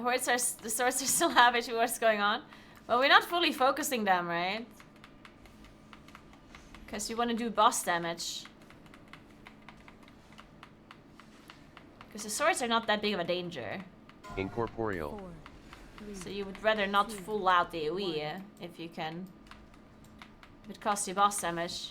Speaker 1: The swords are still average with what's going on. Well, we're not fully focusing them, right? Because we want to do boss damage. Because the swords are not that big of a danger.
Speaker 6: Incorporeal.
Speaker 4: 4, 3,
Speaker 1: So you would rather not full out the AoE if you can. If it costs you boss damage.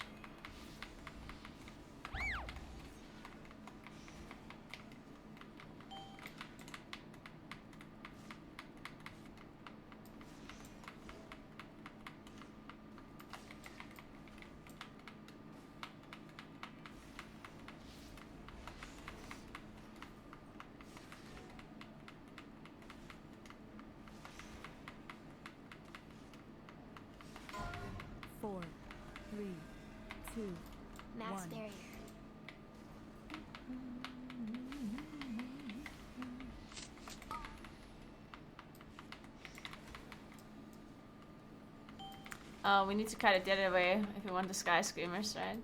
Speaker 4: Four, 3, 2,
Speaker 9: Mass
Speaker 4: 1.
Speaker 9: barrier.
Speaker 1: Oh, we need to cut it the other way if we want the Sky Screamers, right?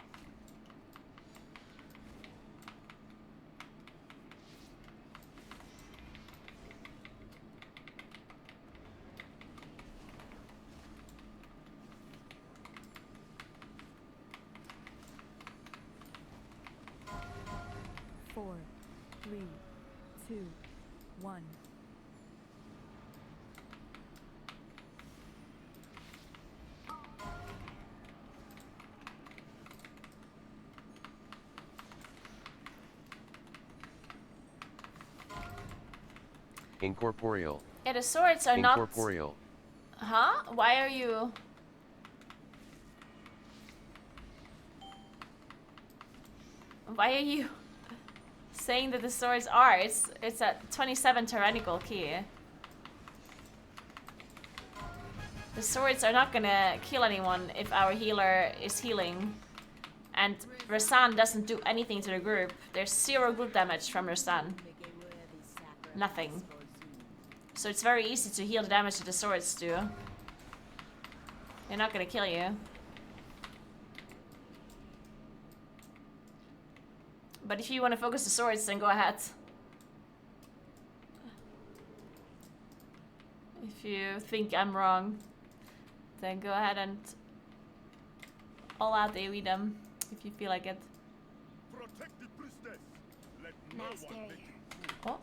Speaker 4: Four, 3, 2, 1.
Speaker 6: Incorporeal.
Speaker 1: Yeah, the swords are not...
Speaker 6: Incorporeal.
Speaker 1: Huh? Why are you... Why are you saying that the swords are? It's a 27 tyrannical key. The swords are not gonna kill anyone if our healer is healing. And Rasan doesn't do anything to the group. There's 0 group damage from Rasan. Nothing. So it's very easy to heal the damage that the swords do. They're not gonna kill you. But if you want to focus the swords, then go ahead. If you think I'm wrong, then go ahead and all out AoE them if you feel like it.
Speaker 3: Protect the priestess. Let no
Speaker 9: Mass
Speaker 3: one
Speaker 9: barrier.
Speaker 3: make you
Speaker 1: Oh.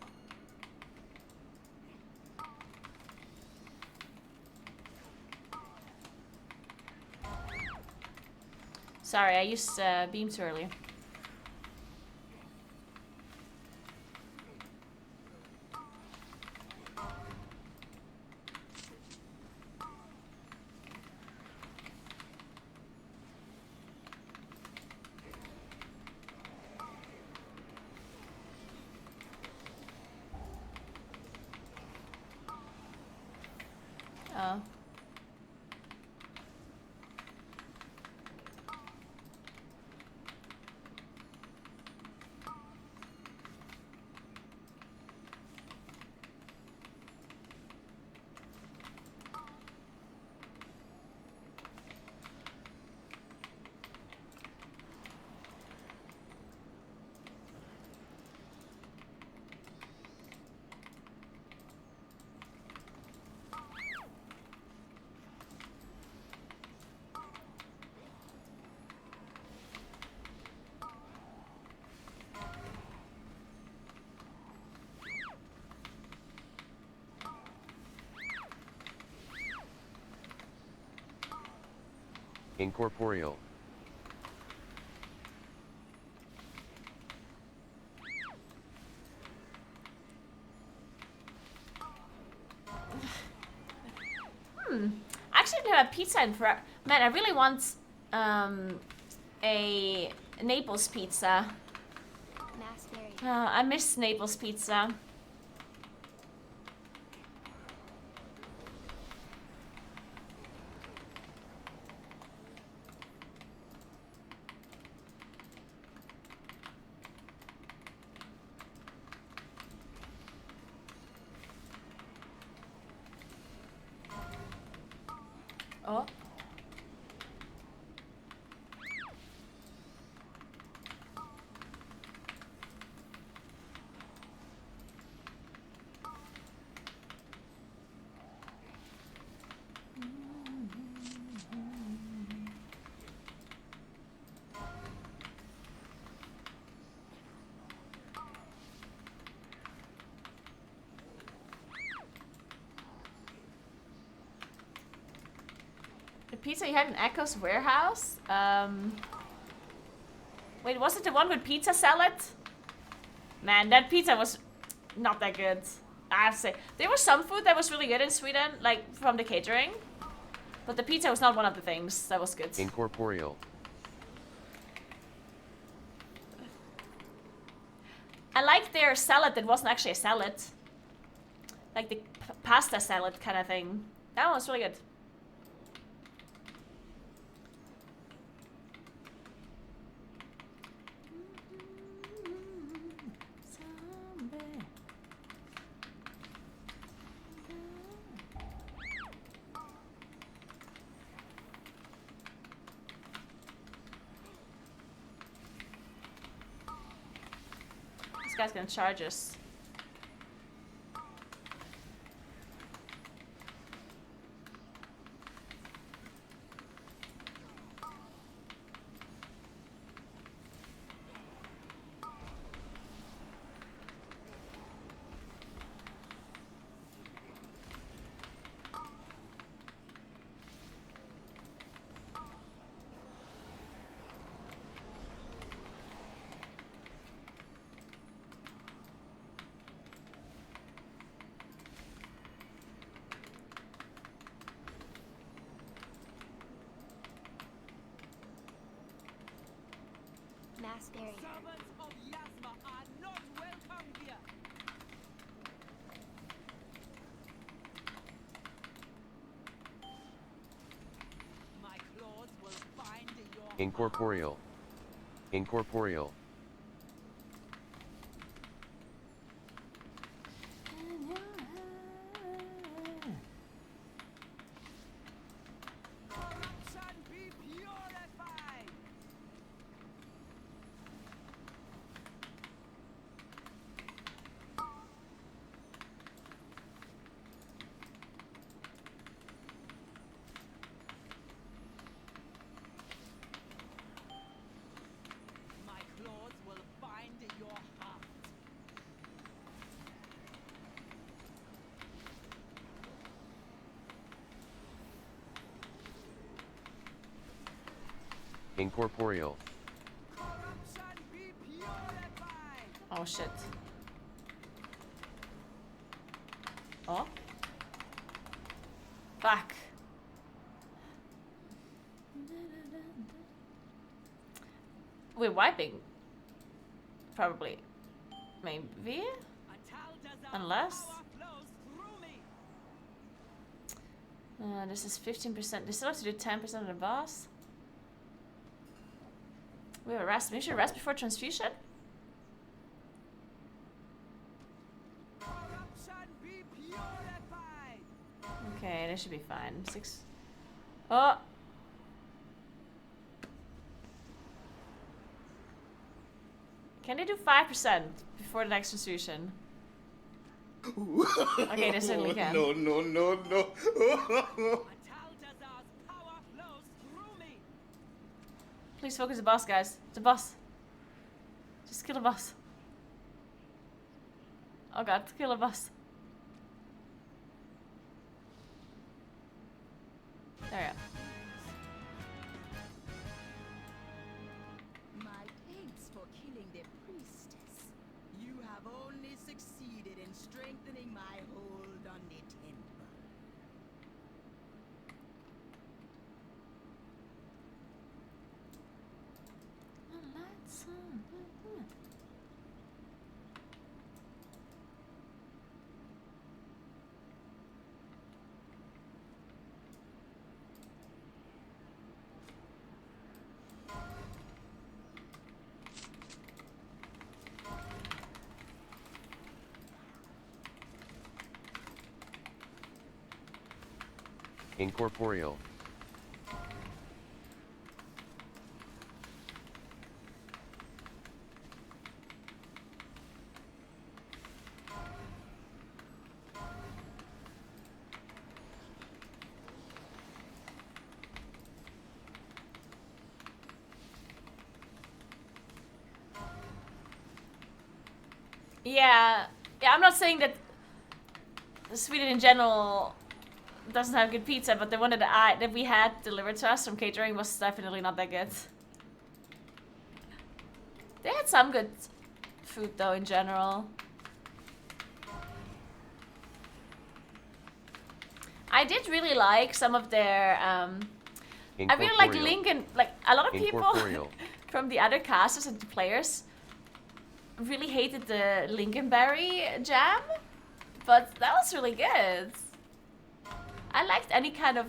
Speaker 1: Sorry, I used beam too early. Oh.
Speaker 6: Incorporeal.
Speaker 1: Actually, didn't have a pizza in forever. Man, I really want a Naples pizza.
Speaker 9: Massberry.
Speaker 1: I miss Naples pizza. Oh. The pizza you had in Echo's warehouse? Wait, was it the one with pizza salad? Man, that pizza was not that good. I have to say. There was some food that was really good in Sweden, like from the catering. But the pizza was not one of the things that was good.
Speaker 6: Incorporeal.
Speaker 1: I liked their salad that wasn't actually a salad. Like the pasta salad kind of thing. That one was really good. This guy's gonna charge us.
Speaker 9: Massberry.
Speaker 5: Servants of Yasma are not welcome here. My claws will bind your
Speaker 6: Incorporeal. Incorporeal.
Speaker 5: corruption be purified. My claws will bind your heart.
Speaker 6: Incorporeal.
Speaker 5: Corruption be purified.
Speaker 1: Oh shit. Oh? Fuck. We're wiping. Probably. Maybe?
Speaker 5: Until does
Speaker 1: Unless?
Speaker 5: power flows through me.
Speaker 1: This is 15%. They still have to do 10% of the boss. We have a rest. Maybe we should rest before transfusion? Okay, they should be fine. 6. Oh! Can they do 5% before the next transfusion? Okay, they certainly can.
Speaker 10: No, no, no, no.
Speaker 1: Please focus the boss, guys. The boss. Just kill the boss. Oh god, kill the boss. There we go.
Speaker 8: My thanks for killing the priestess. You have only succeeded in strengthening my hold on the temple.
Speaker 6: Incorporeal.
Speaker 1: Yeah, I'm not saying that Sweden in general doesn't have good pizza, but the one that we had delivered to us from catering was definitely not that good. They had some good food though in general. I did really like some of their I really like Lincoln, like a lot of people from the other casters and the players really hated the Lincolnberry jam, but that was really good. I liked any kind of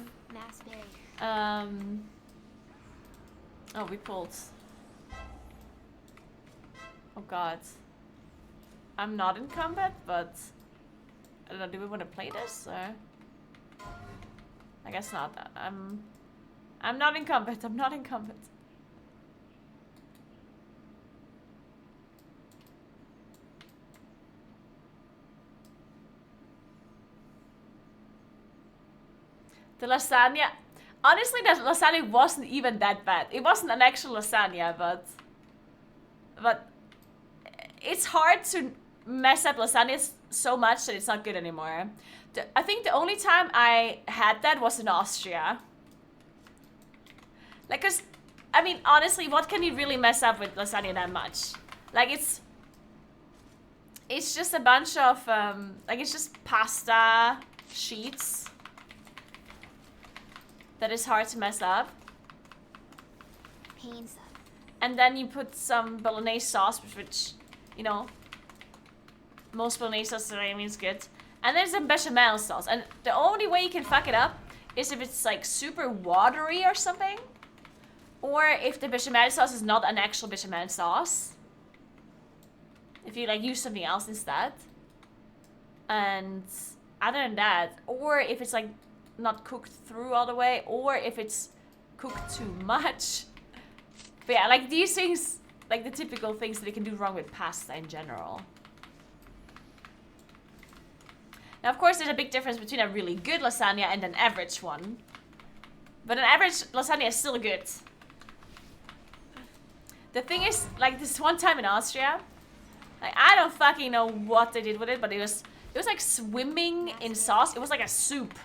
Speaker 1: oh, we pulled. Oh god. I'm not in combat, but I don't know, do we want to play this or I guess not. I'm not in combat. I'm not in combat. The lasagna, honestly, the lasagna wasn't even that bad. It wasn't an actual lasagna, but it's hard to mess up lasagnas so much that it's not good anymore. I think the only time I had that was in Austria. Like, cause, I mean, honestly, what can you really mess up with lasagna that much? Like, it's just a bunch of, like, it's just pasta sheets that is hard to mess up.
Speaker 9: Pains up.
Speaker 1: And then you put some bolognese sauce, which, you know, most bolognese sauce I mean is good. And there's some bechamel sauce. And the only way you can fuck it up is if it's like super watery or something. Or if the bechamel sauce is not an actual bechamel sauce. If you like use something else instead. And other than that, or if it's like not cooked through all the way, or if it's cooked too much. But yeah, like these things, like the typical things that you can do wrong with pasta in general. Now, of course, there's a big difference between a really good lasagna and an average one. But an average lasagna is still good. The thing is, like this one time in Austria, like I don't fucking know what they did with it, but it was like swimming in sauce. It was like a soup.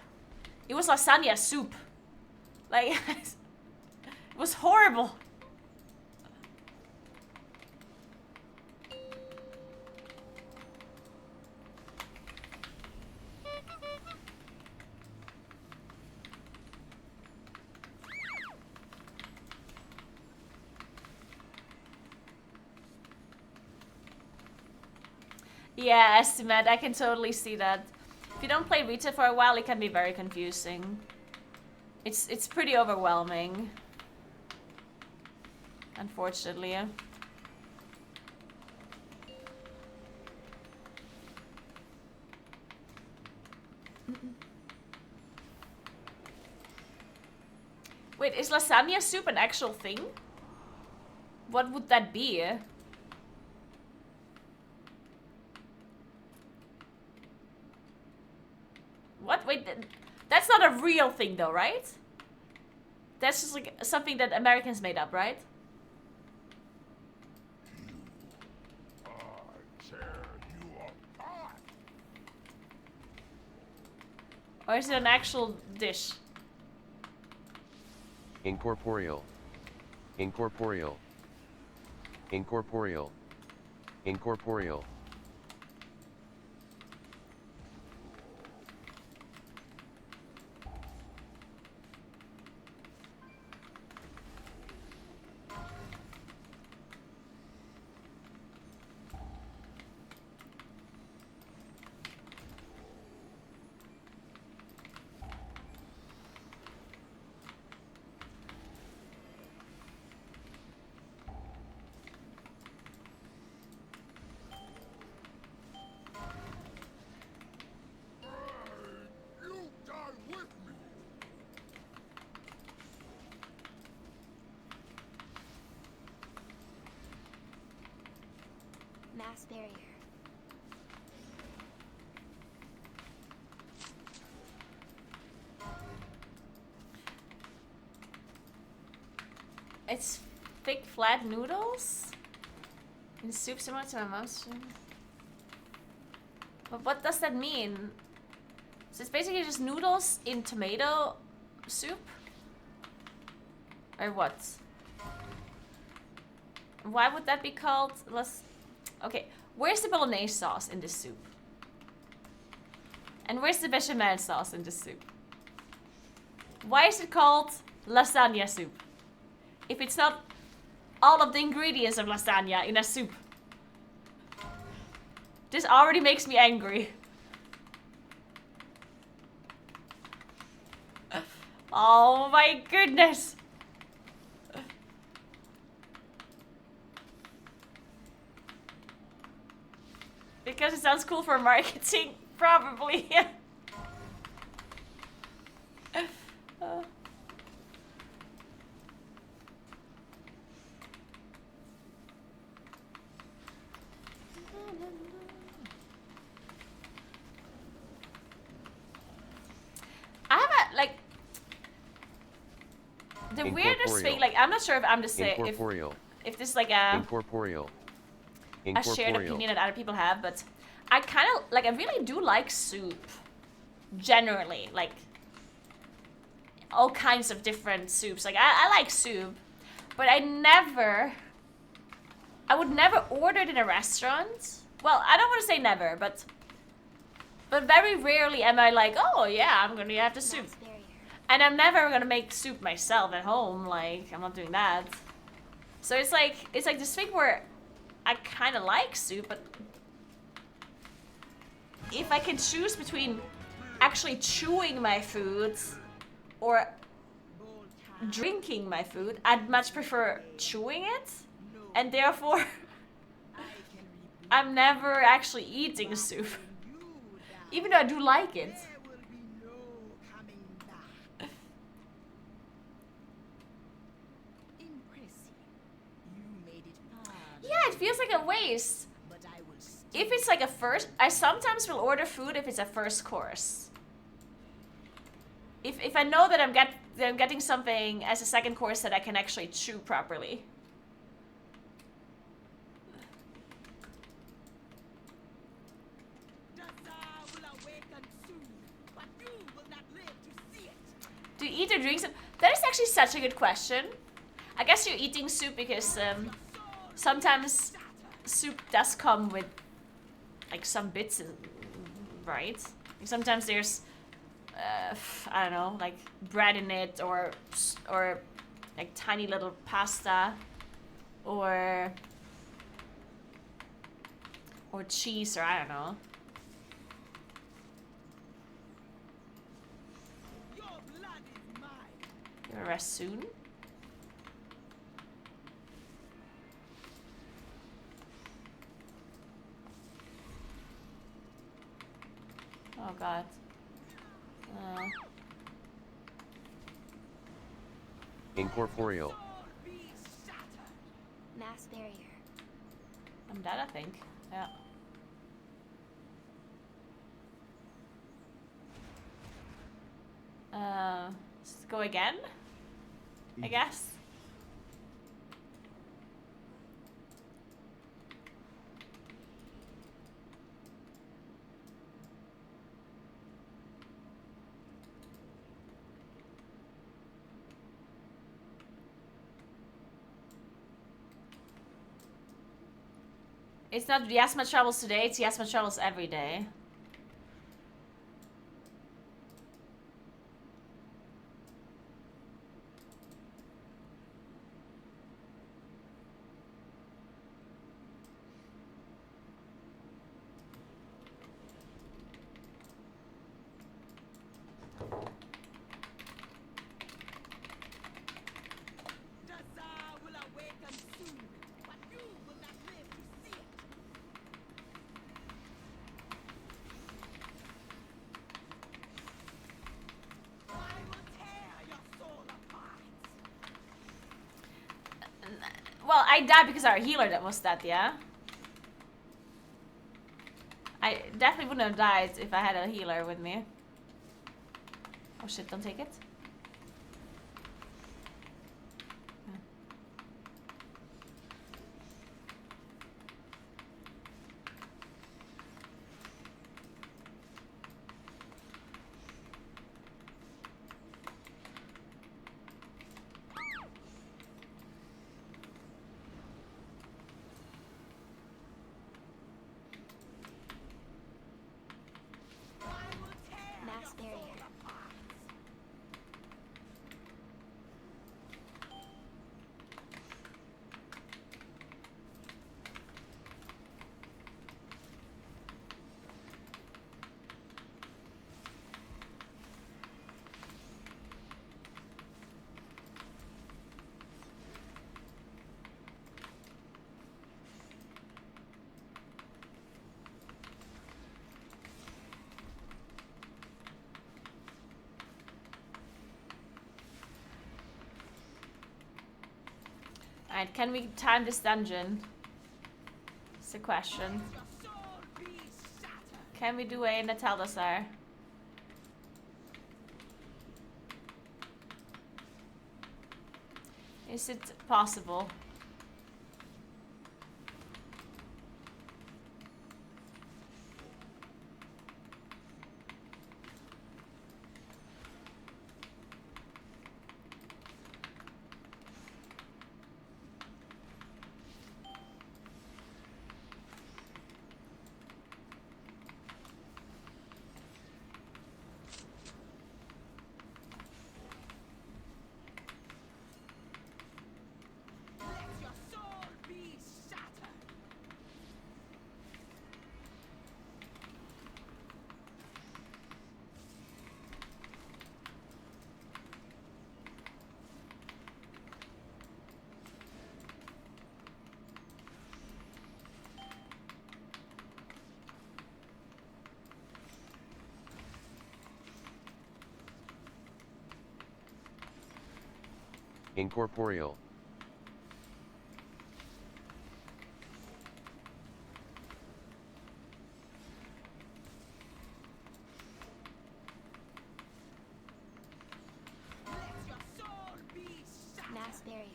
Speaker 1: It was lasagna soup. Like, it was horrible. Yeah, estimate. I can totally see that. If you don't play Rita for a while, it can be very confusing. It's pretty overwhelming. Unfortunately. Wait, is lasagna soup an actual thing? What would that be? What? Wait, that's not a real thing though, right? That's just like something that Americans made up, right? Or is it an actual dish?
Speaker 6: Incorporeal. Incorporeal. Incorporeal. Incorporeal.
Speaker 9: Mass barrier.
Speaker 1: It's thick, flat noodles in soup similar to my mom's. But what does that mean? So it's basically just noodles in tomato soup? Or what? Why would that be called less? Okay, where's the bolognese sauce in this soup? And where's the bechamel sauce in this soup? Why is it called lasagna soup? If it's not all of the ingredients of lasagna in a soup. This already makes me angry. Oh my goodness. Because it sounds cool for marketing, probably. I have a, like, the weirdest thing, like, I'm not sure if I'm just saying, if this is like a shared opinion that other people have, but I kind of, like, I really do like soup. Generally, like, all kinds of different soups. Like, I like soup, but I would never order it in a restaurant. Well, I don't want to say never, but very rarely am I like, oh yeah, I'm gonna have the soup. And I'm never gonna make soup myself at home, like, I'm not doing that. So it's like this thing where I kind of like soup, but if I can choose between actually chewing my food or drinking my food, I'd much prefer chewing it, and therefore I'm never actually eating soup, even though I do like it. Yeah, it feels like a waste. If it's like a first, I sometimes will order food if it's a first course. If I know that I'm getting something as a second course that I can actually chew properly. Do you eat or drink soup? That is actually such a good question. I guess you're eating soup because sometimes soup does come with like some bits, right? Like sometimes there's I don't know, like bread in it, or like tiny little pasta, or cheese, or I don't know. Give her a rest soon. Oh god.
Speaker 6: Incorporeal.
Speaker 9: Mass barrier.
Speaker 1: I'm dead, I think. Yeah. Let's go again, I guess. It's not Yasma travels today, it's Yasma travels every day. Well, I died because our healer that was dead, yeah? I definitely wouldn't have died if I had a healer with me. Oh shit, don't take it.
Speaker 9: Mass barrier.
Speaker 1: Alright, can we time this dungeon? It's the question. Can we do a Nataldasar? Is it possible?
Speaker 6: Incorporeal.
Speaker 9: Mass barrier.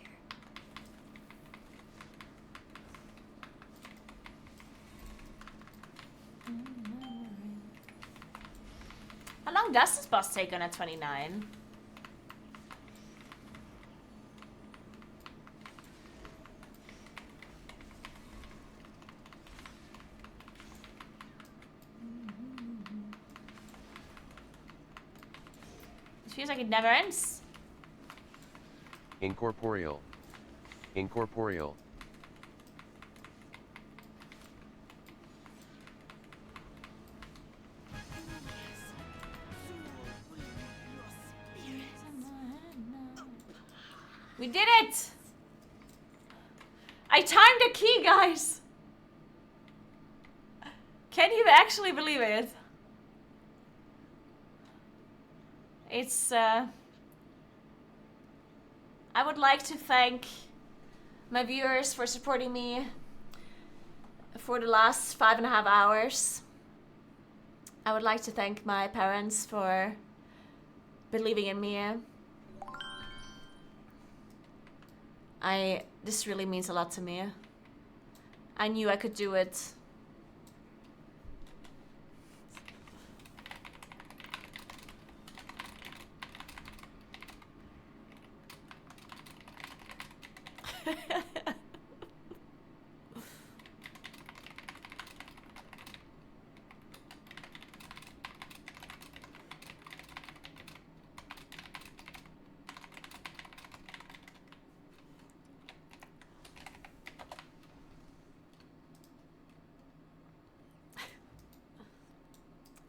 Speaker 1: How long does this boss take on a 29? It feels like it never ends.
Speaker 6: Incorporeal. Incorporeal.
Speaker 1: We did it! I timed the key, guys! Can you actually believe it? It's, I would like to thank my viewers for supporting me for the last 5.5 hours. I would like to thank my parents for believing in me. This really means a lot to me. I knew I could do it.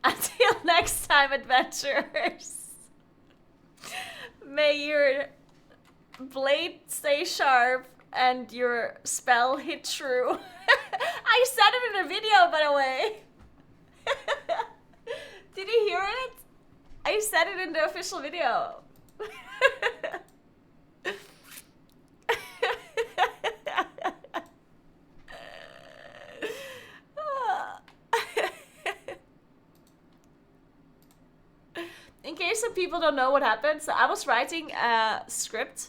Speaker 1: Until next time, adventurers. May your blade stay sharp and your spell hit true. I said it in a video, by the way. Did you hear it? I said it in the official video. In case some people don't know what happened, so I was writing a script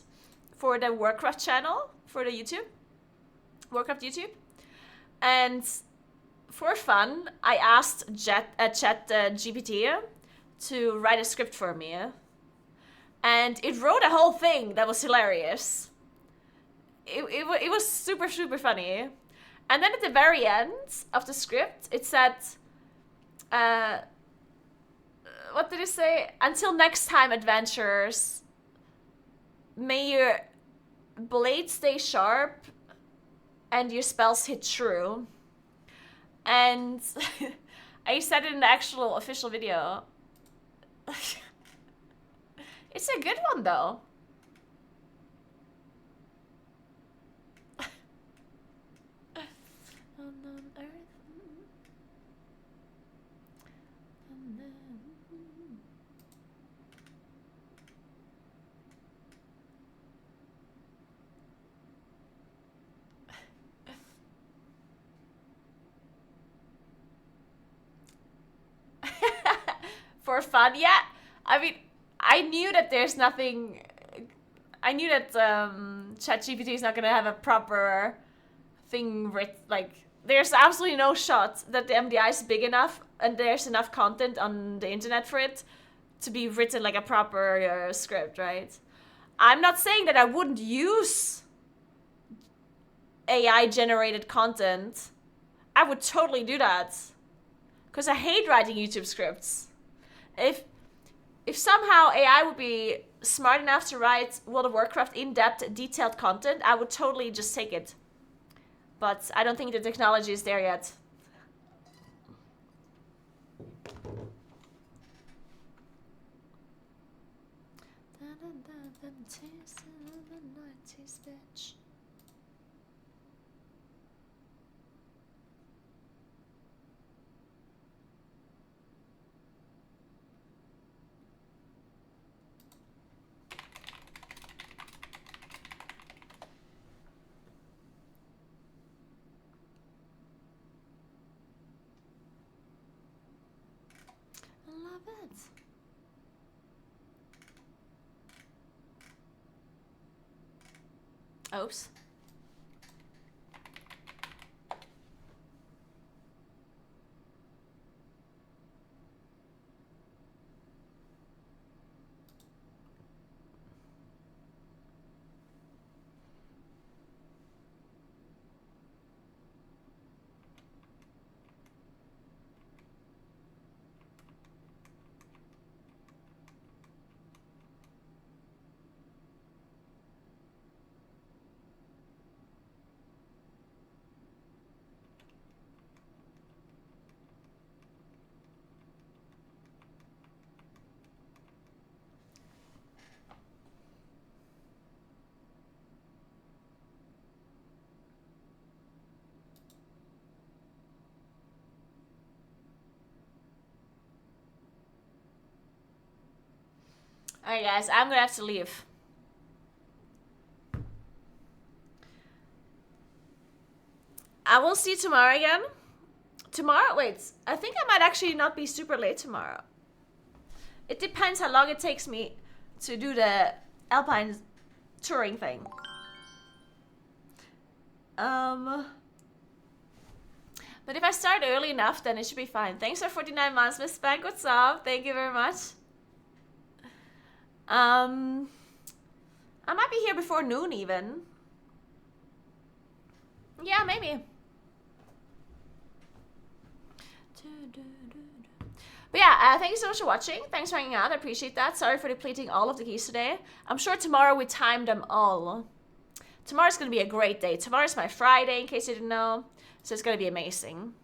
Speaker 1: for the Warcraft channel, for the YouTube, Warcraft YouTube, and for fun, I asked Chat GPT to write a script for me, and it wrote a whole thing that was hilarious. It was super funny, and then at the very end of the script, it said, what did it say? Until next time, adventurers, may your blade stay sharp and your spells hit true. And I said it in the actual official video. It's a good one, though. On Earth. For fun, yeah. I mean, I knew that there's nothing. I knew that ChatGPT is not gonna have a proper thing written. Like, there's absolutely no shot that the MDI is big enough and there's enough content on the internet for it to be written like a proper script, right? I'm not saying that I wouldn't use AI generated content. I would totally do that. Because I hate writing YouTube scripts. If somehow AI would be smart enough to write World of Warcraft in-depth, detailed content, I would totally just take it. But I don't think the technology is there yet. Love it. Oops. Alright guys, I'm gonna have to leave. I will see you tomorrow again. Tomorrow? Wait, I think I might actually not be super late tomorrow. It depends how long it takes me to do the Alpine touring thing. But if I start early enough, then it should be fine. Thanks for 49 months, Miss Spank. What's up? Thank you very much. I might be here before noon even. Yeah, maybe. But yeah, thank you so much for watching. Thanks for hanging out. I appreciate that. Sorry for depleting all of the keys today. I'm sure tomorrow we time them all. Tomorrow's going to be a great day. Tomorrow's my Friday, in case you didn't know. So it's going to be amazing.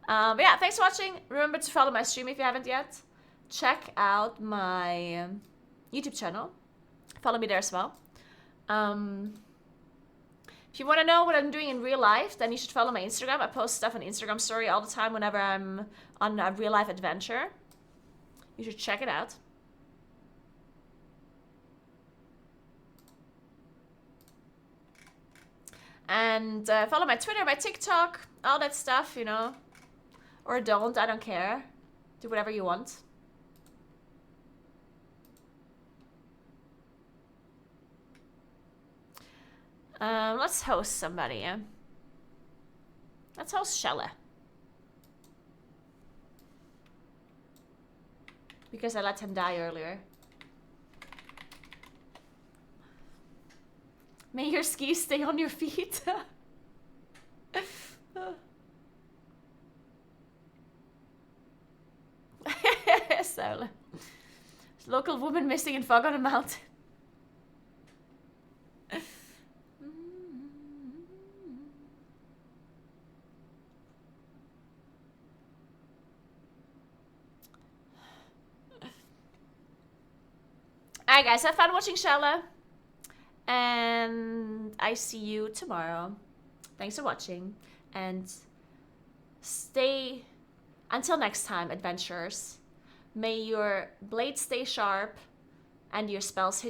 Speaker 1: But yeah, thanks for watching. Remember to follow my stream if you haven't yet. Check out my YouTube channel. Follow me there as well. If you want to know what I'm doing in real life, then you should follow my Instagram. I post stuff on Instagram story all the time whenever I'm on a real life adventure. You should check it out. And follow my Twitter, my TikTok, all that stuff, you know. Or don't, I don't care. Do whatever you want. Let's host somebody, yeah? Let's host Shella. Because I let him die earlier. May your skis stay on your feet. So, local woman missing in fog on a mountain. Alright guys, have fun watching Shella. And I see you tomorrow. Thanks for watching. And stay... Until next time, adventurers. May your blades stay sharp and your spells hit